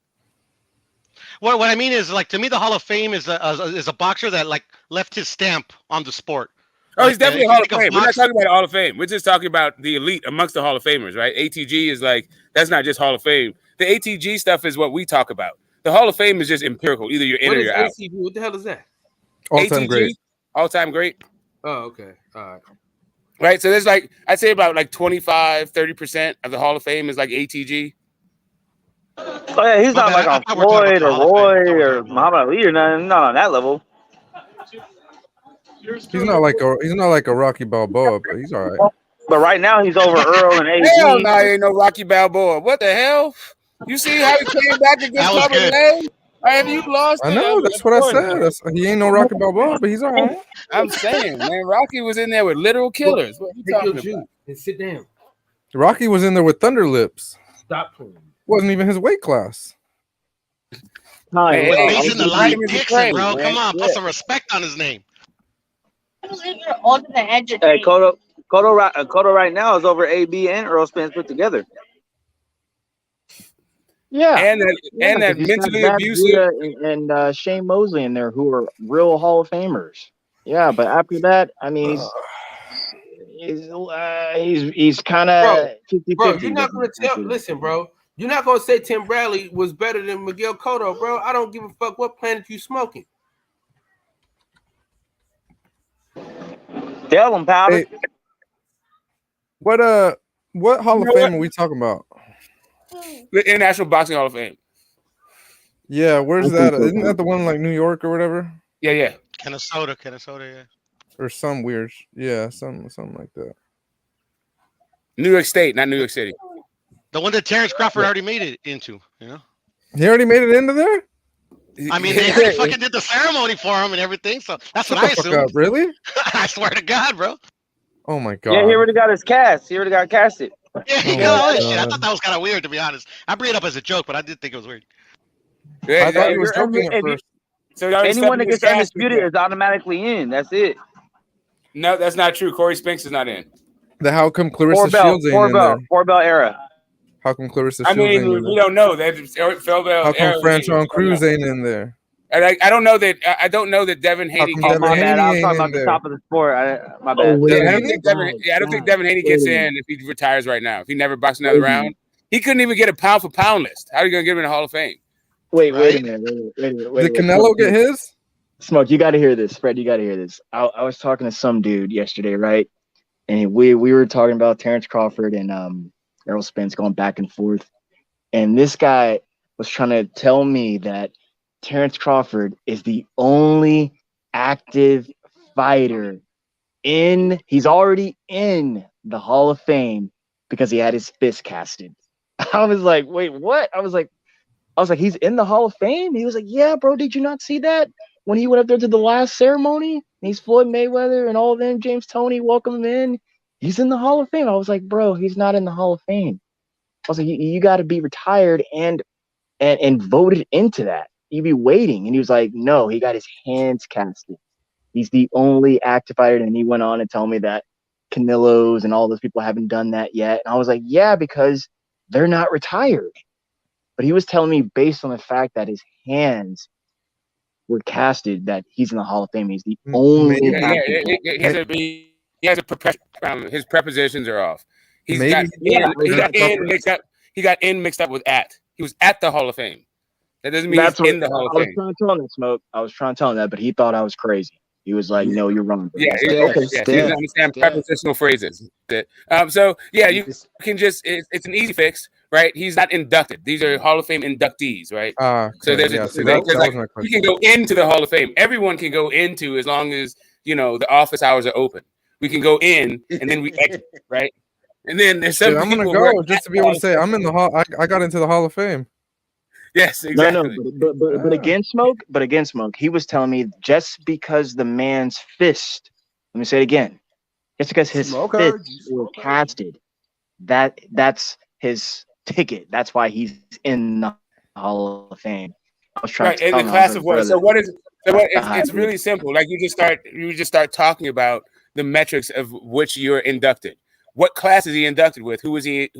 What I mean is, like, to me, the Hall of Fame is a boxer that like left his stamp on the sport. Oh, he's definitely a Hall of Fame. We're not talking about the Hall of Fame. We're just talking about the elite amongst the Hall of Famers, right? ATG is like, that's not just Hall of Fame. The ATG stuff is what we talk about. The Hall of Fame is just empirical. Either you're in or you're out. What the hell is that? All-time great. All-time great. Oh, okay. All right. Right. So there's like, I'd say about like 25-30% of the Hall of Fame is like ATG. Oh yeah, he's not like on Floyd or Roy or Muhammad Ali or nothing. Not on that level. He's not like a Rocky Balboa, but he's all right. But right now he's over Earl and AD. Hell no, ain't no Rocky Balboa. What the hell? You see how he came back against Clubber Lang? Have you lost? I know. That's what I said. He ain't no Rocky Balboa, but he's all right. I'm saying, man, Rocky was in there with literal killers. What are you talking about? And sit down. Rocky was in there with Thunder Lips. Stop playing. Wasn't even his weight class. He's in the line Dixon, bro. Come on, put some respect on his name. Hey, Cotto right now is over AB and Earl Spence put together. Yeah, and that because he's got mentally Matt abusive Breida and Shane Mosley in there who are real Hall of Famers. Yeah, but after that, I mean, he's kind of 50-50. Bro, you're not gonna tell. Listen, bro, you're not gonna say Tim Bradley was better than Miguel Cotto, bro. I don't give a fuck what planet you smoking. Tell him, powder. Hey, what Hall of Fame are we talking about? The International Boxing Hall of Fame. Yeah, where's that? Isn't that the one like New York or whatever? Yeah. Minnesota, yeah. Or some weird, something like that. New York State, not New York City. The one that Terrence Crawford already made it into, you know? He already made it into there? I mean, they already fucking did the ceremony for him and everything, so that's what I Shut the fuck assumed. up, really? I swear to God, bro. Oh my god. Yeah, he already got his cast. He already got casted. Yeah, he got all this shit. I thought that was kind of weird, to be honest. I bring it up as a joke, but I did think it was weird. I thought he was joking at first. Anyone that gets undisputed is automatically in. That's it. No, that's not true. Corey Spinks is not in. How come Clarissa Shields ain't in there? Four-bell era. How come Clarissa I Shields ain't mean, in we there? don't know. How come Franchon Cruz ain't in there? I don't know that. I don't know that Devin Haney. Oh, my bad. I was talking about the top of the sport. My bad. I don't think Devin Haney gets in if he retires right now. If he never boxes another round, he couldn't even get a pound for pound list. How are you gonna get him in the Hall of Fame? Wait a minute. Did Canelo get his? Smoke, you got to hear this. Fred, you got to hear this. I was talking to some dude yesterday, right? And we were talking about Terrence Crawford and Errol Spence going back and forth. And this guy was trying to tell me that Terrence Crawford is the only active fighter he's already in the Hall of Fame because he had his fist casted. I was like, wait, what? I was like, he's in the Hall of Fame? He was like, yeah, bro, did you not see that? When he went up there to the last ceremony, and he's Floyd Mayweather and all of them, James Toney, welcome him in. He's in the Hall of Fame. I was like, bro, he's not in the Hall of Fame. I was like, you got to be retired and voted into that. You'd be waiting. And he was like, no, he got his hands casted. He's the only active fighter. And he went on to tell me that Canelo's and all those people haven't done that yet. And I was like, yeah, because they're not retired. But he was telling me based on the fact that his hands were casted that he's in the He is the only. He has a his prepositions are off. He got in mixed up with at. He was at the Hall of Fame. That doesn't mean he's in the Hall of Fame. I was trying to tell him that, Smoke. I was trying to tell him that, but he thought I was crazy. He was like, "No, you're wrong." Yeah, he doesn't understand prepositional phrases. So yeah, you can just it's an easy fix, right? He's not inducted. These are Hall of Fame inductees, right? So there's you can go into the Hall of Fame. Everyone can go into as long as the office hours are open. We can go in and then we exit, right? And then there's some. I'm gonna go just to be able to say I'm in the Hall. I got into the Hall of Fame. Yes, exactly. No, but again, Smoke, he was telling me just because the man's fist, let me say it again, just because his fists were casted, that's his ticket. That's why he's in the Hall of Fame. I was trying to in the class of what? So what is? So what? It's really simple. Like you just start talking about the metrics of which you're inducted. What class is he inducted with? Who did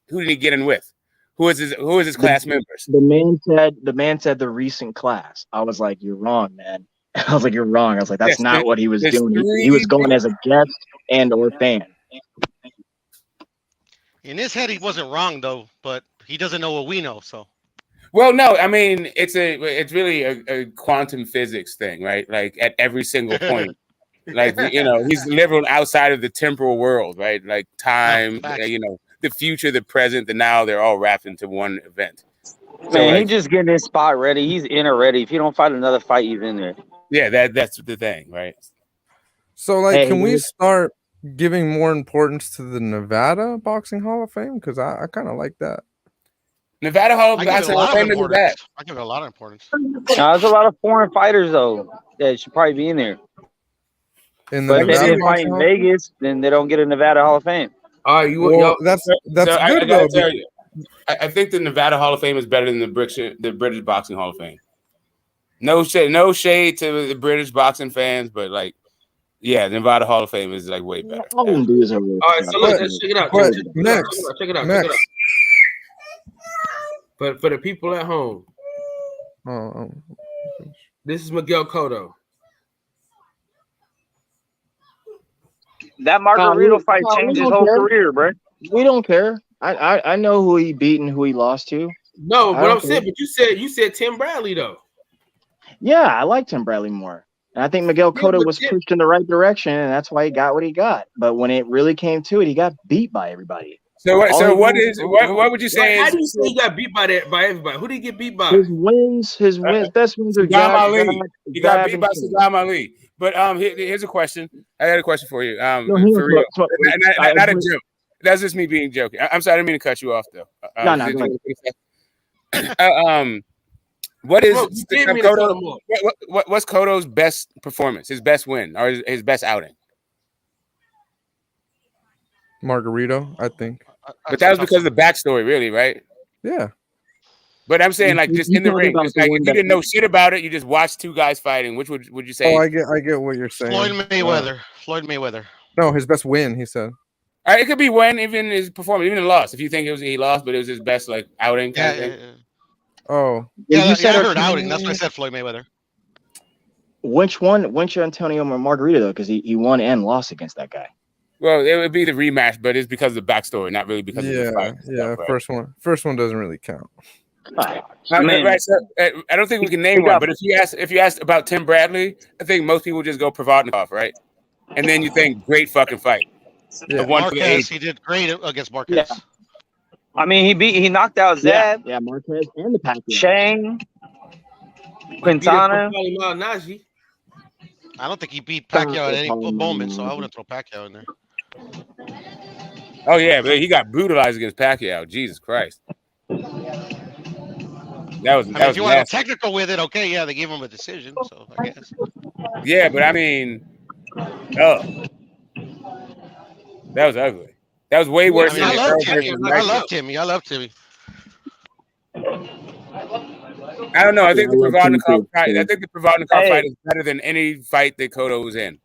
he get in with? Who is his class members? The man said the recent class. I was like, you're wrong, man. I was like, you're wrong. I was like, that's not what he was doing. He was going as a guest and or fan. In his head, he wasn't wrong though, but he doesn't know what we know. So, well, no, I mean it's really a quantum physics thing, right? Like at every single point, Like he's living outside of the temporal world, right? Like time, the future, the present, the now. They're all wrapped into one event. Man, he's just getting his spot ready. He's in already. If you don't fight another fight, he's in there. Yeah, that's the thing, right? So, like, can we start giving more importance to the Nevada Boxing Hall of Fame? Because I kind of like that. Nevada Hall of Fame is bad. I give it a lot of importance. There's a lot of foreign fighters though that should probably be in there. But if they didn't fight in Vegas, then they don't get a Nevada Hall of Fame. All right, that's good though. Tell you, I think the Nevada Hall of Fame is better than the British Boxing Hall of Fame. No shade to the British boxing fans, but like, yeah, the Nevada Hall of Fame is like way better. All right, so let's check it out. Check it out. But for the people at home, this is Miguel Cotto. That Margarito fight changed his whole career, bro. We don't care. I know who he beat and who he lost to. No, but I'm saying, but you said Tim Bradley though. Yeah, I like Tim Bradley more. And I think Miguel Cotto was pushed in the right direction, and that's why he got what he got. But when it really came to it, he got beat by everybody. So what would you say? How do you say he got beat by everybody? Who did he get beat by? His wins, best wins are Saddam Ali. He got beat by Saddam Ali. But here's a question. I got a question for you. For real, not a joke. That's just me being joking. I'm sorry, I didn't mean to cut you off though. What's Cotto's best performance? His best win or his best outing? Margarito, I think. But that was because of the backstory, really, right? Yeah. But I'm saying, like, just in the ring, just like, if you didn't know shit about it, you just watched two guys fighting. Which would you say? Oh, I get what you're saying. Floyd Mayweather. No, his best win. He said. It could be win, even his performance, even the loss. If you think he lost, but it was his best like outing. Yeah. Oh. Yeah, I heard outing. That's why I said Floyd Mayweather. Which one? Which Antonio Margarito though? Because he won and lost against that guy. Well, it would be the rematch, but it's because of the backstory, not really because of the fight. Yeah, right? First one doesn't really count. Right, so, I don't think we can name one, but if you asked about Tim Bradley, I think most people just go Provodnikov, right? And then you think great fucking fight. Yeah. Marquez, he did great against Marquez. Yeah. I mean, he knocked out Zab. Yeah, Marquez and the Pacquiao. Shane, Quintana. I don't think he beat Pacquiao at any moment, so I wouldn't throw Pacquiao in there. Oh yeah, but he got brutalized against Pacquiao. Jesus Christ. If you want to go technical with it, okay, yeah, they gave him a decision, so I guess. Yeah, but I mean, that was ugly. That was way worse. I love Timmy. I love Timmy. I don't know. I think the Provodnikov fight is better than any fight that Cotto was in.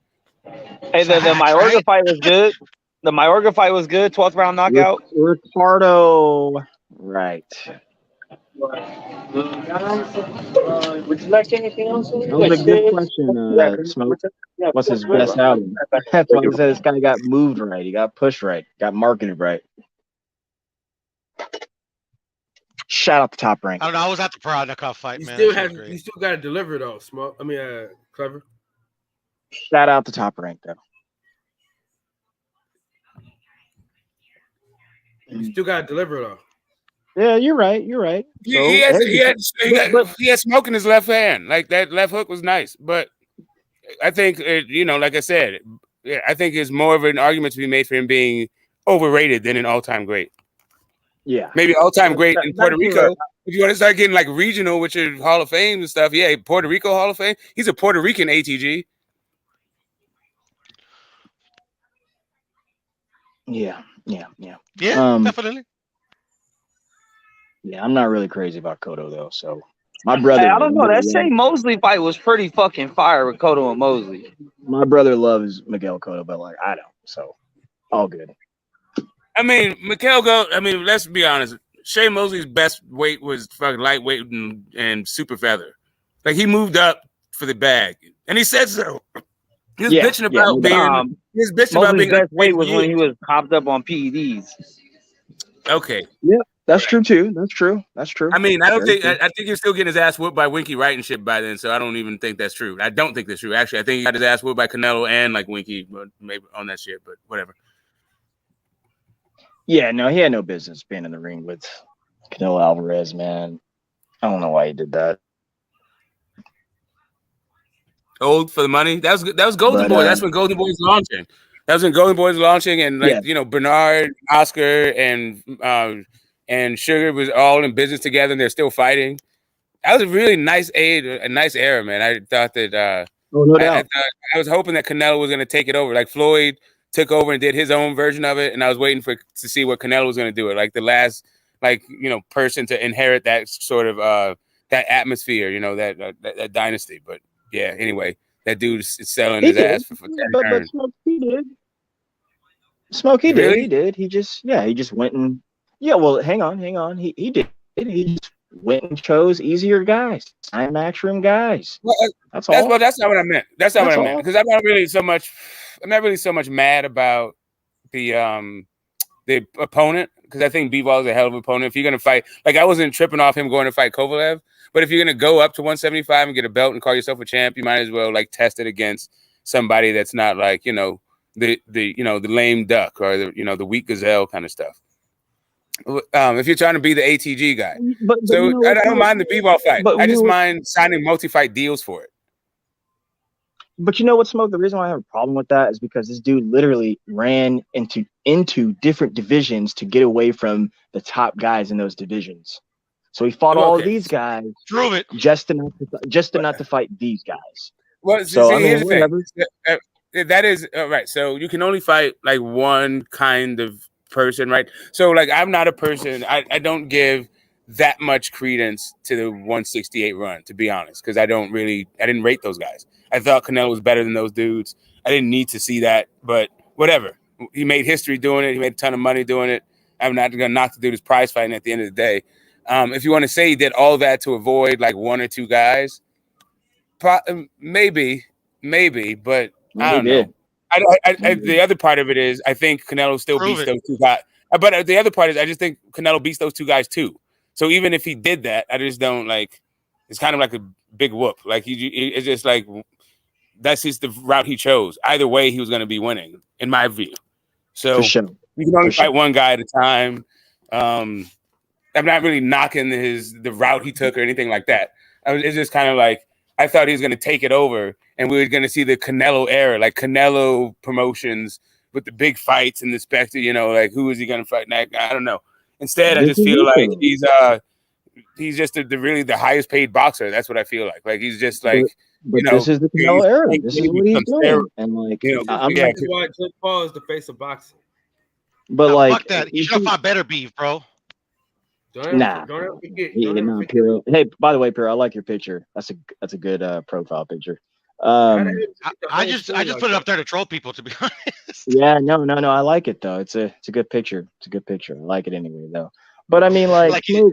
Hey, the Mayorga fight was good. The Mayorga fight was good. 12th round knockout. Ricardo, right? Would you like anything else? That was a good question, Smoke. What's his best album? That's why he said this guy got moved right. He got pushed right. Got marketed right. Shout out the Top Rank. I don't know. I was at the Provodnikov fight, man. You still got to deliver though, Smoke. I mean, Clever. Shout out the Top Rank though. You still got to deliver though. Yeah, you're right. You're right. He had smoke in his left hand. Like that left hook was nice, but I think like I said, I think it's more of an argument to be made for him being overrated than an all-time great. Yeah, maybe all-time great in Puerto Rico. If you want to start getting like regional, which is Hall of Fame and stuff, yeah, Puerto Rico Hall of Fame. He's a Puerto Rican ATG. Yeah, definitely. Yeah, I'm not really crazy about Cotto though. So my brother, I don't know. That Shane Mosley fight was pretty fucking fire with Cotto and Mosley. My brother loves Miguel Cotto, but like I don't. So all good. I mean, let's be honest. Shane Mosley's best weight was fucking lightweight and super feather. Like he moved up for the bag, and he said so. He was bitching about being. He was bitching about being. Best weight was when he was hopped up on PEDs. Okay. Yep. That's true too. That's true. That's true. I mean, I don't Very think true. I think he's still getting his ass whooped by Winky Wright and shit by then. So I don't even think that's true. I don't think that's true. Actually, I think he got his ass whooped by Canelo and like Winky, but maybe on that shit. But whatever. Yeah, no, he had no business being in the ring with Canelo Alvarez, man. I don't know why he did that. Old for the money. That was Golden But, Boy. That's when Golden Boy was launching. That was when Golden Boy was launching, and like Bernard, Oscar, and Sugar was all in business together, and they're still fighting. That was a really nice a nice era, man. I thought that. No doubt. I was hoping that Canelo was going to take it over. Like Floyd took over and did his own version of it, and I was waiting to see what Canelo was going to do. It like the last, person to inherit that sort of that atmosphere, that dynasty. But yeah, anyway, that dude is selling his ass for 10 but turns. Smokey did. Smokey did. He did. He just went and well, hang on. He did. He just went and chose easier guys, high max room guys. That's all. Well, that's not what I meant. That's not what I meant. Because I'm not really so much mad about the opponent, because I think Bivol is a hell of an opponent. If you're gonna fight, like I wasn't tripping off him going to fight Kovalev, but if you're gonna go up to 175 and get a belt and call yourself a champ, you might as well like test it against somebody that's not like the lame duck or the weak gazelle kind of stuff. If you're trying to be the ATG guy, I don't mind the Bivol fight. I just mind signing multi-fight deals for it. But you know what, Smoke? The reason why I have a problem with that is because this dude literally ran into different divisions to get away from the top guys in those divisions. So he fought all of these guys. Prove it. Just not to fight these guys. Well, so here's the thing. That is right. So you can only fight like one kind of person, right? So like I'm not a person. I don't give that much credence to the 168 run, to be honest, because I didn't rate those guys. I thought Canelo was better than those dudes. I didn't need to see that, but whatever. He made history doing it. He made a ton of money doing it. I'm not gonna knock the dude's prize fighting at the end of the day. If you want to say he did all that to avoid like one or two guys, maybe, but I don't know. The other part of it is I think Canelo still beats those two guys. But the other part is I just think Canelo beats those two guys too. So even if he did that, I just don't like. It's kind of like a big whoop. Like it's just like that's just the route he chose. Either way, he was going to be winning, in my view. So For sure. you can only fight one guy at a time. I'm not really knocking the route he took or anything like that. It's just kind of like I thought he was going to take it over, and we were going to see the Canelo era, like Canelo promotions with the big fights and the spectacle. Like who is he going to fight next? I don't know. Instead, I just feel like he's just really the highest paid boxer. That's what I feel like. Like he's just like. But this is the Canelo era. This is what he's doing. And like, I'm that's why Jake Paul is the face of boxing. But like, fuck that. You should have fought better beef, bro. Don't ever forget. Piro. Hey, by the way, Piro, I like your picture. That's a good profile picture. I just put it up there to troll people, to be honest. Yeah, no. I like it though. It's a good picture. It's a good picture. I like it anyway though. But I mean, like he's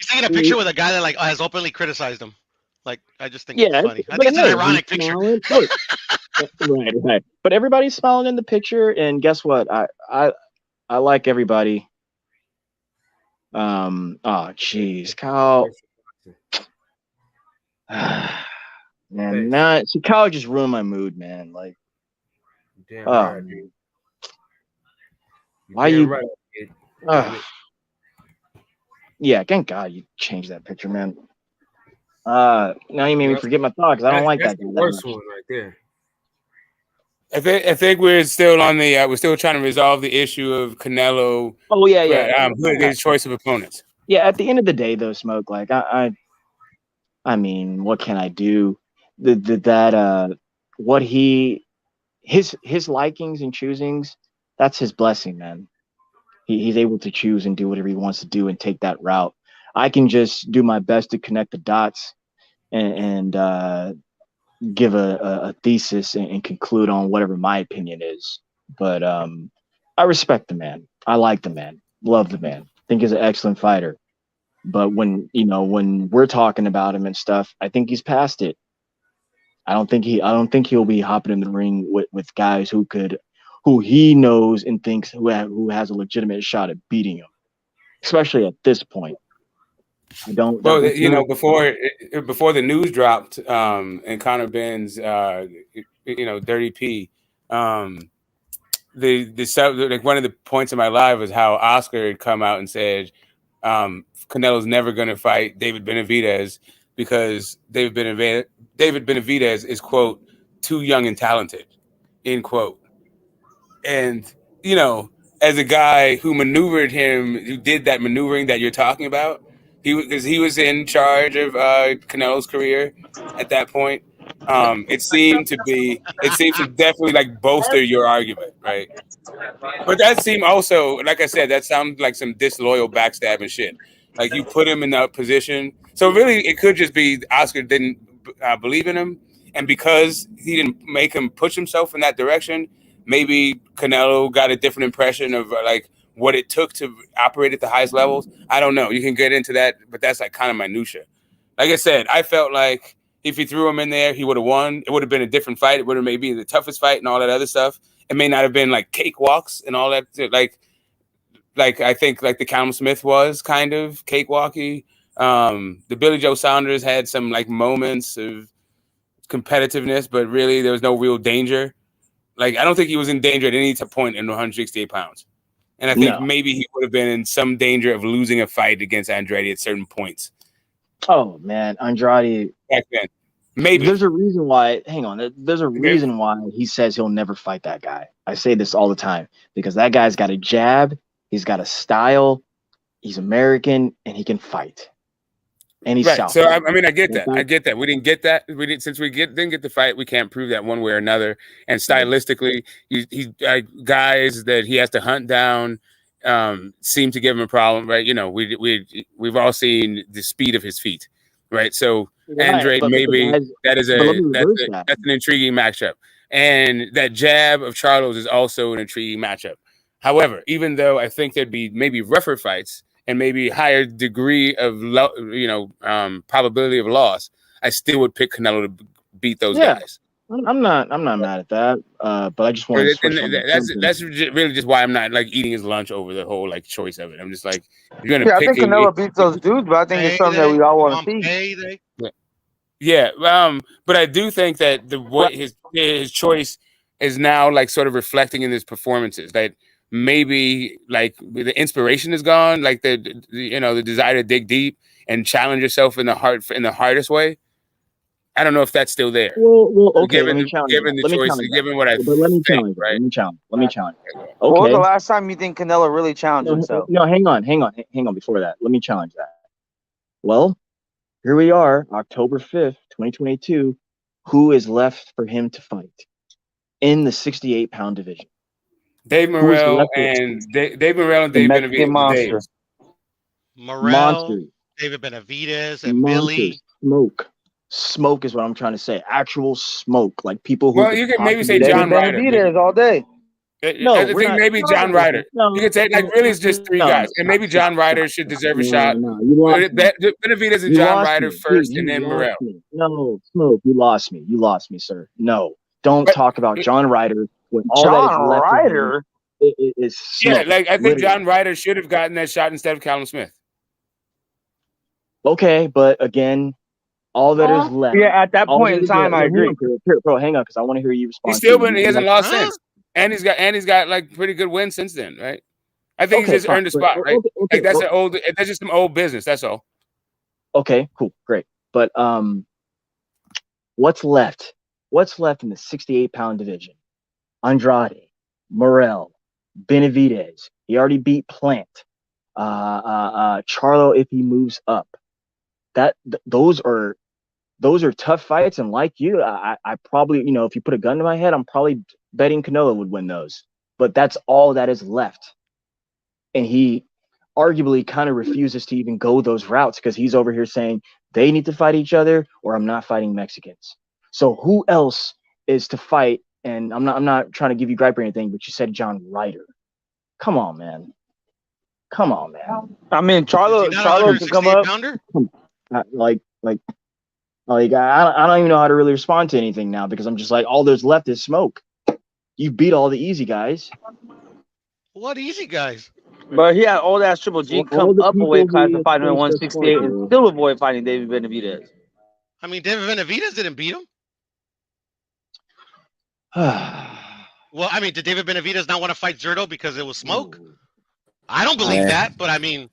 taking a picture with a guy that like has openly criticized him. Like I just think it's funny. I think it's an ironic picture. Right. But everybody's smiling in the picture, and guess what? I like everybody. Oh jeez, Kyle. Man, Kyle just ruined my mood, man. Like, damn right, dude. Why you? Right, yeah, thank God you changed that picture, man. Now you made me forget my thought because I don't like that. That's the worst one right there. I think we're still on the we're still trying to resolve the issue of Canelo. Oh yeah. His choice of opponents. Yeah, at the end of the day, though, Smoke. Like I mean, what can I do? What his likings and choosings, that's his blessing, man. He's able to choose and do whatever he wants to do and take that route. I can just do my best to connect the dots and give a thesis and conclude on whatever my opinion is. But I respect the man. I like the man. Love the man. Think he's an excellent fighter. But when we're talking about him and stuff, I think he's past it. I don't think he'll be hopping in the ring with guys who he knows and thinks who has a legitimate shot at beating him. especially at this point. I don't. Well, you know, before the news dropped, and Conor Ben's, Dirty P, like one of the points of my live was how Oscar had come out and said, Canelo's never going to fight David Benavidez because David Benavidez is, quote, too young and talented, end quote. And, you know, as a guy who maneuvered him, who did that maneuvering that you're talking about, he was in charge of Canelo's career at that point. It seemed to definitely like bolster your argument, right? But that seemed also, like I said, that sounded like some disloyal backstabbing shit. Like you put him in that position. So really, it could just be Oscar didn't believe in him, and because he didn't make him push himself in that direction, maybe Canelo got a different impression of like what it took to operate at the highest levels. I don't know. You can get into that, but that's like kind of minutia. Like I said, I felt like if he threw him in there, he would have won. It would have been a different fight. It would have maybe the toughest fight and all that other stuff. It may not have been like cakewalks and all that. Like I think like the Callum Smith was kind of cakewalky. The Billy Joe Saunders had some like moments of competitiveness, but really there was no real danger. Like I don't think he was in danger at any point in 168 pounds. And I think maybe he would have been in some danger of losing a fight against Andrade at certain points. Oh man, Andrade. Back then, maybe there's a reason why. Hang on, there's a reason why he says he'll never fight that guy. I say this all the time because that guy's got a jab, he's got a style, he's American, and he can fight. And he's South. So I mean, I get that. I get that. We didn't get that. Since we didn't get the fight. We can't prove that one way or another. And stylistically, he guys that he has to hunt down seem to give him a problem, right? You know, we've all seen the speed of his feet, right? So Andrade, maybe that's an intriguing matchup, and that jab of Charlo's is also an intriguing matchup. However, even though I think there'd be maybe rougher fights and maybe higher degree of probability of loss, I still would pick Canelo to beat those guys. I'm not mad at that. But I just want to. That's really just why I'm not like eating his lunch over the whole like choice of it. I'm just like, you're gonna. I think Canelo beats those dudes, but I think it's something that we all want to see. Yeah. But I do think that his choice is now like sort of reflecting in his performances that. Maybe like the inspiration is gone, like the desire to dig deep and challenge yourself in the hardest way. I don't know if that's still there. Well, okay. Given the choice, given what I think, right? Let me challenge. Okay. What was the last time you think Canelo really challenged himself? No, hang on. Before that, let me challenge that. Well, here we are, October 5th, 2022. Who is left for him to fight in the 68-pound division? Dave Morrell and Dave Benavidez. Morrell, David Benavidez, and Billy. Smoke is what I'm trying to say. Actual smoke, like people who. Well, you could maybe say John Ryder. Benavidez all day. No, I think maybe John Ryder. You could say like really it's just three guys, and maybe John Ryder should deserve a shot. Benavidez and John Ryder first, and then Morrell. No, Smoke, you lost me, sir. No, don't talk about John Ryder. When all John Ryder is like I think John Ryder should have gotten that shot instead of Callum Smith. Okay, but again, all that is left. Yeah, at that point in time, I agree. Bro, hang on, because I want to hear you respond. He hasn't lost since, and he's got like pretty good wins since then, right? I think he's just earned a spot, right? Like that's that's just some old business. That's all. Okay, cool, great. But what's left? What's left in the 68-pound division? Andrade, Morrell, Benavidez. He already beat Plant. Charlo if he moves up. Those are tough fights, and like you, I probably, if you put a gun to my head, I'm probably betting Canelo would win those. But that's all that is left. And he arguably kind of refuses to even go those routes because he's over here saying they need to fight each other or I'm not fighting Mexicans. So who else is to fight? And I'm not trying to give you gripe or anything, but you said John Ryder. Come on, man. I mean, Charlo can come up. I don't even know how to really respond to anything now because I'm just like, all there's left is Smoke. You beat all the easy guys. What easy guys? But he had old ass Triple G All come the up a people weight who class he to has fight him at faced thus far, 168 and bro. still avoid fighting David Benavidez. I mean, David Benavidez didn't beat him. Well, I mean, did David Benavidez not want to fight Zerto because it was smoke? I don't believe that, but I mean,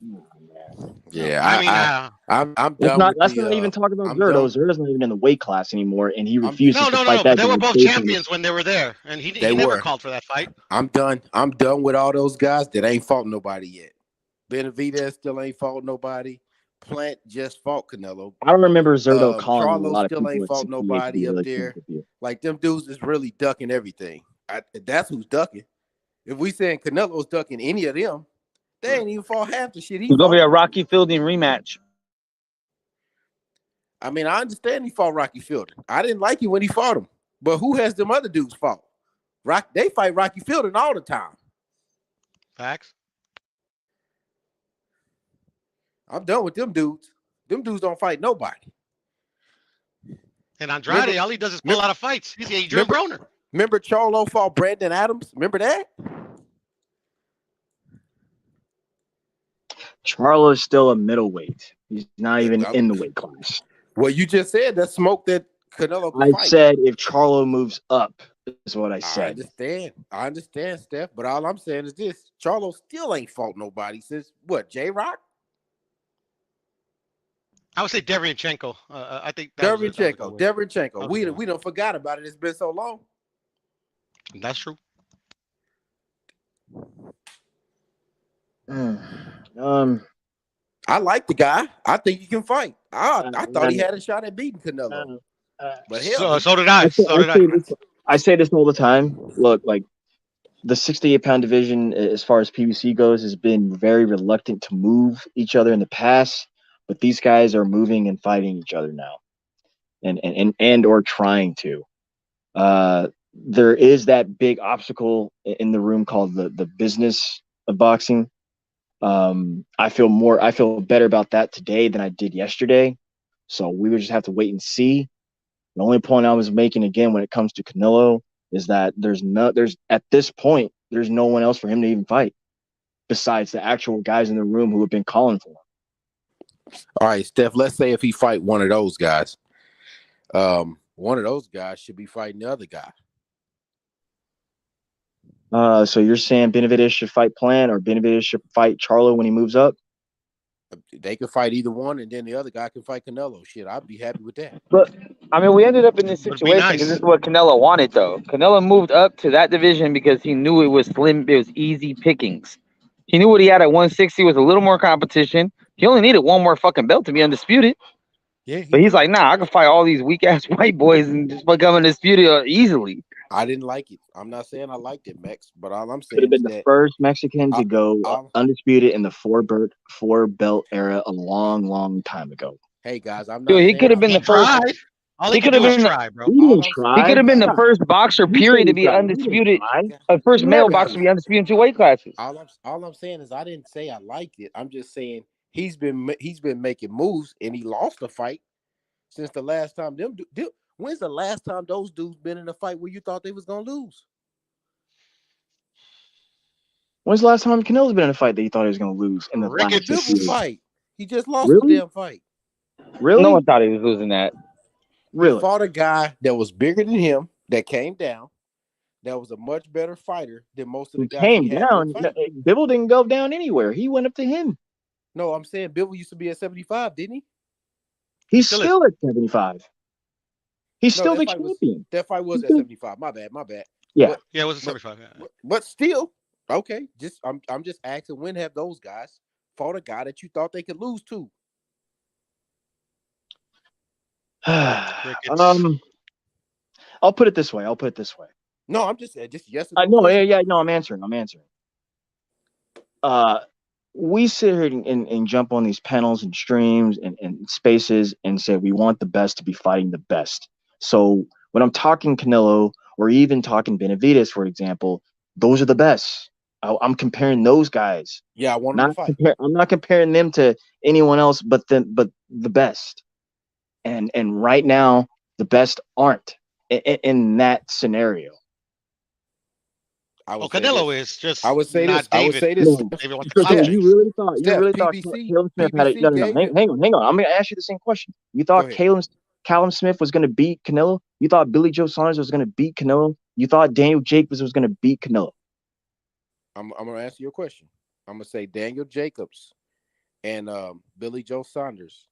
Yeah, I'm Let's done not with let's the. not even talk about I'm Zerto. done. Zerto's not even in the weight class anymore, and he refuses no, to no, fight no. that But they were guy both based on champions when they were there, and he They never were. called for that fight. I'm done. I'm done with all those guys that ain't fought nobody yet. Benavidez still ain't fought nobody. Plant just fought Canelo. I don't remember Zerto calling a Charlo lot of still people ain't at fought 68 to nobody be up really there. frank with you. Like them dudes is really ducking everything. That's who's ducking. If we saying Canelo's ducking any of them, they ain't even fought half the shit he It's gonna be fought. a Rocky Fielding rematch. I mean, I understand he fought Rocky Fielding. I didn't like it when he fought him. But who has them other dudes fought? They fight Rocky Fielding all the time. Facts. I'm done with them dudes. Them dudes don't fight nobody. And Andrade, all he does is pull out of fights. He's Adrian Broner. Remember Charlo fought Brandon Adams? Remember that? Charlo's still a middleweight. He's not even in the weight class. Well, you just said that smoke that Canelo could I fight. said if Charlo moves up, is what I I said. understand, Steph. But all I'm saying is this: Charlo still ain't fought nobody since what? J-Rock? I would say Derevyanchenko. I think that was a good one. Derevyanchenko. We don't forgot about it. It's been so long. That's true. I like the guy. I think he can fight. I thought he had a shot at beating Canelo. But hell, So did I. I say this all the time. Look, like the 68-pound division, as far as PBC goes, has been very reluctant to move each other in the past, but these guys are moving and fighting each other now, and or trying to. There is that big obstacle in the room called the business of boxing. I feel better about that today than I did yesterday. So we would just have to wait and see. The only point I was making again when it comes to Canelo is that there's at this point there's no one else for him to even fight besides the actual guys in the room who have been calling for him. all right, Steph. Let's say if he fight one of those guys, one of those guys should be fighting the other guy. So you're saying Benavidez should fight Plant or Benavidez should fight Charlo when he moves up? They could fight either one, and then the other guy can fight Canelo. Shit, I'd be happy with that. But I mean, we ended up in this situation because this is what Canelo wanted, though. Canelo moved up to that division because he knew it was slim, it was easy pickings. He knew what he had at 160 was a little more competition. He only needed one more fucking belt to be undisputed. Yeah, but he's like, nah, I can fight all these weak ass white boys and just become undisputed easily. I didn't like it. I'm not saying I liked it, Max, but all I'm Could saying have is been the that first Mexican to go undisputed in the four belt era a long time ago. hey guys, I'm not. Dude, he saying could have been the first. All he could have been try, bro. He could have been the first boxer, period, to be undisputed. First male boxer to be undisputed in 2 weight classes. All I'm saying is I didn't say I liked it. I'm just saying he's been making moves and he lost a fight since the last time when's the last time those dudes been in a fight where you thought they was gonna lose? When's the last time Canelo's been in a fight that you thought he was going to lose in the last 6 Bivol years? fight. He just lost Really? the damn fight. Really? No one thought he was losing that. Really? He fought a guy that was bigger than him that came down. That was a much better fighter than most of the guys Came he had down. in the fight. Bivol didn't go down anywhere. He went up to him. No, I'm saying Bivol used to be at 75, didn't he? He's still at 75. He's No, still that the fight champion. That fight was He's at still- 75. My bad. Yeah. Yeah, it was a 75. Yeah. But still, okay. I'm just asking, when have those guys fought a guy that you thought they could lose to? I'll put it this way. No, I'm just yes. No, yeah. No, I'm answering. We sit here and jump on these panels and streams and spaces and say we want the best to be fighting the best. So when I'm talking Canelo or even talking Benavidez, for example, those are the best. I'm comparing those guys. Yeah, I want them to fight. I'm not comparing them to anyone else but the best. And right now, the best aren't in that scenario. I Oh, would say Canelo this. is just I would say not this. I would David. say this. David wants So, to fight Steph, you Chase. really thought PBC, Caleb Smith had it? PBC No, gave him. hang on. I'm gonna ask you the same question. You Go thought ahead. Callum Smith was gonna beat Canelo? You thought Billy Joe Saunders was gonna beat Canelo? You thought Daniel Jacobs was gonna beat Canelo? I'm gonna answer your question. I'm gonna say Daniel Jacobs and Billy Joe Saunders.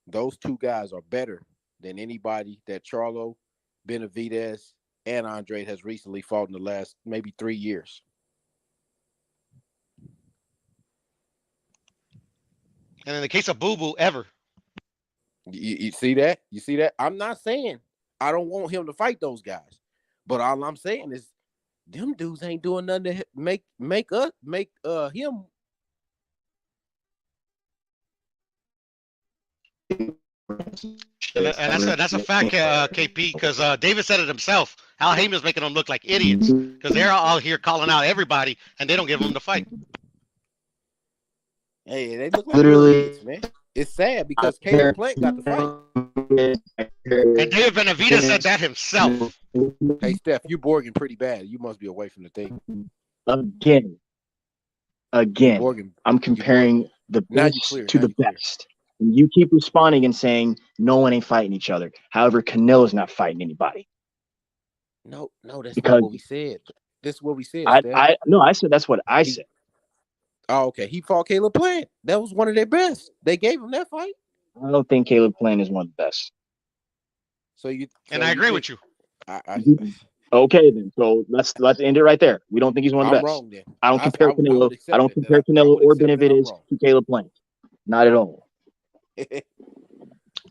Those two guys are better than anybody that Charlo, Benavidez, and Andre has recently fought in the last maybe 3 years. And in the case of Boo Boo, ever. You see that? You see that? I'm not saying I don't want him to fight those guys, but all I'm saying is them dudes ain't doing nothing to make him. And that's a fact, KP, because David said it himself. Al Heyman's making them look like idiots because they're all here calling out everybody, and they don't give them the fight. Hey, they look like Literally, idiots, man. It's sad because Caleb Plant got the fight. And David Benavidez said that himself. Hey, Steph, you borging pretty bad. You must be away from the thing. Again, Borging. I'm comparing the Now you best clear. to Now the you clear. best. And you keep responding and saying no one ain't fighting each other. However, Canelo's not fighting anybody. No, that's Because not what we said. This is what we said, Steph. I said that's what I said. Oh, okay. He fought Caleb Plant. That was one of their best. They gave him that fight. I don't think Caleb Plant is one of the best. So you and I agree with you. Okay, then. So let's end it right there. We don't think he's one of the I'm best. wrong then. I don't compare would Canelo. accept I don't it, that compare I Canelo would or accept that I'm Benavidez wrong. to Caleb Plant. Not at all.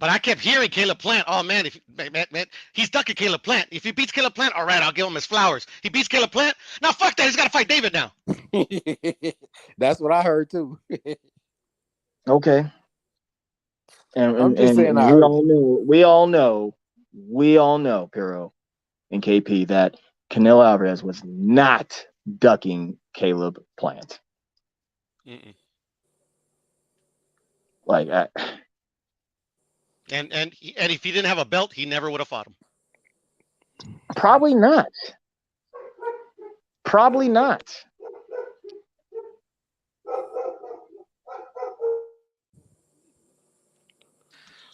But I kept hearing Caleb Plant. Oh man, man, he's ducking Caleb Plant. If he beats Caleb Plant, all right, I'll give him his flowers. He beats Caleb Plant. Now fuck that. He's got to fight David now. That's what I heard too. Okay. And I'm just saying I we heard all know, Piro and KP, that Canelo Alvarez was not ducking Caleb Plant. Mm-mm. Like, And if he didn't have a belt, he never would have fought him. probably not. Probably not.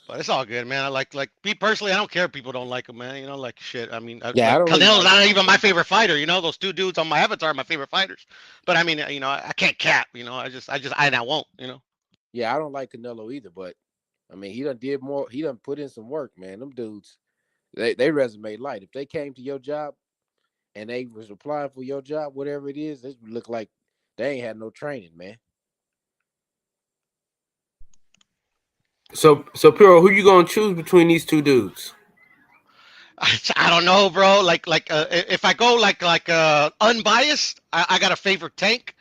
But it's all good, man. I like me personally. I don't care if people don't like him, man. You know, like shit. I mean, Yeah, I don't really Canelo's like not even my favorite fighter. You know, those two dudes on my avatar are my favorite fighters. But I mean, you know, I can't cap. You know, I won't. You know. Yeah, I don't like Canelo either, but I mean, he done put in some work, man. Them dudes, they resume light. If they came to your job and they was applying for your job, whatever it is, it look like they ain't had no training, man. So Piro, who you gonna choose between these two dudes? I don't know, bro. Like if I go like unbiased, I got a favorite Tank.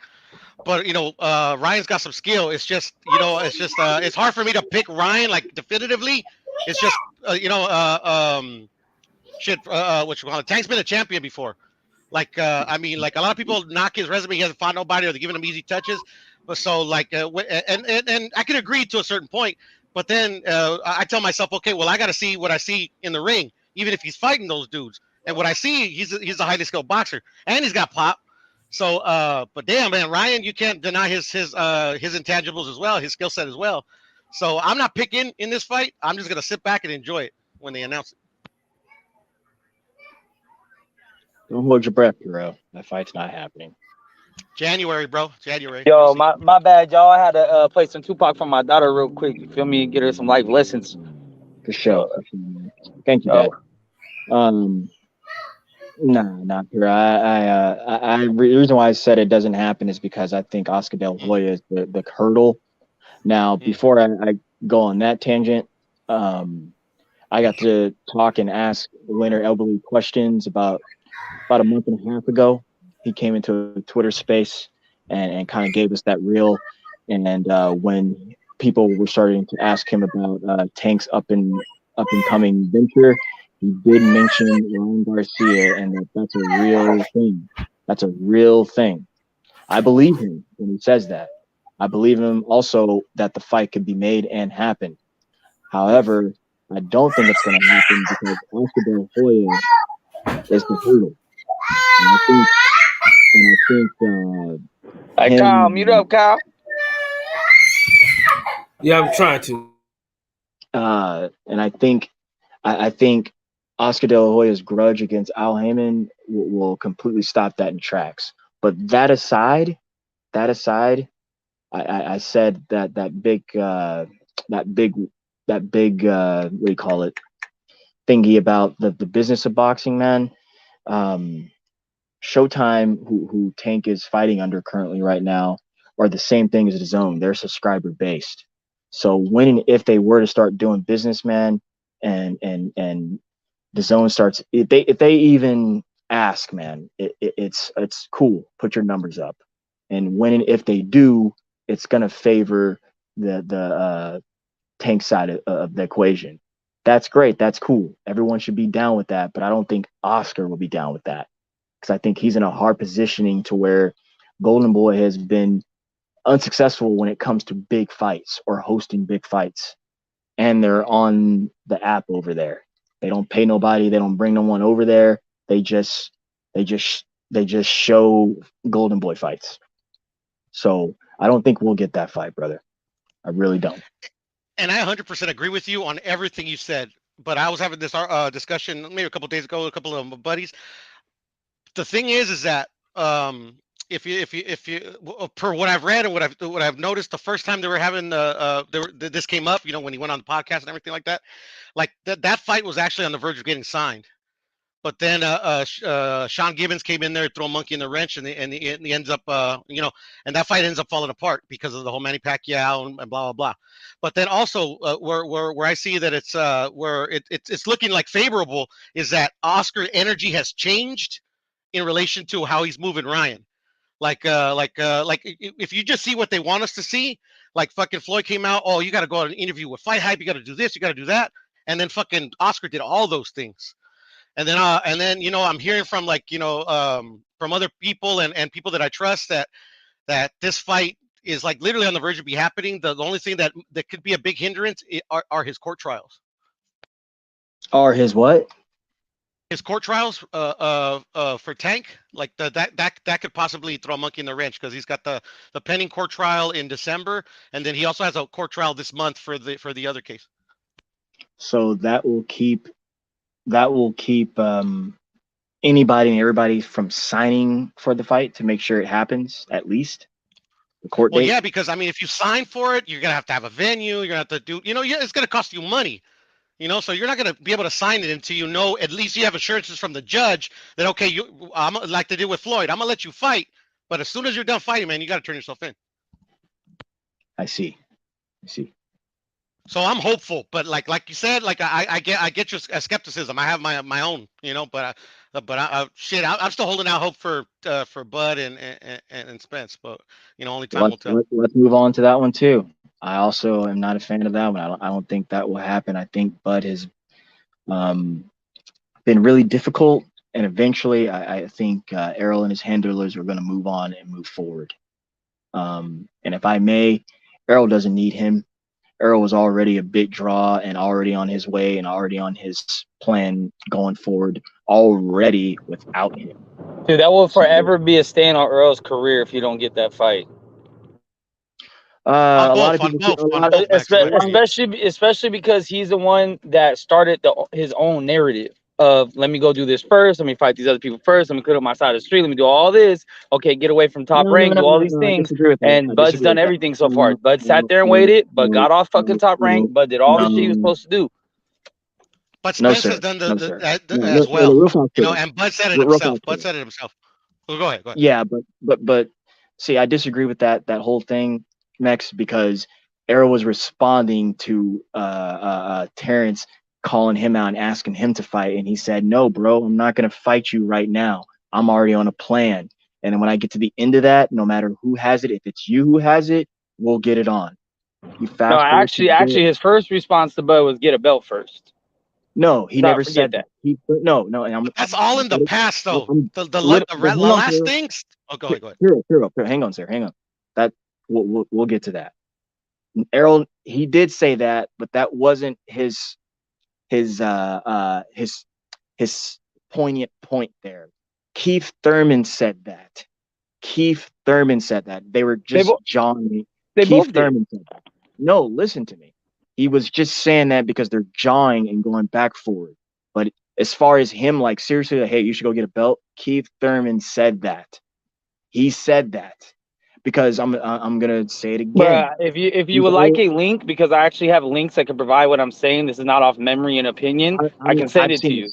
But you know, Ryan's got some skill. It's just, you know, it's hard for me to pick Ryan like definitively. It's just what you call it. Tank's been a champion before. Like I mean, like a lot of people knock his resume. He hasn't fought nobody, or they're giving him easy touches. But so like, and I can agree to a certain point. But then I tell myself, okay, well, I got to see what I see in the ring, even if he's fighting those dudes. And what I see, he's a highly skilled boxer, and he's got pop. So, but damn, man, Ryan, you can't deny his intangibles as well, his skill set as well. So I'm not picking in this fight. I'm just gonna sit back and enjoy it when they announce it. Don't hold your breath, Piro. That fight's not happening. January, bro. January. Yo, my bad, y'all. I had to play some Tupac for my daughter real quick. You feel me? Get her some life lessons. For sure. Thank you, Dad. Nah, Piro. The reason why I said it doesn't happen is because I think Oscar De La Hoya is the hurdle. Now, before I go on that tangent, I got to talk and ask Leonard Elberly questions about a month and a half ago. He came into a Twitter space and kind of gave us that reel. And when people were starting to ask him about Tank's up and coming venture, he did mention Ryan Garcia, and that's a real thing. That's a real thing. I believe him when he says that. I believe him also that the fight could be made and happen. However, I don't think it's going to happen because Oscar De La Hoya is the hurdle. And I think And I think Hey, Kyle, mute up, Kyle. Yeah, I'm trying to. And I think Oscar De La Hoya's grudge against Al Heyman will completely stop that in tracks. But that aside, I said that big what do you call it, thingy about the business of boxing, man. Showtime, who Tank is fighting under currently right now, are the same thing as DAZN. They're subscriber based. So when and if they were to start doing business, man, and DAZN starts, if they even ask, man, it's cool. Put your numbers up. And when and if they do, it's gonna favor the Tank side of the equation. That's great. That's cool. Everyone should be down with that. But I don't think Oscar will be down with that, because I think he's in a hard positioning to where Golden Boy has been unsuccessful when it comes to big fights or hosting big fights. And they're on the app over there. They don't pay nobody. They don't bring no one over there. They just show Golden Boy fights. So I don't think we'll get that fight, brother. I really don't. And I 100% agree with you on everything you said. But I was having this discussion maybe a couple of days ago with a couple of my buddies. The thing is that if you per what I've read and what I've noticed, the first time they were having this came up, you know, when he went on the podcast and everything like that, that fight was actually on the verge of getting signed. But then Sean Gibbons came in there, throw a monkey in the wrench, and he ends up, and that fight ends up falling apart because of the whole Manny Pacquiao and blah blah blah. But then also where I see that it's where it's looking like favorable is that Oscar's energy has changed in relation to how he's moving Ryan. Like if you just see what they want us to see, like fucking Floyd came out, oh, you got to go on an interview with Fight Hype, you got to do this, you got to do that, and then fucking Oscar did all those things. And then you know, I'm hearing from from other people and people that I trust that this fight is like literally on the verge of be happening. The only thing that could be a big hindrance are his court trials. Are his what? His court trials for Tank, like that could possibly throw a monkey in the wrench, because he's got the pending court trial in December, and then he also has a court trial this month for the other case. So that will keep anybody and everybody from signing for the fight to make sure it happens, at least the court date. Yeah, because I mean, if you sign for it, you're gonna have a venue. You're gonna have to do, it's gonna cost you money. So you're not going to be able to sign it until at least you have assurances from the judge that, okay, I'm like they did with Floyd, I'm going to let you fight, but as soon as you're done fighting, man, you got to turn yourself in. I see. So I'm hopeful, but like you said, like I get your skepticism. I have my own, but I'm still holding out hope for Bud and Spence, but only time will tell. Let's move on to that one too. I also am not a fan of that one. I don't think that will happen. I think Bud has been really difficult, and eventually I think Errol and his handlers are going to move on and move forward. And if I may, Errol doesn't need him. Errol was already a big draw and already on his way and already on his plan going forward already without him. Dude, that will forever be a stain on Earl's career if you don't get that fight. A lot of people, especially because he's the one that started his own narrative of, let me go do this first, let me fight these other people first, let me clear up my side of the street, let me do all this, okay, get away from Top Rank, do all these things, and Bud's done everything so far. Bud sat there and waited, Bud got off fucking Top Rank, Bud did all the shit he was supposed to do. But Spence has done as well, and Bud said it himself. Well, go ahead. Yeah, but see, I disagree with that whole thing, Mex, because Errol was responding to Terrence calling him out and asking him to fight, and he said, no, bro, I'm not going to fight you right now. I'm already on a plan. And then when I get to the end of that, no matter who has it, if it's you who has it, we'll get it on. Actually, his first response to Bud was get a belt first. No, he never said that. No. And that's all in the past, though. The last things. Oh, go ahead. Hero, hang on, sir. Hang on. That we'll get to that. Errol, he did say that, but that wasn't his poignant point there. Keith Thurman said that. Keith Thurman said that. They were just jawing. They Keith both did. Thurman said that. No, listen to me. He was just saying that because they're jawing and going back forward. But as far as him, like, seriously, like, hey, you should go get a belt, Keith Thurman said that. He said that. Because I'm gonna say it again. Bruh, if you would like a link, because I actually have links that can provide what I'm saying. This is not off memory and opinion. I can send it to you.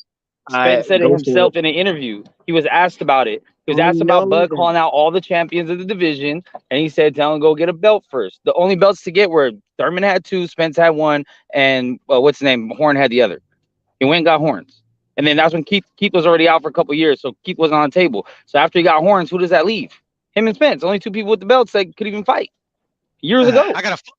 Spence said it himself in an interview. He was asked about it. He was asked about Bud calling out all the champions of the division, and he said, "Tell him go get a belt first." The only belts to get were Thurman had 2, Spence had 1, and what's his name? Horn had the other. He went and got Horns, and then that's when Keith was already out for a couple of years, so Keith wasn't on the table. So after he got Horns, who does that leave? Him and Spence, only 2 people with the belts that could even fight years ago. I got to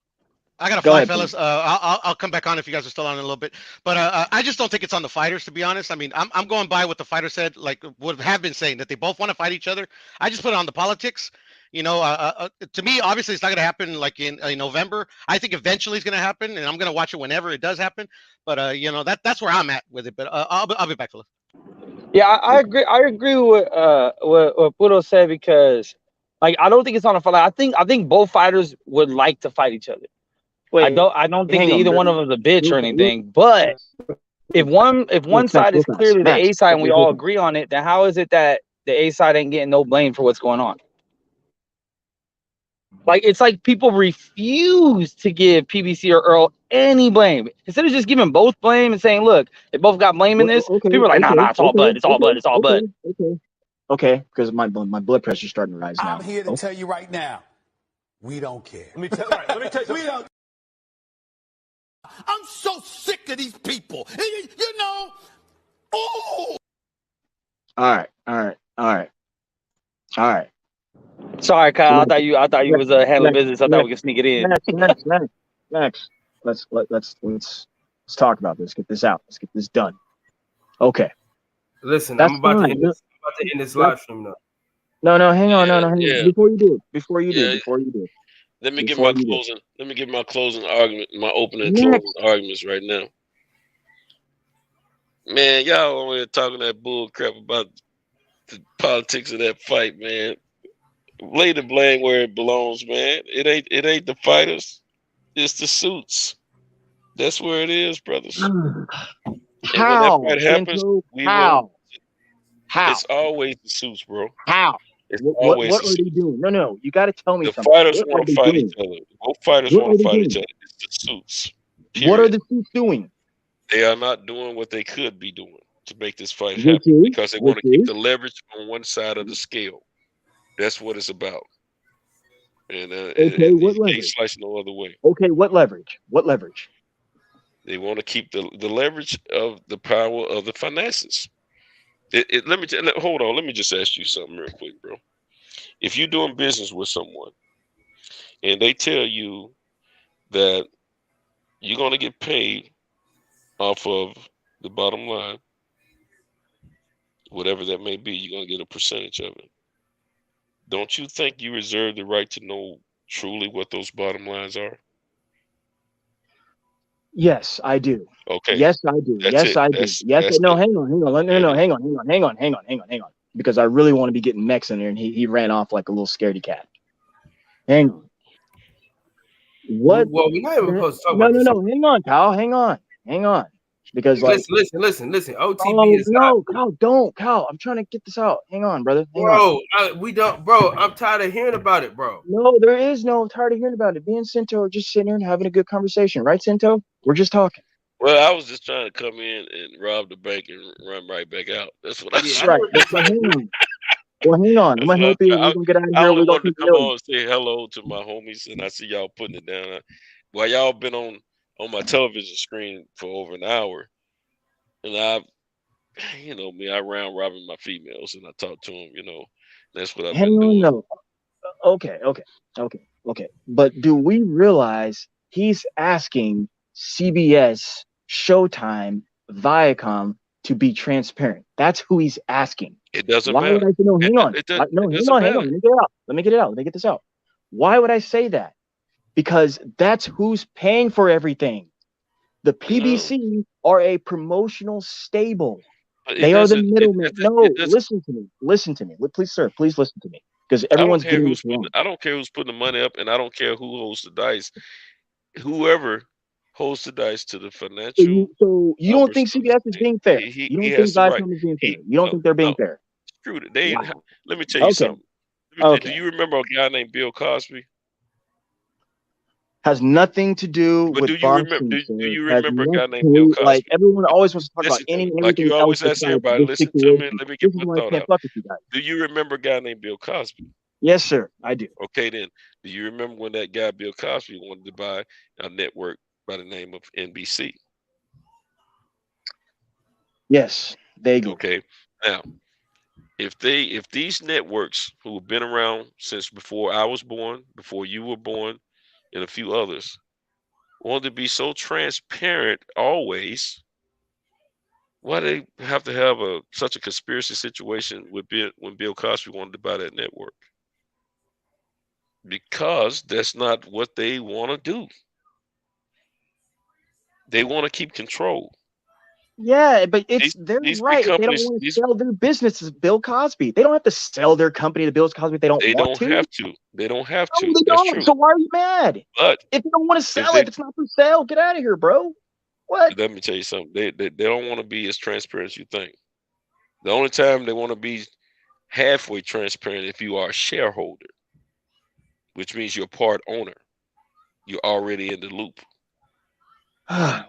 Go fly, ahead, fellas. I'll come back on if you guys are still on in a little bit. But I just don't think it's on the fighters, to be honest. I mean, I'm going by what the fighter said, like what have been saying, that they both want to fight each other. I just put it on the politics. You know, to me, obviously, it's not going to happen like in November. I think eventually it's going to happen, and I'm going to watch it whenever it does happen. But you know, that's where I'm at with it. But I'll be back, fellas. Yeah, I agree. I agree with what Pudo said, because like I don't think it's on a fight. I think both fighters would like to fight each other. I don't think that either one of them is a bitch or anything. But if one side is clearly the A side and we all agree on it, then how is it that the A side ain't getting no blame for what's going on? Like, it's like people refuse to give PBC or Earl any blame. Instead of just giving both blame and saying, look, they both got blame in this, people are like, nah, it's all Bud. It's all Bud. It's all Bud. Okay, because my blood pressure's starting to rise now. I'm here to tell you right now, we don't care. Let me tell you, we don't. I'm so sick of these people. You know, oh. All right. Sorry, Kyle. I thought you was handling business. I thought we could sneak it in. Next. Let's talk about this. Get this out. Let's get this done. Okay. Listen, That's I'm about fine. to end this live stream now. No, hang on. Yeah. Before you do. Let me give my closing argument, my opening and closing arguments right now. Man, y'all over here talking that bull crap about the politics of that fight, man. Lay the blame where it belongs, man. It ain't the fighters, it's the suits. That's where it is, brothers. How? And when that fight happens, How? It's always the suits, bro. How? It's What always are the they suits. doing? No, you got to tell me The something. fighters What want are to they fight doing? each other. Both fighters What want are to they fight each doing? other. It's the suits. What are Period. the suits doing? They are not doing what they could be doing to make this fight Which happen is? because they want to keep the leverage on one side of the scale. That's what it's about. And Okay, what you can't leverage? slice no other way. Okay, what leverage? What leverage? They want to keep the leverage of the power of the finances. Hold on. Let me just ask you something real quick, bro. If you're doing business with someone and they tell you that you're going to get paid off of the bottom line, whatever that may be, you're going to get a percentage of it. Don't you think you reserve the right to know truly what those bottom lines are? Yes, I do. Okay. Yes, I do. That's Yes, it. I do. That's No, it. hang on. Because I really want to be getting Mex in there, and he ran off like a little scaredy cat. Hang on. What? Well, we're not even supposed to talk about this. No. Hang on, Kyle. Hang on. Because like, listen. OTB oh is no, Kyle, don't, Kyle. I'm trying to get this out. Hang on, brother. Hang on. we don't, bro. I'm tired of hearing about it, bro. No, there is no. I'm tired of hearing about it. Me and Cinto are just sitting here and having a good conversation, right, Cinto? We're just talking. Well, I was just trying to come in and rob the bank and run right back out. That's what I said. Right. So hang on. Well, hang on. I'm gonna help you. We're gonna get out of I here. only We're gonna wanted to come on and say hello to my homies, and I see y'all putting it down. Well, y'all been on my television screen for over an hour, and I round robin my females, and I talk to them. That's what I've been doing. No. Okay. But do we realize he's asking CBS, Showtime, Viacom to be transparent? That's who he's asking. It doesn't Why matter. would I say no? Hang on. Hang on. Let me get it out. Let me get this out. Why would I say that? Because that's who's paying for everything. The PBC are a promotional stable. They are the middlemen. No, listen to me. Listen to me. Please, sir, please listen to me. because I don't everyone's care getting who's this wrong. I don't care who's putting the money up, and I don't care who holds the dice. Whoever holds the dice to the financial So you don't numbers think of the CBS is being fair? he You don't has think the right. Viacom is being fair? He You don't no think they're being no fair? screw it. They Wow. let me tell you Okay. something. Do Okay. you remember a guy named Bill Cosby? Has nothing to do But with do you remember? boxing, Do sir. you Has remember a guy nothing named Bill to like Cosby? everyone always wants to talk about Listen to any me, and like you everything else always ask besides everybody. this Listen to me. situation. Let me This get is my why I thought can't out. fuck with you guys. Do you remember a guy named Bill Cosby? Yes, sir. I do. Okay, then. Do you remember when that guy Bill Cosby wanted to buy a network by the name of NBC? Yes, vaguely. Okay. Now, if these networks who have been around since before I was born, before you were born, and a few others wanted to be so transparent always, why they have to have such a conspiracy situation with when Bill Cosby wanted to buy that network? Because that's not what they want to do. They want to keep control. Yeah, but it's their These big right if they don't companies, want to sell their business to Bill Cosby. They don't have to sell their company to Bill Cosby if they don't they want don't to. have to. They don't have No, to. they That's don't. true. So why are you mad? But If you don't want to if sell they, it, it's not for sale. Get out of here, bro. What? let me tell you something. They don't want to be as transparent as you think. The only time they want to be halfway transparent if you are a shareholder, which means you're a part owner. You're already in the loop.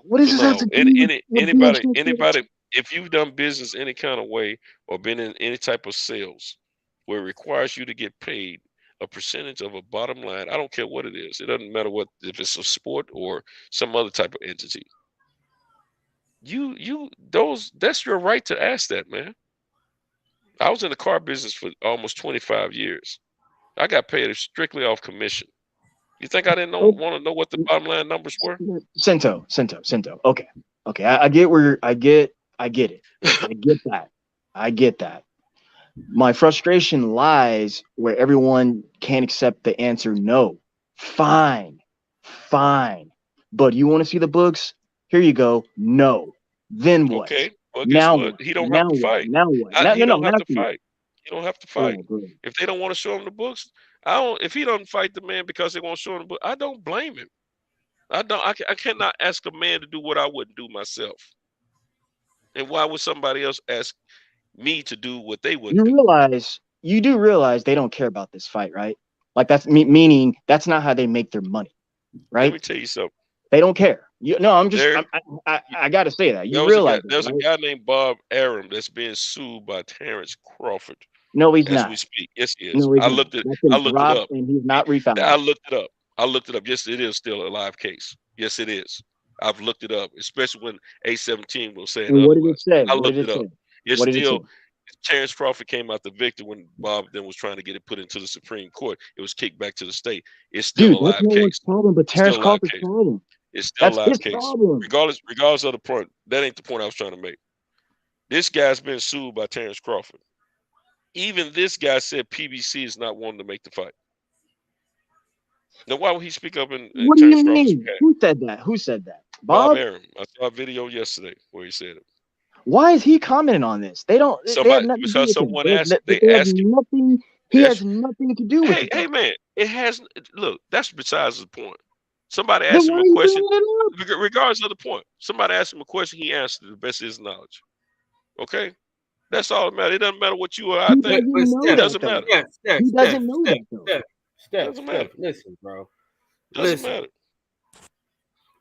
What does So this have no, to do with being transparent? anybody, if you've done business any kind of way or been in any type of sales where it requires you to get paid a percentage of a bottom line, I don't care what it is. It doesn't matter if it's a sport or some other type of entity. That's your right to ask that, man. I was in the car business for almost 25 years. I got paid strictly off commission. You think I didn't want to know what the bottom line numbers were? Cento. Okay. I get where I get it. I get that. I get that. My frustration lies where everyone can't accept the answer no. Fine. But you want to see the books? Here you go. No. Then what? Okay. Well, guess Now what? what? He don't Now have to what? fight. Now what? He don't I'm have to asking you. fight. You don't have to Go fight. ahead, go ahead. If they don't want to show him the books, if he doesn't fight the man because they won't show him the book, I don't blame him. I cannot ask a man to do what I wouldn't do myself. And why would somebody else ask me to do what they wouldn't do? You do realize they don't care about this fight, right? Like that's meaning that's not how they make their money, right? Let me tell you something. They don't care. I got to say that. You realize there's a guy named Bob Arum that's being sued by Terrence Crawford. No, he's as not. we speak. Yes, he is. No, he's I not. looked it That's been up. dropped and he's not refound. I looked it up. Yes, it is still a live case. Yes, it is. I've looked it up, especially when A17 was saying And what did it otherwise. say? I What looked did it it up. say? It's What did it still say? Terrence Crawford came out the victor when Bob then was trying to get it put into the Supreme Court. It was kicked back to the state. It's still Dude, a that's live no one's case. problem, but Terrence Still a live Crawford's case. problem. It's still That's a live his case. problem. Regardless of the point, that ain't the point I was trying to make. This guy's been sued by Terrence Crawford. Even this guy said PBC is not wanting to make the fight. Now, why would he speak up in What do Terrence you Crawford's mean? behalf? Who said that? Who said that? Bob Bob? Arum. I saw a video yesterday where he said it. Why is he commenting on this? They have nothing to do Because with him. someone They asked, they have asked him. nothing. He has nothing to do with it. Hey, man, it has. Look, that's besides the point. Somebody Then asked him why a are you question. bringing it up? Regardless of the point, somebody asked him a question. He answered to the best of his knowledge. Okay, that's all that matters. It doesn't matter what you or I He think. doesn't know It that, doesn't though. matter. He doesn't know that, though. Doesn't matter. Listen, bro. Doesn't matter.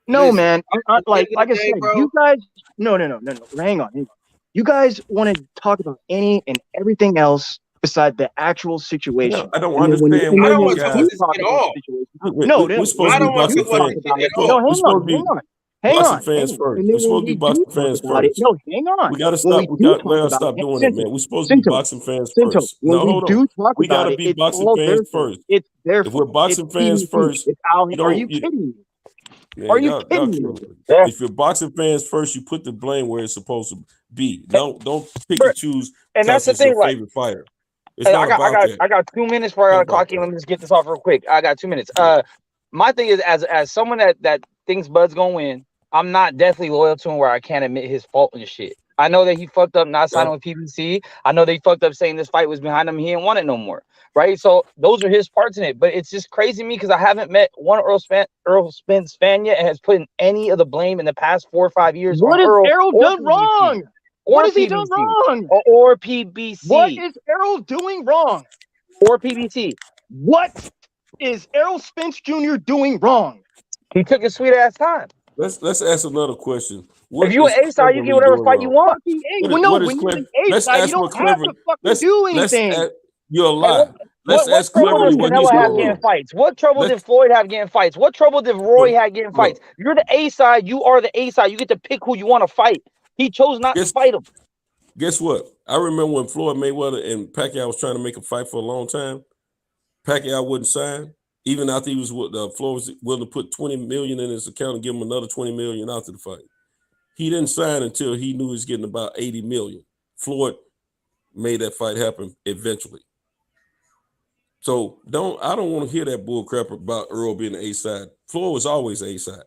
No, Listen, man. at the Like end I of the day, said, bro. you guys. No. Hang on. You guys want to talk about any and everything else beside the actual situation. No, I don't And then when understand you why I don't you want to talk about guys. this talk at about all. the situation, We're supposed I to don't be want to boxing talk about fans. this shit at We're all. supposed to be boxing fans first. And then We're supposed when to we be boxing do talk fans about it, first. no, hang on. We gotta When we stop. We do got. We talk gotta about stop it, doing that, man. We're supposed to be boxing fans first. when No, we hold on. do talk We about gotta it, be it's boxing all fans their fault. first. It's their If we're fault. boxing It's fans PBC. first, It's Al. you Are don't. you kidding me? Man, Are you y'all kidding me? killing me. If you're boxing fans first, you put the blame where it's supposed to be. Don't pick and choose And that's because the it's your thing, like, favorite fighter. It's I not about that. got 2 minutes before I Not gotta about clock in. that. Let me just get this off real quick. I got 2 minutes. My thing is, as someone that thinks Bud's gonna win, I'm not definitely loyal to him where I can't admit his fault and shit. I know that he fucked up not signing with PBC. I know they fucked up saying this fight was behind him. He didn't want it no more, right? So those are his parts in it. But it's just crazy to me because I haven't met one Errol Spence fan yet and has put in any of the blame in the past 4 or 5 years. What has Errol done PBC, wrong? What has he done wrong? Or PBC. What is Errol doing wrong? Or PBC. What is Errol Spence Jr. doing wrong? He took his sweet ass time. Let's ask another question. If you an A-side, you get whatever fight you want. Let's ask what Clever. You're a lie. Let's ask Clever Clever what trouble did Canelo have getting fights? What trouble did Floyd have getting fights? What trouble did Roy have getting fights? You're the A-side. You are the A-side. You get to pick who you want to fight. He chose not to fight him. Guess what? I remember when Floyd Mayweather and Pacquiao was trying to make a fight for a long time. Pacquiao wouldn't sign. Even after he was Floyd was willing to put $20 million in his account and give him another $20 million after the fight. He didn't sign until he knew he was getting about $80 million. Floyd made that fight happen eventually. So I don't want to hear that bull crap about Earl being the A-side. Floyd was always A-side,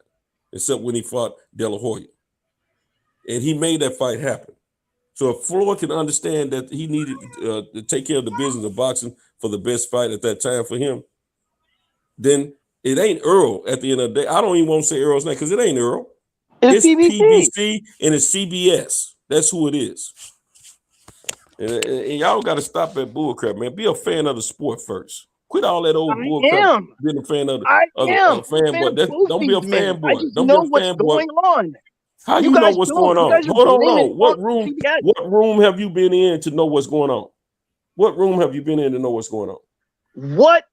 except when he fought De La Hoya. And he made that fight happen. So if Floyd can understand that he needed to take care of the business of boxing for the best fight at that time for him, then it ain't Earl at the end of the day. I don't even want to say Earl's name because it ain't Earl. It's PBC and it's CBS. That's who it is. And y'all got to stop that bullcrap, man. Be a fan of the sport first. Quit all that old bullcrap. Being a fan of the fanboy. Don't be a fanboy. Don't be a fanboy. Going on. How you know what's going on? Hold on. What room have you been in to know what's going on? What room have you been in to know what's going on? What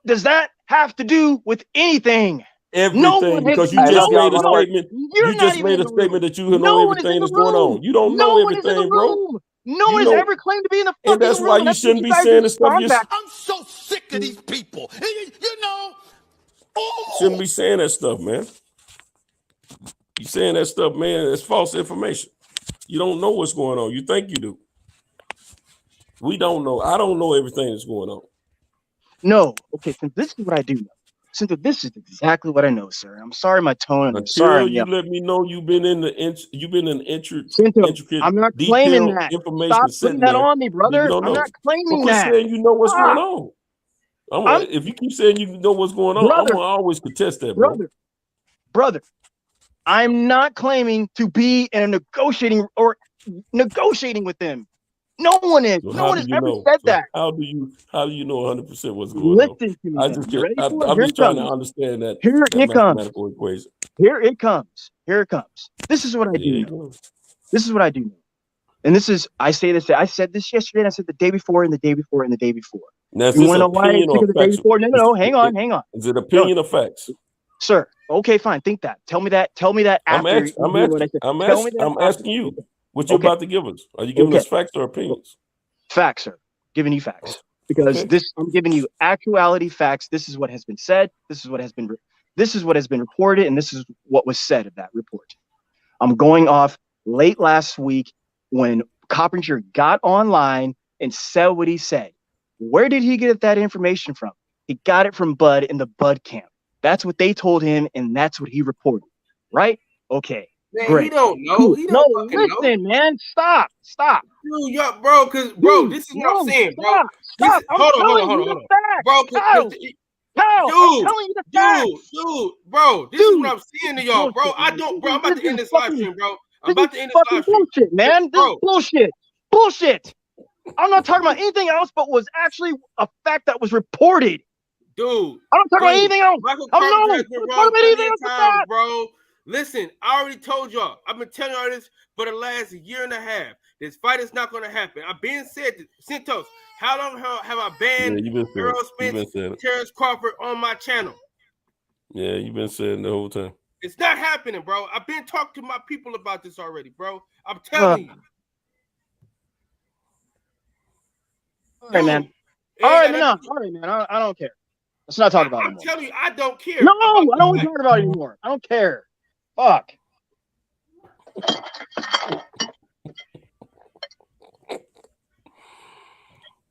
does that have to do with anything? Everything, because you just made a statement. You just made a statement that you know everything that's going on. You don't know everything, bro. No one has ever claimed to be in the fucking room. And that's why you shouldn't be saying the stuff. I'm so sick of these people. You know. Shouldn't be saying that stuff, man. You saying that stuff, man, it's false information. You don't know what's going on. You think you do. We don't know. I don't know everything that's going on. No. Okay, since this is what I do know. Since this is exactly what I know, sir. I'm sorry my tone. I'm sorry. You let me know you've been in intricate. I'm not claiming that. Stop putting that on me, brother. I'm not claiming that. Quit saying you know what's going on. If you keep saying you know what's going on, I'm gonna always contest that, bro. Brother, I'm not claiming to be in a negotiating with them. No one is. So no one has ever said that. How do you know 100% what's going on? Listen to me. I'm just trying to understand that. Here it comes. Mathematical equation. Here it comes. Here it comes. This is what I do know. This is what I do know. And this is, I say this, I said this yesterday, and I said the day before, and the day before, and the day before. Now, you want to know why I think of the day before? No, hang on. Is it opinion or facts? Sir, okay, fine. Think that. Tell me that after. I'm asking you. What you about to give us? Are you giving us facts or opinions? Facts, sir. Giving you facts. Because I'm giving you actuality facts. This is what has been said. This is what has been reported, and this is what was said of that report. I'm going off late last week when Coppinger got online and said what he said. Where did he get that information from? He got it from Bud in the Bud camp. That's what they told him, and that's what he reported. Right? Okay. Man, great. He don't know. He don't listen, know. Man. Stop. Dude, bro, this is what I'm saying, bro. Stop. Hold on. Bro, I'm telling you the facts. Dude, bro, this is what I'm saying to y'all, bro. I'm about to end this live stream, bro. I'm about to end this live stream. Bullshit, man. This is bullshit. I'm not talking about anything else, but was actually a fact that was reported. Dude. I'm not talking about anything else. I'm not talking about anything else, bro. Listen, I already told y'all. I've been telling y'all this for the last year and a half. This fight is not going to happen. I've been said, Centos, how long have I banned Errol Spence, Terrence Crawford on my channel? Yeah, you've been saying the whole time. It's not happening, bro. I've been talking to my people about this already, bro. I'm telling you. All right, man. All right, man. I don't care. Let's not talk about it anymore. I'm telling you, I don't care. No, I don't want to talk about it anymore. I don't care. Fuck.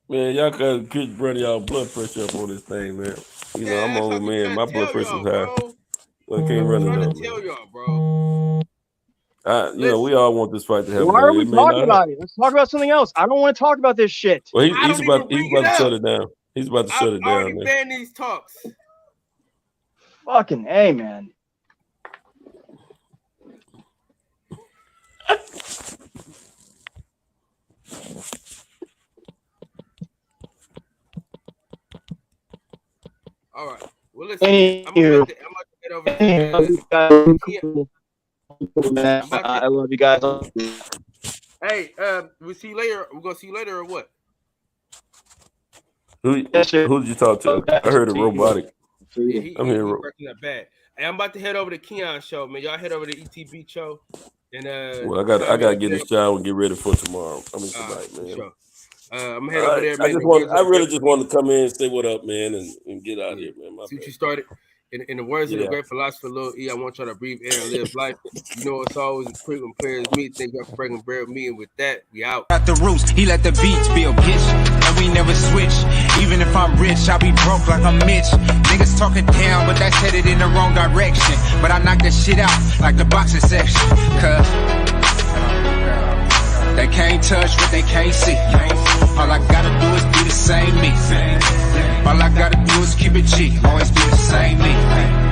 Man, y'all gotta keep running y'all blood pressure up on this thing, man. You know, I'm an old man. My blood pressure's high. I can't run it up. Tell y'all, bro. You know, we all want this fight to happen. Why are we It may talking not about happen. it? Let's talk about something else. I don't want to talk about this shit. Well, he's about to shut it down. He's about to shut it I already down, man. banned these talks. Fucking A, man. All right. Well, listen. I'm about to head over I love you guys. Hey, we'll see you later. We're gonna see you later or what? Who did you talk to? I heard a robotic. Yeah, he I'm here. working that bad. Hey, I'm about to head over to Keon show, man. Y'all head over to ETB show. And Well, I gotta get in the shower and get ready for tomorrow. I mean tonight, man. Sure. I'm gonna head over there, man. I really just wanted to come in and say what up, man, and get out of here, man. See what you started. In the words of the great philosopher Lil E, I want y'all to breathe air and live life. You know, it's always a quick when players meet. Thank y'all for breaking bread with me. And with that, we out. At the roots, he let the beats build pitch, and we never switch. Even if I'm rich, I'll be broke like I'm Mitch. Niggas talking down, but that's headed in the wrong direction. But I knock that shit out like the boxing section. Cause they can't touch what they can't see. All I gotta do is be the same me. All I gotta do is keep it G. Always be the same me.